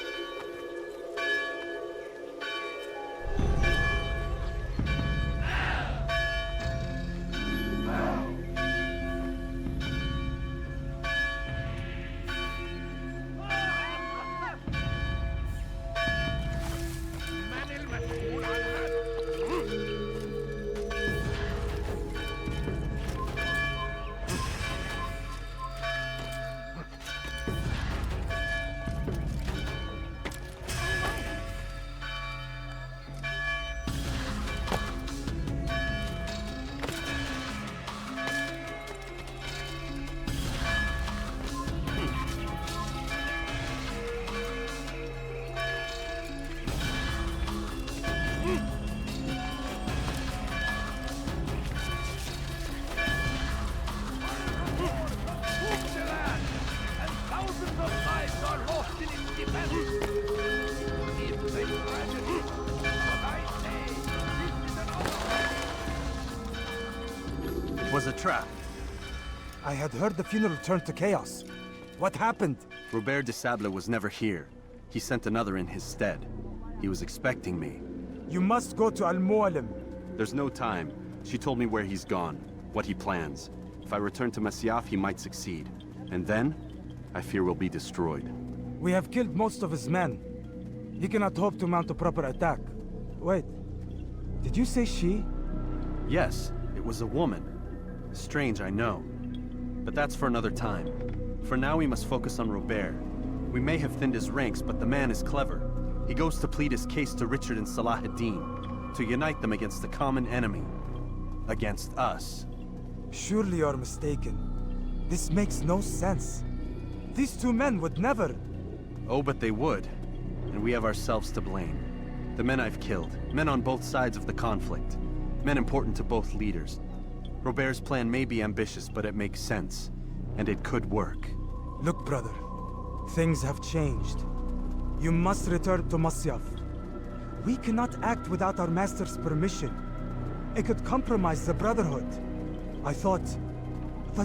It was a trap. I had heard the funeral turned to chaos. What happened? Robert de Sable was never here. He sent another in his stead. He was expecting me. You must go to Al-Mualim. There's no time. She told me where he's gone, what he plans. If I return to Masyaf, he might succeed. And then, I fear we'll be destroyed. We have killed most of his men. He cannot hope to mount a proper attack. Wait, did you say she? Yes, it was a woman. Strange, I know. But that's for another time. For now, we must focus on Robert. We may have thinned his ranks, but the man is clever. He goes to plead his case to Richard and Salah ad-Din, to unite them against the common enemy. Against us. Surely you're mistaken. This makes no sense. These two men would never... Oh, but they would. And we have ourselves to blame. The men I've killed, men on both sides of the conflict. Men important to both leaders. Robert's plan may be ambitious, but it makes sense. And it could work. Look, brother. Things have changed. You must return to Masyaf. We cannot act without our master's permission. It could compromise the Brotherhood. I thought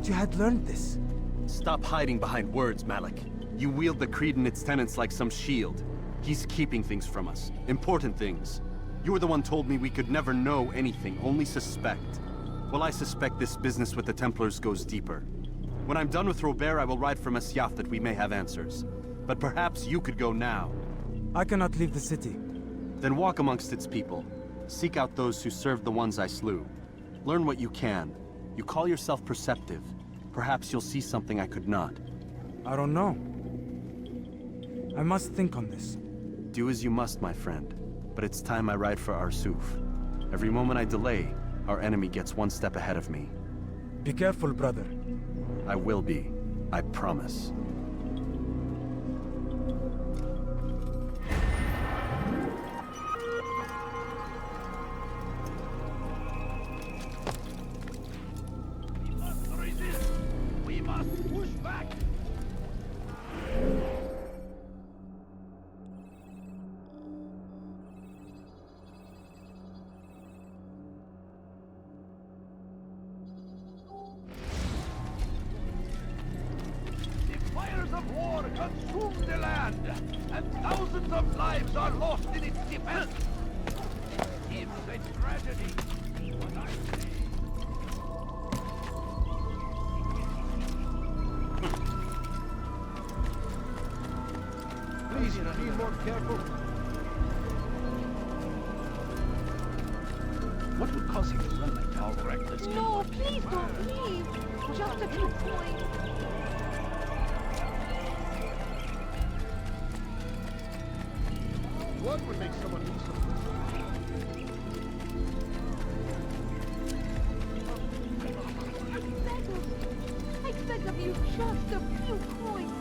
you had learned this. Stop hiding behind words, Malik. You wield the creed and its tenets like some shield. He's keeping things from us. Important things. You were the one told me we could never know anything, only suspect. Well, I suspect this business with the Templars goes deeper. When I'm done with Robert, I will ride for Masyaf that we may have answers. But perhaps you could go now. I cannot leave the city. Then walk amongst its people. Seek out those who served the ones I slew. Learn what you can. You call yourself perceptive. Perhaps you'll see something I could not. I don't know. I must think on this. Do as you must, my friend. But it's time I ride for Arsuf. Every moment I delay, our enemy gets one step ahead of me. Be careful, brother. I will be. I promise. consumed the land, and thousands of lives are lost in its defense. It's a tragedy, what I say. Please, be more careful. What would cause him to run like that? All reckless. No, please don't leave. Just a few points. What would make someone do something? I beg of you, just a few coins.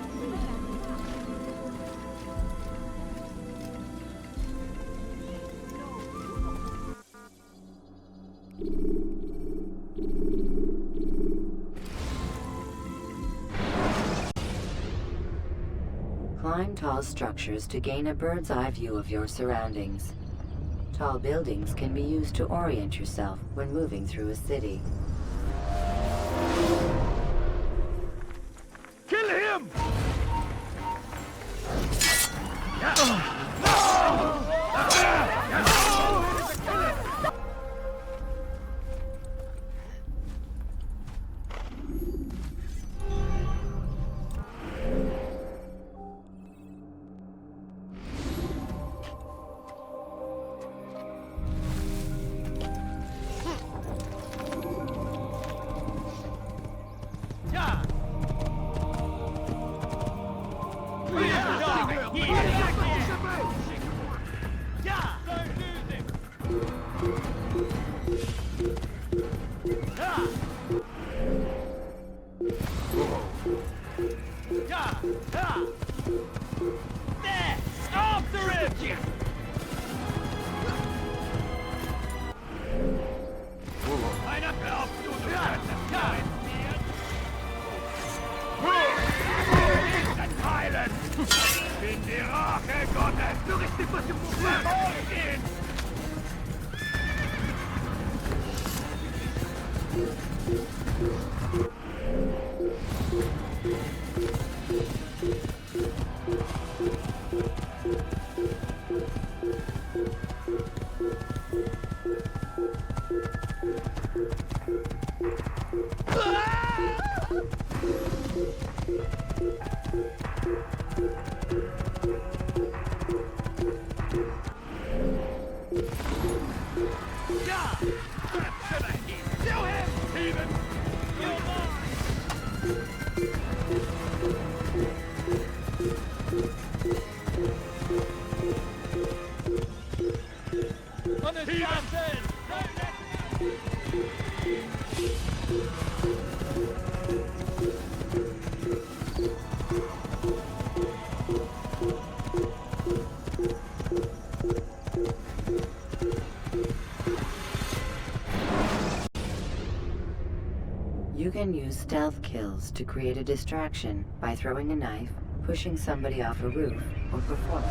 Climb tall structures to gain a bird's eye view of your surroundings. Tall buildings can be used to orient yourself when moving through a city. Kill him! You can use stealth kills to create a distraction by throwing a knife, pushing somebody off a roof, or performing.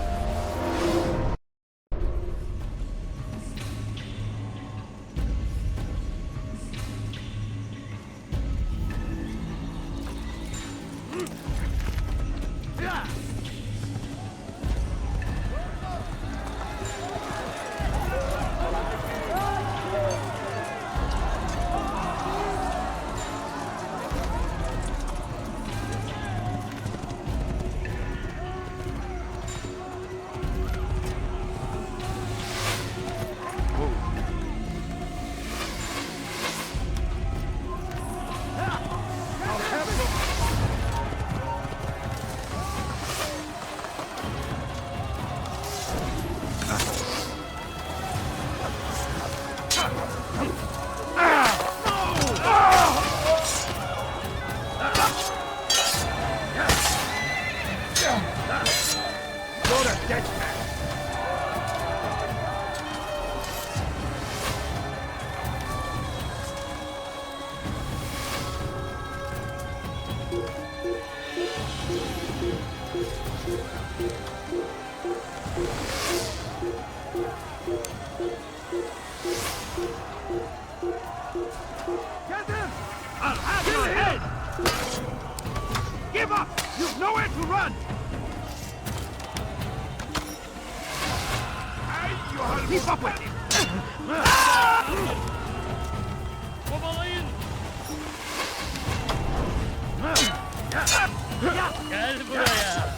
Give up! You've nowhere to run! Keep up with him! Gel buraya.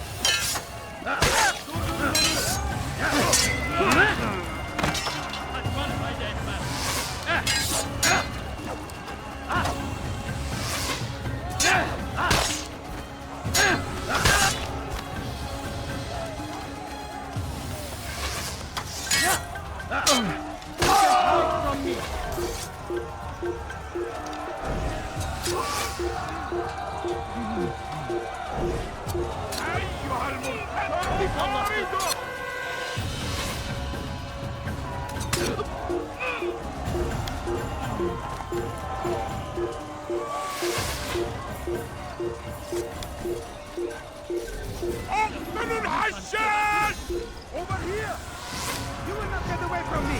Over here! You will not get away from me!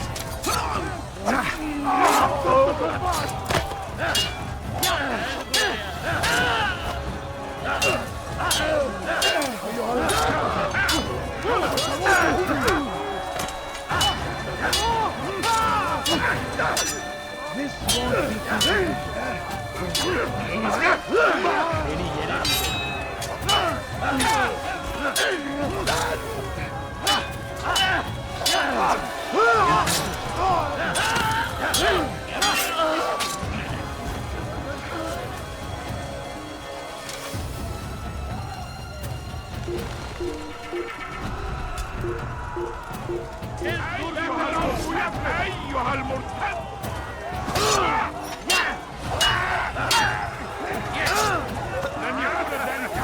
This won't أيها المرتد لن يعود ذلك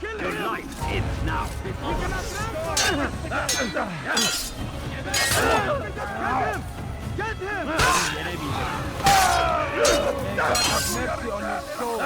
Your life ends now. Get him! Mercy on your soul.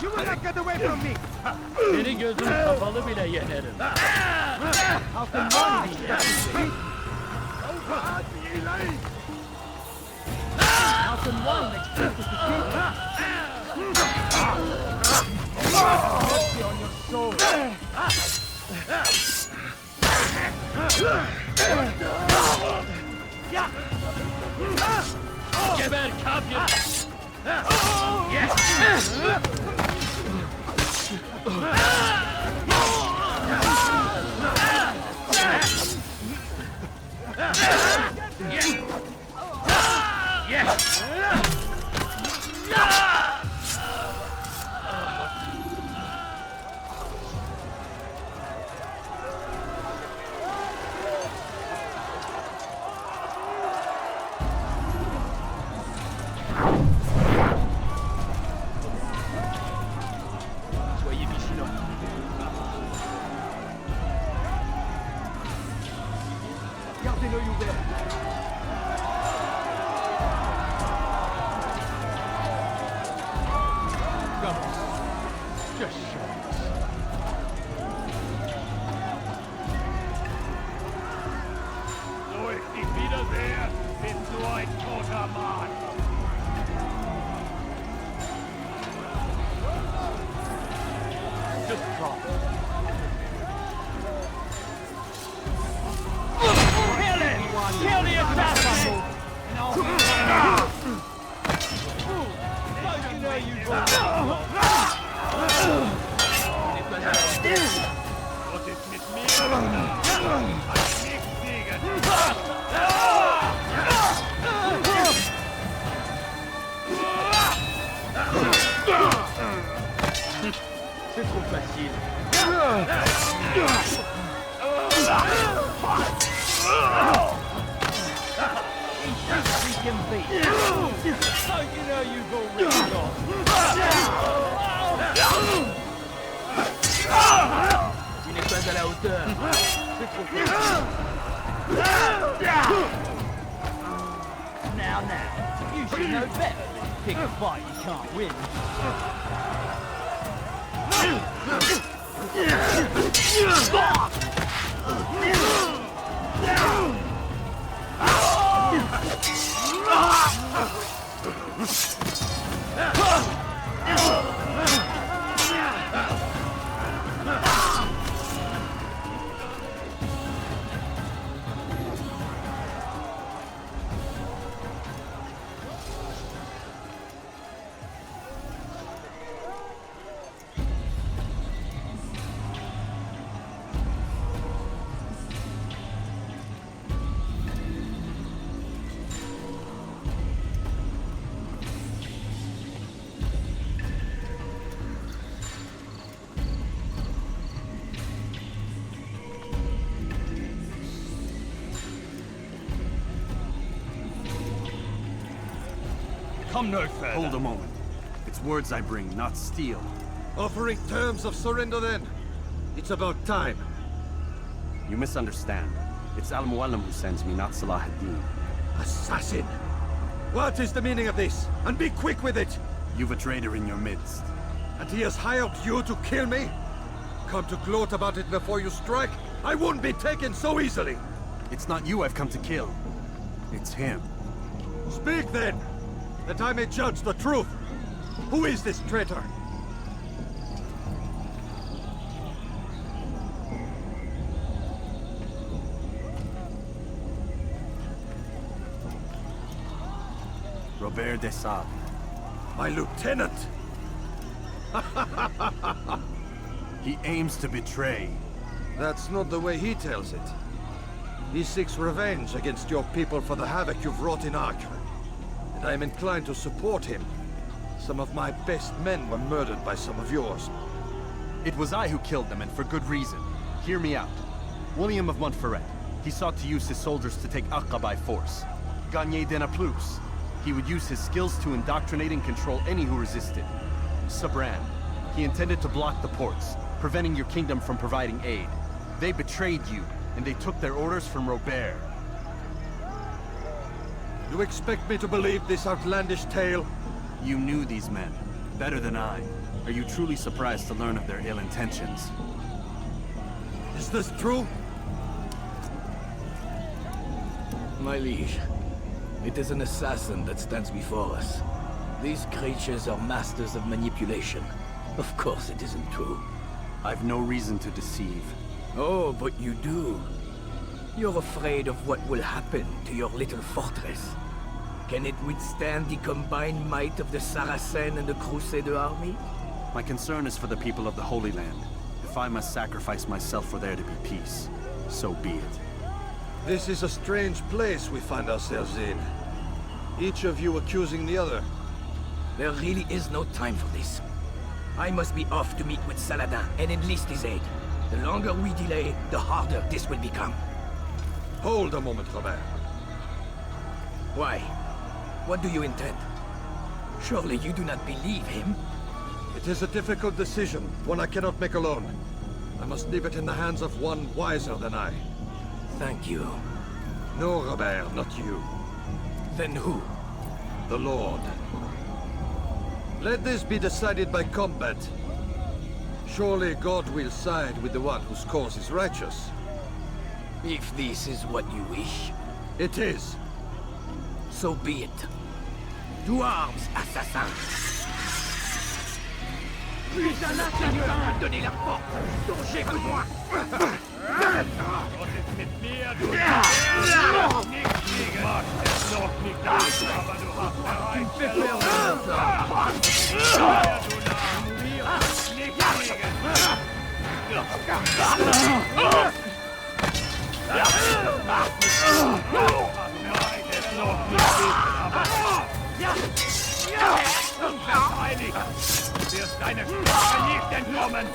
You will not get away from me! Seni gözüm kapalı bile yenerim. How can one be How can one expect to defeat Mercy on your soul. Geber kafir! Gardez-le ouvert. Come on. Just show us. So ist die Wiederseher, bist du ein toter Mann. Just drop it. Kill him! Kill the assassin! C'est trop facile. How you know you go really off? Tu n'es pas à la hauteur. C'est trop facile. Now, you should know better than pick a fight you can't win. Come no further. Hold a moment. It's words I bring, not steel. Offering terms of surrender then? It's about time. You misunderstand. It's Al-Mualim who sends me, not Salah ad-Din. Assassin! What is the meaning of this? And be quick with it! You've a traitor in your midst. And he has hired you to kill me? Come to gloat about it before you strike? I won't be taken so easily! It's not you I've come to kill. It's him. Speak then! That I may judge the truth! Who is this traitor? Robert de Sable. My lieutenant! He aims to betray. That's not the way he tells it. He seeks revenge against your people for the havoc you've wrought in Acre. And I am inclined to support him. Some of my best men were murdered by some of yours. It was I who killed them, and for good reason. Hear me out. William of Montferrat. He sought to use his soldiers to take Acre by force. Gagner de Naplouse. He would use his skills to indoctrinate and control any who resisted. Sibrand. He intended to block the ports, preventing your kingdom from providing aid. They betrayed you, and they took their orders from Robert. You expect me to believe this outlandish tale? You knew these men, better than I. Are you truly surprised to learn of their ill intentions? Is this true? My liege, it is an assassin that stands before us. These creatures are masters of manipulation. Of course it isn't true. I've no reason to deceive. Oh, but you do. You're afraid of what will happen to your little fortress. Can it withstand the combined might of the Saracen and the Crusader army? My concern is for the people of the Holy Land. If I must sacrifice myself for there to be peace, so be it. This is a strange place we find ourselves in. Each of you accusing the other. There really is no time for this. I must be off to meet with Saladin and enlist his aid. The longer we delay, the harder this will become. Hold a moment, Robert. Why? What do you intend? Surely you do not believe him? It is a difficult decision, one I cannot make alone. I must leave it in the hands of one wiser than I. Thank you. No, Robert, not you. Then who? The Lord. Let this be decided by combat. Surely God will side with the one whose cause is righteous. If this is what you wish. It is. So be it. To arms, assassins! Puis un assassin m'a donné la force dont j'ai besoin! Tu me fais wirst deine Strafe nicht entkommen!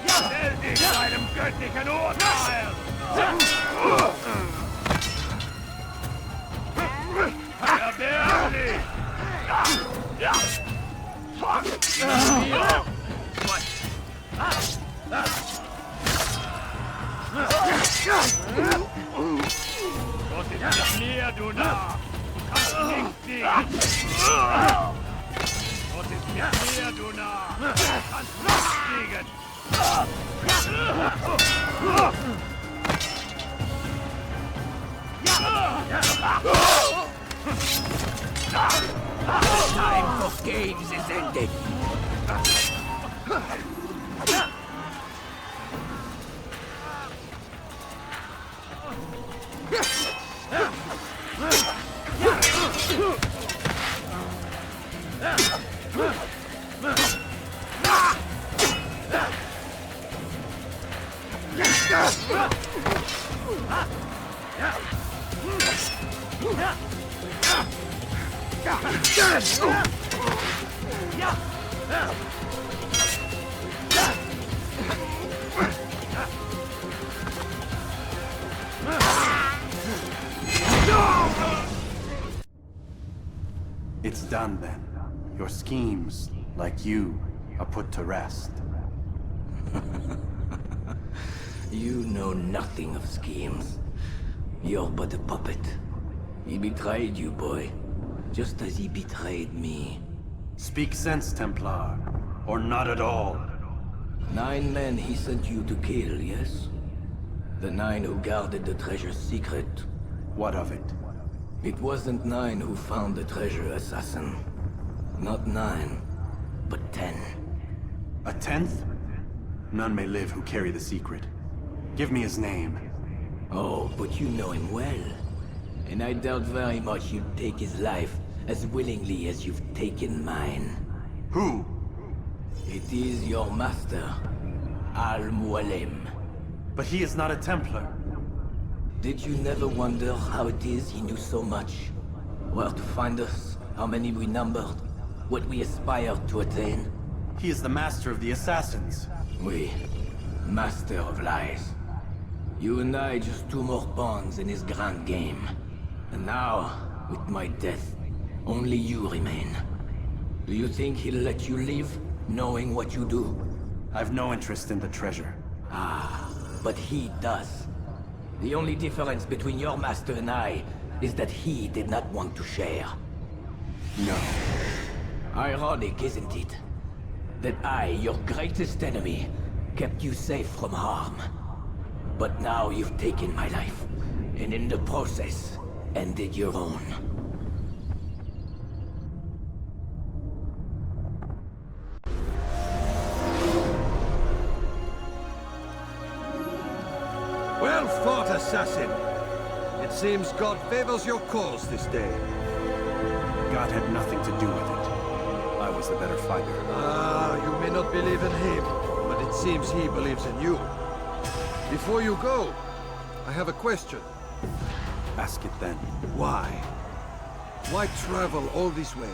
Stell dich deinem göttlichen Urteil! Erbärmlich! Gott ist mit mir, du Narr! Du kannst nicht fliehen! Gott ist mit mir, du Narr! Du kannst nicht fliegen! The time for games is ended. It's done then. Your schemes, like you, are put to rest. You know nothing of schemes. You're but a puppet. He betrayed you, boy. Just as he betrayed me. Speak sense, Templar. Or not at all. 9 men he sent you to kill, yes? The 9 who guarded the treasure's secret. What of it? It wasn't 9 who found the treasure, Assassin. Not 9, but 10. A 10th? None may live who carry the secret. Give me his name. Oh, but you know him well. And I doubt very much you'd take his life as willingly as you've taken mine. Who? It is your master, Al-Mualim. But he is not a Templar. Did you never wonder how it is he knew so much? Where to find us, how many we numbered, what we aspired to attain? He is the master of the Assassins. Oui, master of lies. You and I just 2 more pawns in his grand game. And now, with my death, only you remain. Do you think he'll let you live, knowing what you do? I've no interest in the treasure. Ah, but he does. The only difference between your master and I is that he did not want to share. No. Ironic, isn't it? That I, your greatest enemy, kept you safe from harm. But now you've taken my life, and in the process, ended your own. Well fought, assassin! It seems God favors your cause this day. God had nothing to do with it. I was the better fighter. Ah, you may not believe in him, but it seems he believes in you. Before you go, I have a question. Ask it then. Why? Why travel all this way?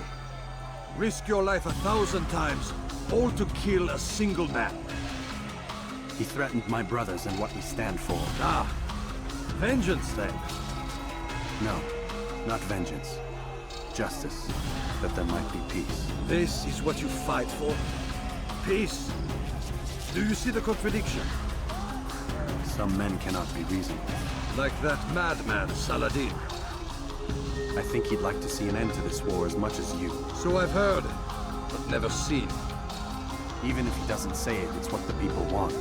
Risk your life 1,000 times, all to kill a single man. He threatened my brothers and what we stand for. Ah, vengeance then? No, not vengeance. Justice, that there might be peace. This is what you fight for? Peace? Do you see the contradiction? Some men cannot be reasoned with. Like that madman, Saladin. I think he'd like to see an end to this war as much as you. So I've heard, but never seen. Even if he doesn't say it, it's what the people want.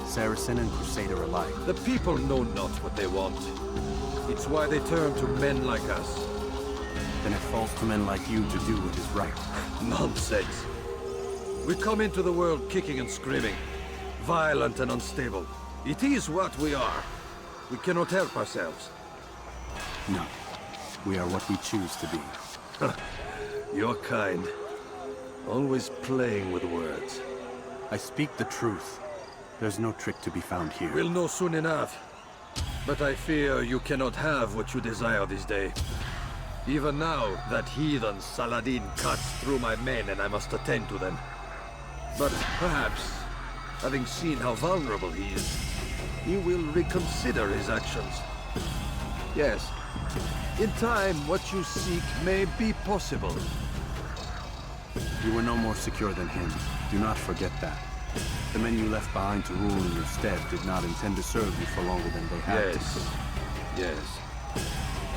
Saracen and Crusader alike. The people know not what they want. It's why they turn to men like us. Then it falls to men like you to do what is right. Nonsense. We come into the world kicking and screaming. Violent and unstable. It is what we are. We cannot help ourselves. No. We are what we choose to be. You're kind. Always playing with words. I speak the truth. There's no trick to be found here. We'll know soon enough. But I fear you cannot have what you desire this day. Even now, that heathen Saladin cuts through my men and I must attend to them. But perhaps, having seen how vulnerable he is, he will reconsider his actions. Yes, in time, what you seek may be possible. You were no more secure than him. Do not forget that. The men you left behind to rule in your stead did not intend to serve you for longer than they had to. Yes.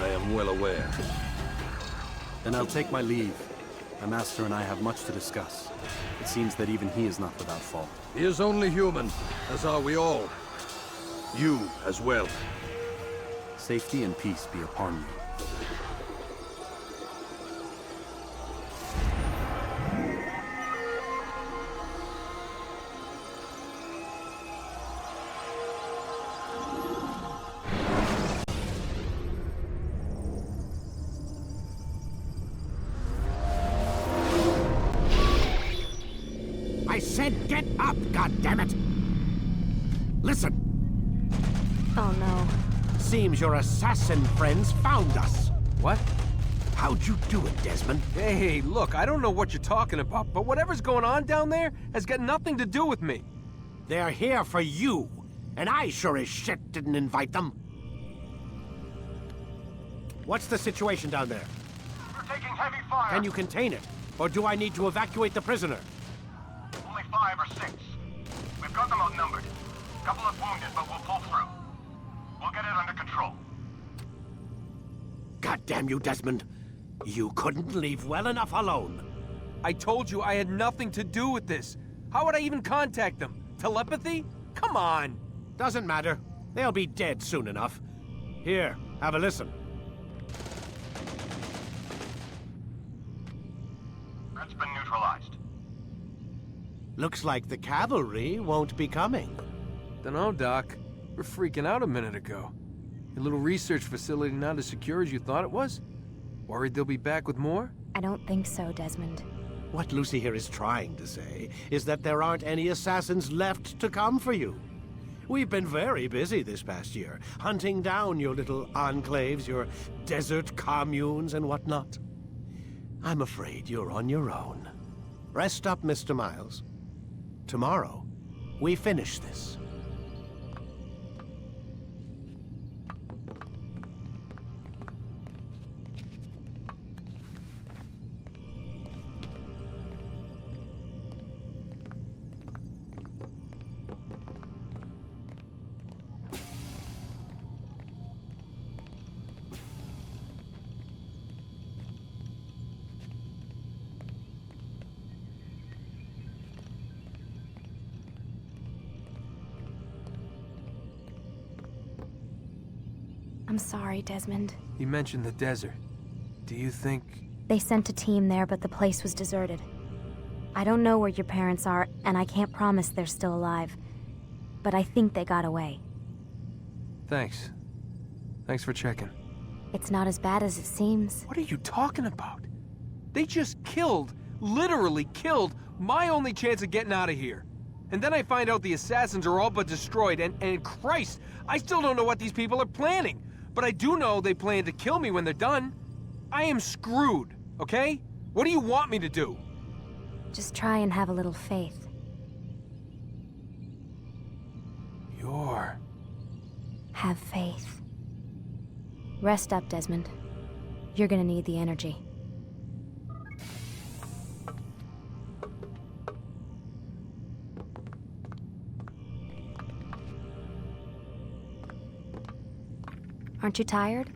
I am well aware. Then I'll take my leave. My master and I have much to discuss. It seems that even he is not without fault. He is only human, as are we all. You as well. Safety and peace be upon you. I said get up, goddammit! Listen! Oh no. Seems your assassin friends found us. What? How'd you do it, Desmond? Hey, look, I don't know what you're talking about, but whatever's going on down there has got nothing to do with me. They're here for you, and I sure as shit didn't invite them. What's the situation down there? We're taking heavy fire. Can you contain it? Or do I need to evacuate the prisoner? Only 5 or 6. We've got them outnumbered. Couple of wounded, but we'll pull through. We'll get it under control. God damn you, Desmond. You couldn't leave well enough alone. I told you I had nothing to do with this. How would I even contact them? Telepathy? Come on. Doesn't matter. They'll be dead soon enough. Here, have a listen. That's been neutralized. Looks like the cavalry won't be coming. Dunno, Doc. We're freaking out a minute ago. Your little research facility not as secure as you thought it was? Worried they'll be back with more? I don't think so, Desmond. What Lucy here is trying to say is that there aren't any assassins left to come for you. We've been very busy this past year, hunting down your little enclaves, your desert communes and whatnot. I'm afraid you're on your own. Rest up, Mr. Miles. Tomorrow, we finish this. I'm sorry, Desmond. You mentioned the desert. Do you think... They sent a team there, but the place was deserted. I don't know where your parents are, and I can't promise they're still alive. But I think they got away. Thanks. Thanks for checking. It's not as bad as it seems. What are you talking about? They just killed, literally killed, my only chance of getting out of here. And then I find out the assassins are all but destroyed, and Christ, I still don't know what these people are planning. But I do know they plan to kill me when they're done. I am screwed, okay? What do you want me to do? Just try and have a little faith. Have faith. Rest up, Desmond. You're gonna need the energy. Aren't you tired?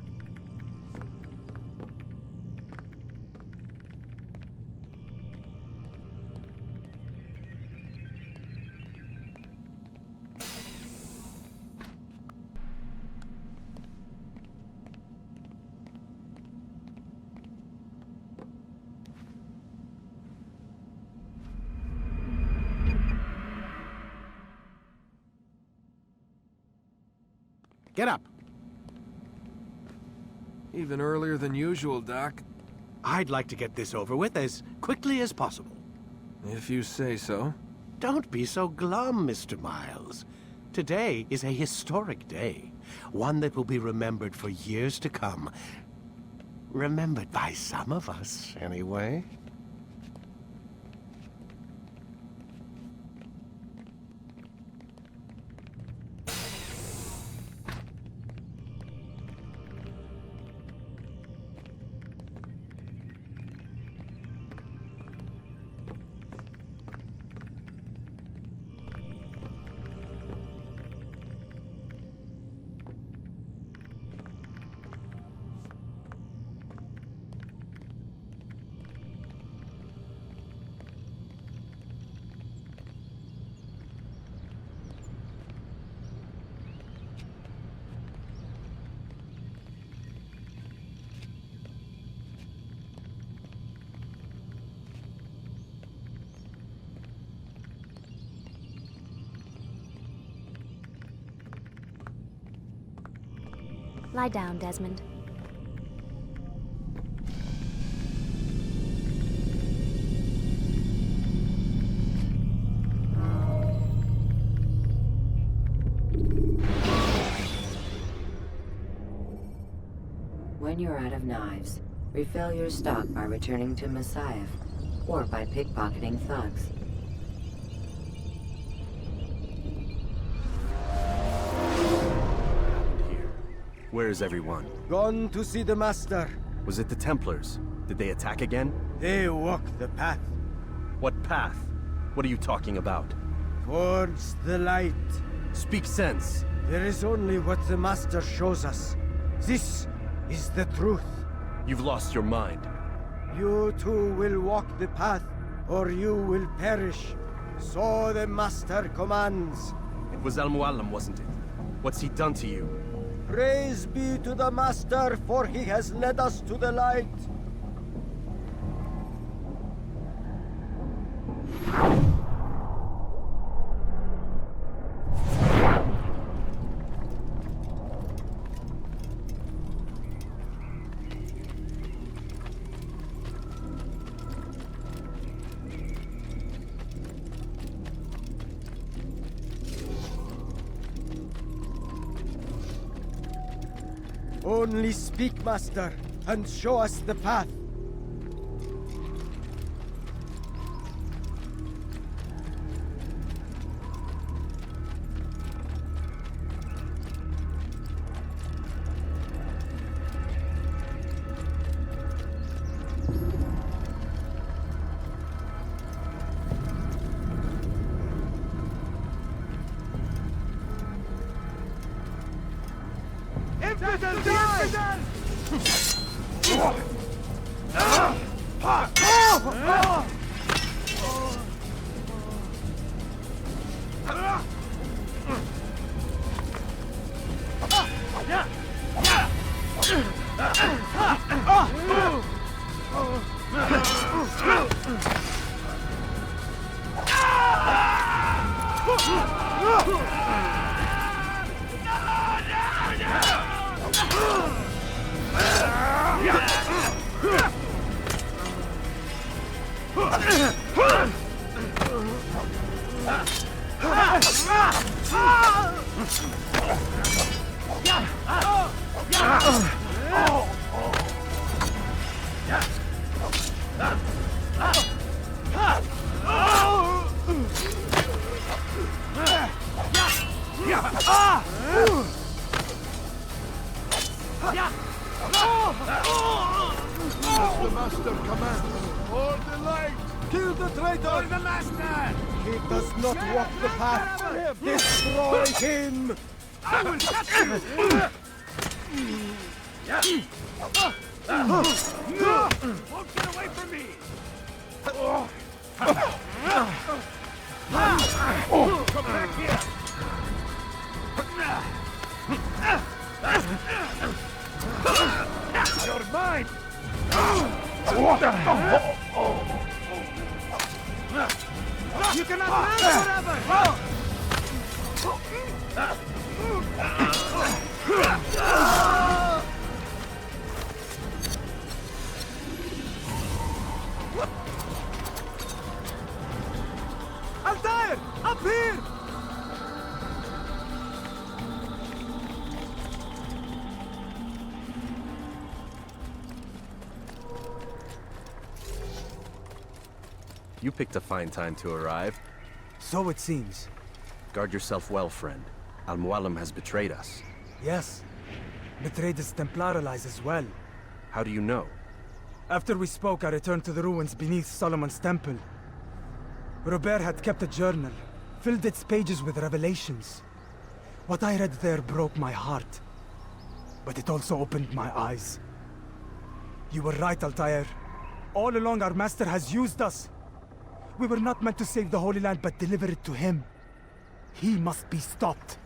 Get up. Even earlier than usual, Doc. I'd like to get this over with as quickly as possible. If you say so. Don't be so glum, Mr. Miles. Today is a historic day. One that will be remembered for years to come. Remembered by some of us, anyway. Lie down, Desmond. When you're out of knives, refill your stock by returning to Masyaf, or by pickpocketing thugs. Where is everyone? Gone to see the Master. Was it the Templars? Did they attack again? They walk the path. What path? What are you talking about? Towards the light. Speak sense. There is only what the Master shows us. This is the truth. You've lost your mind. You too will walk the path, or you will perish. So the Master commands. It was Al-Mu'allim, wasn't it? What's he done to you? Praise be to the Master, for he has led us to the light. Only speak, Master, and show us the path. As the Master commands, for the light! Kill the traitor! For the Master! He does not walk the path. Destroy him! I will catch him! Won't get away from me! Come back here! You're mine! You cannot last forever! Altaïr! Up here! You picked a fine time to arrive. So it seems. Guard yourself well, friend. Al-Mualim has betrayed us. Yes. Betrayed his Templar allies as well. How do you know? After we spoke, I returned to the ruins beneath Solomon's temple. Robert had kept a journal, filled its pages with revelations. What I read there broke my heart. But it also opened my eyes. You were right, Altaïr. All along our master has used us. We were not meant to save the Holy Land, but deliver it to him. He must be stopped.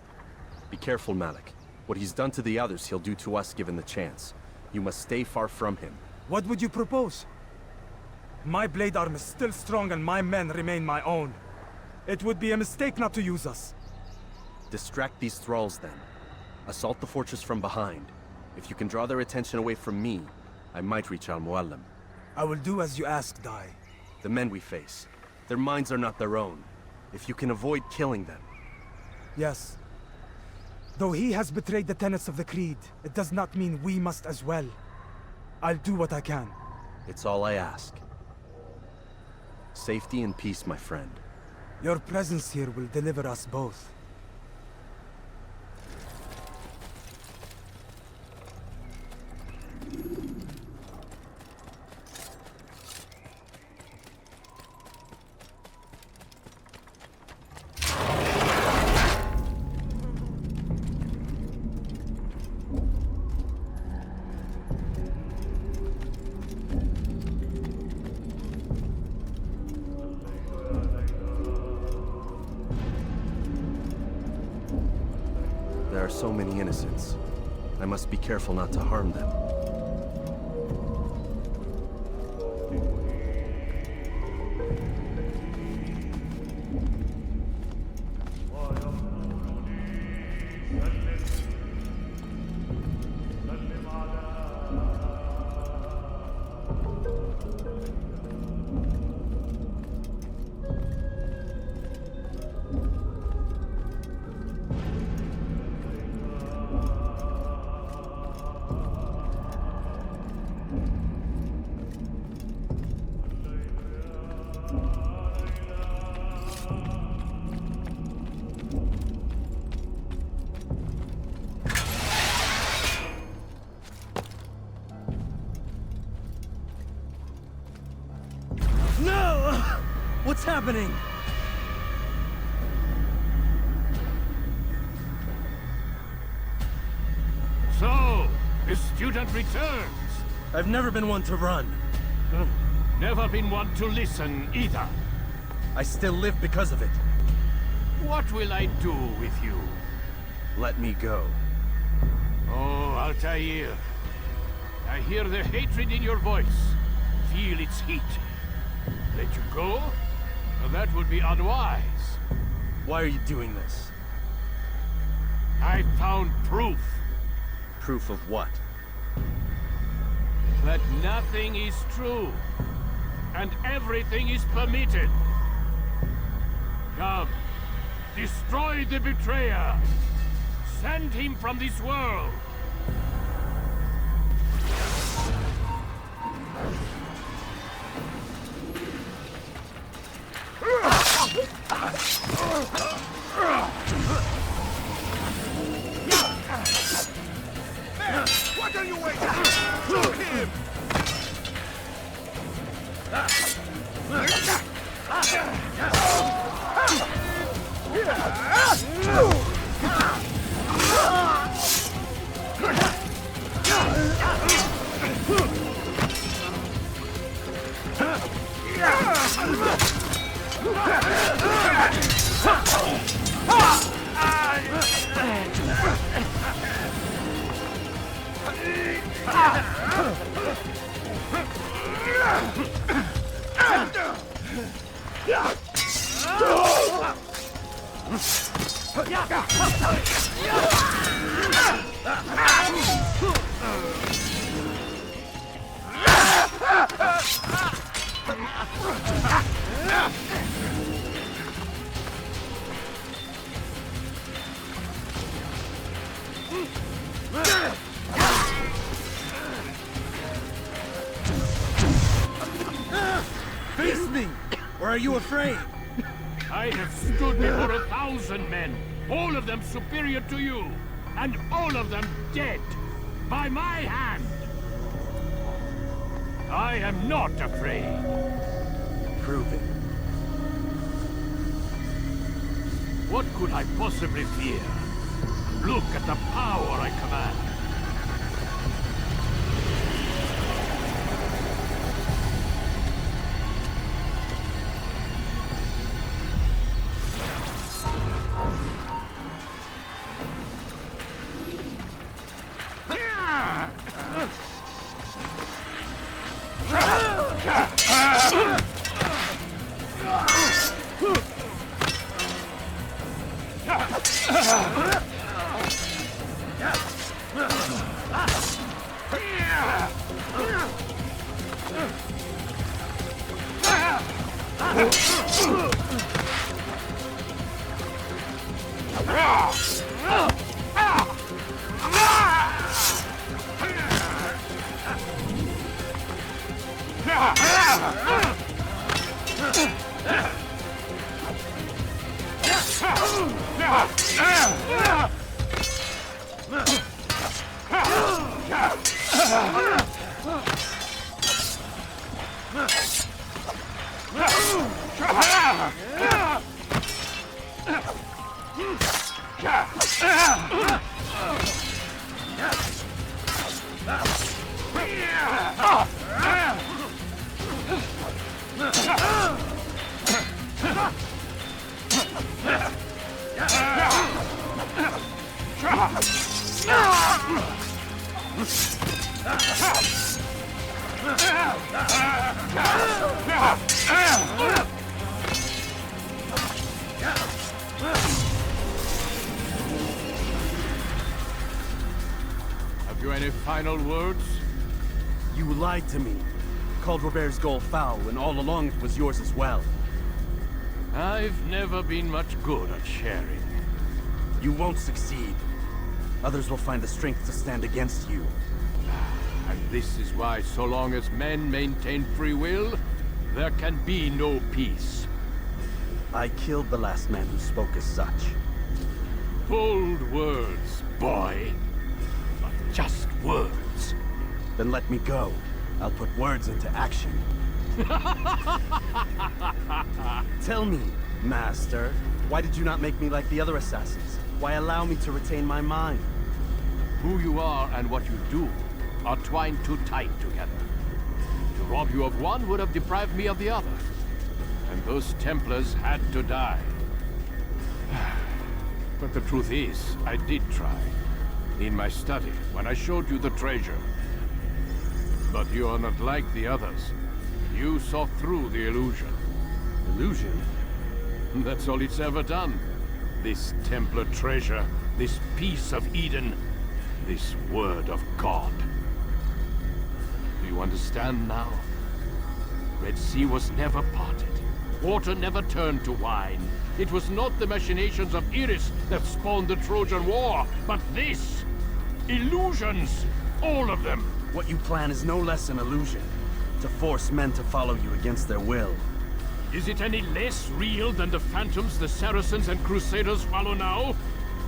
Be careful, Malik. What he's done to the others, he'll do to us given the chance. You must stay far from him. What would you propose? My blade arm is still strong and my men remain my own. It would be a mistake not to use us. Distract these thralls then. Assault the fortress from behind. If you can draw their attention away from me, I might reach Al-Mualim. I will do as you ask, Dai. The men we face, their minds are not their own. If you can avoid killing them. Yes. Though he has betrayed the tenets of the Creed, it does not mean we must as well. I'll do what I can. It's all I ask. Safety and peace, my friend. Your presence here will deliver us both. There are so many innocents. I must be careful not to harm them. What's happening? So, the student returns. I've never been one to run. Never been one to listen, either. I still live because of it. What will I do with you? Let me go. Oh, Altaïr. I hear the hatred in your voice. Feel its heat. Let you go? Well, that would be unwise. Why are you doing this? I found proof. Proof of what? That nothing is true. And everything is permitted. Come. Destroy the betrayer. Send him from this world. Man, what are you waiting for? Shoot him! Face me! Or are you afraid? I have stood before 1,000 men, all of them superior to you, and all of them dead, by my hand. I am not afraid. Prove it. What could I possibly fear? Look at the power I command. Have you any final words? You lied to me. Called Robert's goal foul, when all along it was yours as well. I've never been much good at sharing. You won't succeed. Others will find the strength to stand against you. And this is why, so long as men maintain free will, there can be no peace. I killed the last man who spoke as such. Bold words, boy. But just words. Then let me go. I'll put words into action. Tell me, Master, why did you not make me like the other assassins? Why allow me to retain my mind? Who you are and what you do are twined too tight together. To rob you of one would have deprived me of the other. And those Templars had to die. But the truth is, I did try. In my study, when I showed you the treasure. But you are not like the others. You saw through the illusion. Illusion? That's all it's ever done. This Templar treasure, this piece of Eden, this word of God. Do you understand now? Red Sea was never parted. Water never turned to wine. It was not the machinations of Iris that spawned the Trojan War, but this! Illusions! All of them! What you plan is no less an illusion. To force men to follow you against their will. Is it any less real than the phantoms the Saracens and Crusaders follow now?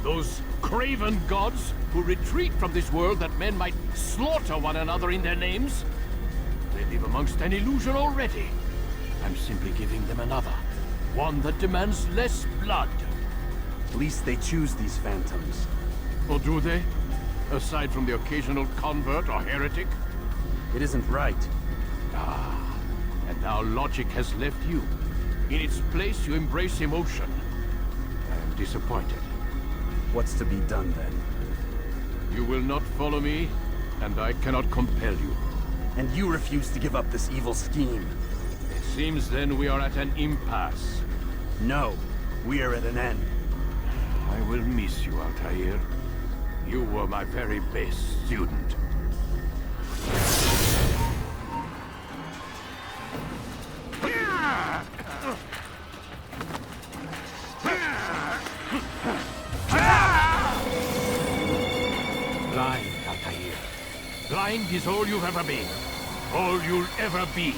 Those craven gods who retreat from this world that men might slaughter one another in their names? They live amongst an illusion already. I'm simply giving them another. One that demands less blood. At least they choose these phantoms. Or do they? Aside from the occasional convert or heretic? It isn't right. Ah, and now logic has left you. In its place, you embrace emotion. I am disappointed. What's to be done, then? You will not follow me, and I cannot compel you. And you refuse to give up this evil scheme. It seems then we are at an impasse. No, we are at an end. I will miss you, Altaïr. You were my very best student. Blind, Altaïr. Blind is all you've ever been. All you'll ever be.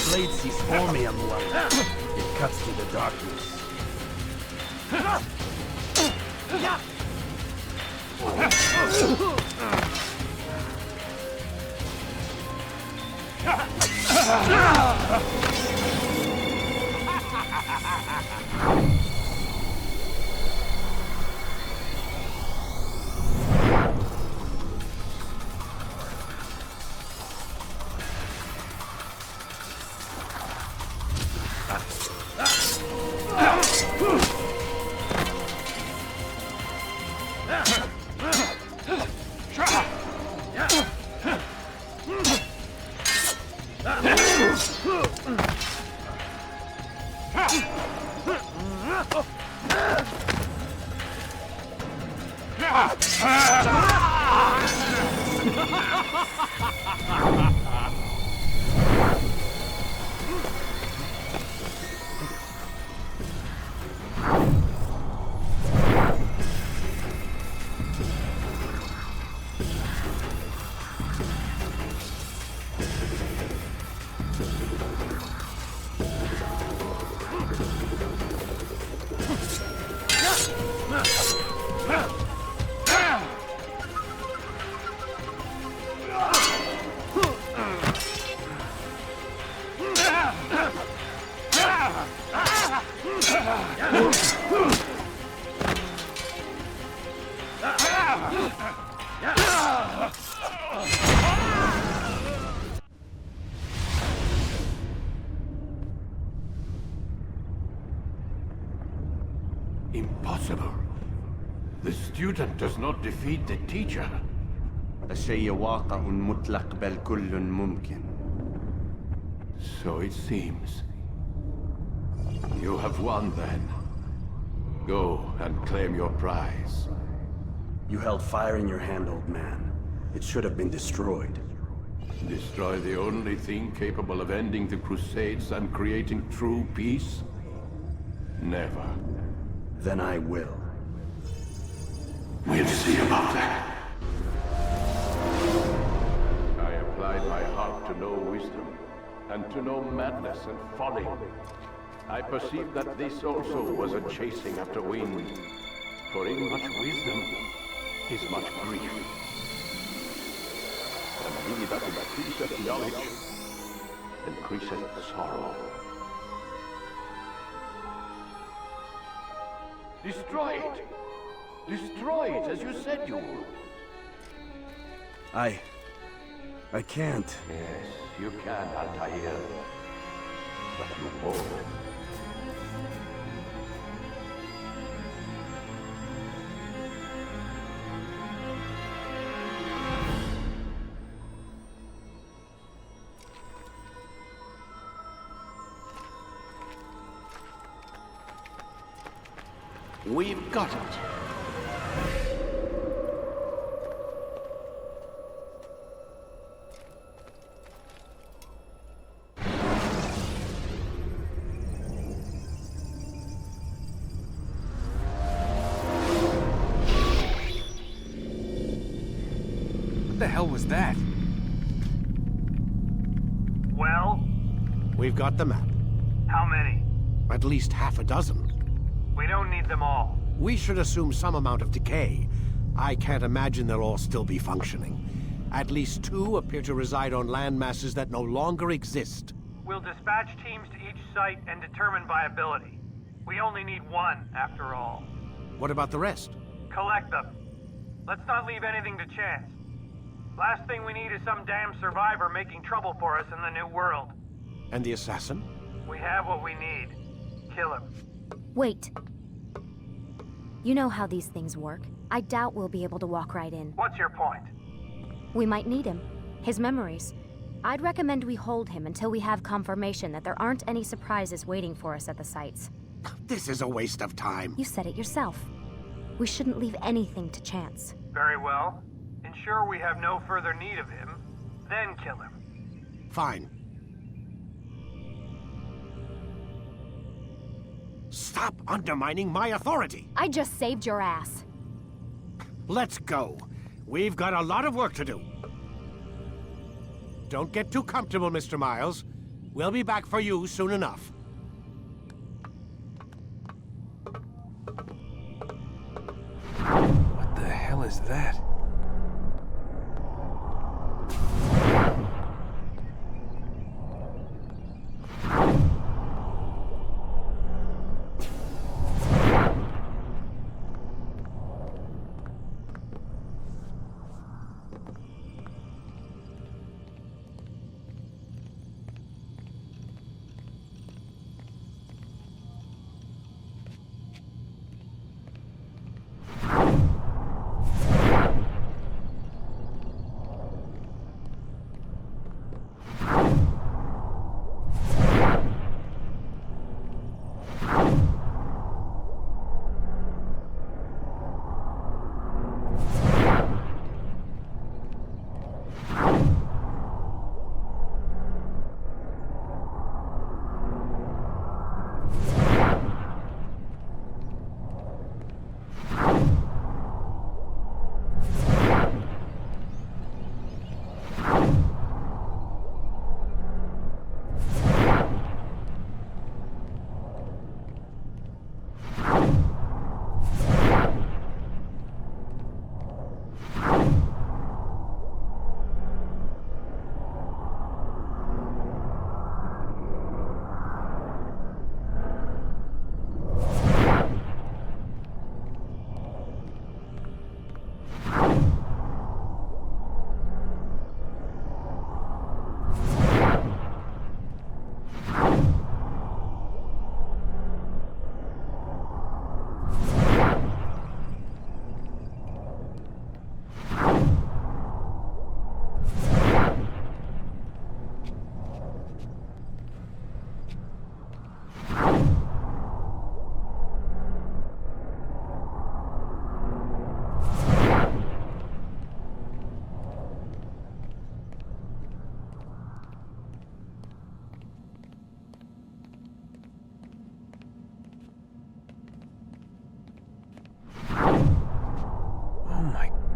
blade sees formium light. It cuts through the darkness. Impossible. The student does not defeat the teacher. الشيء واقع مطلق بل كل ممكن. So it seems. You have won then. Go and claim your prize. You held fire in your hand, old man. It should have been destroyed. Destroy the only thing capable of ending the Crusades and creating true peace? Never. Then I will. We'll see about that. I applied my heart to know wisdom, and to know madness and folly. I perceived that this also was a chasing after wind. For in much wisdom is much grief. And he that increaseth knowledge increaseth sorrow. Destroy it! Destroy it as you said you would. I can't. Yes, you can, Altaïr. But you won't. We've got it. What the hell was that? Well? We've got the map. How many? At least half a dozen. We don't need them all. We should assume some amount of decay. I can't imagine they'll all still be functioning. At least 2 appear to reside on land masses that no longer exist. We'll dispatch teams to each site and determine viability. We only need 1, after all. What about the rest? Collect them. Let's not leave anything to chance. Last thing we need is some damn survivor making trouble for us in the new world. And the assassin? We have what we need. Kill him. Wait. You know how these things work. I doubt we'll be able to walk right in. What's your point? We might need him. His memories. I'd recommend we hold him until we have confirmation that there aren't any surprises waiting for us at the sites. This is a waste of time. You said it yourself. We shouldn't leave anything to chance. Very well. Ensure we have no further need of him, then kill him. Fine. Stop undermining my authority! I just saved your ass. Let's go. We've got a lot of work to do. Don't get too comfortable, Mr. Miles. We'll be back for you soon enough. What the hell is that?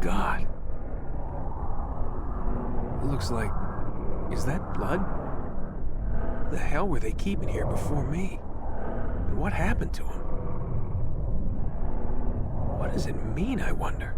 God. It looks like... Is that blood? What the hell were they keeping here before me? And what happened to him? What does it mean, I wonder?